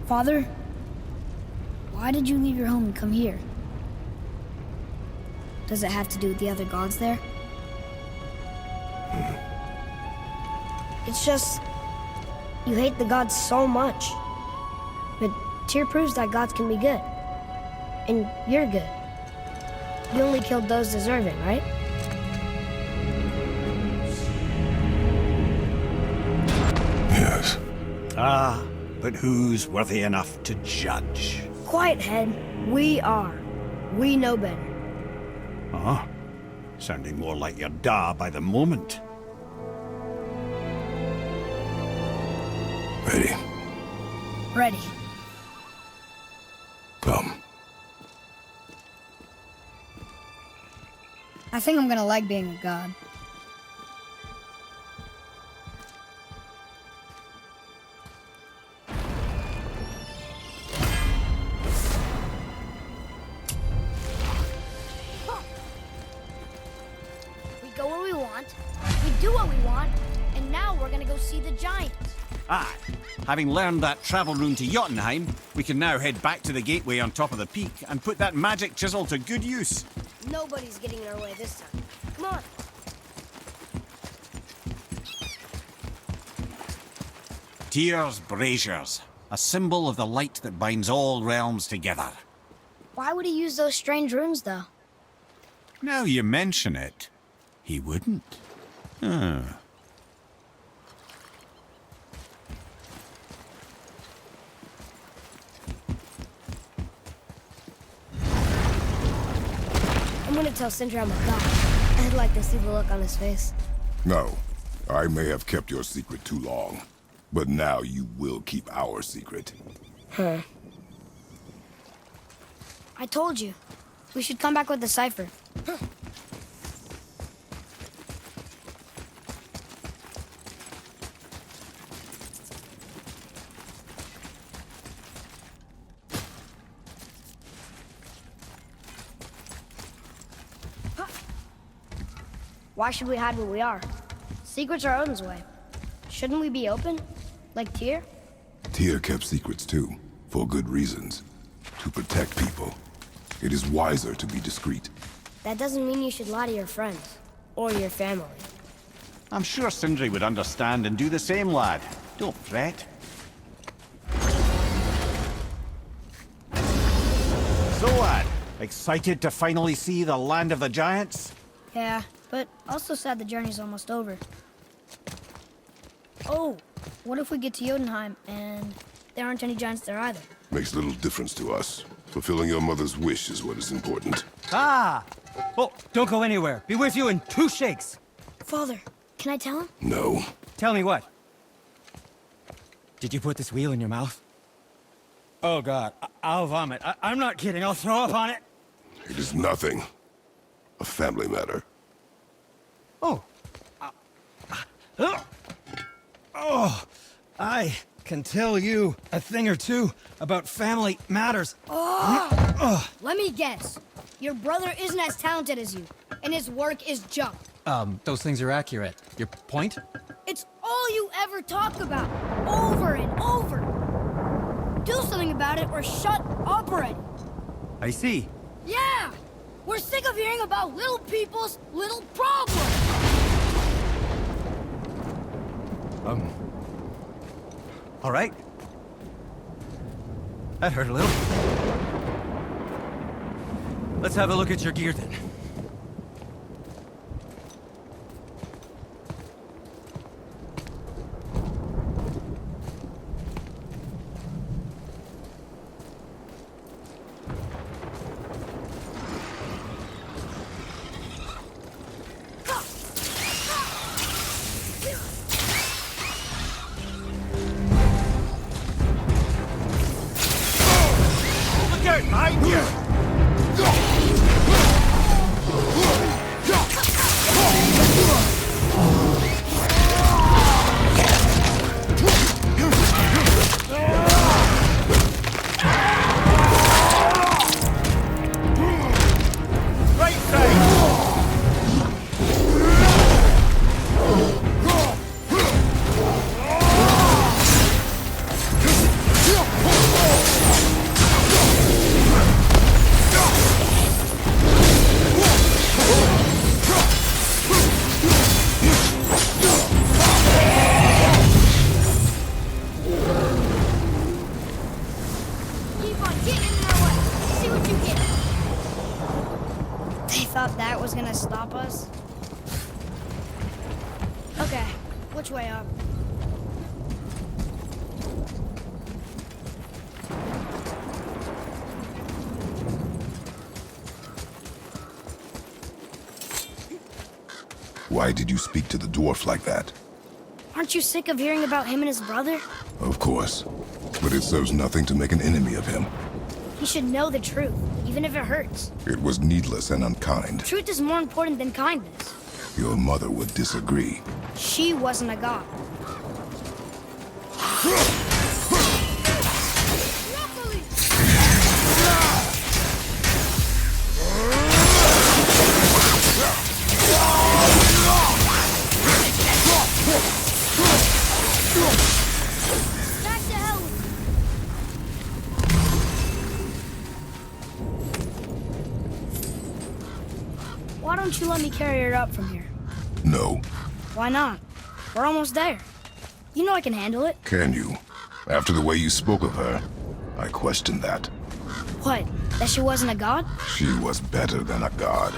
Father, why did you leave your home and come here? Does it have to do with the other gods there? It's just, you hate the gods so much. But Tyr proves that gods can be good. And you're good. You only killed those deserving, right? Yes. Ah, but who's worthy enough to judge? Quiet, head. We are. We know better. Huh? Sounding more like your da by the moment. Ready? Ready. Come. I think I'm gonna like being a god. We go where we want, we do what we want, and now we're gonna go see the giants. Ah, having learned that travel rune to Jotunheim, we can now head back to the gateway on top of the peak and put that magic chisel to good use. Nobody's getting in our way this time. Come on. Tyr's braziers, a symbol of the light that binds all realms together. Why would he use those strange runes, though? Now you mention it, he wouldn't. Huh. I'm gonna tell Sindri I'm a god. I'd like to see the look on his face. No. I may have kept your secret too long. But now you will keep our secret. Huh. I told you. We should come back with the cipher. Why should we hide where we are? Secrets are Odin's way. Shouldn't we be open? Like Tyr? Tyr kept secrets too, for good reasons. To protect people. It is wiser to be discreet. That doesn't mean you should lie to your friends. Or your family. I'm sure Sindri would understand and do the same, lad. Don't fret. So, lad, excited to finally see the land of the giants? Yeah, but also sad the journey's almost over. Oh, what if we get to Jotunheim and there aren't any giants there either? Makes little difference to us. Fulfilling your mother's wish is what is important. Ah! Oh, don't go anywhere. Be with you in 2 shakes. Father, can I tell him? No. Tell me what? Did you put this wheel in your mouth? Oh, God. I'll vomit. I'm not kidding. I'll throw up on it. It is nothing. A family matter. Oh. Oh, I can tell you a thing or two about family matters. Let me guess. Your brother isn't as talented as you, and his work is junk. Those things are accurate. Your point? It's all you ever talk about, over and over. Do something about it or shut up already. I see. Yeah! We're sick of hearing about little people's little problems! All right. That hurt a little. Let's have a look at your gear then. Behind you! Right side! Thought that was gonna stop us? Okay, which way up? Why did you speak to the dwarf like that? Aren't you sick of hearing about him and his brother? Of course. But it serves nothing to make an enemy of him. He should know the truth, even if it hurts. It was needless and unkind. Truth is more important than kindness. Your mother would disagree. She wasn't a god. Why don't you let me carry her up from here? No. Why not? We're almost there. You know I can handle it. Can you? After the way you spoke of her, I question that. What? That she wasn't a god? She was better than a god,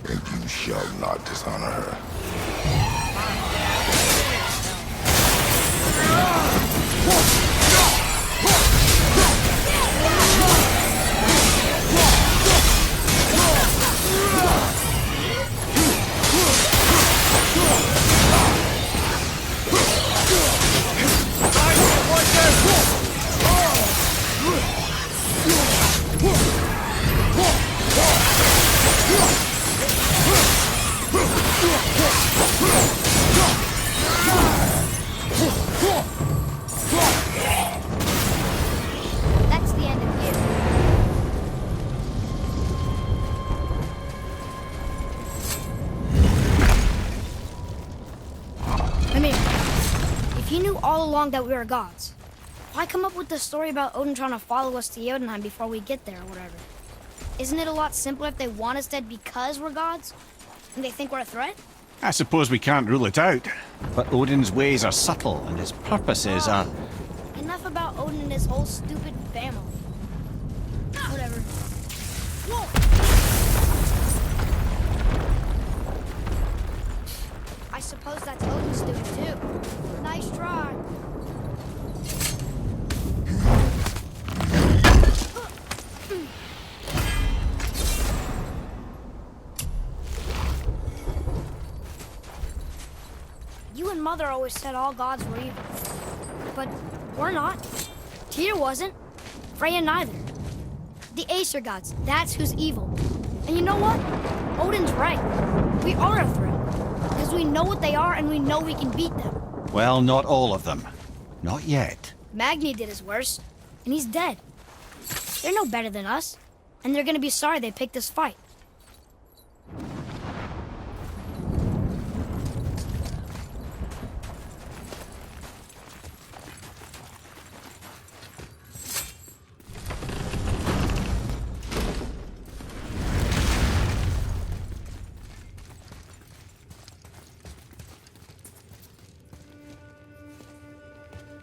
and you shall not dishonor her. That's the end of you. Come here. If you knew all along that we were gods, why come up with the story about Odin trying to follow us to Jotunheim before we get there or whatever? Isn't it a lot simpler if they want us dead because we're gods? And they think we're a threat? I suppose we can't rule it out. But Odin's ways are subtle, and his purposes are... Enough about Odin and his whole stupid family. Whatever. Whoa! I suppose that's Odin's doing too. Nice try. You and Mother always said all gods were evil. But we're not. Tyr wasn't. Freya neither. The Aesir gods, that's who's evil. And you know what? Odin's right. We are a threat. Because we know what they are and we know we can beat them. Well, not all of them. Not yet. Magni did his worst, and he's dead. They're no better than us, and they're gonna be sorry they picked this fight.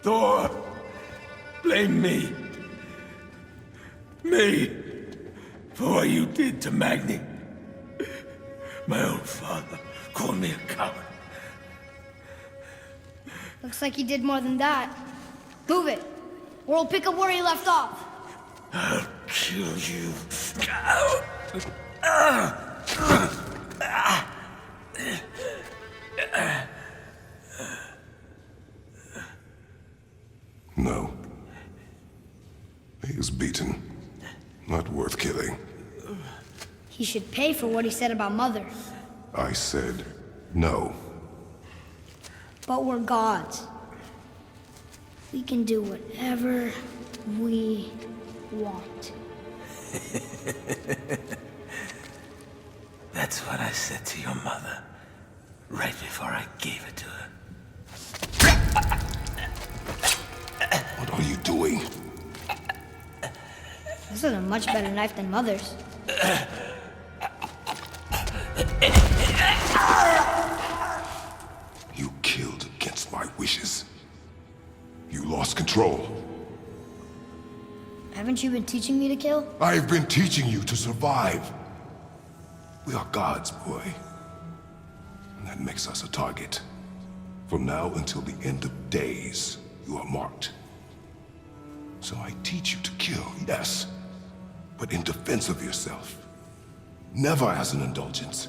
Thor, blame me. Me. For what you did to Magni. My own father called me a coward. Looks like he did more than that. Move it, or we'll pick up where he left off. I'll kill you. No. He is beaten. Not worth killing. He should pay for what he said about Mother. I said no. But we're gods. We can do whatever we want. That's what I said to your mother, right before I gave it to her. What are you doing? This is a much better knife than Mother's. You killed against my wishes. You lost control. Haven't you been teaching me to kill? I've been teaching you to survive. We are gods, boy. And that makes us a target. From now until the end of days, you are marked. So I teach you to kill, yes, but in defense of yourself. Never as an indulgence.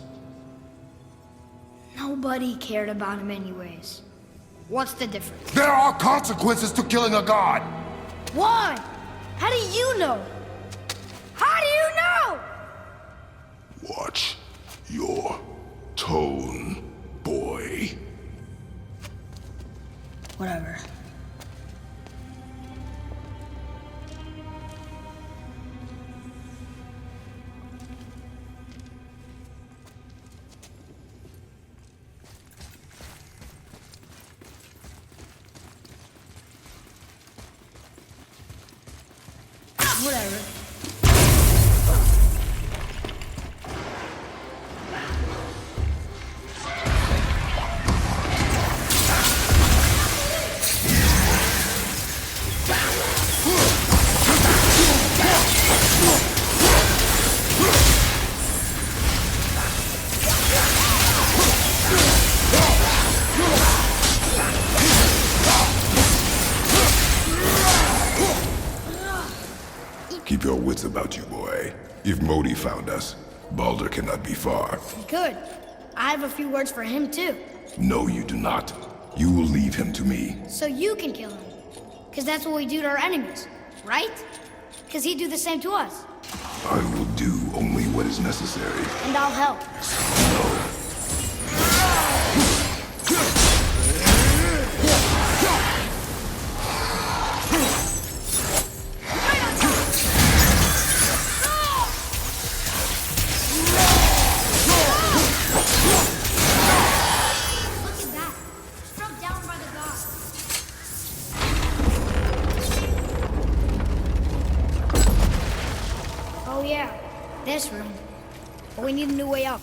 Nobody cared about him anyways. What's the difference? There are consequences to killing a god! Why? How do you know? How do you know? Watch your tone, boy. Whatever. Whatever. Keep your wits about you, boy. If Modi found us, Baldur cannot be far. Good. I have a few words for him, too. No, you do not. You will leave him to me. So you can kill him. Because that's what we do to our enemies, right? Because he'd do the same to us. I will do only what is necessary. And I'll help. This room. But we need a new way up.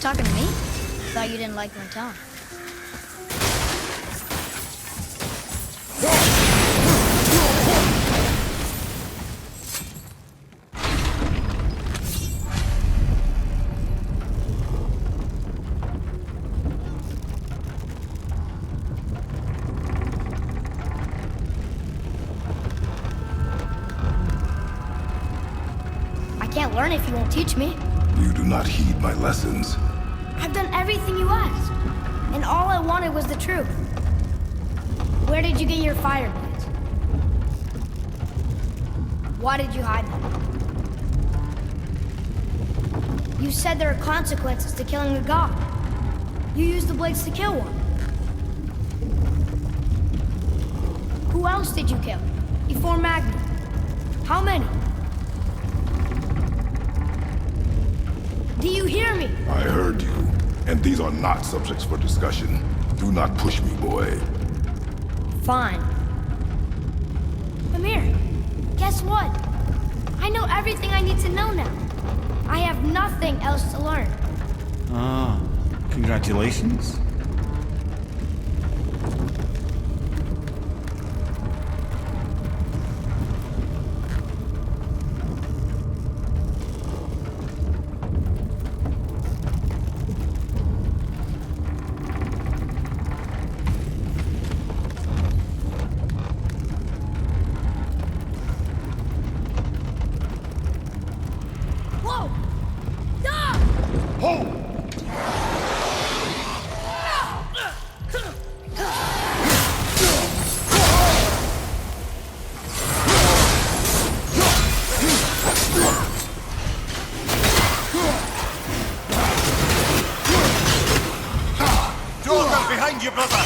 talking to me? Thought you didn't like my tone. I can't learn if you won't teach me. You do not heed my lessons. I've done everything you asked, and all I wanted was the truth. Where did you get your fire blades? Why did you hide them? You said there are consequences to killing a god. You used the blades to kill one. Who else did you kill? Before Magni? How many? Do you hear me? I heard you, and these are not subjects for discussion. Do not push me, boy. Fine. Amir, guess what? I know everything I need to know now. I have nothing else to learn. Ah, congratulations. Whoa! Stop! Hold! Doors behind you, brother!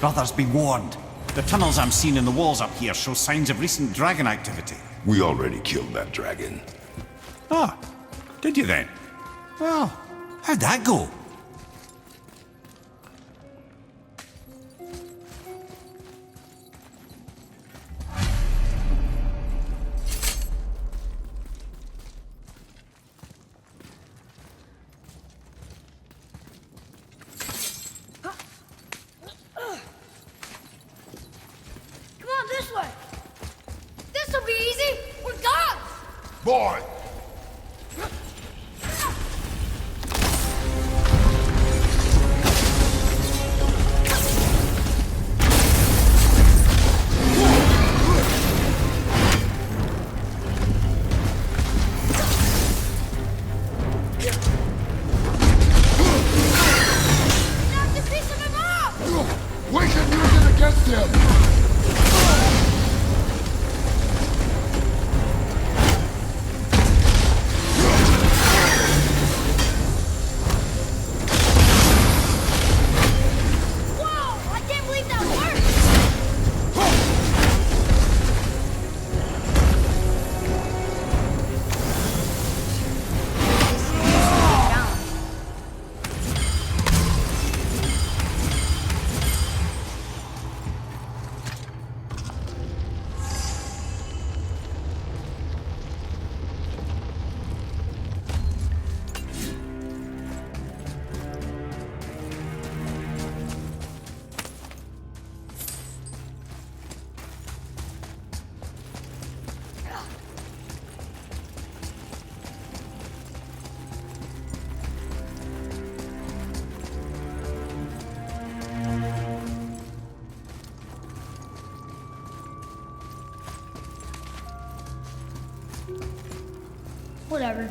Brothers, be warned. The tunnels I'm seeing in the walls up here show signs of recent dragon activity. We already killed that dragon. Ah, did you then? Well, how'd that go? Come on, this way! This'll be easy! We're gods! Boy! We have to piece him off! We can use it against him! Whoa! I can't believe that worked! Whatever.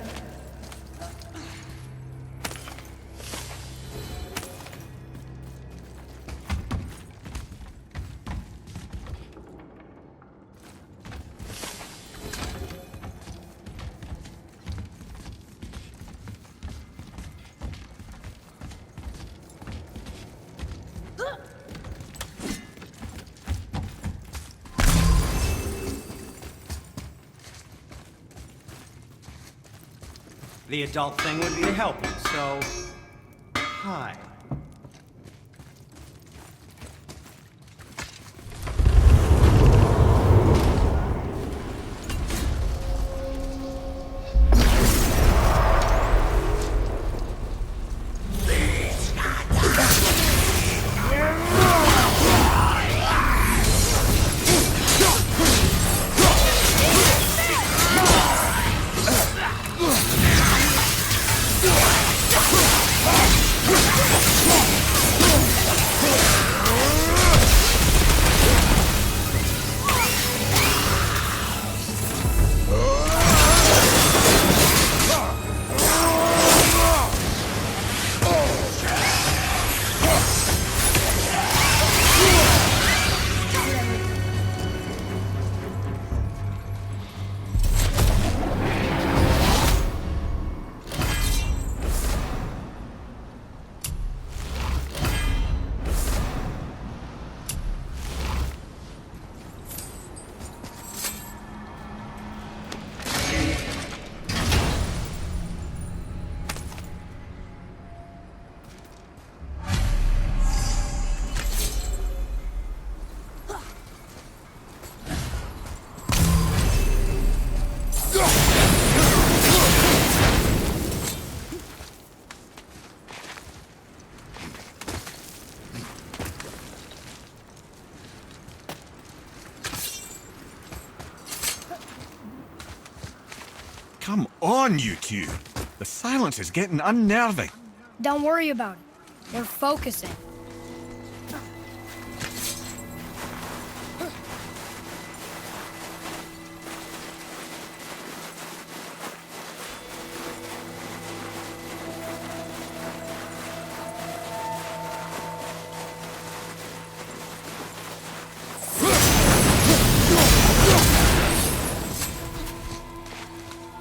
The adult thing would be to help you, so... Hi. Come on, you two. The silence is getting unnerving. Don't worry about it. We're focusing.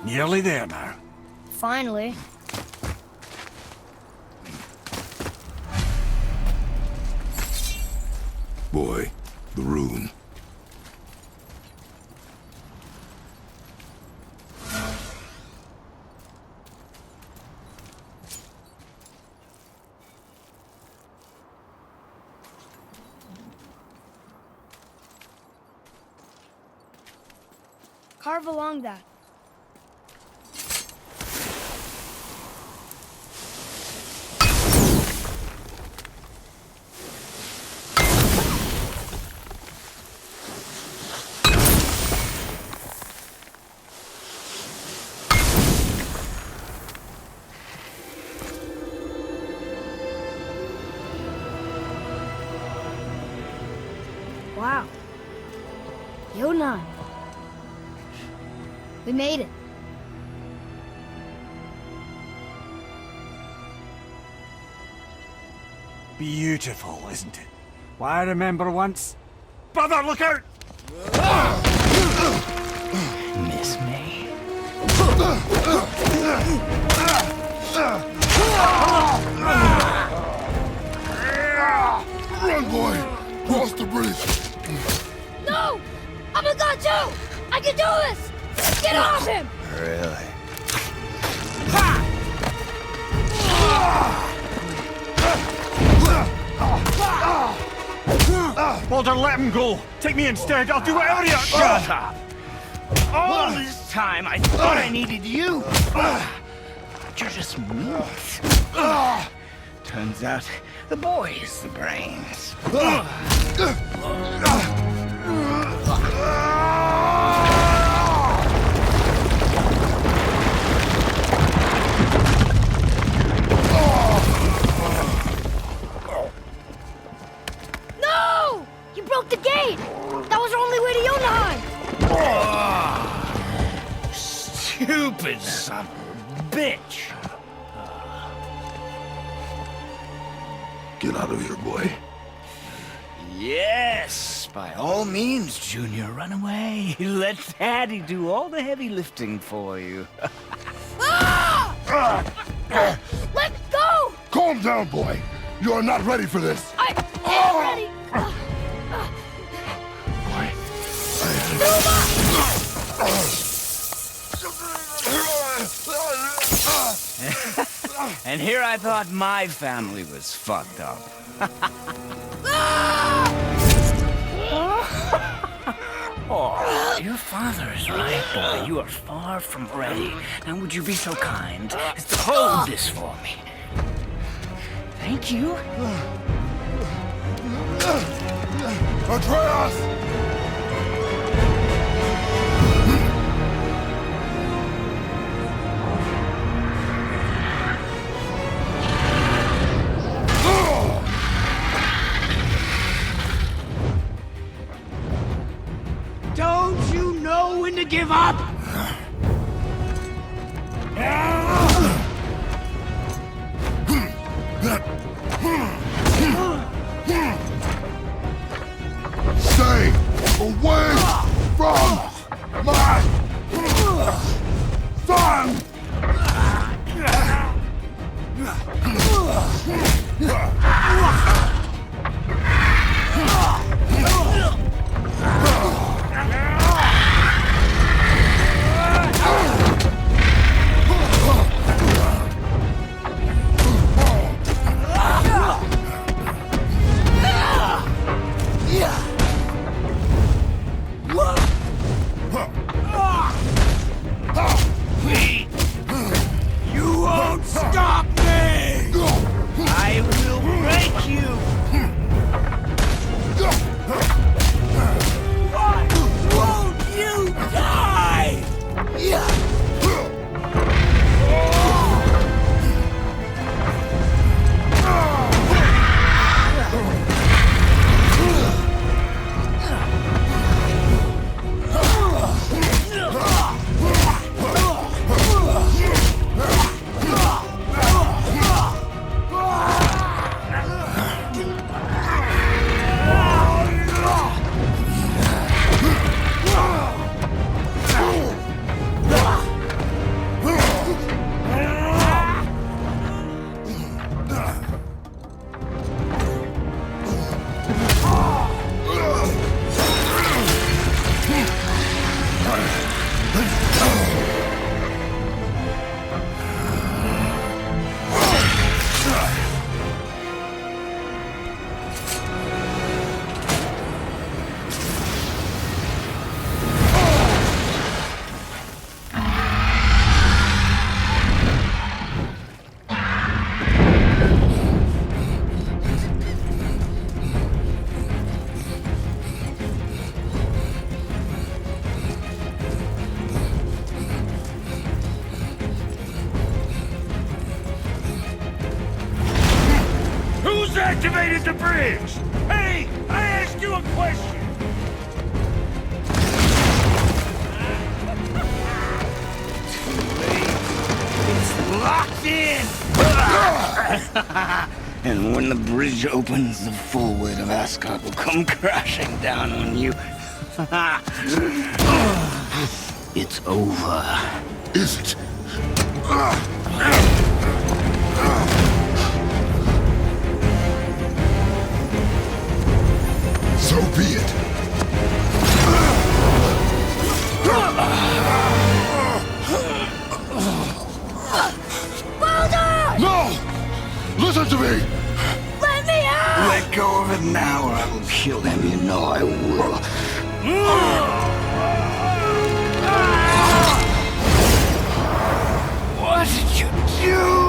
Nearly there now. Finally. Boy, the rune. Carve along that. Wow. Yona. We made it. Beautiful, isn't it? Why, I remember once... Brother, look out! Miss me? Run, boy! Cross the bridge! No! I'm a god too! I can do this! Get off him! Really? Walter, let him go! Take me instead, I'll do whatever you... Shut up! All this time I thought I needed you! But you're just meat. Turns out the boy is the brains. No! You broke the gate! That was our only way to Jotunheim! Stupid son of a bitch! Get out of here, boy. Yes, by all means, Junior, run away. Let Daddy do all the heavy lifting for you. Let go! Calm down, boy. You are not ready for this. I am ready! Boy, And here I thought my family was fucked up. Oh, your father is right, boy. You are far from ready. Now would you be so kind as to hold this for me? Thank you. Atreus! Don't you know when to give up? Stay away from my son! You won't stop me! I will break you! Why won't you die? Who's activated the bridge? Hey, I asked you a question. It's locked in! And when the bridge opens, the full weight of Asgard will come crashing down on you. It's over. Is it? So be it. Baldur! No! Listen to me! Let me out! Let go of it now or I will kill him. You know I will. What did you do?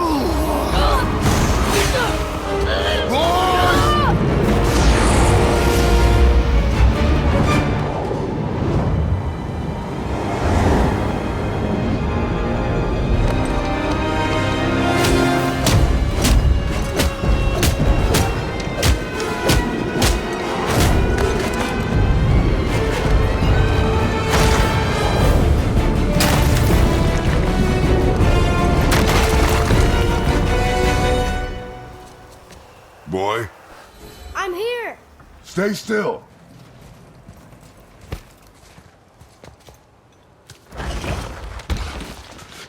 Boy, I'm here! stay still.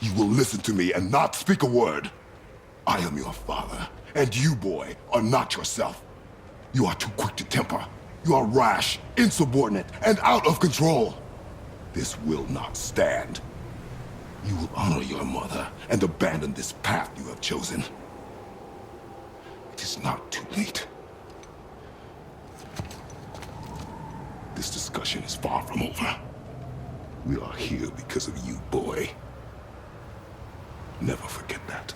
You will listen to me and not speak a word. I am your father, and you, boy, are not yourself. You are too quick to temper. You are rash, insubordinate, and out of control. This will not stand. You will honor your mother and abandon this path you have chosen. It is not too late. This discussion is far from over. We are here because of you, boy. Never forget that.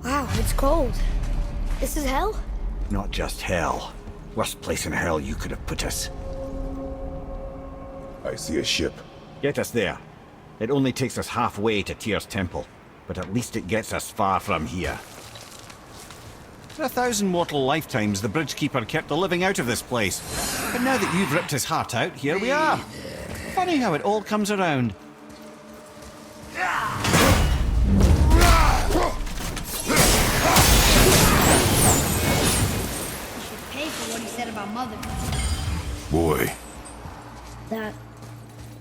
Wow, it's cold. This is hell? Not just hell. Worst place in hell you could have put us. I see a ship. Get us there. It only takes us halfway to Tyr's temple, but at least it gets us far from here. For 1,000 mortal lifetimes, the Bridgekeeper kept the living out of this place. But now that you've ripped his heart out, here we are. Funny how it all comes around. Pay for what he said about Mother. Boy. That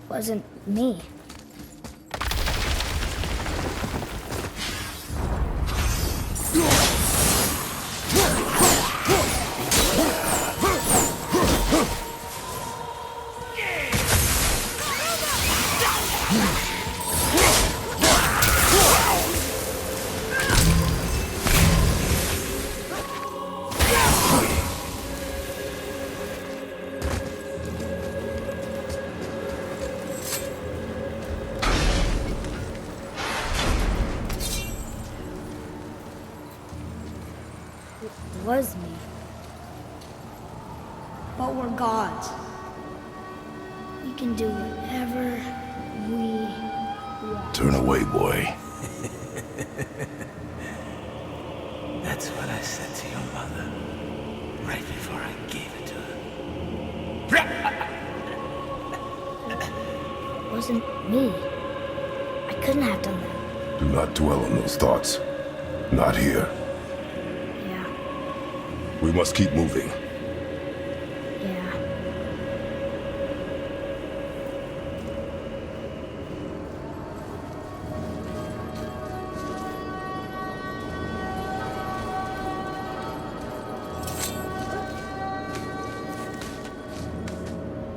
wasn't me. Was me. But we're gods. We can do whatever we want. Turn away, boy. That's what I said to your mother, right before I gave it to her. It wasn't me. I couldn't have done that. Do not dwell on those thoughts. Not here. Yeah. We must keep moving. Yeah.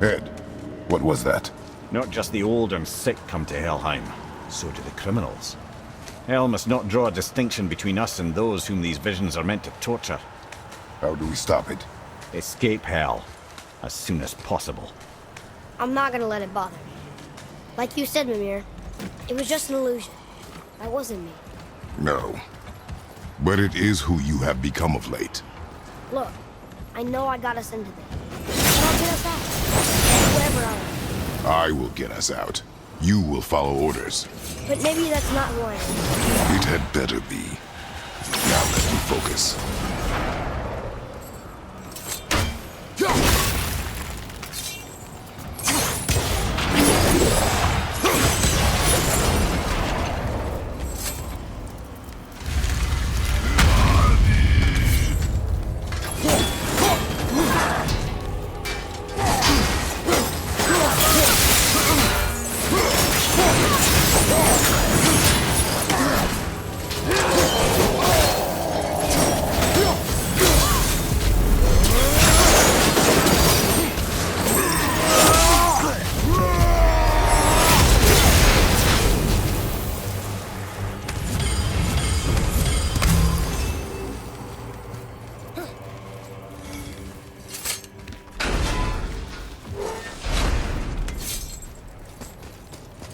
Ed, what was that? Not just the old and sick come to Helheim, so do the criminals. Hell must not draw a distinction between us and those whom these visions are meant to torture. How do we stop it? Escape Hell, as soon as possible. I'm not gonna let it bother me. Like you said, Mimir, it was just an illusion. That wasn't me. No. But it is who you have become of late. Look, I know I got us into this. But I'll get us out. Wherever I am. I will get us out. You will follow orders. But maybe that's not who I am. It had better be. Now let me focus.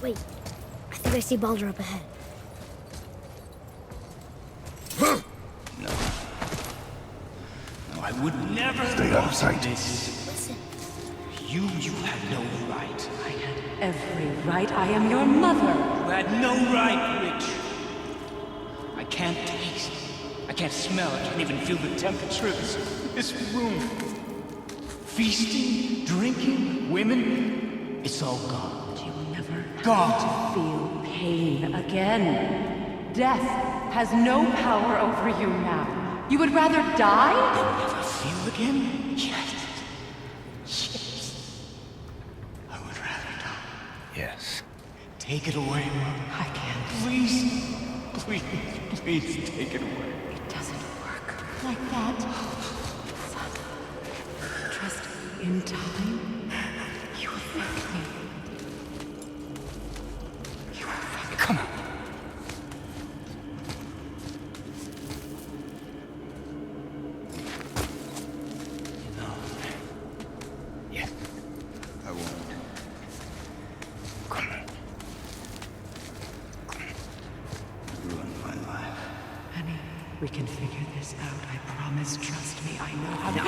Wait, I think I see Baldur up ahead. No, I would never. Stay out of sight. Listen. You had no right. I had every right. I am your mother. You had no right, witch. I can't taste. I can't smell. I can't even feel the temperature of this room. Feasting, drinking, women. It's all gone. You will never God. feel pain again. Death has no power over you now. You would rather die? Never feel again? Yes. I would rather die. Yes. Take it away, Mother. I can't. Please. Please, please take it away. It doesn't work like that. Son, trust me. In time, you will thank me. You will thank me. Come on. Yes. I won't. Come on. Ruined my life. Honey, we can figure this out. I promise. Trust me. I know how to. I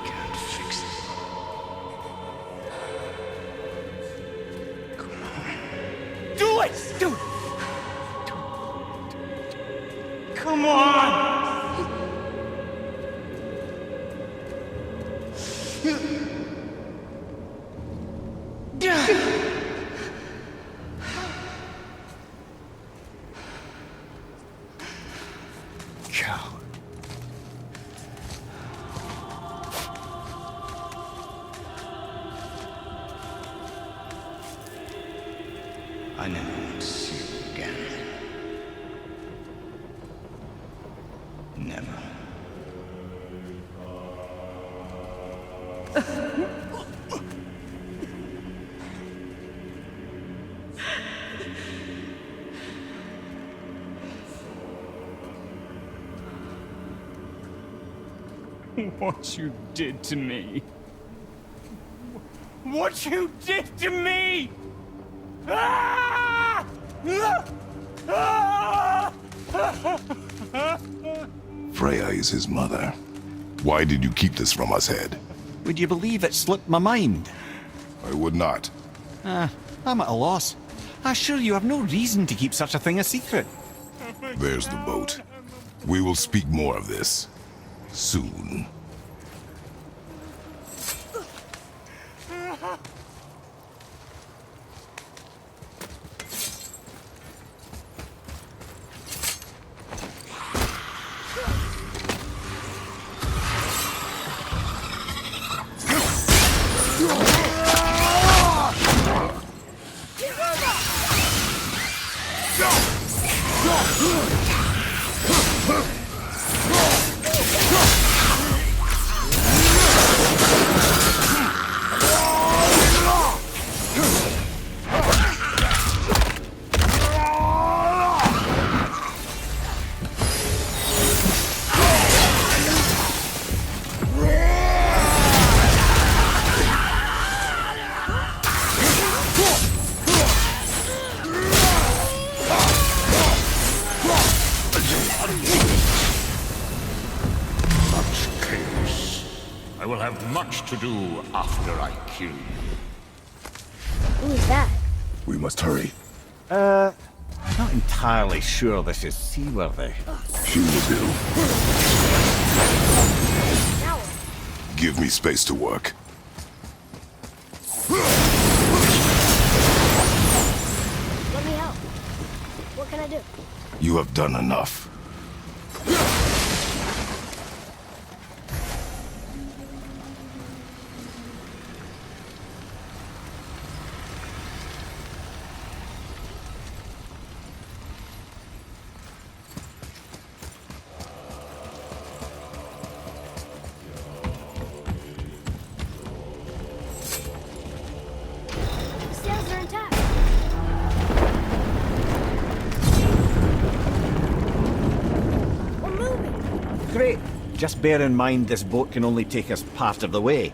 can't fix it. Come on. Do it! Do it! Come on! Coward. I never want to see you again. Never. What you did to me. What you did to me! Ah! Ah! Freya is his mother. Why did you keep this from us, Head? Would you believe it slipped my mind? I would not. I'm at a loss. I assure you have no reason to keep such a thing a secret. There's the boat. We will speak more of this soon. I will have much to do after I kill you. Who is that? We must hurry. Not entirely sure this is seaworthy. She will do. Now what? Give me space to work. Let me help. What can I do? You have done enough. The sails are intact. We're moving. Great. Just bear in mind this boat can only take us part of the way.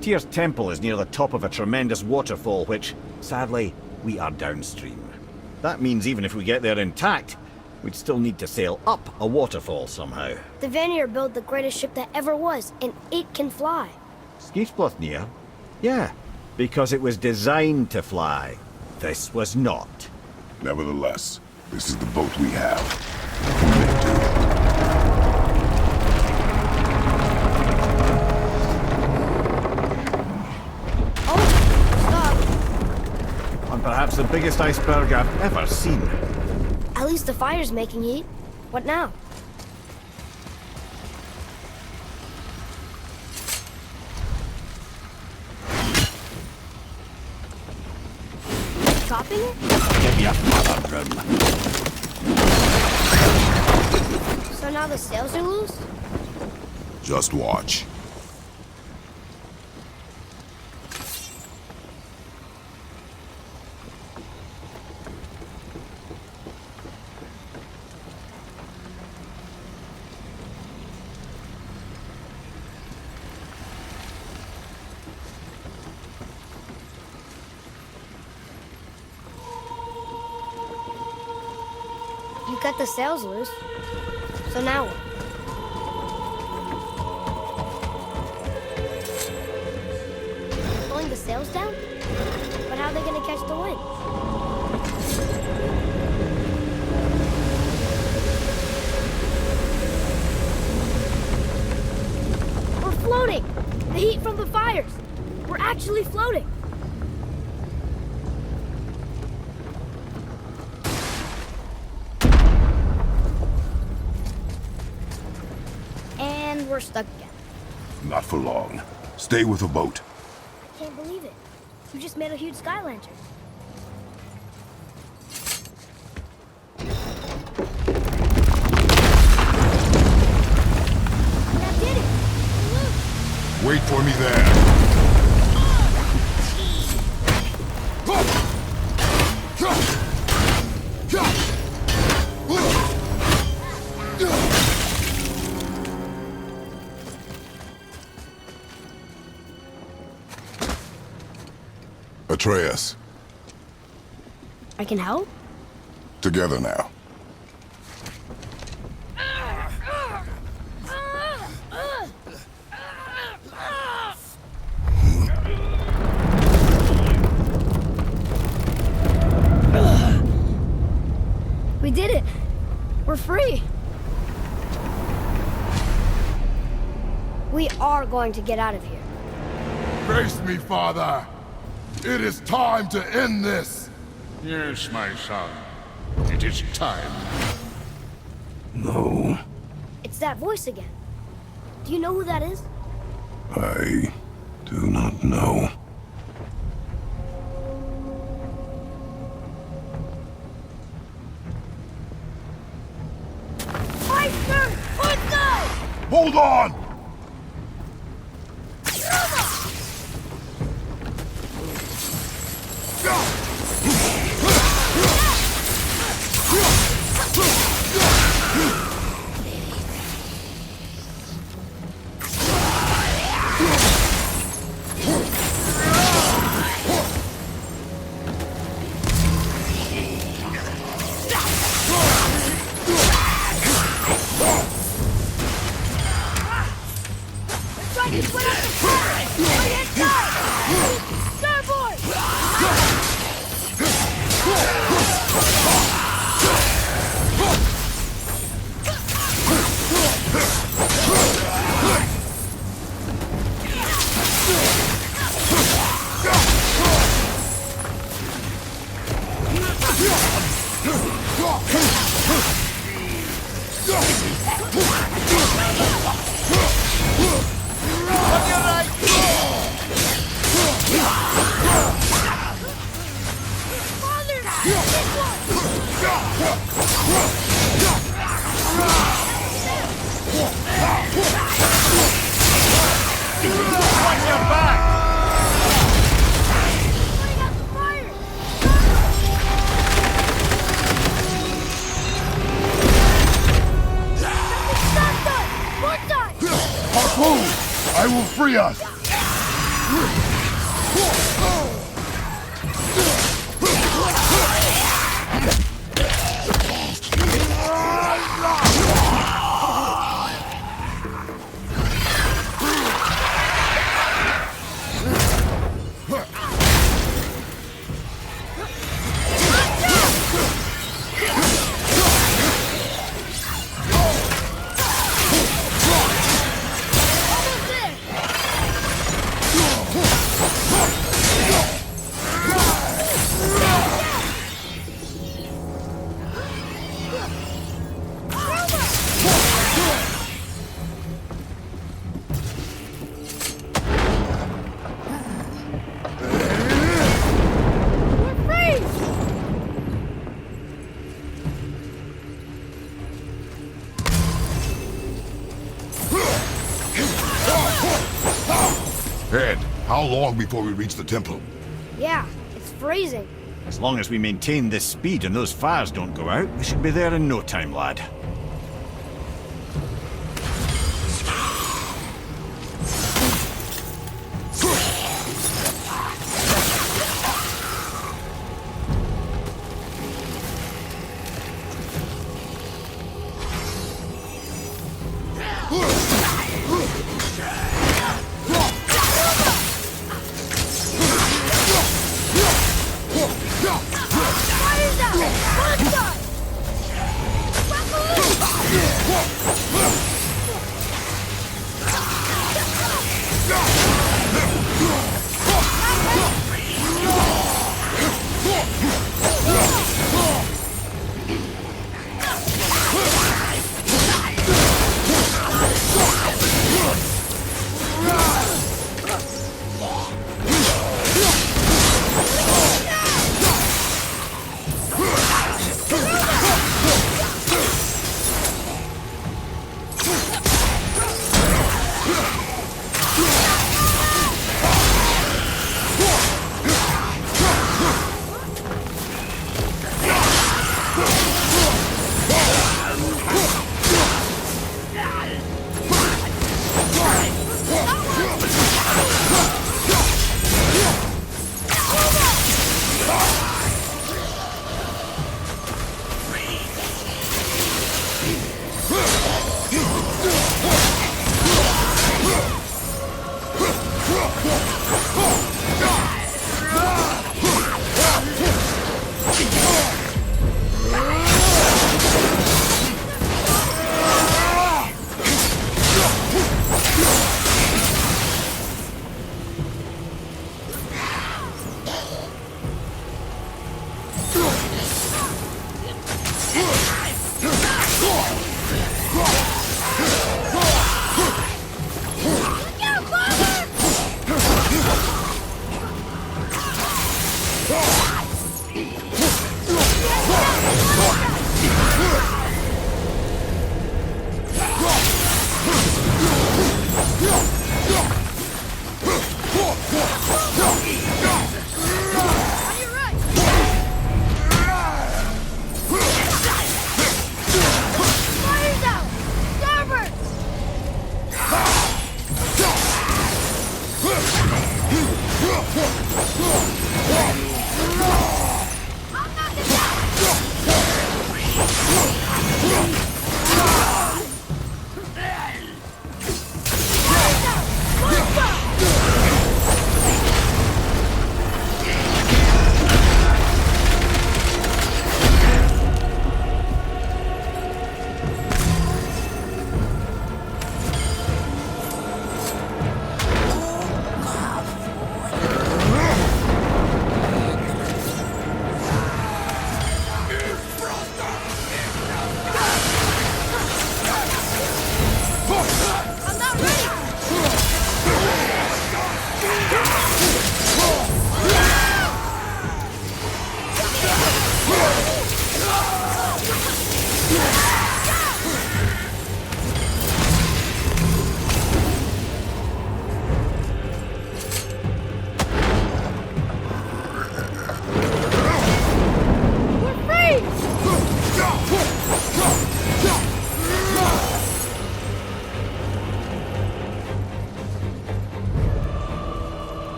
Tyr's temple is near the top of a tremendous waterfall, which, sadly, we are downstream. That means even if we get there intact, we'd still need to sail up a waterfall somehow. The Vanir built the greatest ship that ever was, and it can fly. Skifsbotnir? Yeah, because it was designed to fly. This was not. Nevertheless, this is the boat we have. What can they do? And perhaps the biggest iceberg I've ever seen. At least the fire's making heat. What now? topping it? Give your mother room. So now the sails are loose? Just watch. You cut the sails loose. So now what? Pulling the sails down? But how are they gonna catch the wind? We're floating! The heat from the fires! We're actually floating! And we're stuck again. Not for long. Stay with the boat. I can't believe it. You just made a huge sky lantern. That did it! Look! Wait for me there. Atreus. I can help? Together now. We did it! We're free! We are going to get out of here. Grace me, Father. It is time to end this. Yes, my son. It is time. No, It's that voice again. Do you know who that is? I do not know. Meister! Footnote! Hold on! I will free us! Ed, how long before we reach the temple? Yeah, it's freezing. As long as we maintain this speed and those fires don't go out, we should be there in no time, lad.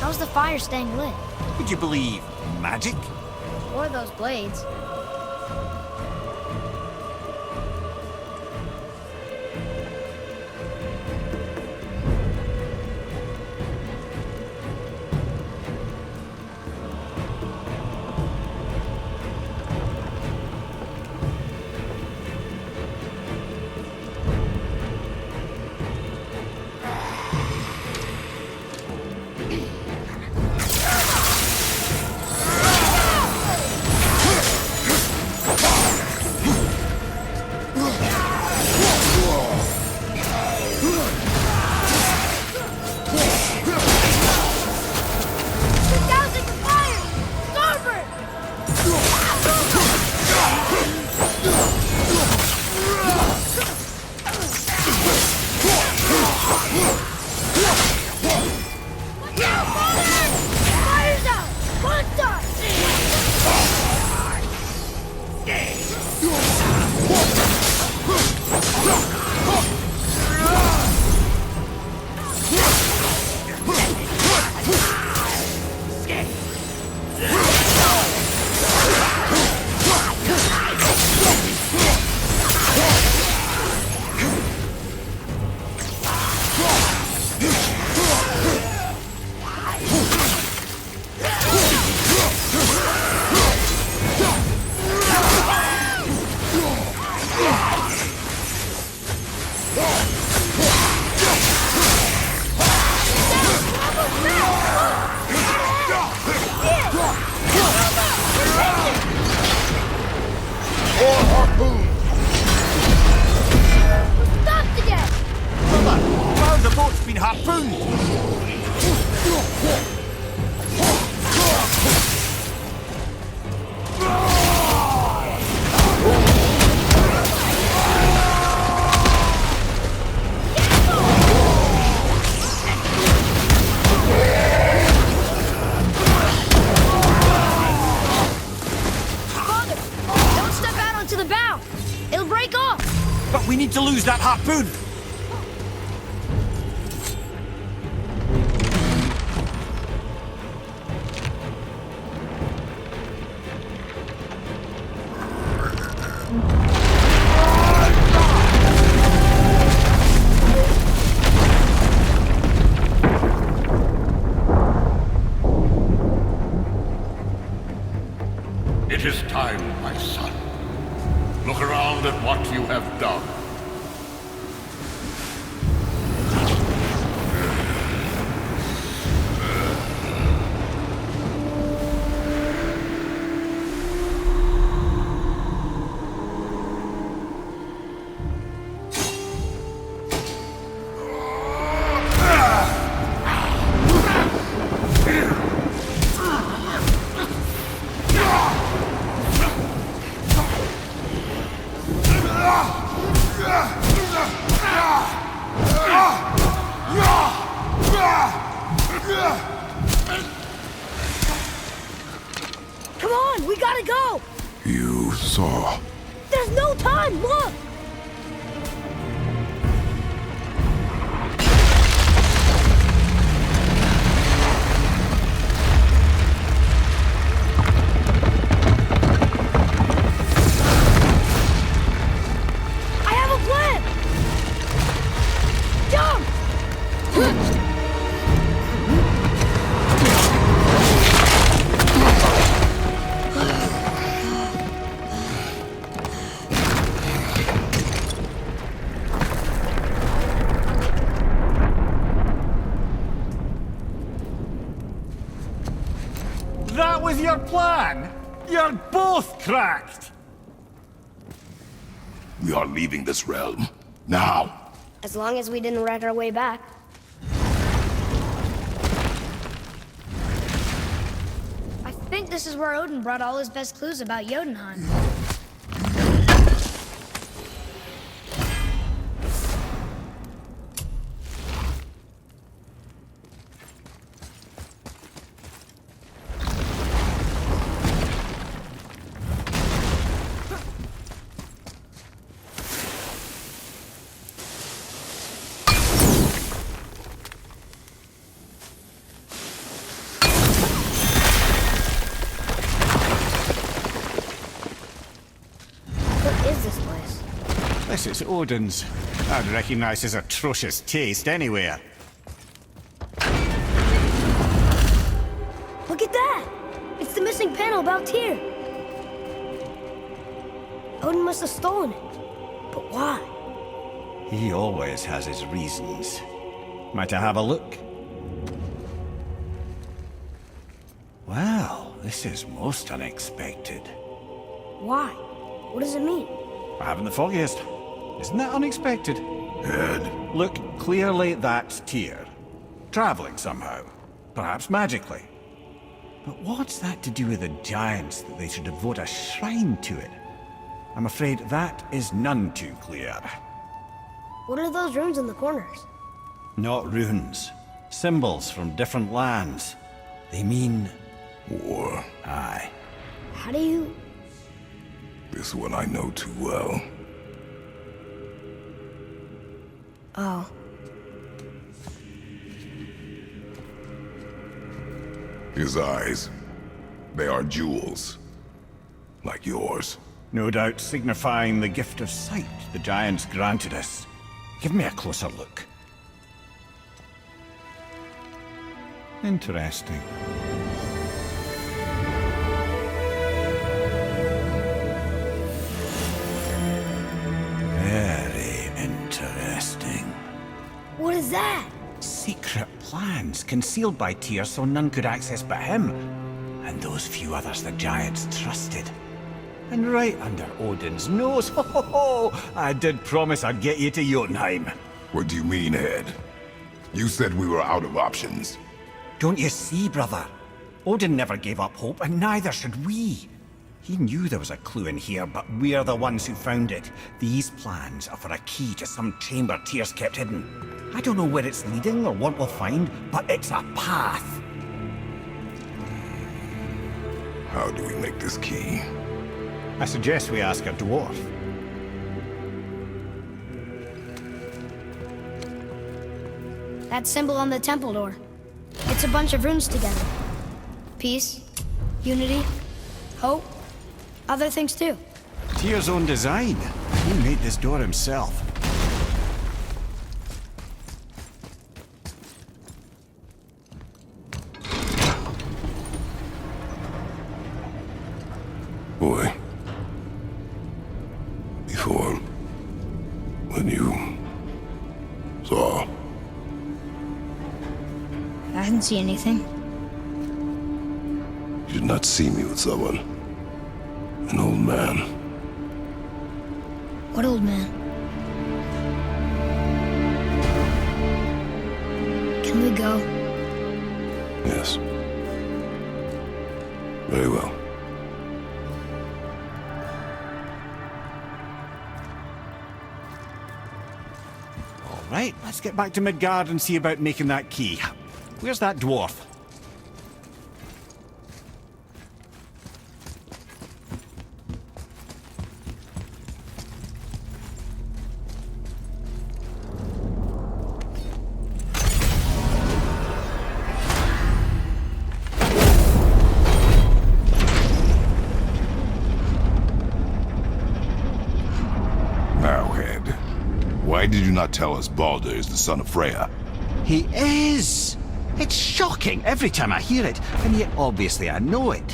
How's the fire staying lit? Would you believe magic? Or those blades? We need to lose that harpoon! It is time, my son. Look around at what you have done. Come on, we gotta go! You saw. There's no time, look! I have a plan! Jump! That was your plan? You're both cracked! We are leaving this realm. Now. As long as we didn't wreck our way back. I think this is where Odin brought all his best clues about Jotunheim. This is Odin's. I'd recognize his atrocious taste anywhere. Look at that! It's the missing panel about Tyr. Odin must have stolen it. But why? He always has his reasons. Might I have a look? Well, this is most unexpected. Why? What does it mean? I haven't the foggiest. Isn't that unexpected? Ed. Look, clearly that's Tyr. Traveling somehow. Perhaps magically. But what's that to do with the giants that they should devote a shrine to it? I'm afraid that is none too clear. What are those runes in the corners? Not runes. Symbols from different lands. They mean... War. Aye. How do you... This one I know too well. Oh. His eyes. They are jewels. Like yours. No doubt signifying the gift of sight the giants granted us. Give me a closer look. Interesting. Very interesting. What is that? Secret plans concealed by Tyr so none could access but him. And those few others the giants trusted. And right under Odin's nose, ho ho ho! I did promise I'd get you to Jotunheim. What do you mean, Head? You said we were out of options. Don't you see, brother? Odin never gave up hope, and neither should we. He knew there was a clue in here, but we're the ones who found it. These plans are for a key to some chamber Tyr's kept hidden. I don't know where it's leading or what we'll find, but it's a path. How do we make this key? I suggest we ask a dwarf. That symbol on the temple door. It's a bunch of runes together. Peace, unity, hope, other things too. Tyr's own design. He made this door himself. Boy. Before... when you... saw... I didn't see anything. You did not see me with someone. An old man. What old man? Can we go? Yes. Very well. All right, let's get back to Midgard and see about making that key. Where's that dwarf? Now, Head. Why did you not tell us Baldur is the son of Freya? He is! It's shocking every time I hear it, and yet obviously I know it.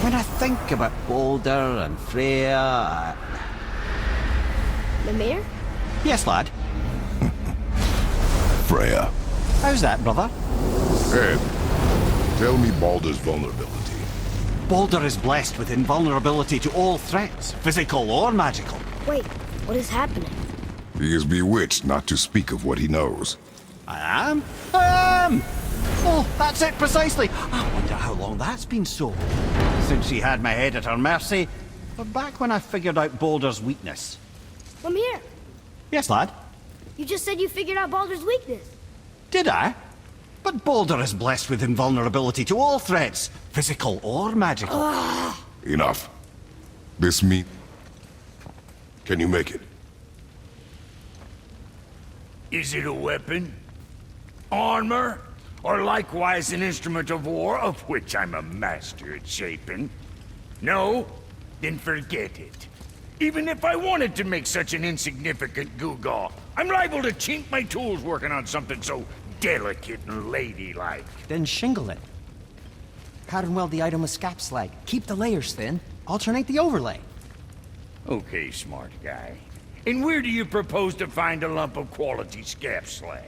When I think about Baldur and Freya... Mimir? Yes, lad. Freya. How's that, brother? Head, tell me Baldur's vulnerability. Baldur is blessed with invulnerability to all threats, physical or magical. Wait, what is happening? He is bewitched not to speak of what he knows. I am? I am! Oh, that's it precisely. I wonder how long that's been so. Since she had my head at her mercy, or back when I figured out Baldur's weakness. Mimir, Yes, lad? you just said you figured out Baldur's weakness. Did I? But Baldur is blessed with invulnerability to all threats, physical or magical. Enough. This meat... Can you make it? Is it a weapon? Armor? Or likewise an instrument of war, of which I'm a master at shaping? No? Then forget it. Even if I wanted to make such an insignificant gewgaw, I'm liable to chink my tools working on something so delicate and ladylike. Then shingle it. Pattern weld the item with scap slag. Keep the layers thin. Alternate the overlay. Okay, smart guy. And where do you propose to find a lump of quality scap slag?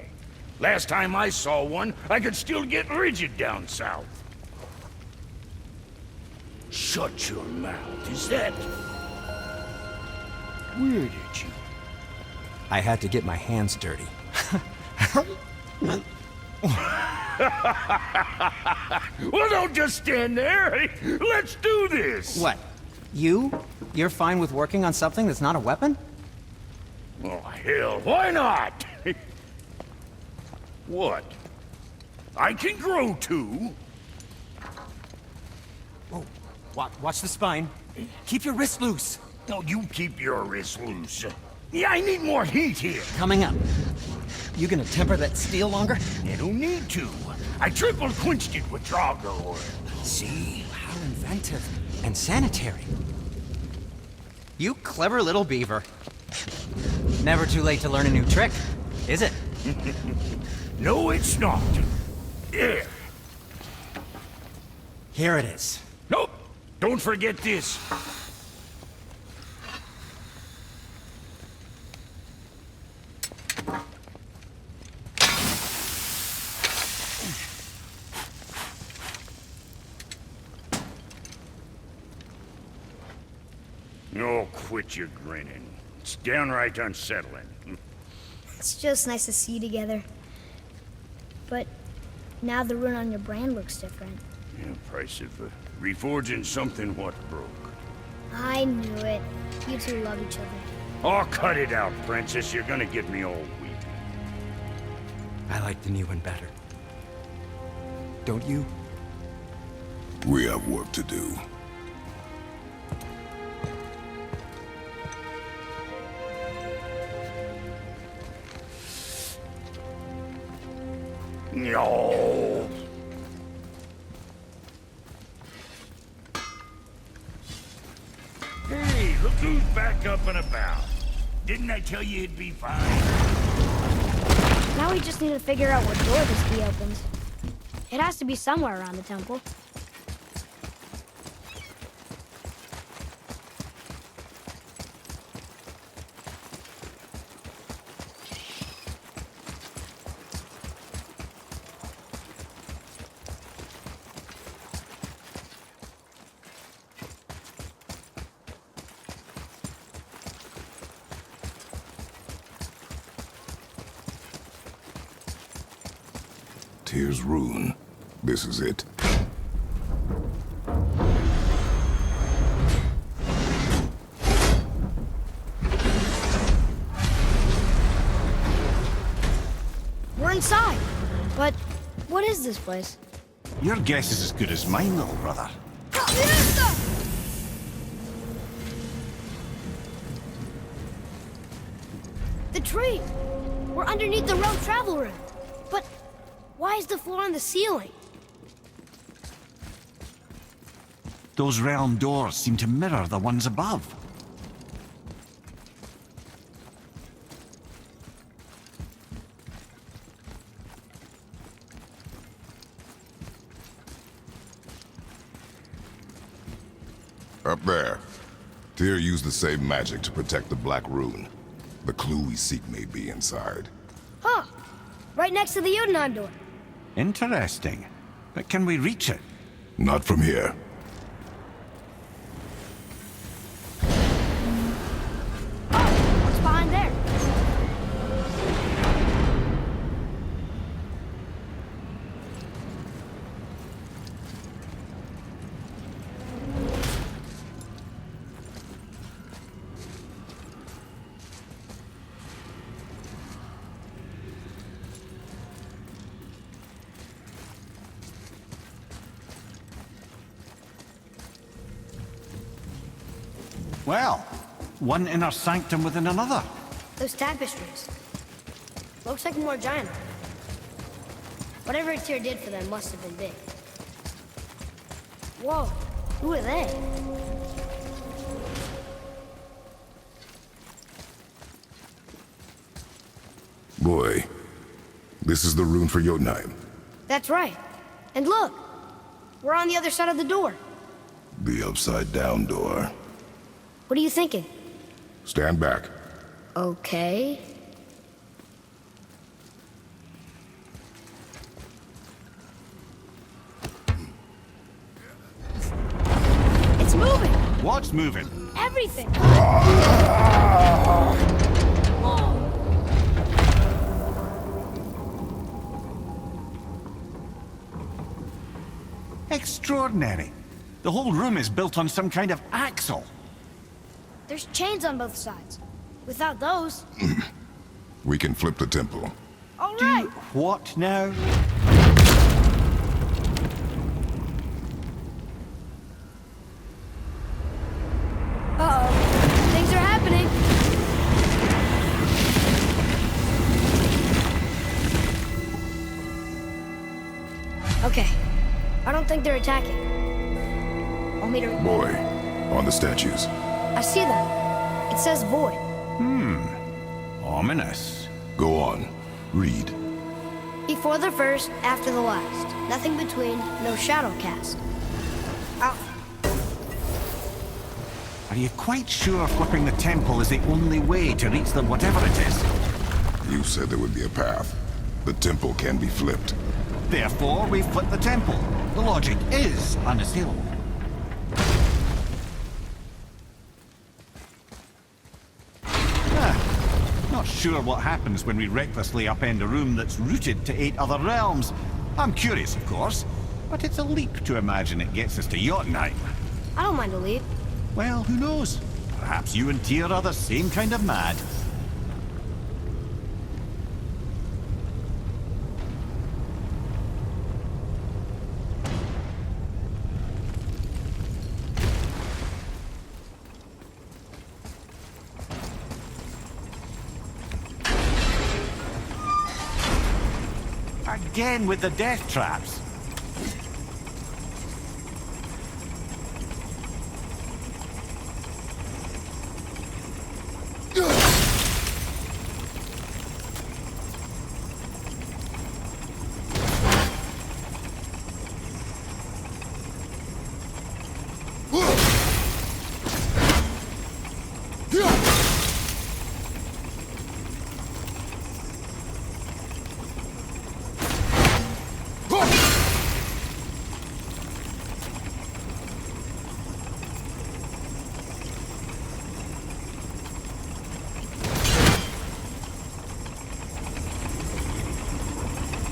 Last time I saw one, I could still get rigid down south. Shut your mouth, is that... Where did you... I had to get my hands dirty. Well, don't just stand there. Let's do this. What? You're fine with working on something that's not a weapon? Oh, hell, why not? What? I can grow too. Whoa. Watch the spine. Keep your wrist loose. No, you keep your wrist loose. Yeah, I need more heat here. Coming up. You gonna temper that steel longer? You don't need to. I triple quenched it with Drago oil. See? How inventive. And sanitary. You clever little beaver. Never too late to learn a new trick, is it? No, it's not. There. Here it is. Nope. Don't forget this. Oh, quit your grinning. It's downright unsettling. It's just nice to see you together. But now the rune on your brand looks different. Yeah, price of reforging something what broke. I knew it. You two love each other. Oh, cut it out, Princess. You're gonna get me all weepy. I like the new one better. Don't you? We have work to do. No. Hey, look who's back up and about. Didn't I tell you it'd be fine? Now we just need to figure out what door this key opens. It has to be somewhere around the temple. Tyr's rune. This is it. We're inside. But what is this place? Your guess is as good as mine, little brother. The tree! We're underneath the realm travel room. But why is the floor on the ceiling? Those realm doors seem to mirror the ones above. Up there. Tyr used the same magic to protect the Black Rune. The clue we seek may be inside. Huh. Right next to the Jotunheim door. Interesting. But can we reach it? Not from here. Oh, what's behind there? Well, one inner sanctum within another. Those tapestries. Looks like more giant art. Whatever Tyr did for them must have been big. Whoa, who are they? Boy, this is the rune for Jotunheim. That's right. And look, we're on the other side of the door. The upside-down door. What are you thinking? Stand back. Okay. It's moving! What's moving? Everything! Extraordinary. The whole room is built on some kind of axle. There's chains on both sides. Without those... We can flip the temple. All right! What now? Uh-oh. Things are happening. don't think they're attacking. Want me to... Boy, on the statues. I see them. It says void. Ominous. Go on. Read. Before the first, after the last. Nothing between, no shadow cast. Are you quite sure flipping the temple is the only way to reach them, whatever it is? You said there would be a path. The temple can be flipped. Therefore, we flip the temple. The logic is unassailable. Not sure what happens when we recklessly upend a room that's rooted to 8 other realms. I'm curious, of course, but it's a leap to imagine it gets us to Jotunheim. I don't mind a leap. Well, who knows? Perhaps you and Tyr are the same kind of mad. Again with the death traps.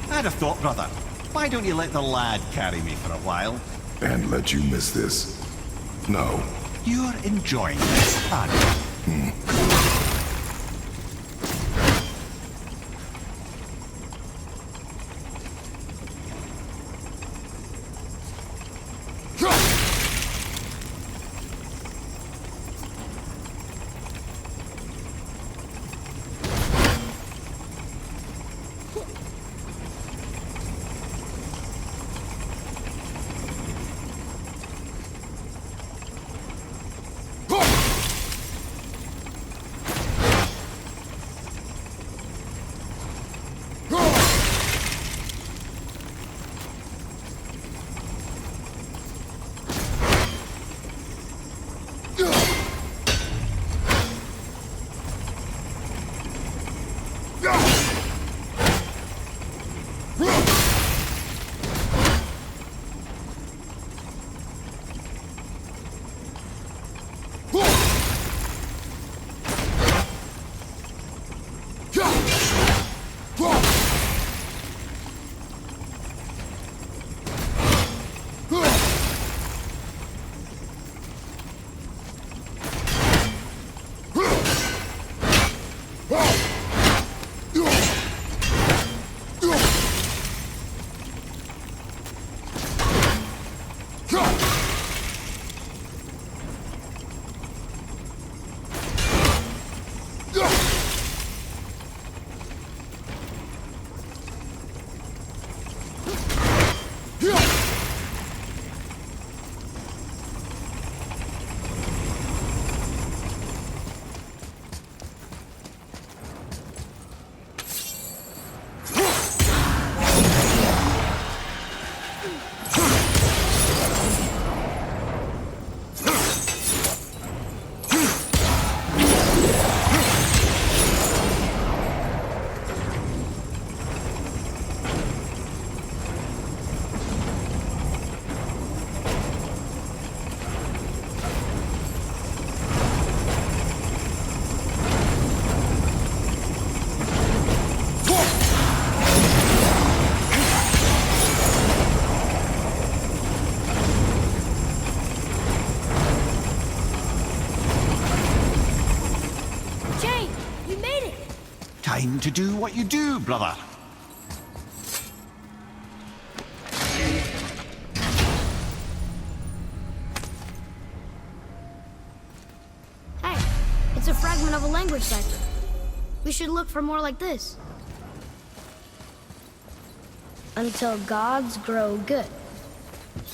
I'd have thought, brother. Why don't you let the lad carry me for a while? And let you miss this? No. You're enjoying this, aren't you? Time to do what you do, brother. Hey, it's a fragment of a language cipher. We should look for more like this. Until gods grow good.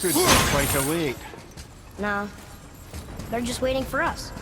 Could be quite a wait. No. They're just waiting for us.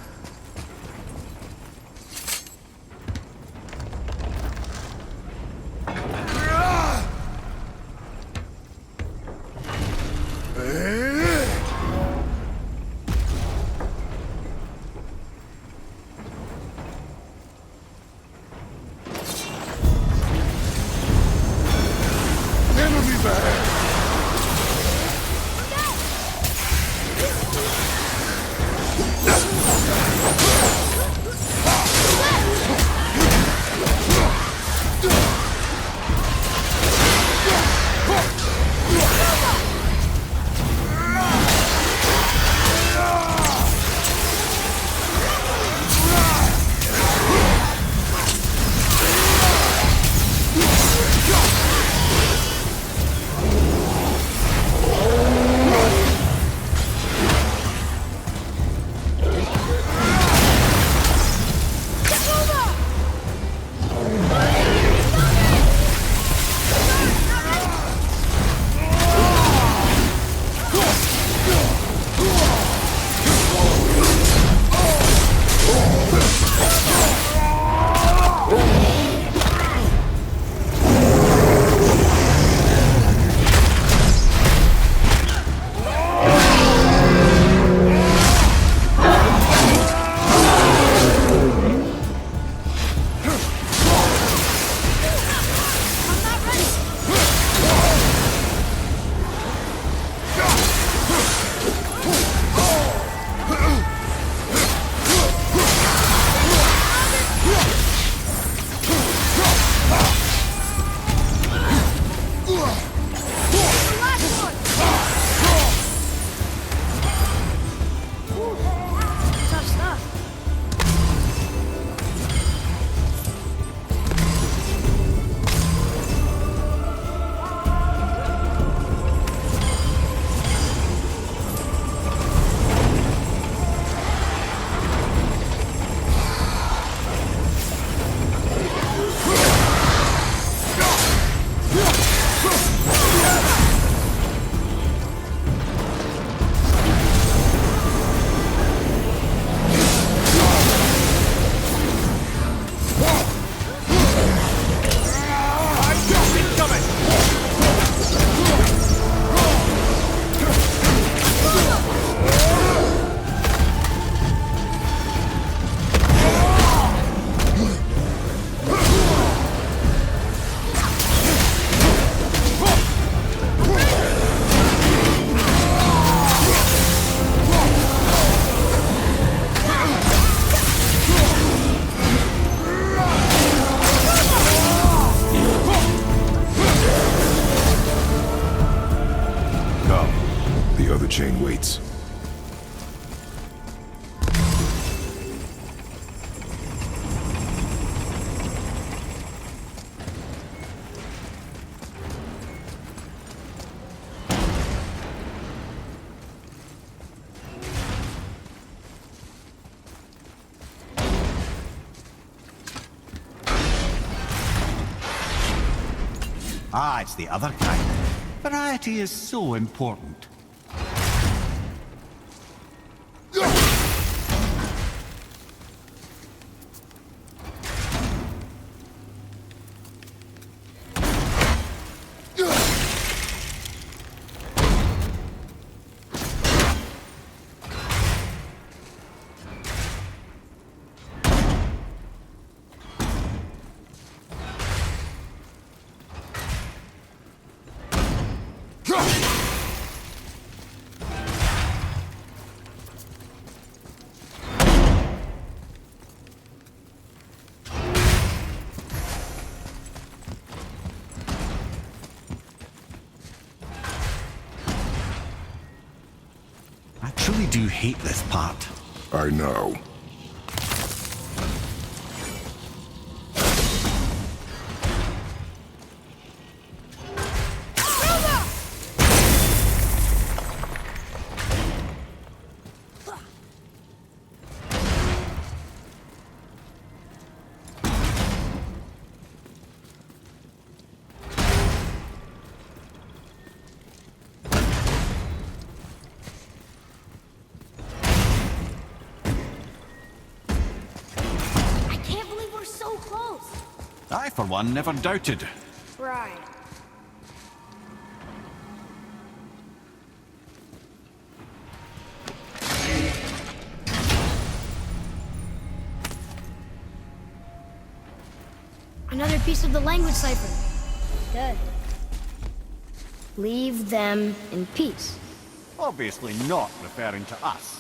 chain waits. Ah, it's the other kind. Variety is so important. I truly do hate this part. I know. I, for one, never doubted. Right. Another piece of the language cipher. Good. Leave them in peace. Obviously not referring to us.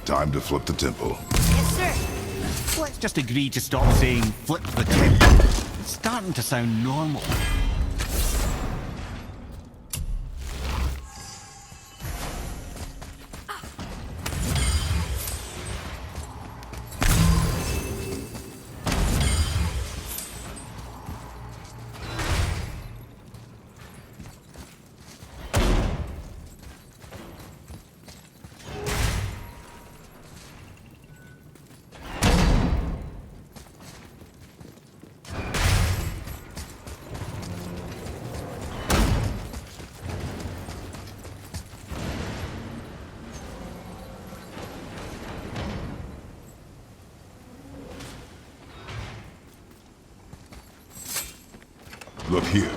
Time to flip the temple. Yes, sir. Let's just agree to stop saying flip the temple. It's starting to sound normal. Look here.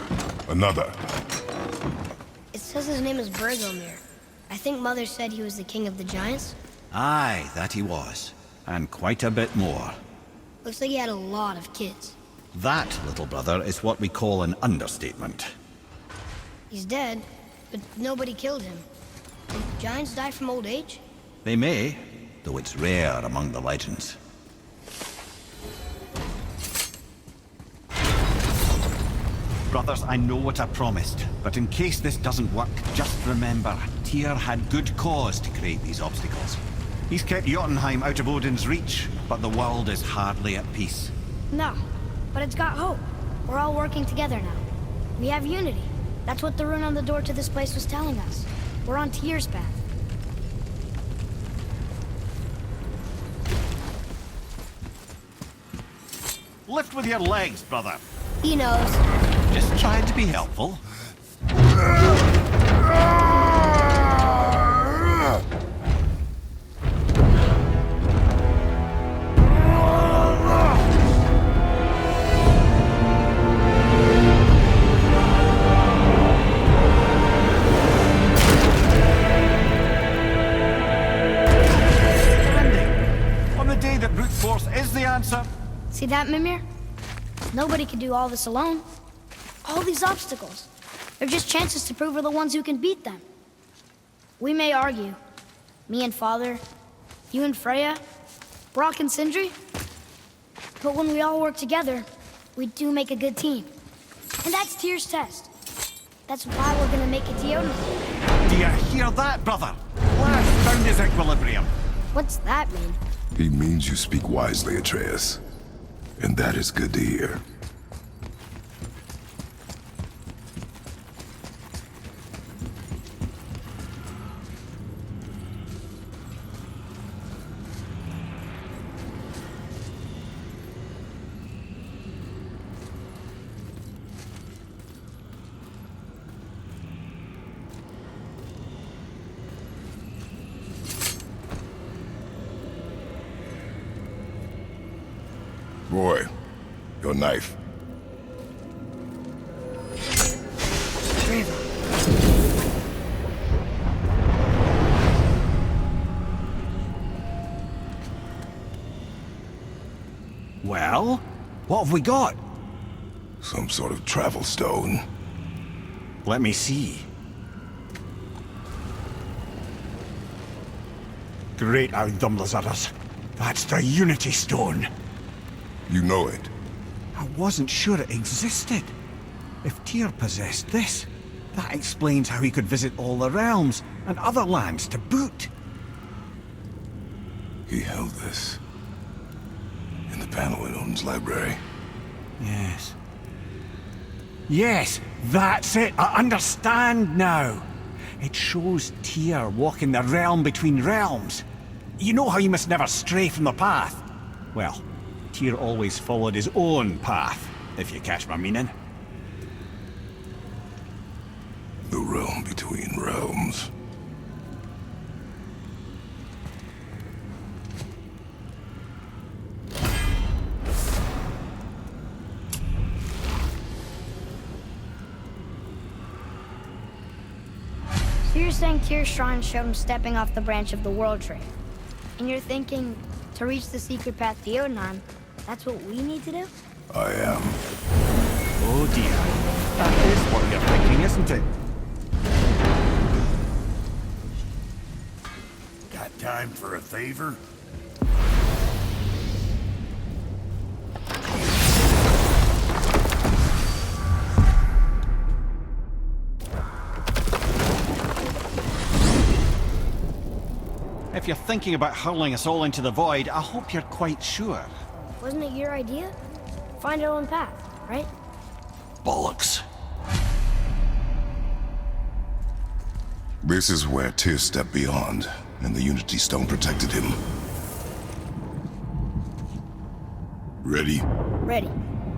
Another. It says his name is Bergelmir. I think Mother said he was the king of the giants. Aye, that he was. And quite a bit more. Looks like he had a lot of kids. That, little brother, is what we call an understatement. He's dead, but nobody killed him. Did giants die from old age? They may, though it's rare among the legends. brothers, I know what I promised. But in case this doesn't work, just remember, Tyr had good cause to create these obstacles. He's kept Jotunheim out of Odin's reach, but the world is hardly at peace. No, but it's got hope. We're all working together now. We have unity. That's what the rune on the door to this place was telling us. We're on Tyr's path. Lift with your legs, brother. He knows. Just trying to be helpful. On the day that brute force is the answer. See that, Mimir? Nobody can do all this alone. All these obstacles. They're just chances to prove we're the ones who can beat them. We may argue. Me and Father, you and Freya, Brock and Sindri. But when we all work together, we do make a good team. And that's Tyr's test. That's why we're gonna make it to Jotunheim. Do you hear that, brother? Last found his equilibrium. What's that mean? He means you speak wisely, Atreus. And that is good to hear. Boy, your knife. Well, what have we got? Some sort of travel stone. Let me see. Great Audumlazaras. That's the Unity Stone. You know it. I wasn't sure it existed. If Tyr possessed this, that explains how he could visit all the realms and other lands to boot. He held this in the panel in Odin's library. Yes. Yes, that's it. I understand now. It shows Tyr walking the realm between realms. You know how you must never stray from the path? Well, Tyr always followed his own path, if you catch my meaning. The realm between realms. So you're saying Tyr's shrine showed him stepping off the branch of the World Tree. And you're thinking, to reach the secret path to Jotunheim, that's what we need to do? I am. Oh dear. That is what you're thinking, isn't it? Got time for a favor? If you're thinking about hurling us all into the void, I hope you're quite sure. Wasn't it your idea? Find our own path, right? Bollocks. This is where Tyr stepped beyond, and the Unity Stone protected him. Ready? Ready.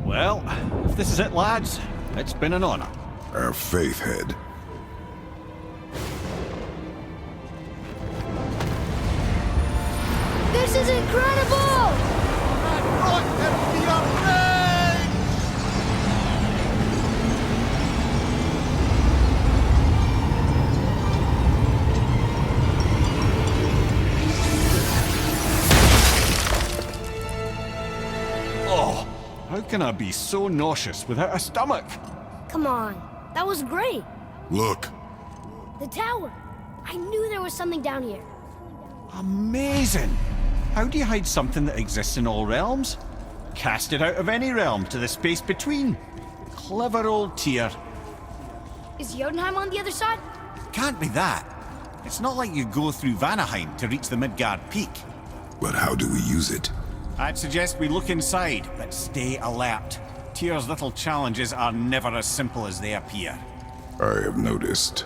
Well, if this is it, lads, it's been an honor. Our faith head. This is incredible! Oh, how can I be so nauseous without a stomach? Come on, that was great. Look. The tower. I knew there was something down here. Amazing! How do you hide something that exists in all realms? Cast it out of any realm to the space between. Clever old Tyr. Is Jotunheim on the other side? Can't be that. It's not like you go through Vanaheim to reach the Midgard Peak. But how do we use it? I'd suggest we look inside, but stay alert. Tyr's little challenges are never as simple as they appear. I have noticed.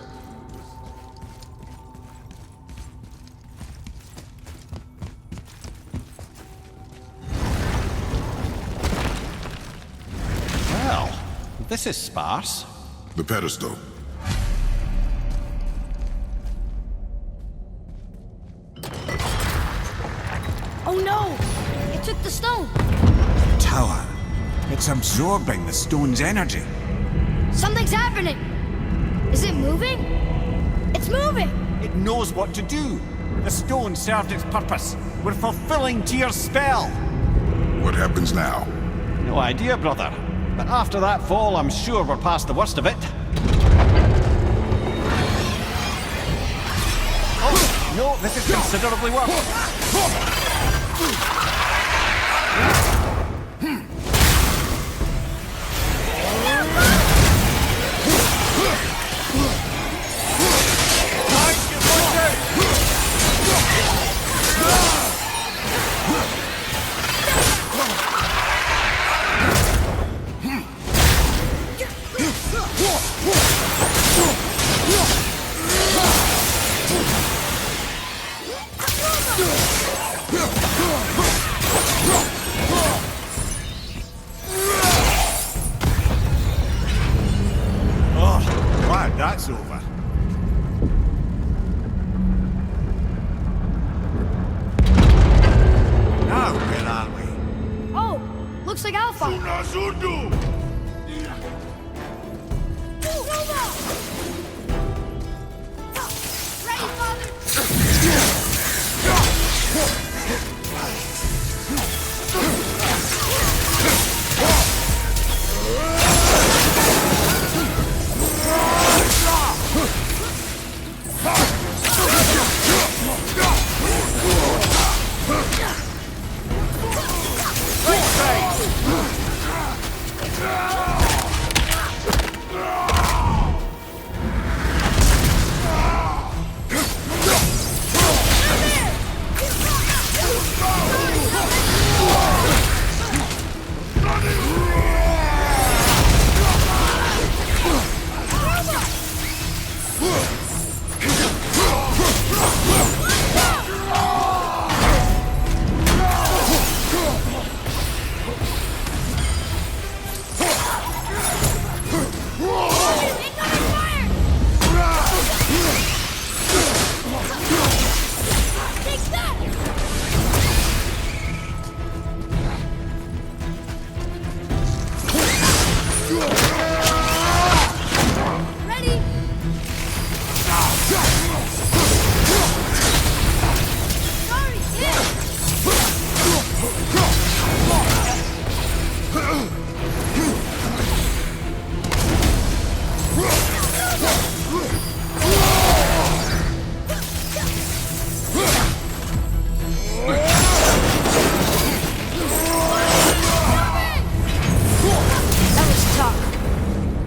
Well, this is sparse. The pedestal. Oh no! It took the stone! Tower. It's absorbing the stone's energy. Something's happening! Is it moving? It's moving! It knows what to do. The stone served its purpose. We're fulfilling Tyr's spell. What happens now? No idea, brother. But after that fall, I'm sure we're past the worst of it. Oh, no, this is considerably worse. Oh, glad that's over. Now, where are we? Oh, looks like Alpha. Ready, Father?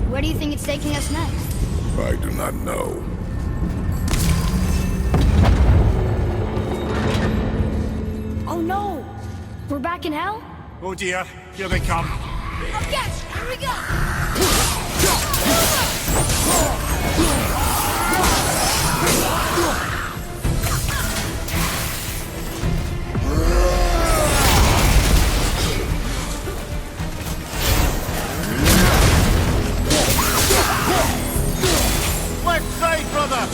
Where do you think it's taking us next? I do not know. Oh no! We're back in hell? Oh dear, here they come. Oh yes! Here we go! Left side, brother!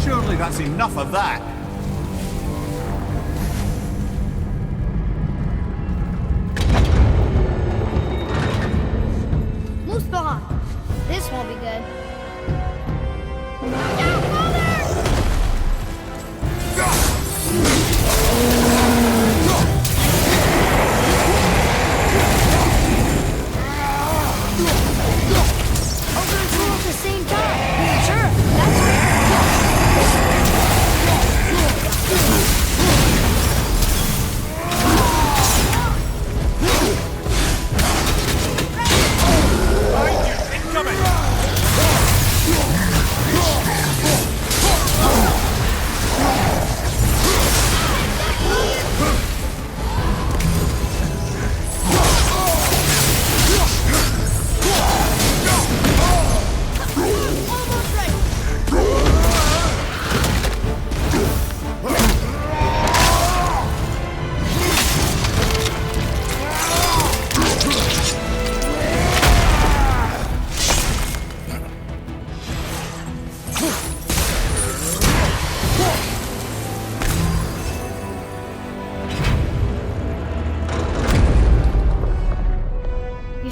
Surely that's enough of that.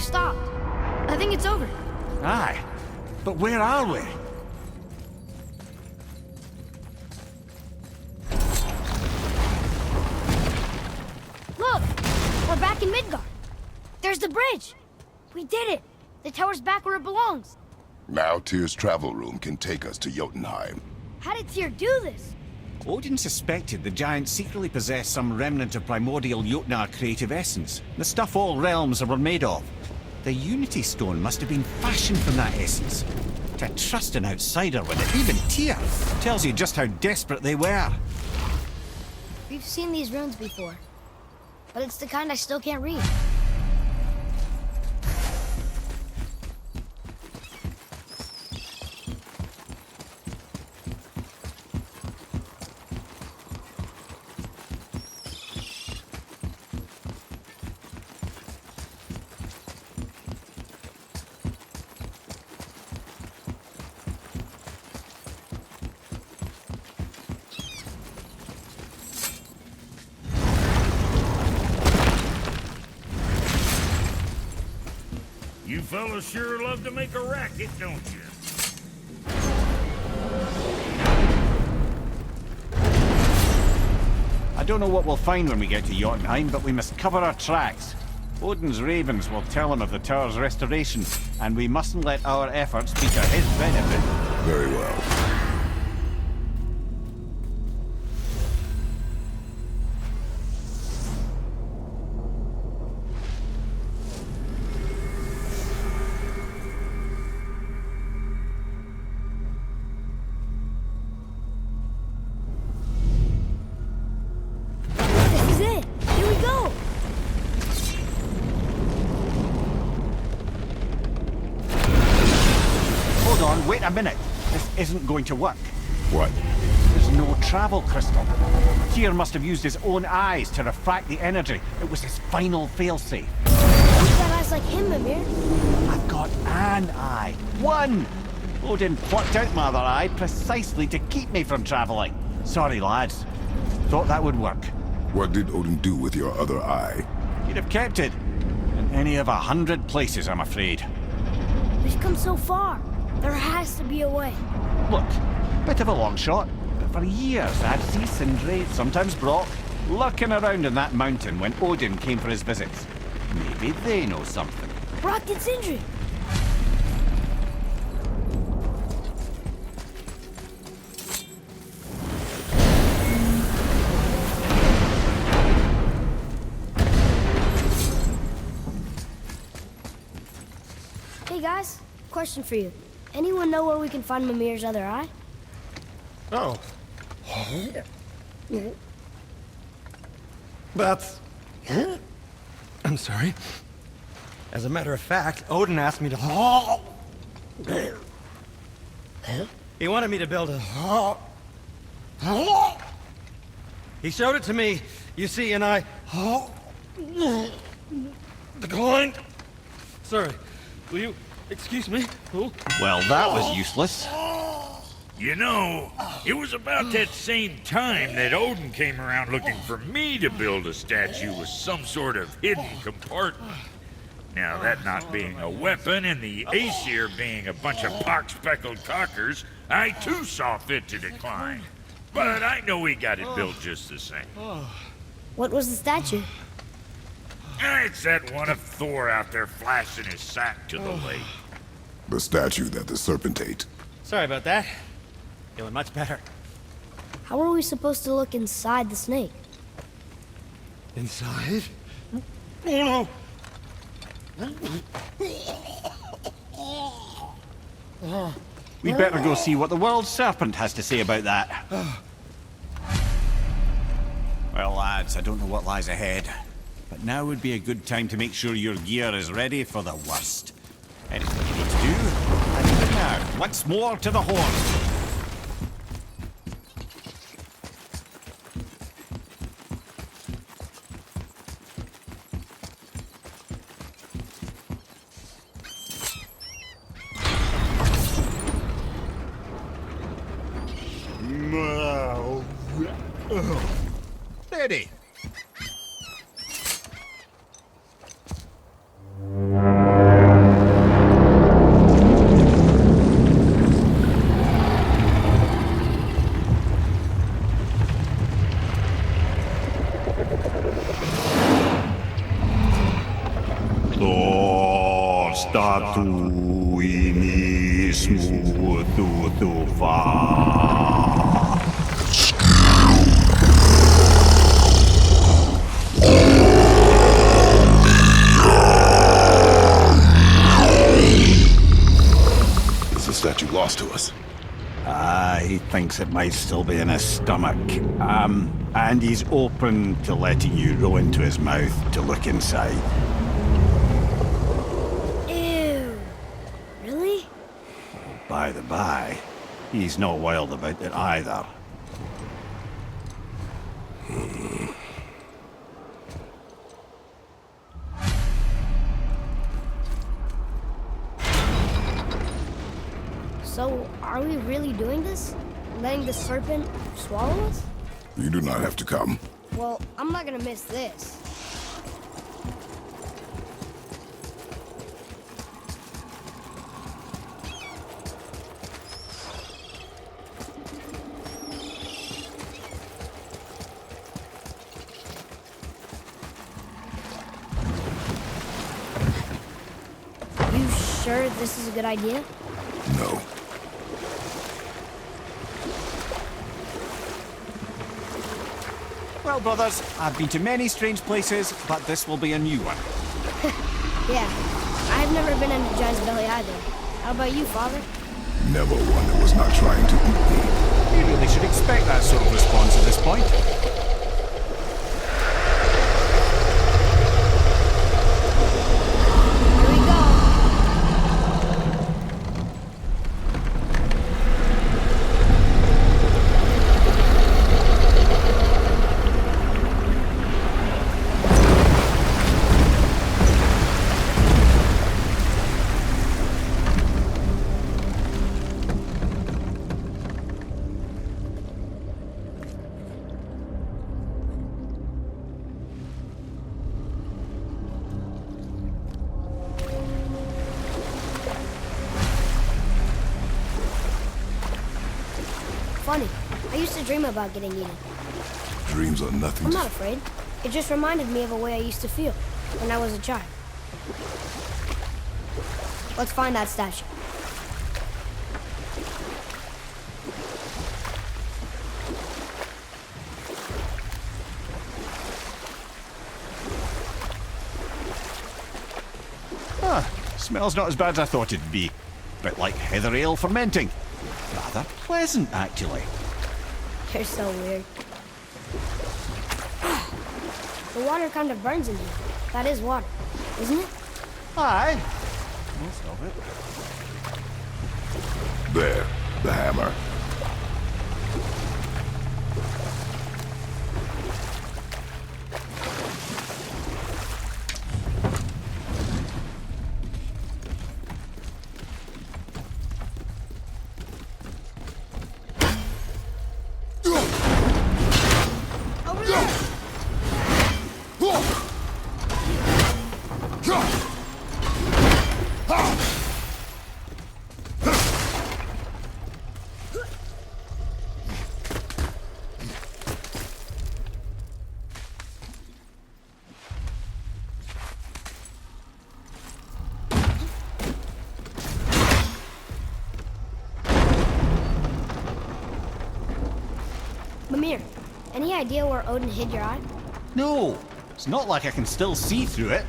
stopped. I think it's over. Aye. But where are we? Look! We're back in Midgard. There's the bridge. We did it. The tower's back where it belongs. Now Tyr's travel room can take us to Jotunheim. How did Tyr do this? Odin suspected the giants secretly possessed some remnant of primordial Jotnar creative essence, the stuff all realms were made of. The Unity Stone must have been fashioned from that essence. To trust an outsider with it, even Tyr, tells you just how desperate they were. We've seen these runes before, but it's the kind I still can't read. You fellas sure love to make a racket, don't you? I don't know what we'll find when we get to Jotunheim, but we must cover our tracks. Odin's ravens will tell him of the tower's restoration, and we mustn't let our efforts be to his benefit. Very well. This is it. Here we go. Hold on, wait a minute. This isn't going to work. What? There's no travel crystal. Tyr must have used his own eyes to refract the energy. It was his final failsafe. We've got eyes like him, Mimir. I've got an eye. One! Odin plucked out my other eye precisely to keep me from traveling. Sorry, lads. Thought that would work. What did Odin do with your other eye? He'd have kept it. In any of 100 places, I'm afraid. We've come so far. There has to be a way. Look, bit of a long shot, but for years I had see Sindri, sometimes Brock, lurking around in that mountain when Odin came for his visits. Maybe they know something. Brock and Sindri. Hey guys, question for you. Anyone know where we can find Mimir's other eye? Oh. That's... I'm sorry. As a matter of fact, Odin asked me to... He wanted me to build a... He showed it to me, you see, and I... declined. Sorry. Will you excuse me? Oh. Well, that was useless. You know, it was about that same time that Odin came around looking for me to build a statue with some sort of hidden compartment. Now, that not being a weapon and the Aesir being a bunch of pock-speckled cockers, I too saw fit to decline. But I know he got it built just the same. What was the statue? It's that one of Thor out there flashing his sack to the lake. The statue that the serpent ate. Sorry about that. Feeling much better. How are we supposed to look inside the snake? Inside? Oh no! We better go see what the world serpent has to say about that. Well, lads, I don't know what lies ahead, but now would be a good time to make sure your gear is ready for the worst. Anything you need to do, I do it now. Once more to the horn. Ready. statu inis mutu fa. Is the statue lost to us? He thinks it might still be in his stomach. And he's open to letting you row into his mouth to look inside. Ew. Really? By the by, he's not wild about it either. So, are we really doing this? Letting the serpent swallow us? You do not have to come. Well, I'm not gonna miss this. You sure this is a good idea? No. Well, brothers, I've been to many strange places, but this will be a new one. Yeah, I've never been in a giant's belly either. How about you, Father? Never one that was not trying to eat me. You really should expect that sort of response at this point. Here we go. Funny. I used to dream about getting eaten. Dreams are nothing I'm to... not afraid. It just reminded me of a way I used to feel when I was a child. Let's find that statue. Smells not as bad as I thought it'd be. Bit like heather ale fermenting. Rather pleasant, actually. You're so weird. The water kind of burns in here. That is water, isn't it? Aye. Most of it. There, the hammer. Over there! Mimir, any idea where Odin hid your eye? No, it's not like I can still see through it.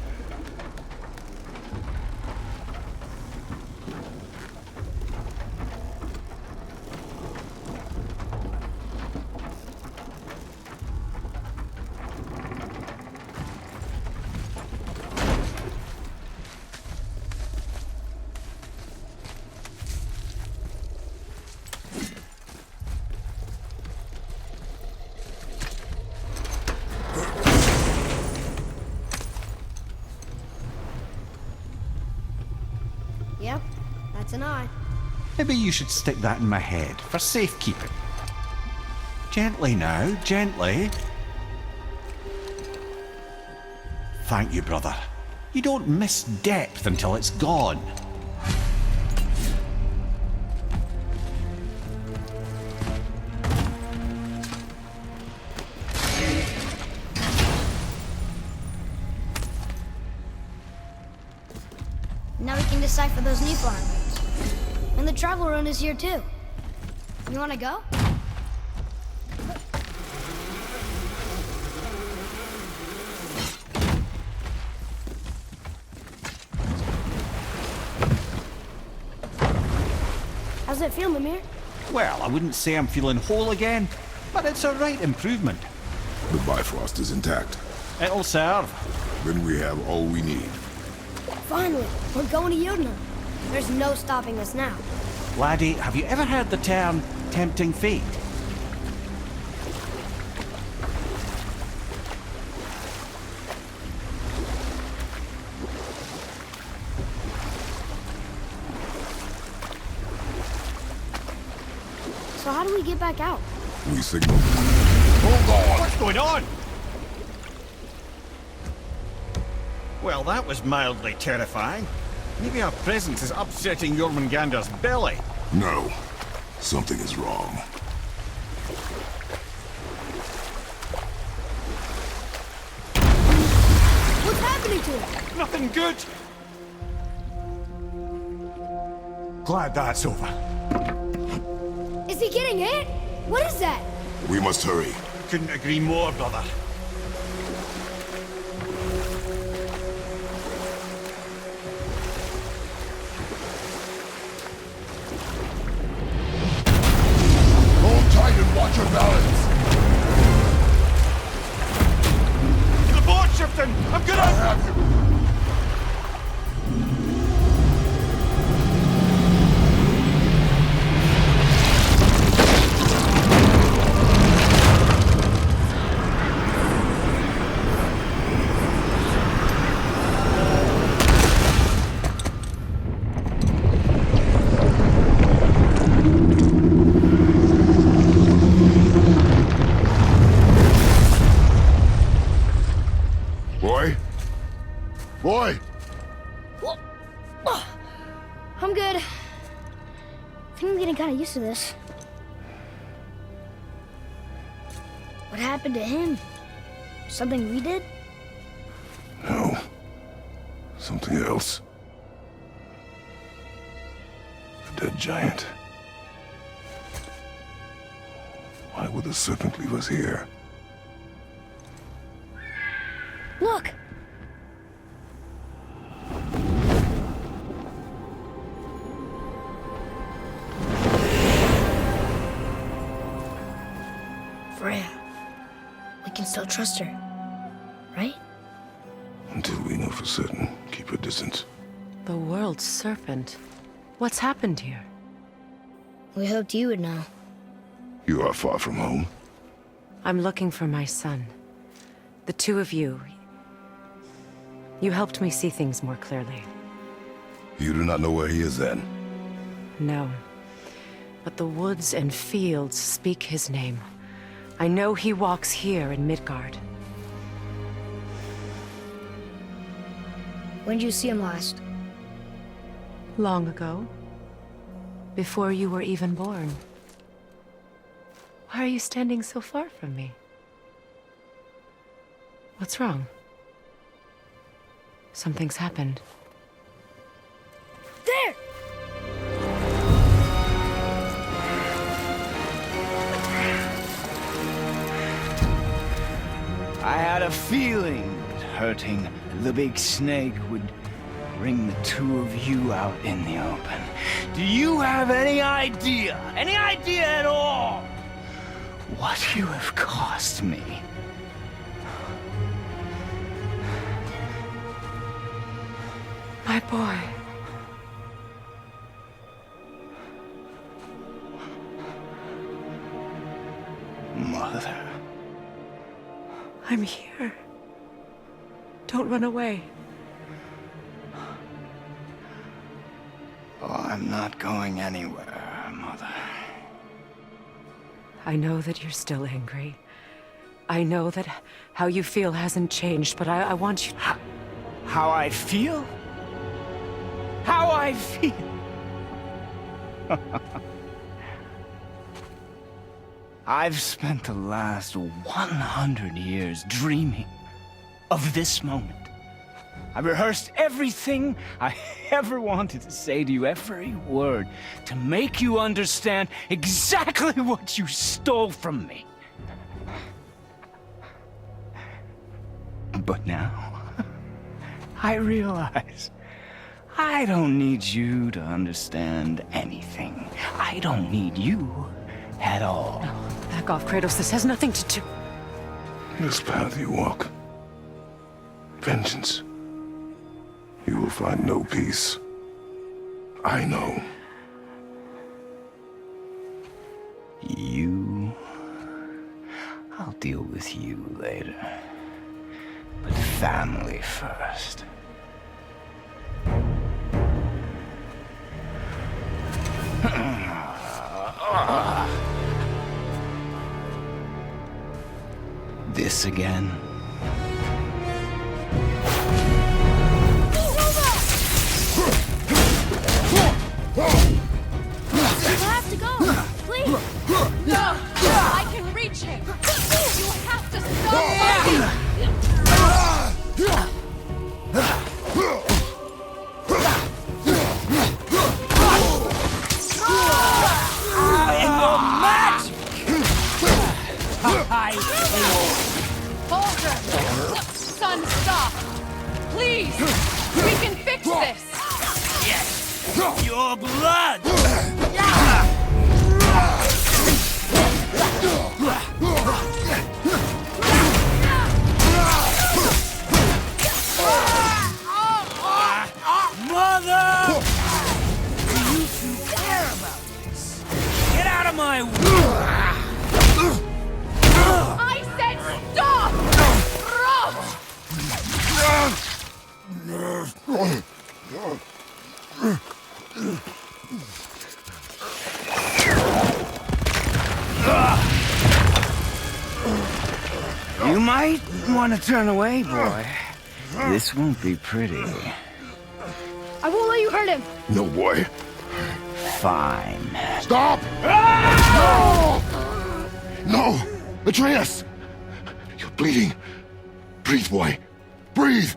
Yep, that's an eye. Maybe you should stick that in my head for safekeeping. Gently now, gently. Thank you, brother. You don't miss depth until it's gone. Now we can decipher those Niflheim rings. And the travel rune is here too. You wanna go? How's it feel, Mimir? Well, I wouldn't say I'm feeling whole again, but it's a right improvement. The Bifrost is intact. It'll serve. Then we have all we need. Finally, we're going to Jotunheim. There's no stopping us now. Laddie, have you ever heard the term tempting fate? So how do we get back out? We signal. Hold on! What's going on? Well, that was mildly terrifying. Maybe our presence is upsetting Jormungandr's belly. No. Something is wrong. What's happening to him? Nothing good. Glad that's over. Is he getting hit? What is that? We must hurry. Couldn't agree more, brother. Hold tight and watch your balance. The board's shifting! I'm gonna... I have you. Boy! I'm good. I think I'm getting kind of used to this. What happened to him? Something we did? No. Something else. A dead giant. Why would the serpent leave us here? Look! Freya. We can still trust her, right? Until we know for certain, keep her distance. The world's serpent. What's happened here? We hoped you would know. You are far from home. I'm looking for my son. The two of you. You helped me see things more clearly. You do not know where he is then? No. But the woods and fields speak his name. I know he walks here in Midgard. When did you see him last? Long ago. Before you were even born. Why are you standing so far from me? What's wrong? Something's happened. There! I had a feeling that hurting the big snake would bring the two of you out in the open. Do you have any idea at all, what you have cost me? My boy. Mother. I'm here. Don't run away. Oh, I'm not going anywhere, Mother. I know that you're still angry. I know that how you feel hasn't changed, but I want you to... How I feel? How I feel? I've spent the last 100 years dreaming of this moment. I rehearsed everything I ever wanted to say to you, every word, to make you understand exactly what you stole from me. But now, I realize I don't need you to understand anything. I don't need you at all. No, back off, Kratos. This has nothing to do... This path you walk, vengeance, you will find no peace. I know. You... I'll deal with you later. But family first. This again? You have to go, please. No! I can reach him! You have to stop! Holger! Son, stop! Please! We can fix this! Yes! Your blood! Mother! You two care about this. Get out of my way! I said stop! You might want to turn away, boy. This won't be pretty. I won't let you hurt him. No, boy. Fine. Stop! No! No! Atreus! You're bleeding. Breathe, boy. Breathe!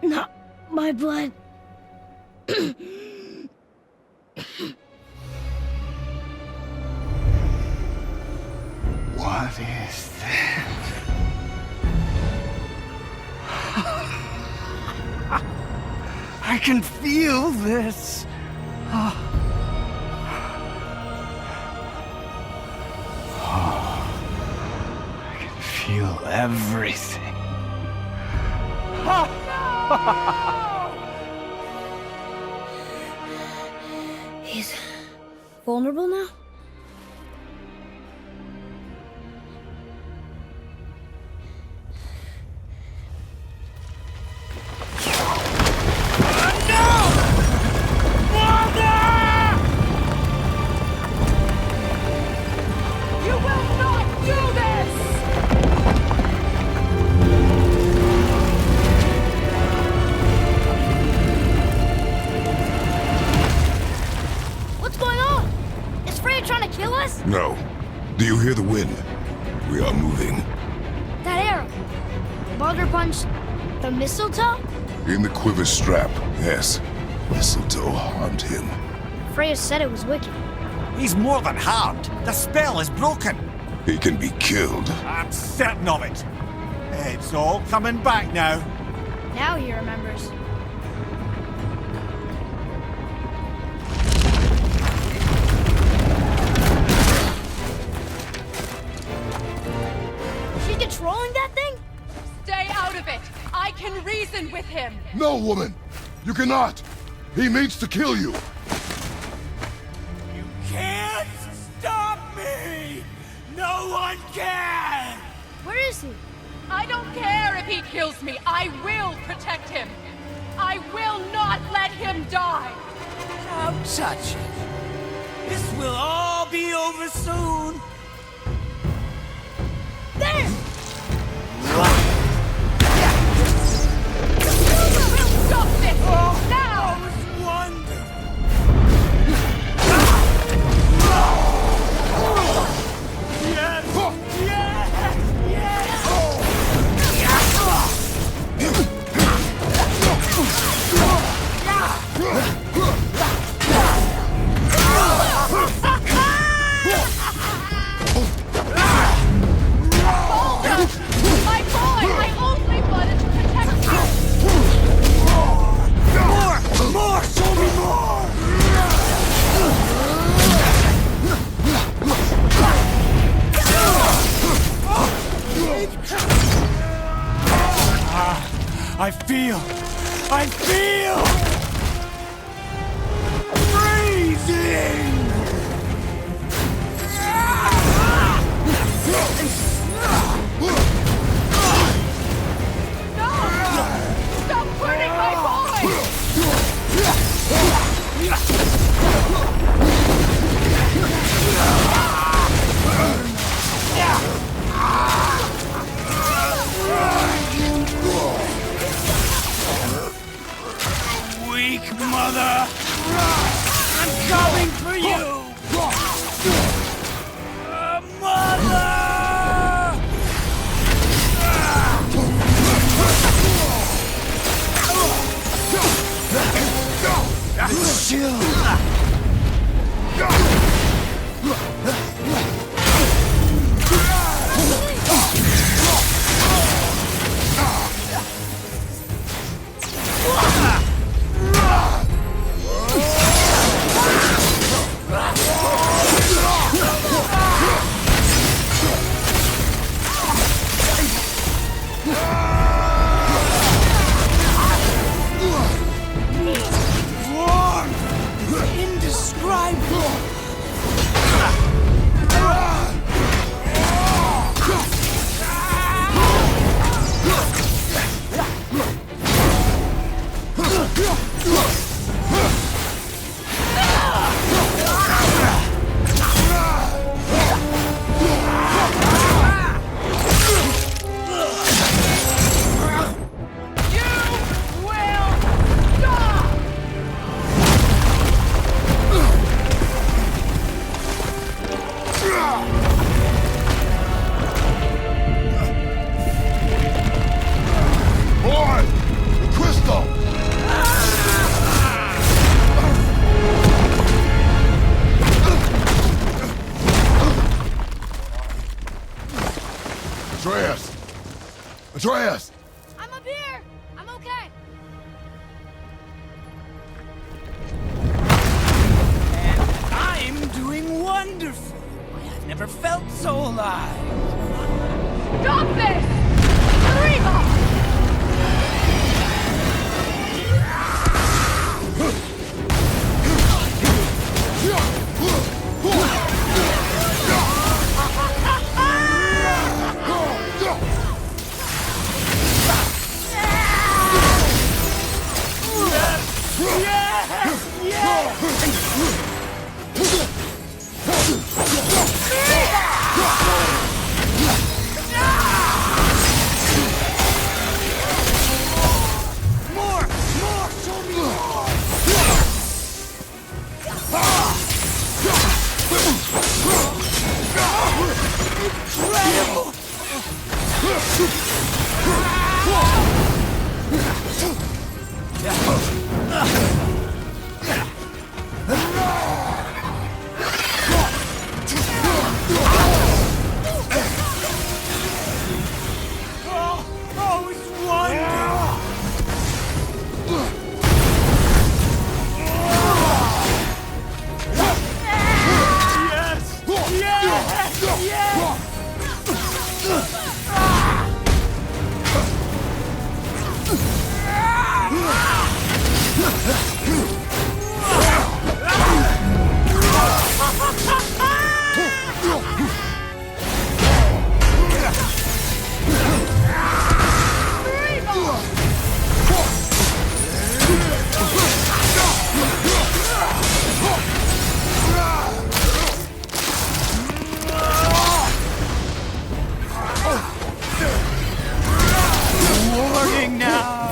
Not my blood. What is that? I can feel this. I can feel everything. He's vulnerable now? No. Do you hear the wind? We are moving. That arrow. Baldur punched the mistletoe? In the quiver strap, yes. Mistletoe harmed him. Freya said it was wicked. He's more than harmed. The spell is broken. He can be killed. I'm certain of it. It's all coming back now. Now he remembers. Controlling that thing? Stay out of it! I can reason with him! No, woman! You cannot! He means to kill you! You can't stop me! No one can! Where is he? I don't care if he kills me! I will protect him! I will not let him die! Don't touch it. This will all be over soon. There! Stop this! Oh, now! That was wonderful! Yes! Yes! Yes! I feel freezing! Stop burning my boy! Weak mother! I'm coming for you! Mother! Chill! Indescribable! Atreus! I'm up here! I'm okay! And I'm doing wonderful. I've never felt so alive. Stop this! Reba! Warning now!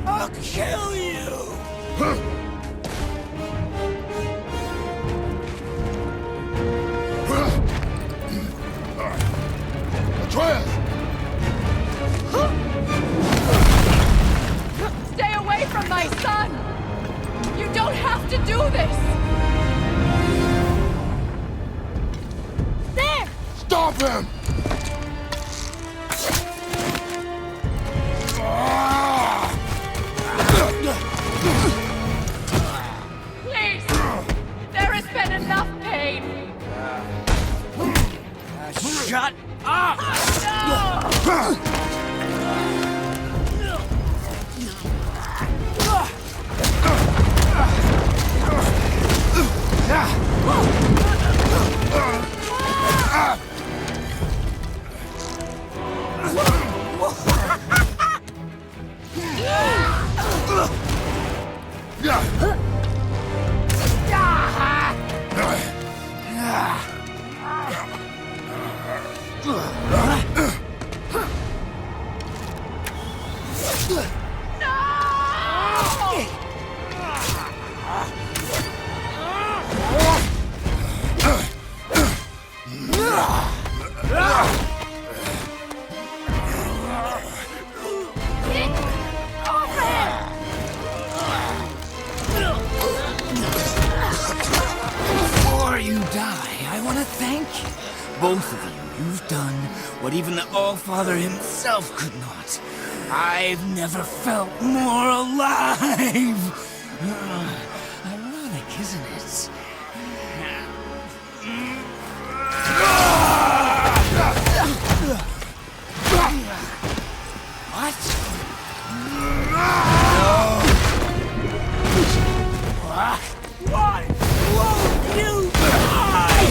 I'll kill you! Atreus! Stay away from my son! You don't have to do this! Stop him! Please! There has been enough pain! Shut up! Before you die, I want to thank you. Both of you, you've done what even the Allfather himself could not. I've never felt more alive. Ironic, isn't it? What? Why won't you die?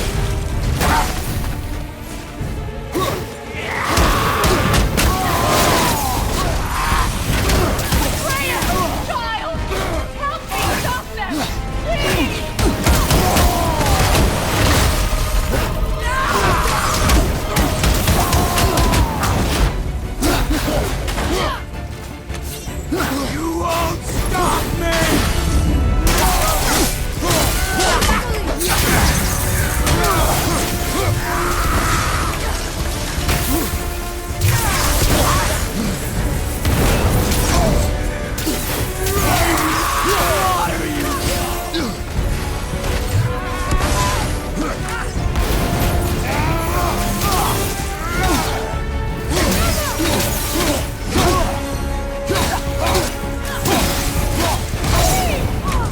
Child! Help me stop them! Please! You won't stop me!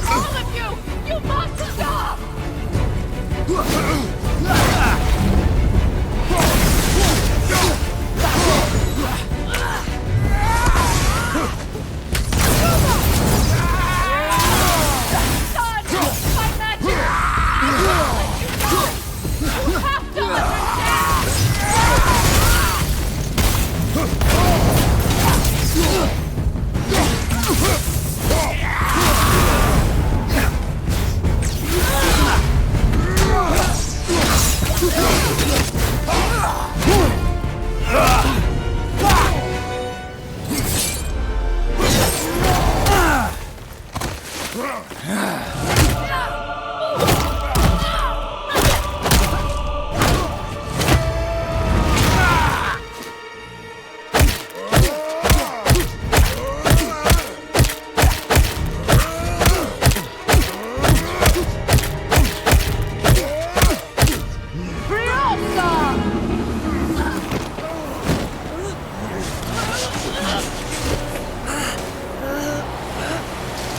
All of you! You must stop! God! My magic! You have to understand!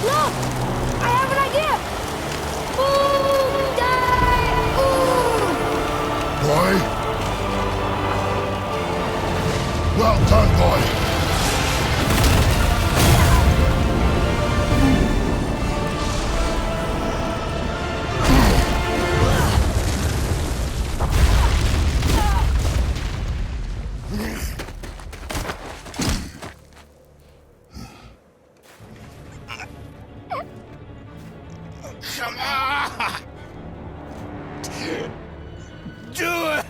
Look! I have an idea! Boom! Die! Boom! Boy? Well done, boy. Come on! Do it!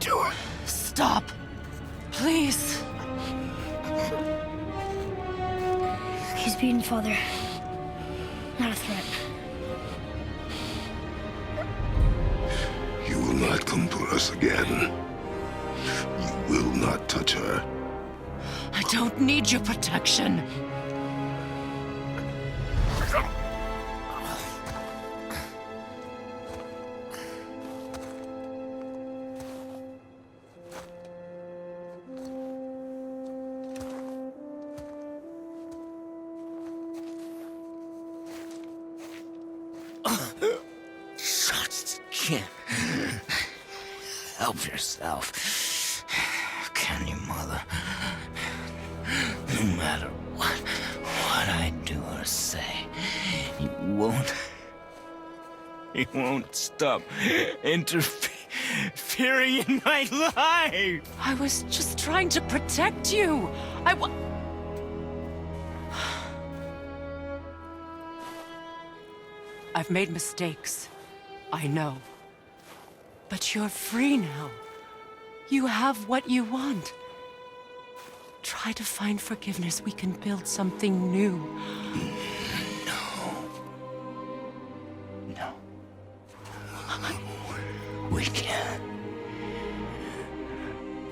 Do it! Stop. Please. He's beaten, Father. Not a threat. You will not come for us again. You will not touch her. I don't need your protection. can't help yourself, can you, Mother? No matter what I do or say, you won't stop interfering in my life. I was just trying to protect you. I've made mistakes. I know. But you're free now. You have what you want. Try to find forgiveness. We can build something new. No. We can't.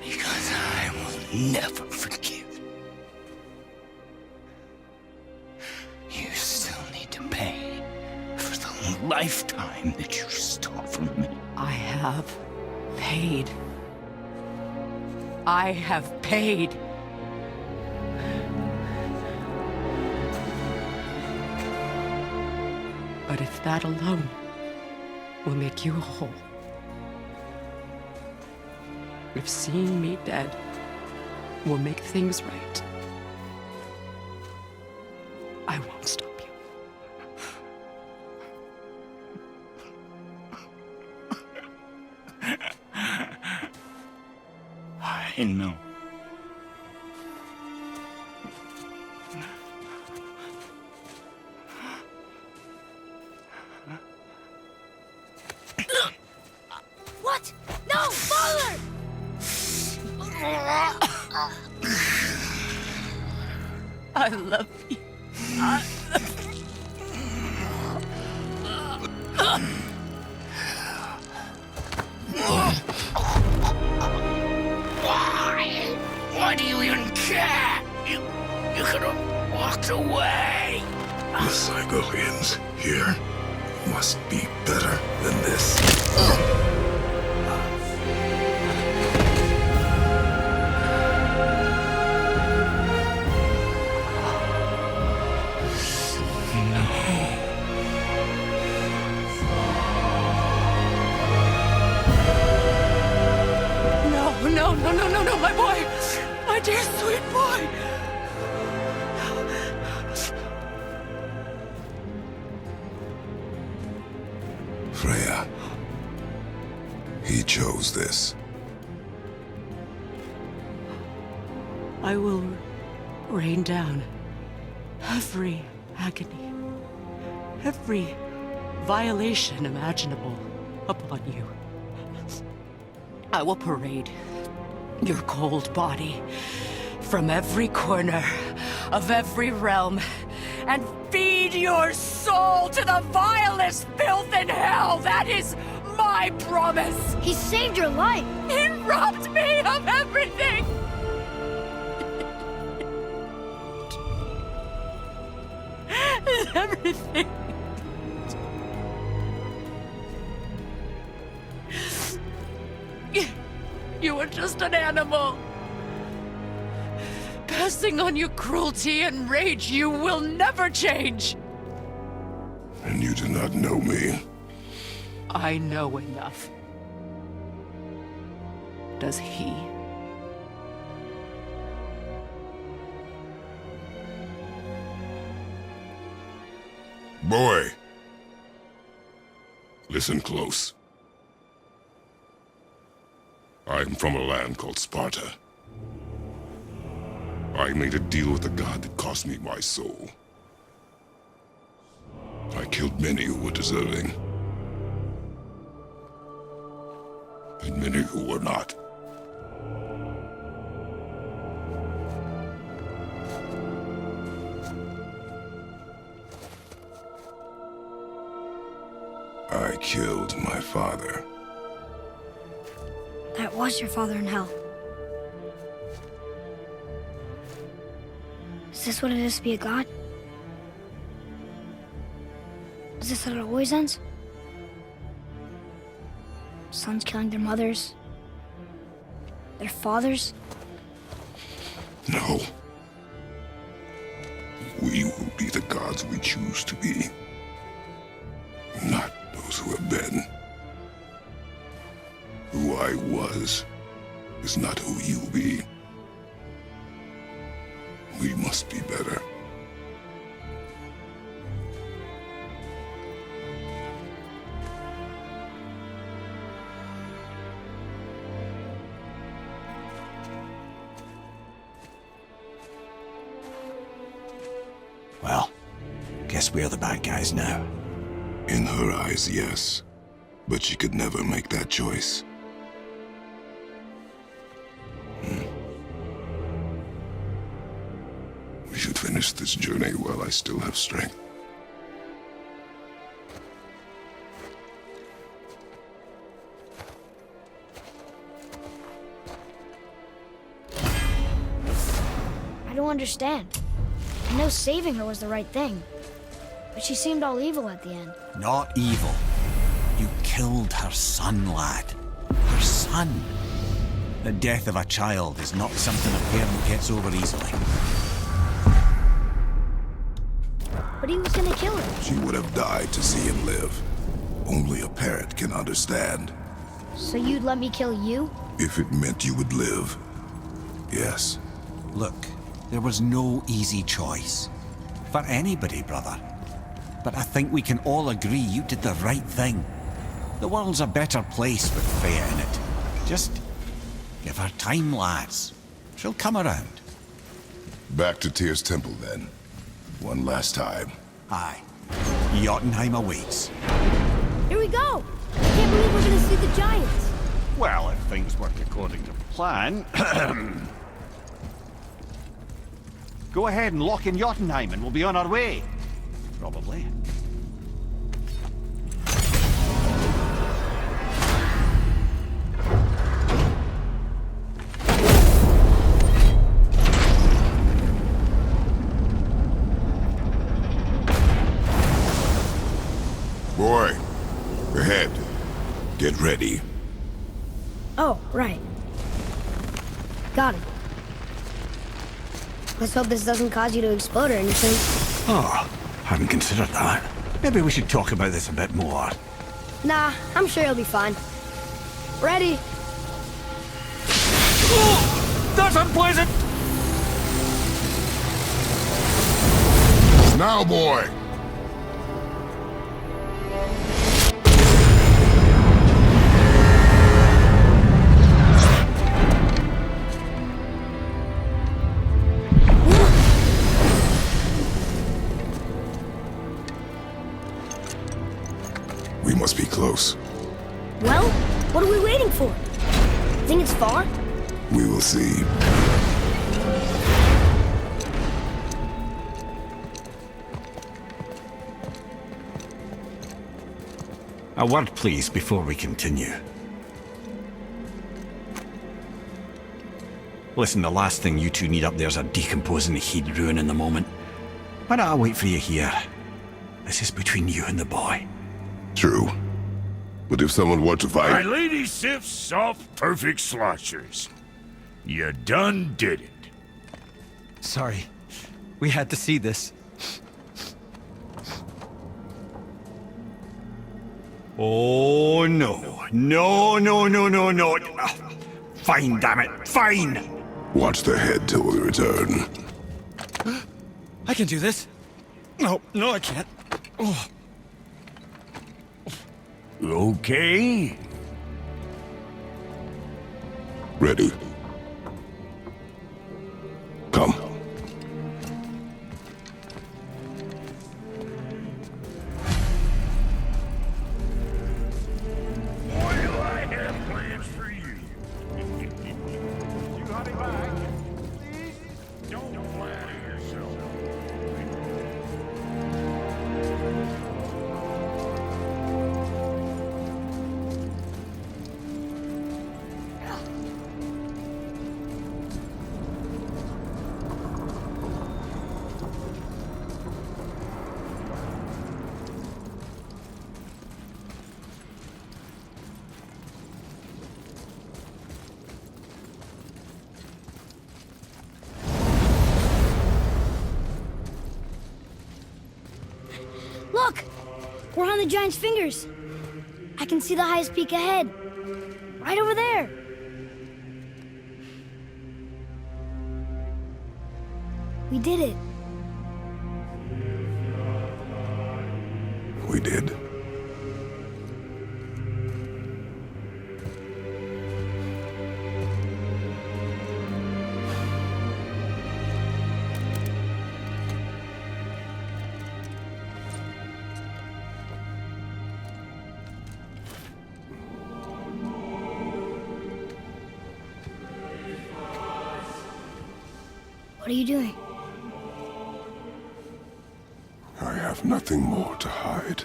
Because I will never forgive. You still need to pay for the lifetime that you stole from me. I have paid. I have paid. But if that alone will make you whole, if seeing me dead will make things right, I won't stop you. I know. What? No, Father! I love you. Why do you even care? You could have walked away. The cycle ends here. Must be better than this. No, my boy! My dear sweet boy! Freya. He chose this. I will rain down every agony, every violation imaginable upon you. I will parade your cold body from every corner of every realm and feed your soul to the vilest filth in hell. That is my promise. He saved your life. He robbed me of everything. Everything. You were just an animal. Passing on your cruelty and rage, you will never change. And you do not know me. I know enough. Does he? Boy. Listen close. I am from a land called Sparta. I made a deal with the god that cost me my soul. I killed many who were deserving. And many who were not. I killed my father. That was your father in hell. Is this what it is to be a god? Is this how it always ends? Sons killing their mothers? Their fathers? No. We will be the gods we choose to be. Not those who have been. I was is not who you be. We must be better. Well, guess we're the bad guys now. In her eyes, yes. But she could never make that choice. We should finish this journey while I still have strength. I don't understand. I know saving her was the right thing, but she seemed all evil at the end. Not evil. You killed her son, lad. Her son. The death of a child is not something a parent gets over easily. But he was gonna kill her. She would have died to see him live. Only a parent can understand. So you'd let me kill you? If it meant you would live, yes. Look, there was no easy choice. For anybody, brother. But I think we can all agree you did the right thing. The world's a better place with Freya in it. Just give her time, lads. She'll come around. Back to Tyr's temple, then. One last time. Aye. Jotunheim awaits. Here we go! I can't believe we're gonna see the giants. Well, if things work according to plan... Go ahead and lock in Jotunheim and we'll be on our way. Probably. Boy, ahead. Get ready. Oh, right. Got it. Let's hope this doesn't cause you to explode or anything. Oh, hadn't considered that. Maybe we should talk about this a bit more. Nah, I'm sure you'll be fine. Ready? Oh, that's unpleasant! Now, boy! We must be close. Well, what are we waiting for? Think it's far? We will see. A word, please, before we continue. Listen, the last thing you two need up there's a decomposing heat ruining the moment. Why don't I wait for you here? This is between you and the boy. True. But if someone were to My fight... lady sips soft, perfect sloshers. You done did it. Sorry. We had to see this. Oh, no. No, no, no, no, no. Fine, damn it. Fine! Watch the head till we return. I can do this. No, I can't. Oh. Okay. Ready. Come. Boy, do I have plans for you. You honey back. Please don't flatter yourself. Look! We're on the giant's fingers. I can see the highest peak ahead. Right over there! We did it. We did. What are you doing? I have nothing more to hide.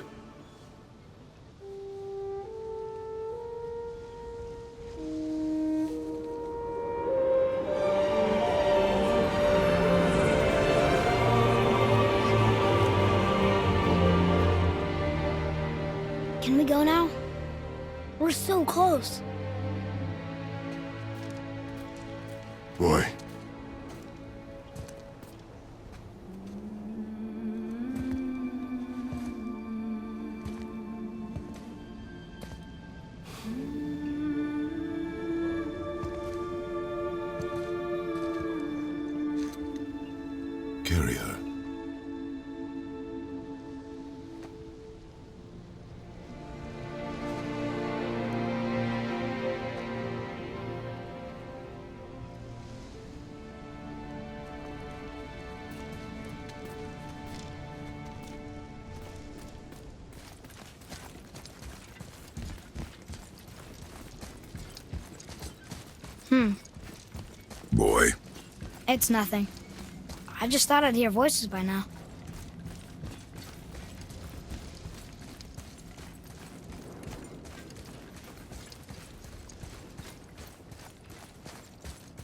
Can we go now? We're so close. Boy. Carry her. Boy. It's nothing. I just thought I'd hear voices by now.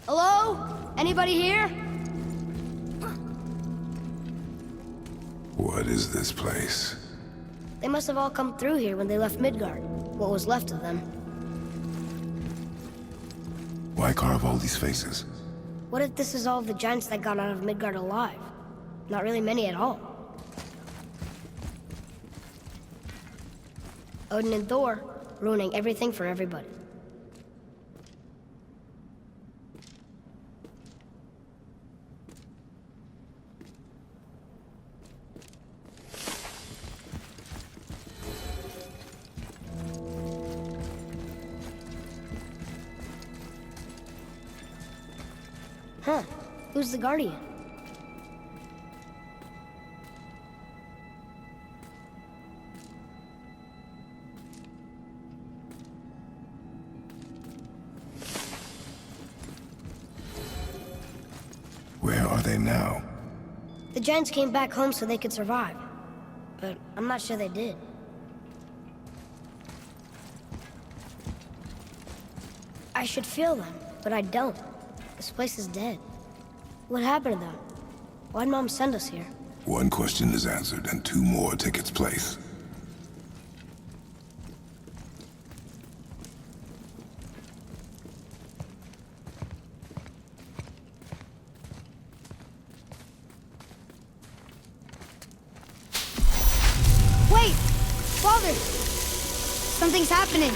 Hello? Anybody here? What is this place? They must have all come through here when they left Midgard. What was left of them. Why carve all these faces? What if this is all the giants that got out of Midgard alive? Not really many at all. Odin and Thor, ruining everything for everybody. Huh. Who's the Guardian? Where are they now? The giants came back home so they could survive. But I'm not sure they did. I should feel them, but I don't. This place is dead. What happened to them? Why'd Mom send us here? One question is answered and two more take its place. Wait! Father! Something's happening!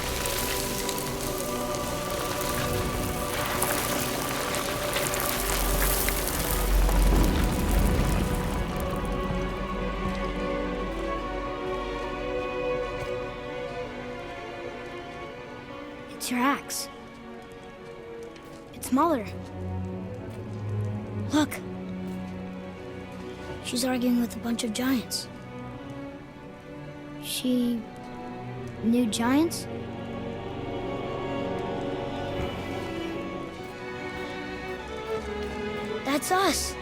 It's your axe. It's Mother. Look. She's arguing with a bunch of giants. She knew giants? That's us.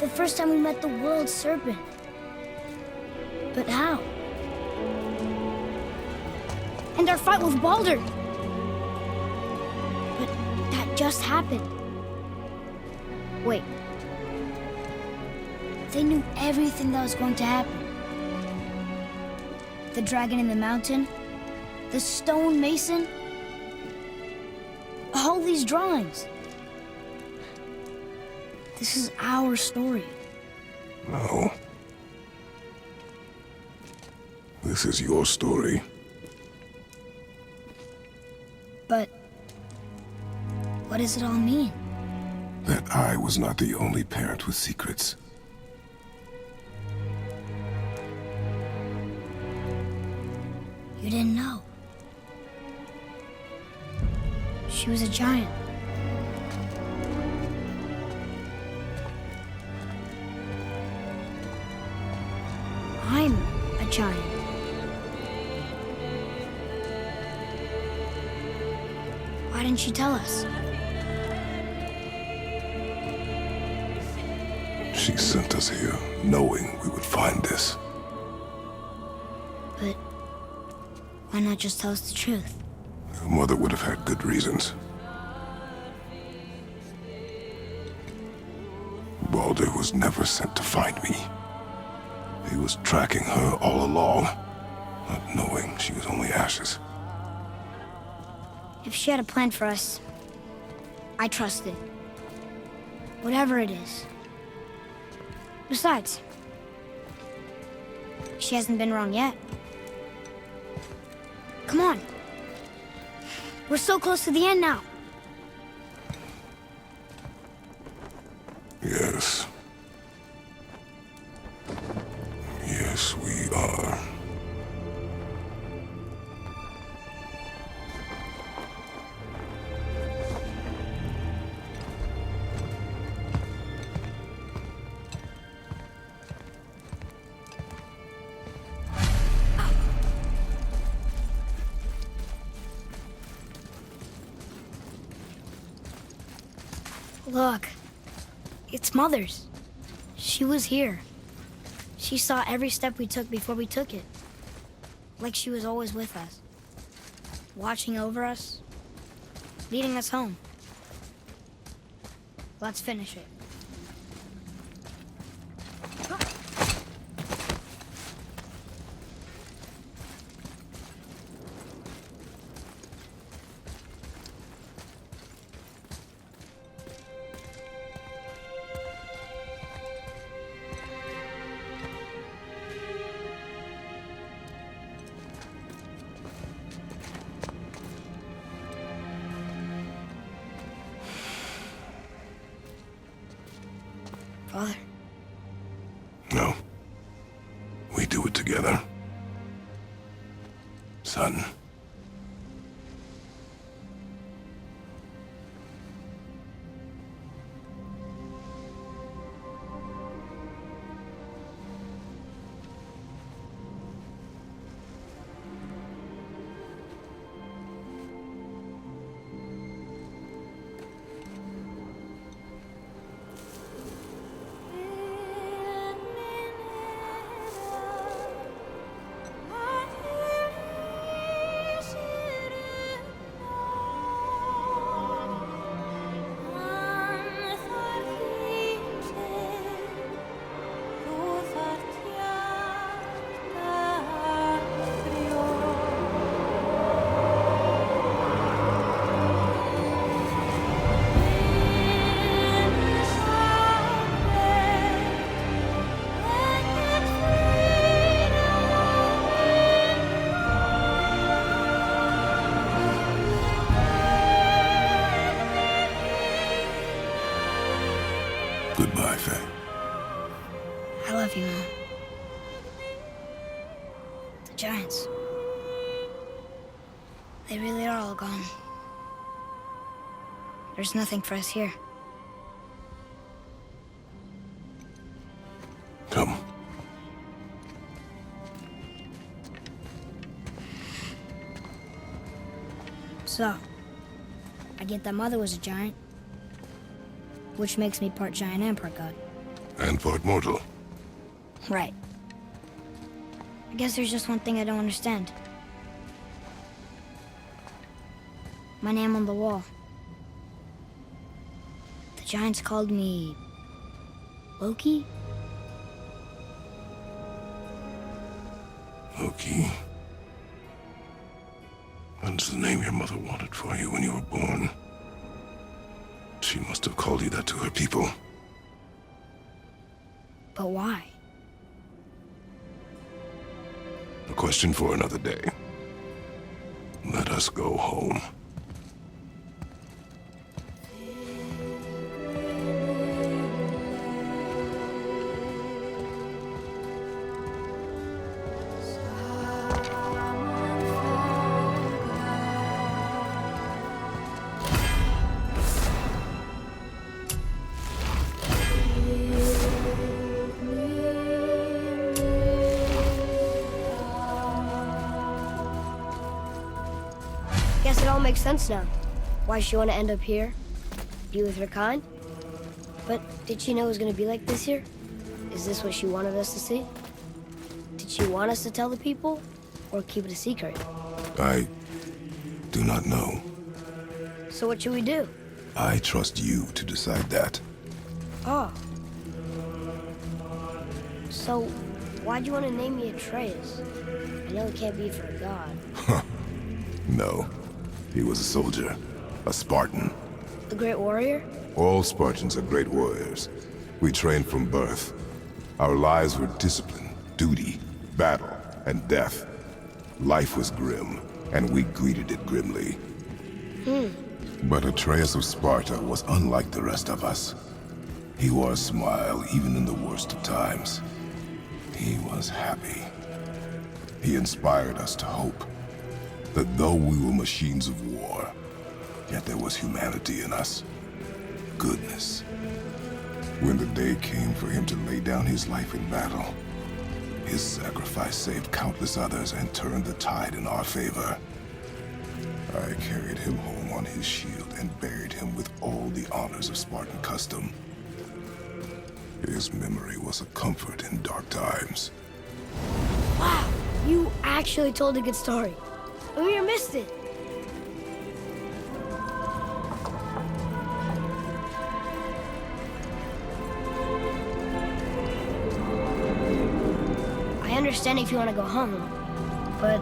The first time we met the world serpent. But how? And our fight with Baldur. But that just happened. Wait. They knew everything that was going to happen. The dragon in the mountain, the stone mason, all these drawings. This is our story. No. This is your story. But what does it all mean? That I was not the only parent with secrets. You didn't know. She was a giant. I'm a giant. Why didn't she tell us? She sent us here, knowing we would find this. But why not just tell us the truth? Your mother would have had good reasons. Baldur was never sent to find me. He was tracking her all along, not knowing she was only ashes. If she had a plan for us, I trust it. Whatever it is. Besides, she hasn't been wrong yet. Come on. We're so close to the end now. Yes. Yes, we are. Look, it's Mother's. She was here. She saw every step we took before we took it. Like she was always with us. Watching over us. Leading us home. Let's finish it. Father? No. We do it together. Son. Goodbye, Faye. I love you, Mom. The giants. They really are all gone. There's nothing for us here. Come. So, I get that Mother was a giant, which makes me part giant and part god. And part mortal. Right. I guess there's just one thing I don't understand. My name on the wall. The giants called me... Loki? Loki. That's the name your mother wanted for you when you were born. She must have called you that to her people. But why? A question for another day. Let us go home. makes sense now. Why she want to end up here? Be with her kind? But did she know it was going to be like this here? Is this what she wanted us to see? Did she want us to tell the people? Or keep it a secret? I do not know. So what should we do? I trust you to decide that. Oh. So, why'd you want to name me Atreus? I know it can't be for a god. No. He was a soldier. A Spartan. A great warrior? All Spartans are great warriors. We trained from birth. Our lives were discipline, duty, battle, and death. Life was grim, and we greeted it grimly. But Atreus of Sparta was unlike the rest of us. He wore a smile even in the worst of times. He was happy. He inspired us to hope that though we were machines of war, yet there was humanity in us. Goodness. When the day came for him to lay down his life in battle, his sacrifice saved countless others and turned the tide in our favor. I carried him home on his shield and buried him with all the honors of Spartan custom. His memory was a comfort in dark times. Wow, you actually told a good story. Amir missed it. I understand if you want to go home, but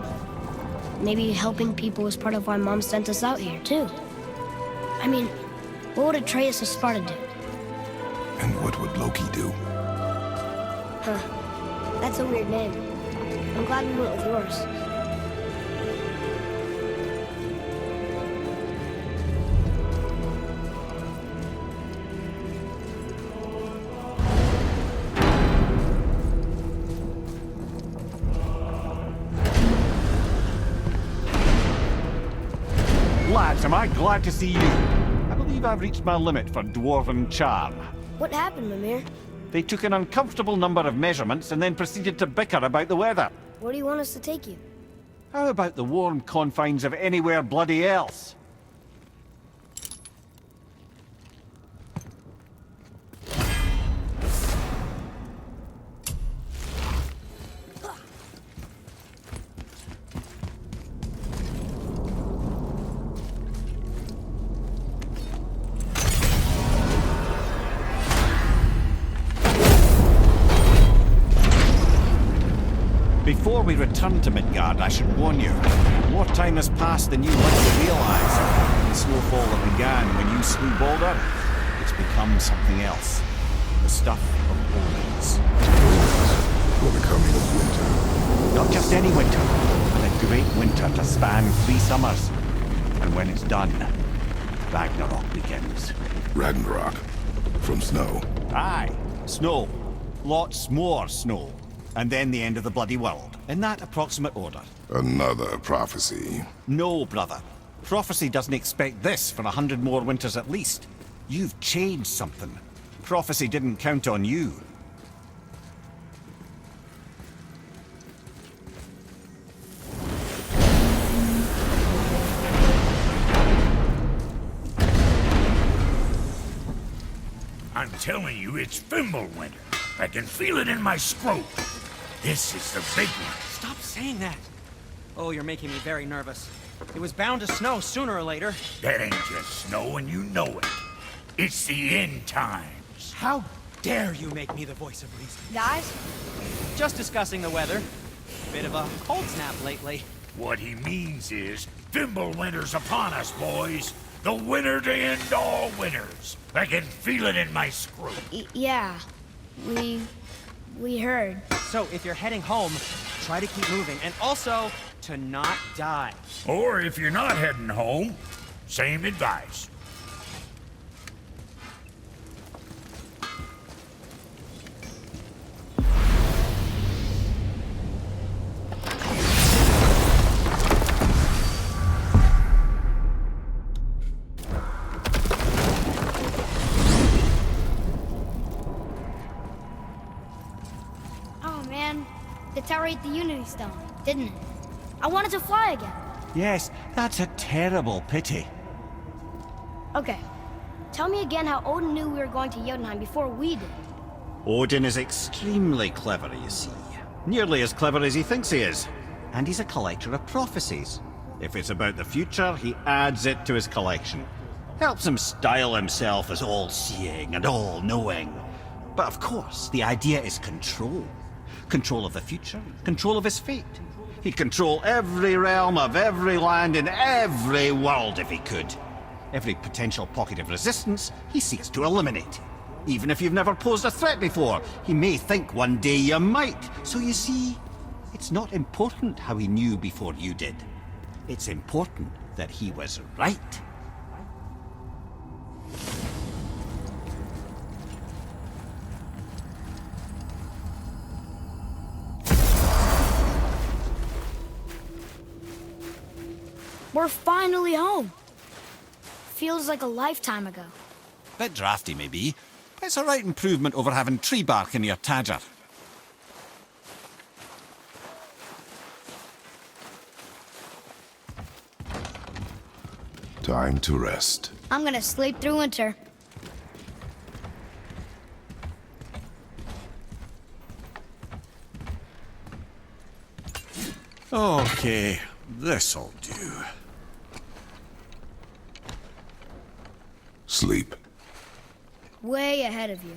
maybe helping people was part of why Mom sent us out here, too. I mean, what would Atreus of Sparta do? And what would Loki do? Huh. That's a weird name. I'm glad we went with yours. Lads, am I glad to see you? I believe I've reached my limit for dwarven charm. What happened, Mimir? They took an uncomfortable number of measurements and then proceeded to bicker about the weather. Where do you want us to take you? How about the warm confines of anywhere bloody else? Before we return to Midgard, I should warn you. More time has passed than you likely realize. The snowfall that began when you slew Baldur, it's become something else. The stuff of omens. For the coming of winter. Not just any winter, but a great winter to span 3 summers. And when it's done, Ragnarok begins. Ragnarok? From snow? Aye, snow. Lots more snow. And then the end of the bloody world, in that approximate order. Another prophecy. No, brother. Prophecy doesn't expect this for 100 more winters at least. You've changed something. Prophecy didn't count on you. I'm telling you, it's Fimbulwinter. I can feel it in my scrote. This is the big one. Stop saying that. Oh, you're making me very nervous. It was bound to snow sooner or later. That ain't just snow, and you know it. It's the end times. How dare you make me the voice of reason? Guys? Just discussing the weather. Bit of a cold snap lately. What he means is, Fimbulwinter's upon us, boys. The winter to end all winters. I can feel it in my scrote. Yeah. We heard. So, if you're heading home, try to keep moving, and also to not die. Or if you're not heading home, same advice. Oh man, the tower ate the Unity Stone, didn't it? I wanted to fly again. Yes, that's a terrible pity. Okay. Tell me again how Odin knew we were going to Jotunheim before we did. Odin is extremely clever, you see. Nearly as clever as he thinks he is. And he's a collector of prophecies. If it's about the future, he adds it to his collection. Helps him style himself as all-seeing and all-knowing. But of course, the idea is control. Control of the future, control of his fate. He'd control every realm of every land in every world if he could. Every potential pocket of resistance, he seeks to eliminate. Even if you've never posed a threat before, he may think one day you might. So you see, it's not important how he knew before you did. It's important that he was right. We're finally home. Feels like a lifetime ago. Bit drafty, maybe, but it's a right improvement over having tree bark in your tadger. Time to rest. I'm gonna sleep through winter. Okay, this'll do. Sleep. Way ahead of you.